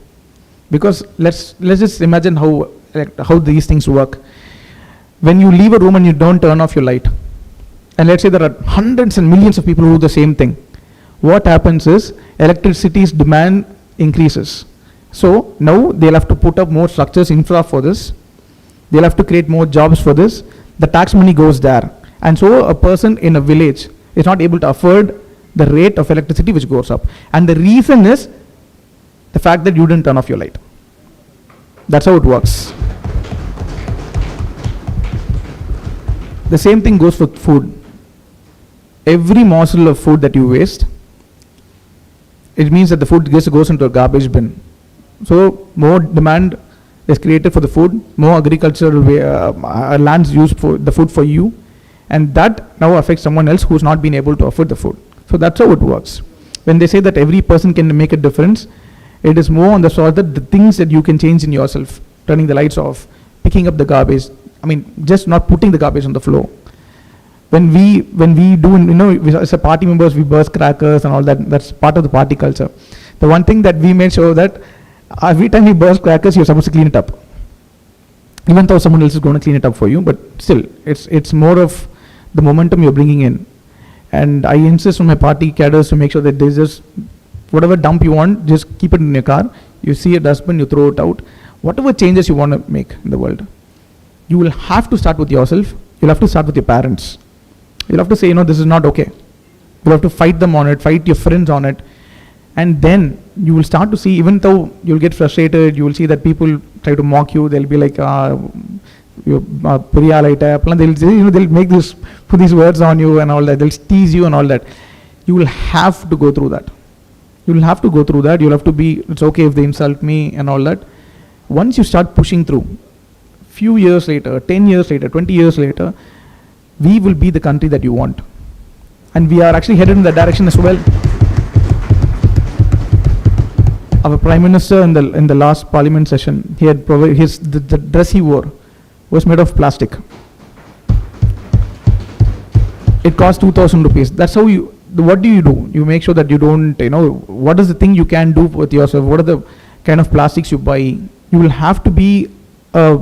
Because let's just imagine how these things work. When you leave a room and you don't turn off your light, and let's say there are hundreds and millions of people who do the same thing, what happens is electricity's demand increases. So now they'll have to put up more structures, infra for this. They'll have to create more jobs for this. The tax money goes there. And so a person in a village is not able to afford the rate of electricity which goes up. And the reason is the fact that you didn't turn off your light. That's how it works. The same thing goes for food. Every morsel of food that you waste, it means that the food just goes into a garbage bin. So more demand is created for the food, more agricultural lands used for the food for you, and that now affects someone else who's not been able to afford the food. So that's how it works. When they say that every person can make a difference, it is more on the sort that the things that you can change in yourself, turning the lights off, picking up the garbage, just not putting the garbage on the floor. When we do, as a party members, we burst crackers and all that, that's part of the party culture. The one thing that we made sure that every time we burst crackers, you're supposed to clean it up. even though someone else is going to clean it up for you, but still, it's more of the momentum you're bringing in. And I insist on my party cadres to make sure that there's just whatever dump you want, just keep it in your car. You see a dustbin, you throw it out. Whatever changes you want to make in the world, you will have to start with yourself. You'll have to start with your parents. You'll have to say, this is not okay. You'll have to fight them on it, fight your friends on it. And then you will start to see, even though you'll get frustrated, you will see that people try to mock you. They'll be like, they'll make this, put these words on you and all that. They'll tease you and all that. You will have to go through that. You will have to go through that. You'll have to be, it's okay if they insult me and all that. Once you start pushing through, few years later, 10 years later, 20 years later, we will be the country that you want. And we are actually headed in that direction as well. Our Prime Minister in the last Parliament session, he had provided the dress he wore was made of plastic. It cost 2,000 rupees. That's how what do? You make sure that you don't, what is the thing you can do with yourself? What are the kind of plastics you buy? You will have to be a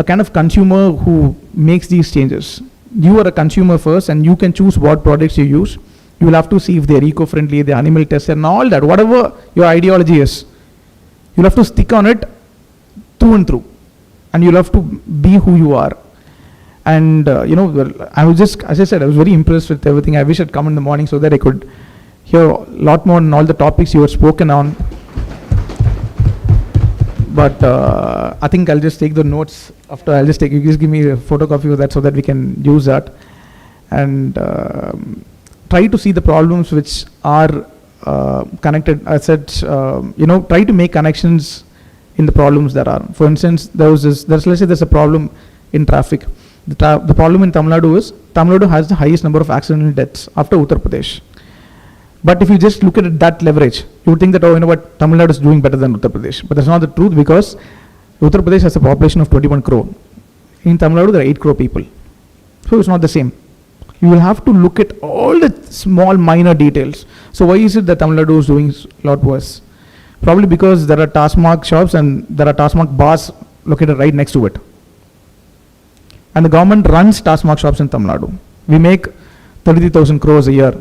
kind of consumer who makes these changes. You are a consumer first, and you can choose what products you use. You will have to see if they're eco-friendly, the animal tested, and all that. Whatever your ideology is, you'll have to stick on it through and through, and you'll have to be who you are. And I was just, as I said, I was very impressed with everything. I wish I'd come in the morning so that I could hear a lot more on all the topics you had spoken on. But I think I'll just take the notes after. You just give me a photocopy of that so that we can use that, and try to see the problems which are connected. I said, try to make connections in the problems that are. For instance, let's say there's a problem in traffic. The problem in Tamil Nadu is Tamil Nadu has the highest number of accidental deaths after Uttar Pradesh. But if you just look at it, that leverage, you would think that, Tamil Nadu is doing better than Uttar Pradesh. But that's not the truth, because Uttar Pradesh has a population of 21 crore. In Tamil Nadu, there are 8 crore people. So it's not the same. You will have to look at all the small minor details. So why is it that Tamil Nadu is doing a lot worse? Probably because there are Tasmak shops and there are Tasmak bars located right next to it. And the government runs Tasmak shops in Tamil Nadu. We make 33,000 crores a year.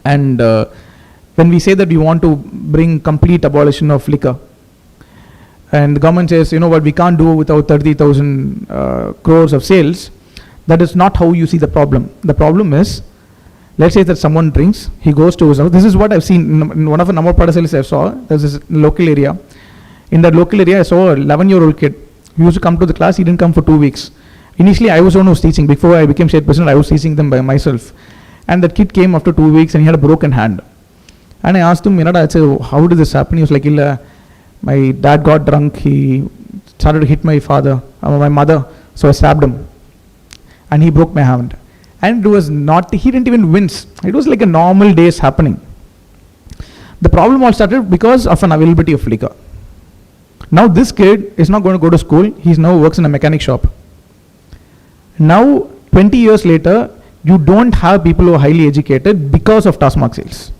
And when we say that we want to bring complete abolition of liquor, and the government says, we can't do without 30,000 crores of sales, that is not how you see the problem. The problem is, let's say that someone drinks, he goes to his house. This is what I've seen in one of the number of parcels I saw. There's this local area. In that local area, I saw an 11-year-old kid. He used to come to the class, he didn't come for 2 weeks. Initially, I was the one who was teaching. Before I became state president, I was teaching them by myself. And that kid came after 2 weeks and he had a broken hand. And I asked him, I said, how did this happen? He was like, my dad got drunk, he started to hit my mother, so I stabbed him. And he broke my hand. And it was he didn't even wince. It was like a normal days happening. The problem all started because of an availability of liquor. Now this kid is not going to go to school, he now works in a mechanic shop. Now, 20 years later, you don't have people who are highly educated because of Tasmak sales.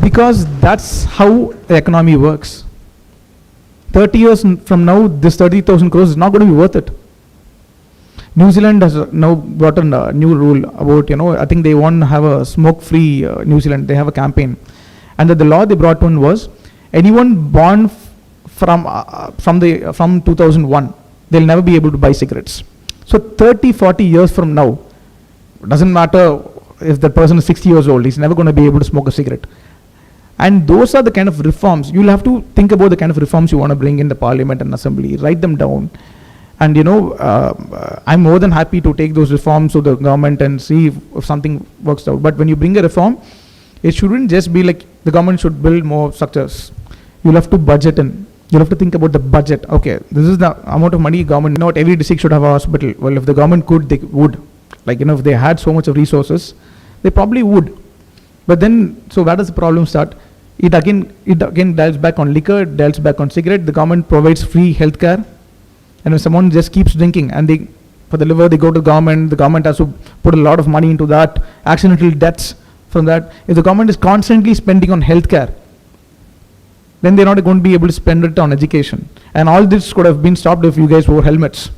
Because that's how the economy works. 30 years from now, this 30,000 crores is not going to be worth it. New Zealand has now brought in a new rule about, I think they want to have a smoke-free New Zealand. They have a campaign. And the law they brought in was, anyone born from 2001, they'll never be able to buy cigarettes. So 30, 40 years from now, doesn't matter if that person is 60 years old, he's never going to be able to smoke a cigarette. And those are the kind of reforms. You'll have to think about the kind of reforms you want to bring in the parliament and assembly, write them down. And I'm more than happy to take those reforms to the government and see if something works out. But when you bring a reform, it shouldn't just be like the government should build more structures. You'll have to budget in. You'll have to think about the budget. Okay, this is the amount of money government, not every district should have a hospital. Well, if the government could, they would. Like, if they had so much of resources, they probably would. But then, so where does the problem start? It again dials back on liquor, it dials back on cigarette. The government provides free healthcare. And if someone just keeps drinking and for the liver, they go to the government has to put a lot of money into that, accidental deaths from that. If the government is constantly spending on healthcare, then they're not going to be able to spend it on education. And all this could have been stopped if you guys wore helmets.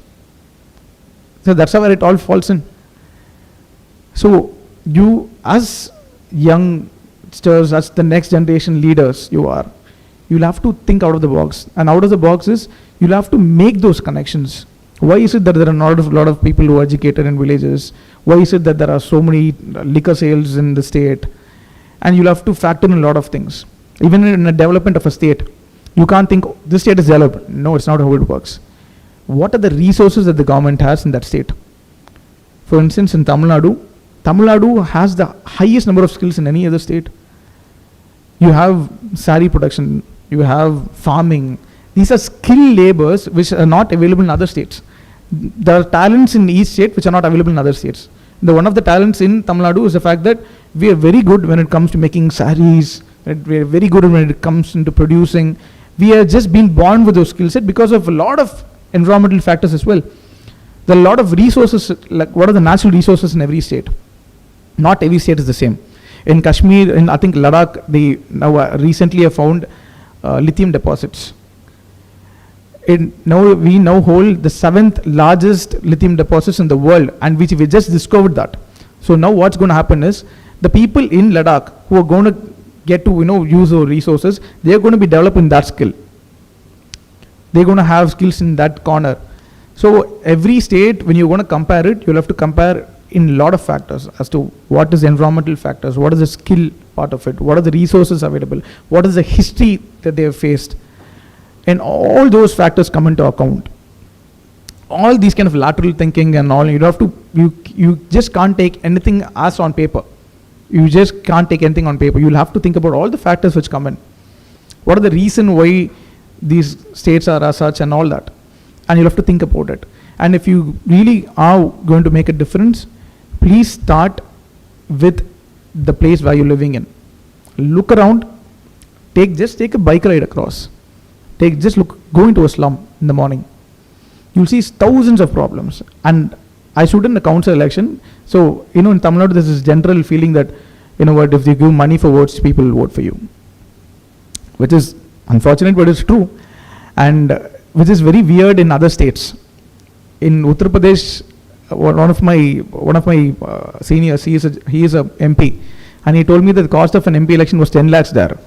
So that's where it all falls in. So you, as youngsters, as the next generation leaders you'll have to think out of the box. And out of the box is, you'll have to make those connections. Why is it that there are not a lot of people who are educated in villages? Why is it that there are so many liquor sales in the state? And you'll have to factor in a lot of things. Even in the development of a state, you can't think, this state is developed. No, it's not how it works. What are the resources that the government has in that state? For instance, in Tamil Nadu has the highest number of skills in any other state. You have sari production, you have farming. These are skilled labors which are not available in other states. There are talents in each state which are not available in other states. One of the talents in Tamil Nadu is the fact that we are very good when it comes to making saris. We are very good when it comes into producing. We have just been born with those skill set because of a lot of environmental factors as well. There are a lot of resources, like what are the natural resources in every state? Not every state is the same. In Kashmir, in I think Ladakh, they now recently have found lithium deposits. We now hold the 7th largest lithium deposits in the world, and which we just discovered that. So now what's going to happen is, the people in Ladakh who are going to get to use those resources, they're going to be developing that skill. They're going to have skills in that corner. So every state, when you're going to compare it, you'll have to compare in a lot of factors as to what is the environmental factors, what is the skill part of it, what are the resources available, what is the history that they have faced. And all those factors come into account. All these kind of lateral thinking and all, you just can't take anything as on paper. You just can't take anything on paper. You'll have to think about all the factors which come in. What are the reason why these states are as such and all that? And you'll have to think about it. And if you really are going to make a difference, please start with the place where you're living in. Look around, just take a bike ride across. Go into a slum in the morning. You'll see thousands of problems. And I stood in the council election. So, in Tamil Nadu, there's this general feeling that, if you give money for votes, people will vote for you. Which is unfortunate, but it's true. And which is very weird in other states. In Uttar Pradesh, one of my seniors, he is a MP, and he told me that the cost of an MP election was 10 lakhs there.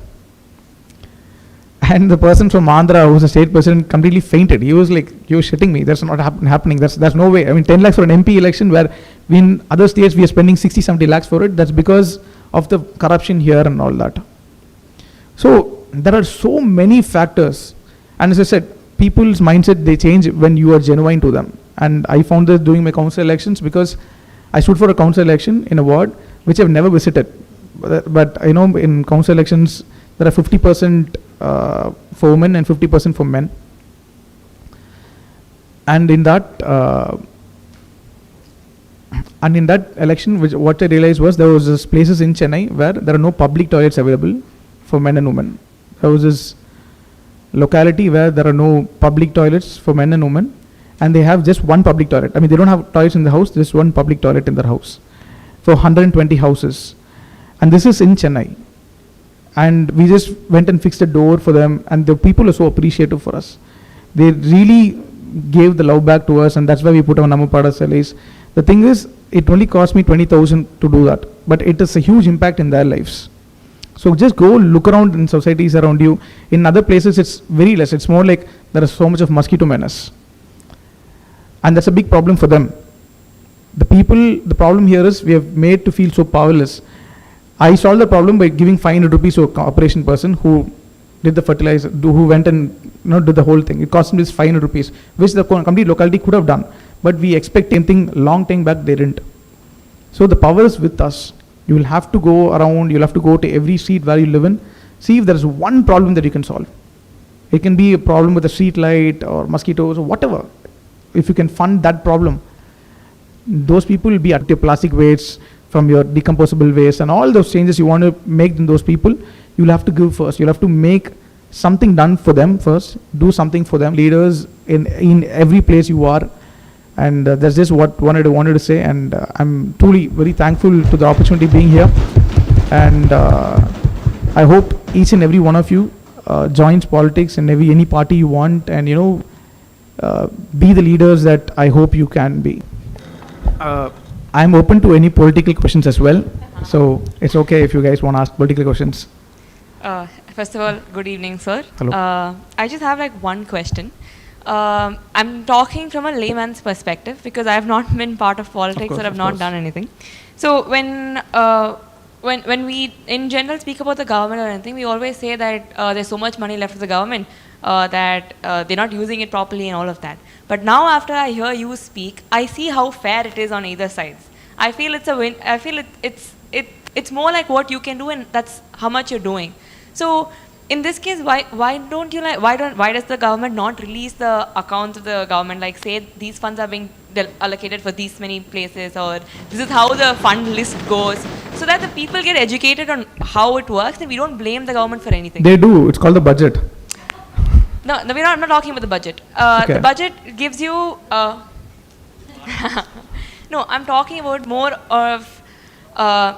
And the person from Andhra, who was the state president, completely fainted. He was like, "You're shitting me. That's not happening. There's no way. I mean, 10 lakhs for an MP election, where in other states we are spending 60, 70 lakhs for it. That's because of the corruption here and all that." So there are so many factors. And as I said, people's mindset, they change when you are genuine to them. And I found this doing my council elections, because I stood for a council election in a ward which I've never visited. But in council elections, there are 50% for women and 50% for men. And in that election, what I realized was, there was this places in Chennai where there are no public toilets available for men and women. There was this locality where there are no public toilets for men and women, and they have just one public toilet. I mean, they don't have toilets in the house, just one public toilet in their house for 120 houses. And this is in Chennai. And we just went and fixed a door for them, and the people are so appreciative for us. They really gave the love back to us, and that's why we put our Namapada Salis. The thing is, it only cost me 20,000 to do that, but it is a huge impact in their lives. So just go look around in societies around you. In other places, it's very less. It's more like there is so much of mosquito menace. And that's a big problem for them. The problem here is, we have made to feel so powerless. I solved the problem by giving 500 rupees to a operation person who did the fertilizer, who went and did the whole thing. It cost him this 500 rupees, which the complete locality could have done. But we expect anything long time back, they didn't. So the power is with us. You will have to go around, you'll have to go to every street where you live in, see if there is one problem that you can solve. It can be a problem with a street light or mosquitoes or whatever. If you can fund that problem, those people will be at your plastic waste, from your decomposable waste, and all those changes you want to make in those people, you'll have to give first. You'll have to make something done for them first, do something for them. Leaders in every place you are. And that's just what I wanted to say, and I'm truly very thankful to the opportunity being here. And I hope each and every one of you joins politics in any party you want, and be the leaders that I hope you can be. I'm open to any political questions as well, so it's okay if you guys want to ask political questions. First of all, good evening, sir. Hello. I just have like one question. I'm talking from a layman's perspective because I have not been part of politics or have not done anything. So when we in general speak about the government or anything, we always say that there's so much money left of the government that they're not using it properly and all of that. But now after I hear you speak, I see how fair it is on either sides. I feel it's a win. I feel it's more like what you can do, and that's how much you're doing. So in this case, why does the government not release the accounts of the government, like say these funds are being allocated for these many places, or this is how the fund list goes, so that the people get educated on how it works and we don't blame the government for anything. They do. It's called the budget. No, I'm not talking about the budget. Okay. The budget gives you. No, I'm talking about more of.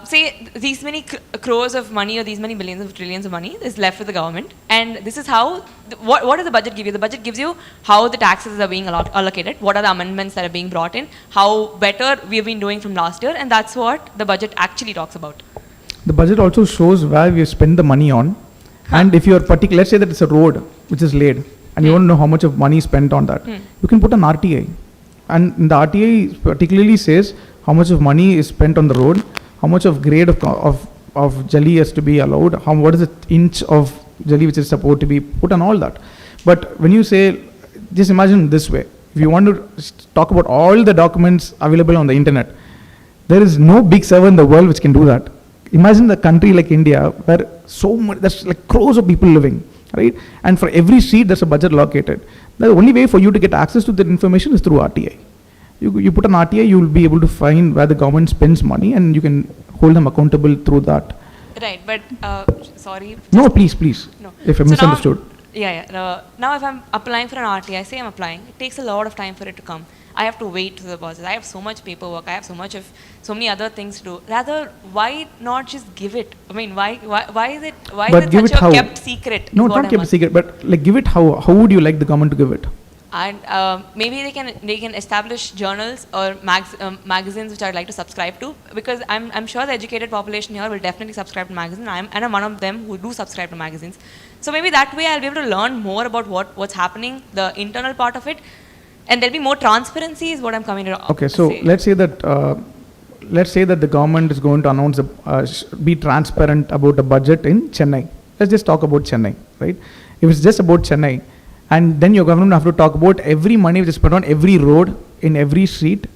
Say these many crores of money or these many billions of trillions of money is left with the government, and this is how what does the budget give you? The budget gives you how the taxes are being allocated, what are the amendments that are being brought in, how better we have been doing from last year, and that's what the budget actually talks about. The budget also shows where we spend the money on, and if you are particular, let's say that it's a road which is laid, and you want to know how much of money is spent on that, you can put an RTI, and the RTI particularly says how much of money is spent on the road, how much of grade of jelly has to be allowed, what is the inch of jelly which is supposed to be put, and all that. But when you say, just imagine this way, if you want to talk about all the documents available on the internet, there is no big server in the world which can do that. Imagine the country like India where so much, there's like crores of people living, right? And for every street there's a budget allocated. The only way for you to get access to that information is through RTI. You put an RTI, you will be able to find where the government spends money, and you can hold them accountable through that. Right, but sorry. No, please. No. If I misunderstood. Now if I'm applying for an RTI, say I'm applying, it takes a lot of time for it to come. I have to wait to the process. I have so much paperwork. I have so many other things to do. Rather, why not just give it? I mean, why is it such a kept secret? No, not kept secret, but like give it how? How would you like the government to give it? And maybe they can establish journals or magazines which I'd like to subscribe to, because I'm sure the educated population here will definitely subscribe to magazines, and I'm one of them who do subscribe to magazines. So maybe that way I'll be able to learn more about what's happening, the internal part of it, and there'll be more transparency is what I'm coming to Okay, so say. let's say that the government is going to announce be transparent about the budget in Chennai. Let's just talk about Chennai, right? If it's just about Chennai, and then your government have to talk about every money which is spent on every road in every street,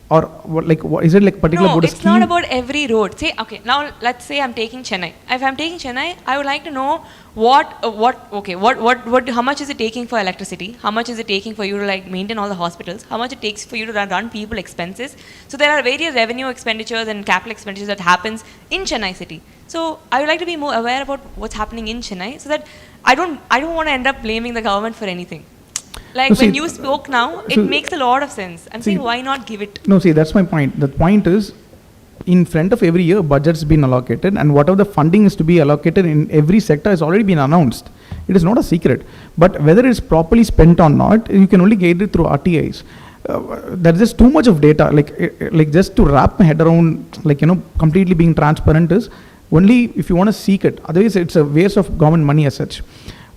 or what is it like particular? No, about it's not about every road. Say, okay, now let's say I'm taking Chennai. If I'm taking Chennai, I would like to know how much is it taking for electricity? How much is it taking for you to like maintain all the hospitals? How much it takes for you to run people expenses? So there are various revenue expenditures and capital expenditures that happens in Chennai city. So I would like to be more aware about what's happening in Chennai, so that I don't want to end up blaming the government for anything. Like when you spoke now, it makes a lot of sense. I'm saying, why not give it? No, see, that's my point. The point is, in front of every year, budget's been allocated, and whatever the funding is to be allocated in every sector has already been announced. It is not a secret. But whether it's properly spent or not, you can only get it through RTIs. There's just too much of data. Like just to wrap my head around, completely being transparent is only if you want to seek it. Otherwise, it's a waste of government money as such.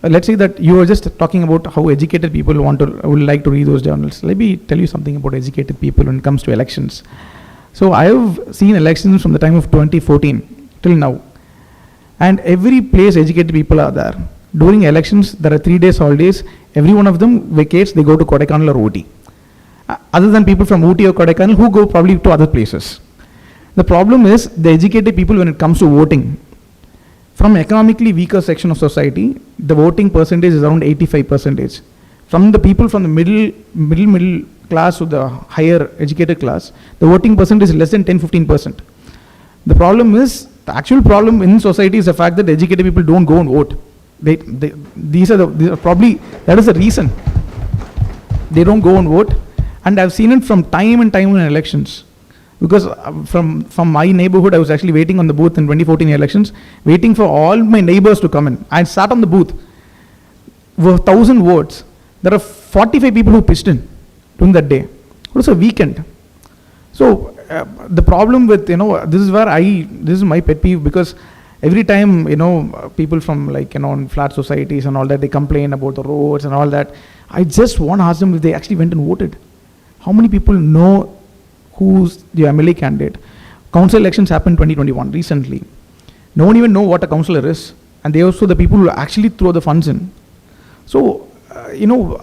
Let's say that you are just talking about how educated people would like to read those journals. Let me tell you something about educated people when it comes to elections. So I have seen elections from the time of 2014 till now, and every place educated people are there. During elections, there are 3 days holidays. Every one of them vacates, they go to Kodaikanal or Ooty. Other than people from Ooty or Kodaikanal who go probably to other places. The problem is the educated people when it comes to voting. From economically weaker section of society, the voting percentage is around 85%. From the people from the middle class to the higher educated class, the voting percentage is less than 10-15%. The problem is, the actual problem in society is the fact that educated people don't go and vote. These are probably, that is the reason. They don't go and vote, and I've seen it from time and time in elections. Because from my neighborhood, I was actually waiting on the booth in 2014 elections, waiting for all my neighbors to come in. I sat on the booth, 1,000 votes, there are 45 people who pitched in during that day. It was a weekend. So the problem with, this is my pet peeve, because every time, people from in flat societies and all that, they complain about the roads and all that. I just want to ask them if they actually went and voted. How many people know who's the MLA candidate? Council elections happened 2021 recently. No one even know what a councillor is, and they also the people who actually throw the funds in. So,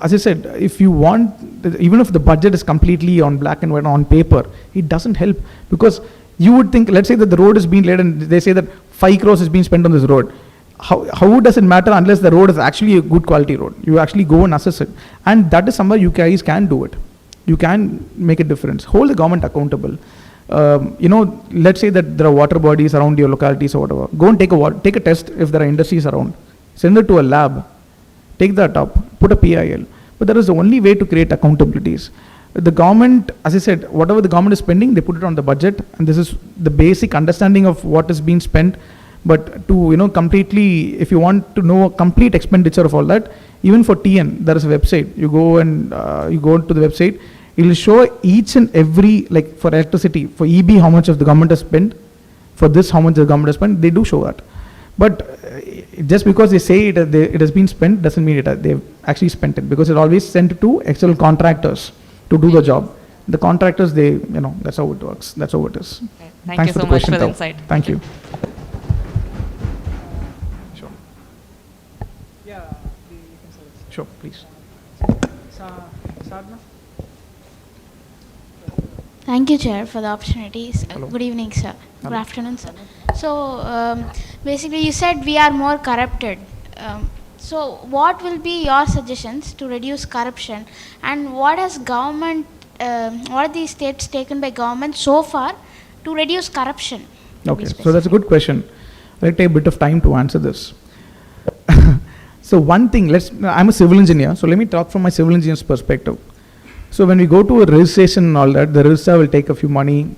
as I said, if you want, even if the budget is completely on black and white on paper, it doesn't help, because you would think, let's say that the road is being laid and they say that 5 crores is being spent on this road. How does it matter unless the road is actually a good quality road? You actually go and assess it. And that is somewhere you guys can do it. You can make a difference. Hold the government accountable. Let's say that there are water bodies around your localities or whatever. Go and take a test if there are industries around. Send it to a lab. Take that up. Put a PIL. But that is the only way to create accountabilities. The government, as I said, whatever the government is spending, they put it on the budget, and this is the basic understanding of what is being spent. But to, completely, if you want to know a complete expenditure of all that, even for TN, there is a website. You go to the website, it will show each and every, like for electricity, for EB, how much of the government has spent, for this, how much the government has spent, they do show that. But just because they say it has been spent, doesn't mean they've actually spent it, because it's always sent to external contractors to do the job. The contractors, that's how it works. That's how it is. Okay. Thank you so much for the insight. Thank you. Sure. Yeah, Sure, please. Sadhna? Thank you, Chair, for the opportunities. Hello. Good evening, sir. Good Hello. afternoon, sir. So, basically, you said we are more corrupted. So, what will be your suggestions to reduce corruption, and what has government, what are the steps taken by government so far to reduce corruption? Okay, so that's a good question. I'll take a bit of time to answer this. So one thing, I'm a civil engineer, so let me talk from my civil engineer's perspective. So when we go to a registration and all that, the registrar will take a few money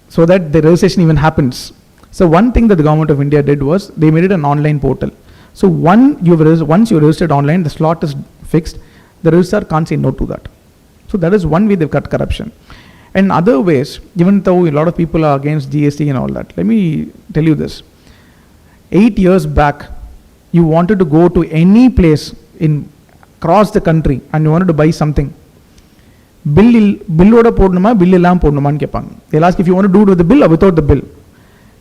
so that the registration even happens. So one thing that the government of India did was they made it an online portal. So once you registered online, the slot is fixed. The registrar can't say no to that. So that is one way they've cut corruption. And other ways, even though a lot of people are against GST and all that, let me tell you this. 8 years back, you wanted to go to any place across the country and you wanted to buy something. Bill oda podnuma, bill illam podnuma nu keppanga. They'll ask if you want to do it with the bill or without the bill.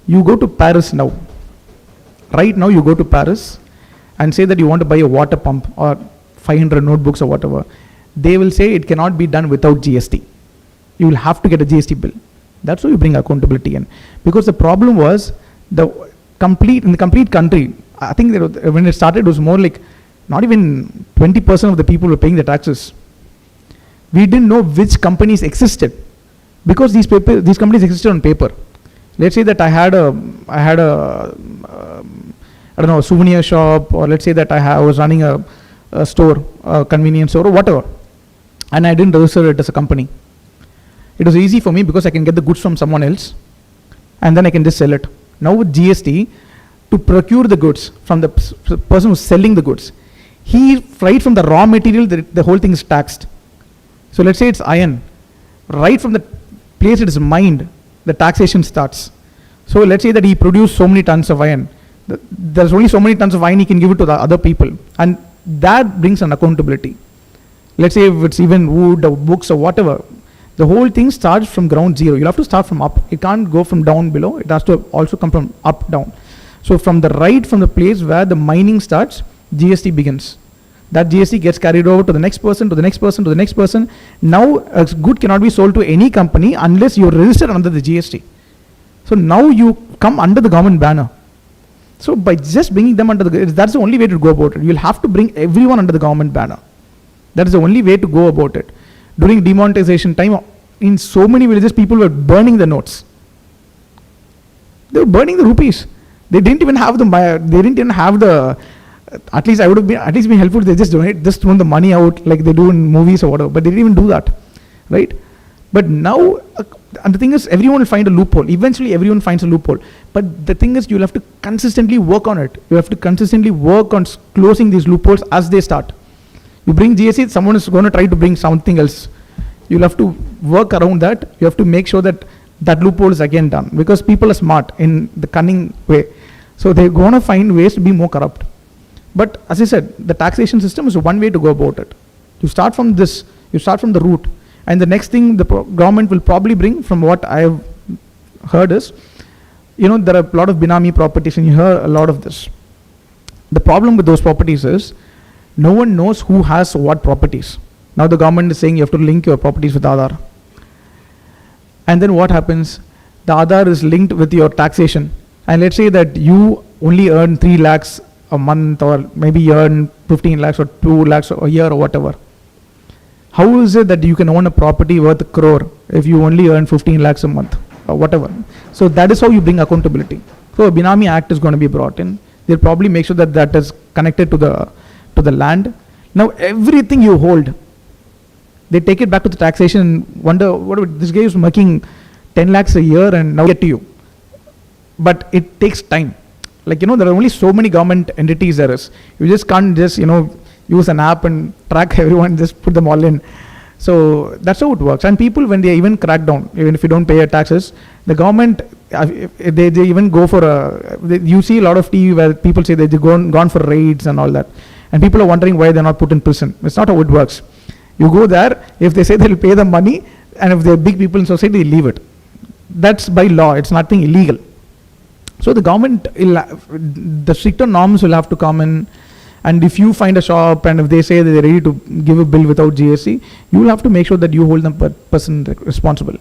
You go to Paris now. Right now you go to Paris and say that you want to buy a water pump or 500 notebooks or whatever. They will say it cannot be done without GST. You will have to get a GST bill. That's why you bring accountability in. Because the problem was in the complete country, I think when it started, it was more like not even 20% of the people were paying the taxes. We didn't know which companies existed because these companies existed on paper. Let's say that I had a souvenir shop, or let's say that I was running a store, a convenience store or whatever, and I didn't register it as a company. It was easy for me because I can get the goods from someone else and then I can just sell it. Now with GST, to procure the goods from the person who's selling the goods, right from the raw material, the whole thing is taxed. So let's say it's iron. Right from the place it is mined, the taxation starts. So let's say that he produced so many tons of iron. There's only so many tons of iron he can give it to the other people. And that brings an accountability. Let's say if it's even wood or books or whatever, the whole thing starts from ground zero. You'll have to start from up. It can't go from down below. It has to also come from up down. So from the place where the mining starts, GST begins. That GST gets carried over to the next person, to the next person, to the next person. Now a good cannot be sold to any company unless you're registered under the GST. So now you come under the government banner. So by just bringing them that's the only way to go about it. You'll have to bring everyone under the government banner. That is the only way to go about it. During demonetization time, in so many villages, people were burning the notes. They were burning the rupees. They didn't even have at least been helpful. They just thrown the money out like they do in movies or whatever, but they didn't even do that, right? But now And the thing is, everyone will find a loophole. Eventually, everyone finds a loophole. But the thing is, you'll have to consistently work on it. You have to consistently work on closing these loopholes as they start. You bring GSE, someone is going to try to bring something else. You'll have to work around that. You have to make sure that that loophole is again done. Because people are smart in the cunning way. So they're going to find ways to be more corrupt. But as I said, the taxation system is one way to go about it. You start from this, you start from the root. And the next thing the government will probably bring, from what I have heard, is, there are a lot of Binami properties, and you hear a lot of this. The problem with those properties is, no one knows who has what properties. Now the government is saying you have to link your properties with Aadhaar. And then what happens? The Aadhaar is linked with your taxation. And let's say that you only earn 3 lakhs a month, or maybe you earn 15 lakhs or 2 lakhs a year or whatever. How is it that you can own a property worth 1 crore if you only earn 15 lakhs a month or whatever? So that is how you bring accountability. So a Binami Act is going to be brought in. They'll probably make sure that that is connected to the land. Now everything you hold, they take it back to the taxation and wonder, what this guy is making 10 lakhs a year and now get to you. But it takes time. Like, there are only so many government entities there is. You just can't just, use an app and track everyone, just put them all in. So that's how it works. And people, when they even crack down, even if you don't pay your taxes, the government, they even go for you see a lot of TV where people say they've gone for raids and all that. And people are wondering why they're not put in prison. It's not how it works. You go there, if they say they'll pay the money, and if they're big people in society, they leave it. That's by law, it's nothing illegal. So the government, the stricter norms will have to come in. And if you find a shop and if they say that they're ready to give a bill without GST, you will have to make sure that you hold the person responsible.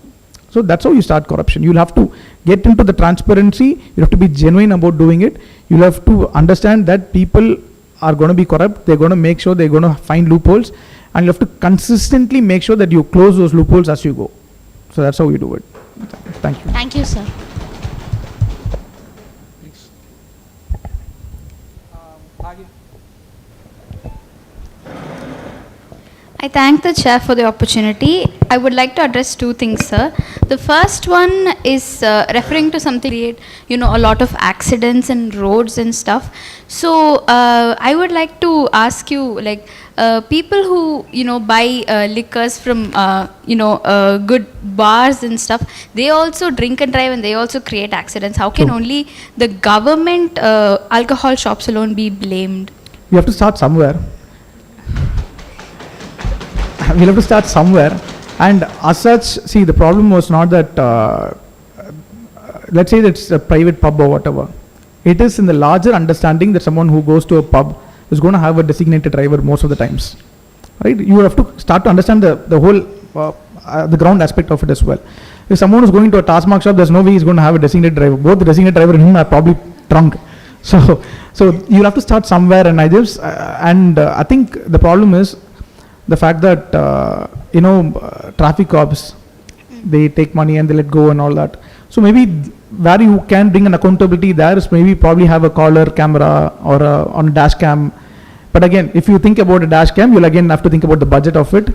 So that's how you start corruption. You'll have to get into the transparency. You have to be genuine about doing it. You'll have to understand that people are going to be corrupt. They're going to make sure they're going to find loopholes. And you have to consistently make sure that you close those loopholes as you go. So that's how you do it. Thank you. Thank you, sir. I thank the chair for the opportunity. I would like to address two things, sir. The first one is referring to something, a lot of accidents and roads and stuff. So I would like to ask you, people who, buy liquors from, good bars and stuff, they also drink and drive and they also create accidents. How can only the government alcohol shops alone be blamed? You have to start somewhere. We'll have to start somewhere. And as such, see, the problem was not that, let's say it's a private pub or whatever. It is in the larger understanding that someone who goes to a pub is going to have a designated driver most of the times. Right? You have to start to understand the whole, the ground aspect of it as well. If someone is going to a task shop, there's no way he's going to have a designated driver. Both the designated driver and him are probably drunk. So you'll have to start somewhere. And I think the problem is the fact that, traffic cops, they take money and they let go and all that. So maybe where you can bring an accountability there is maybe probably have a collar camera or on a dash cam. But again, if you think about a dash cam, you'll again have to think about the budget of it.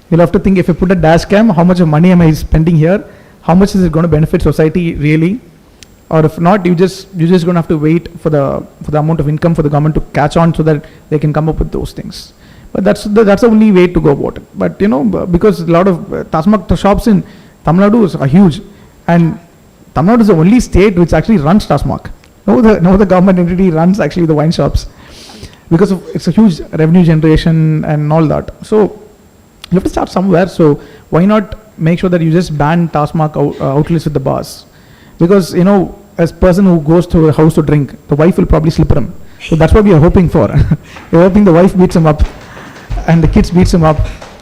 You'll have to think, if you put a dash cam, how much of money am I spending here? How much is it going to benefit society really? Or if not, you're just going to have to wait for the amount of income for the government to catch on so that they can come up with those things. But that's the only way to go about it. But because a lot of Tasmak shops in Tamil Nadu are huge, and Tamil Nadu is the only state which actually runs Tasmak. No, the government entity runs actually the wine shops, because it's a huge revenue generation and all that. So you have to start somewhere. So why not make sure that you just ban Tasmak outlets with the bars? Because as a person who goes to a house to drink, the wife will probably slip him. So that's what we are hoping for. We're hoping the wife beats him up and the kids beats him up.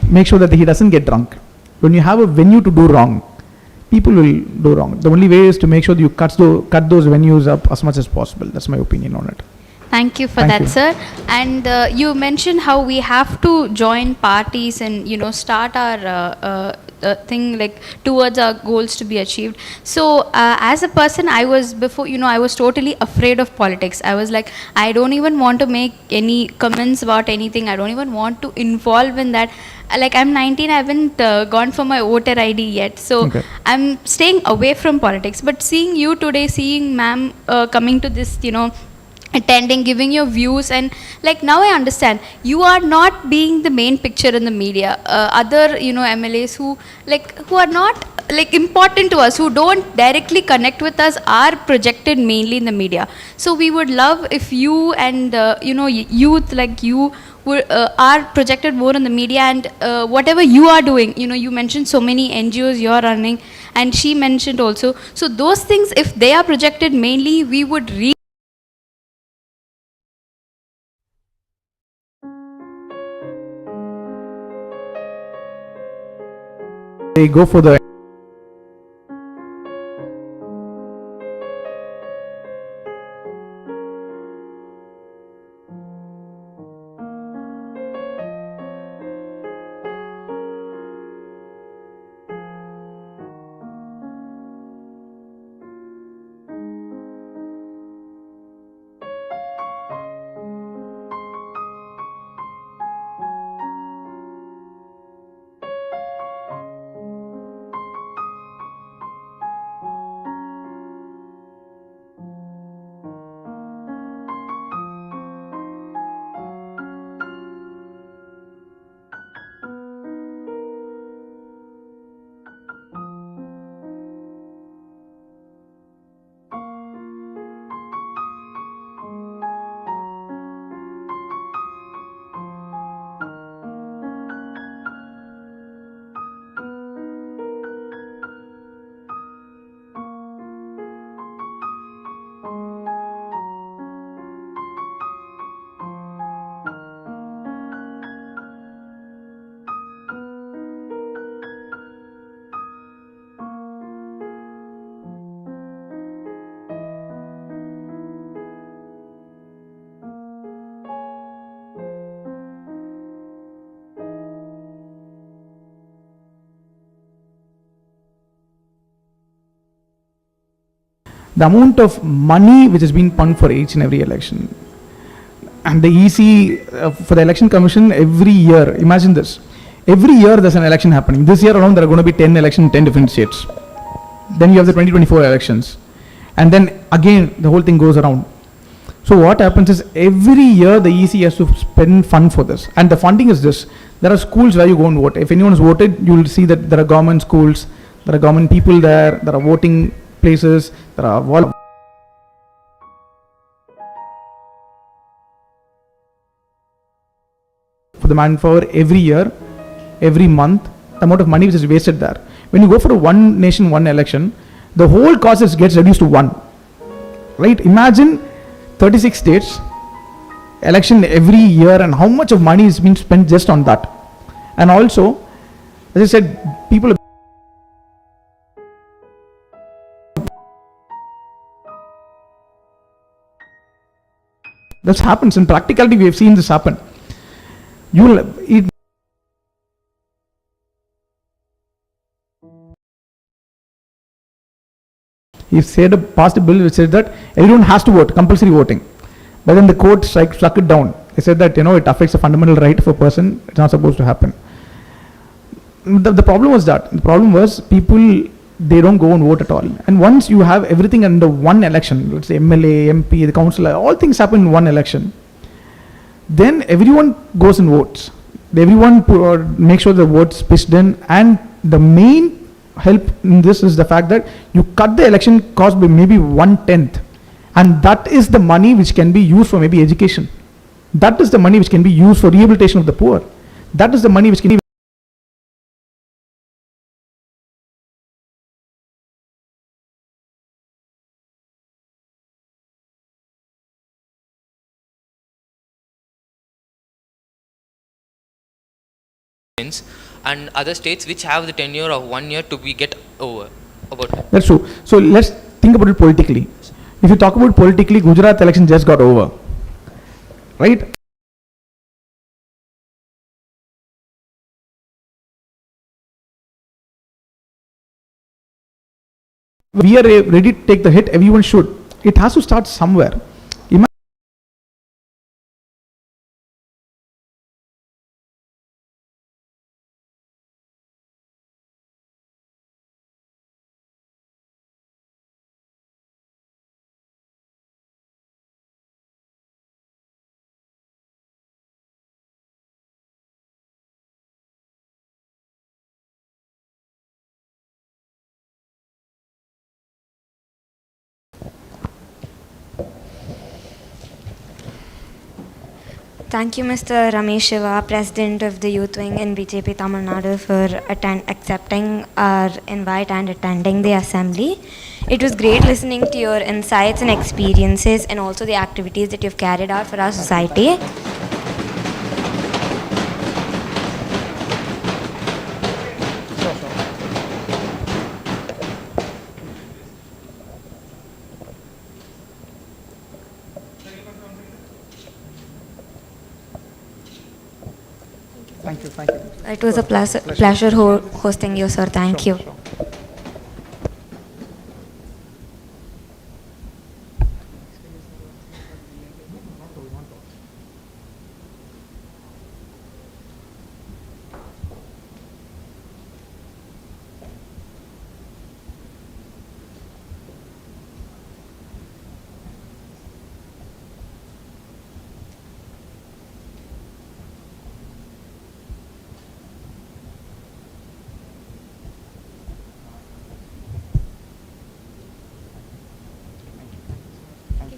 Make sure that he doesn't get drunk. When you have a venue to do wrong, people will do wrong. The only way is to make sure that you cut those venues up as much as possible. That's my opinion on it. Thank you for that, sir. And you mentioned how we have to join parties and start our thing like towards our goals to be achieved. So as a person, I was before, I was totally afraid of politics. I was like, I don't even want to make any comments about anything. I don't even want to involve in that. Like, I'm 19, I haven't gone for my voter ID yet, so Okay. I'm staying away from politics. But seeing you today, seeing ma'am coming to this, attending, giving your views, and like now I understand you are not being the main picture in the media. Other MLAs who are not like important to us, who don't directly connect with us, are projected mainly in the media. So we would love if you and youth like you are projected more in the media, and whatever you are doing, you mentioned so many NGOs you are running, and she mentioned also, so those things, if they are projected mainly, we would They go for the amount of money which has been pumped for each and every election. And the EC, for the election commission, every year, imagine this, every year there's an election happening. This year alone there are going to be 10 elections in 10 different states. Then you have the 2024 elections. And then again, the whole thing goes around. So what happens is every year the EC has to spend fund for this. And the funding is this. There are schools where you go and vote. If anyone has voted, you will see that there are government schools, there are government people there are voting places, there are for the manpower every year, every month, the amount of money which is wasted there. When you go for a one nation, one election, the whole cost gets reduced to one. Right? Imagine 36 states, election every year, and how much of money is being spent just on that. And also, as I said, people this happens in practicality. We have seen this happen. He passed a bill which said that everyone has to vote, compulsory voting. But then the court struck it down. They said that it affects a fundamental right of a person. It's not supposed to happen. The problem was that. The problem was people, they don't go and vote at all. And once you have everything under one election, let's say MLA, MP, the councillor, all things happen in one election, then everyone goes and votes. Everyone makes sure the votes pitched in, and the main help in this is the fact that you cut the election cost by maybe 1/10, and that is the money which can be used for maybe education. That is the money which can be used for rehabilitation of the poor. That is the money which can be and other states which have the tenure of 1 year to be get over. That's true. So let's think about it politically. If you talk about politically, Gujarat election just got over, right? we are ready to take the hit, everyone should. It has to start somewhere. Thank you, Mr. Ramesh Shiva, President of the Youth Wing in BJP Tamil Nadu, for accepting our invite and attending the assembly. It was great listening to your insights and experiences and also the activities that you've carried out for our society. Thank you, thank you. It was a pleasure hosting you, sir. Thank you.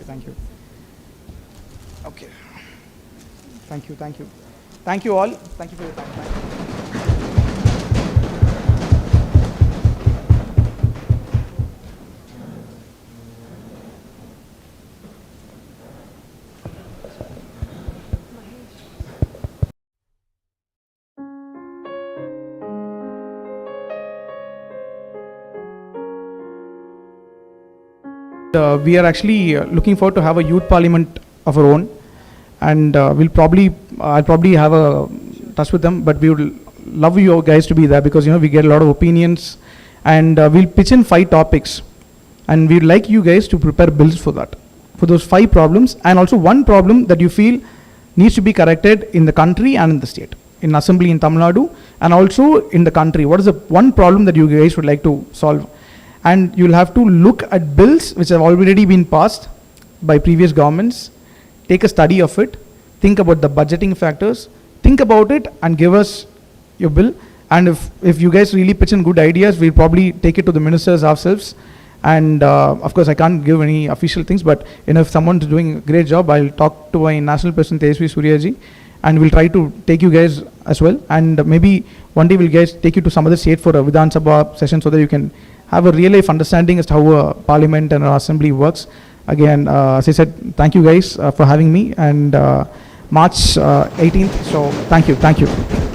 Thank you. Okay. Thank you, thank you. Thank you all. Thank you for your time. We are actually looking forward to have a youth parliament of our own, and I'll probably have a touch with them, but we would love you guys to be there, because we get a lot of opinions, and we'll pitch in 5 topics, and we'd like you guys to prepare bills for that, for those 5 problems, and also one problem that you feel needs to be corrected in the country and in the state, in assembly in Tamil Nadu, and also in the country. What is the one problem that you guys would like to solve? And you'll have to look at bills which have already been passed by previous governments, take a study of it, think about the budgeting factors, think about it and give us your bill. And if you guys really pitch in good ideas, we'll probably take it to the ministers ourselves. And of course, I can't give any official things, but if someone's doing a great job, I'll talk to my national president, Tejasvi Suryaji, and we'll try to take you guys as well. And maybe one day we'll guys take you to some other state for a Vidhan Sabha session, so that you can have a real life understanding as to how a parliament and our assembly works. Again, as I said, thank you guys for having me, and March 18th. So thank you.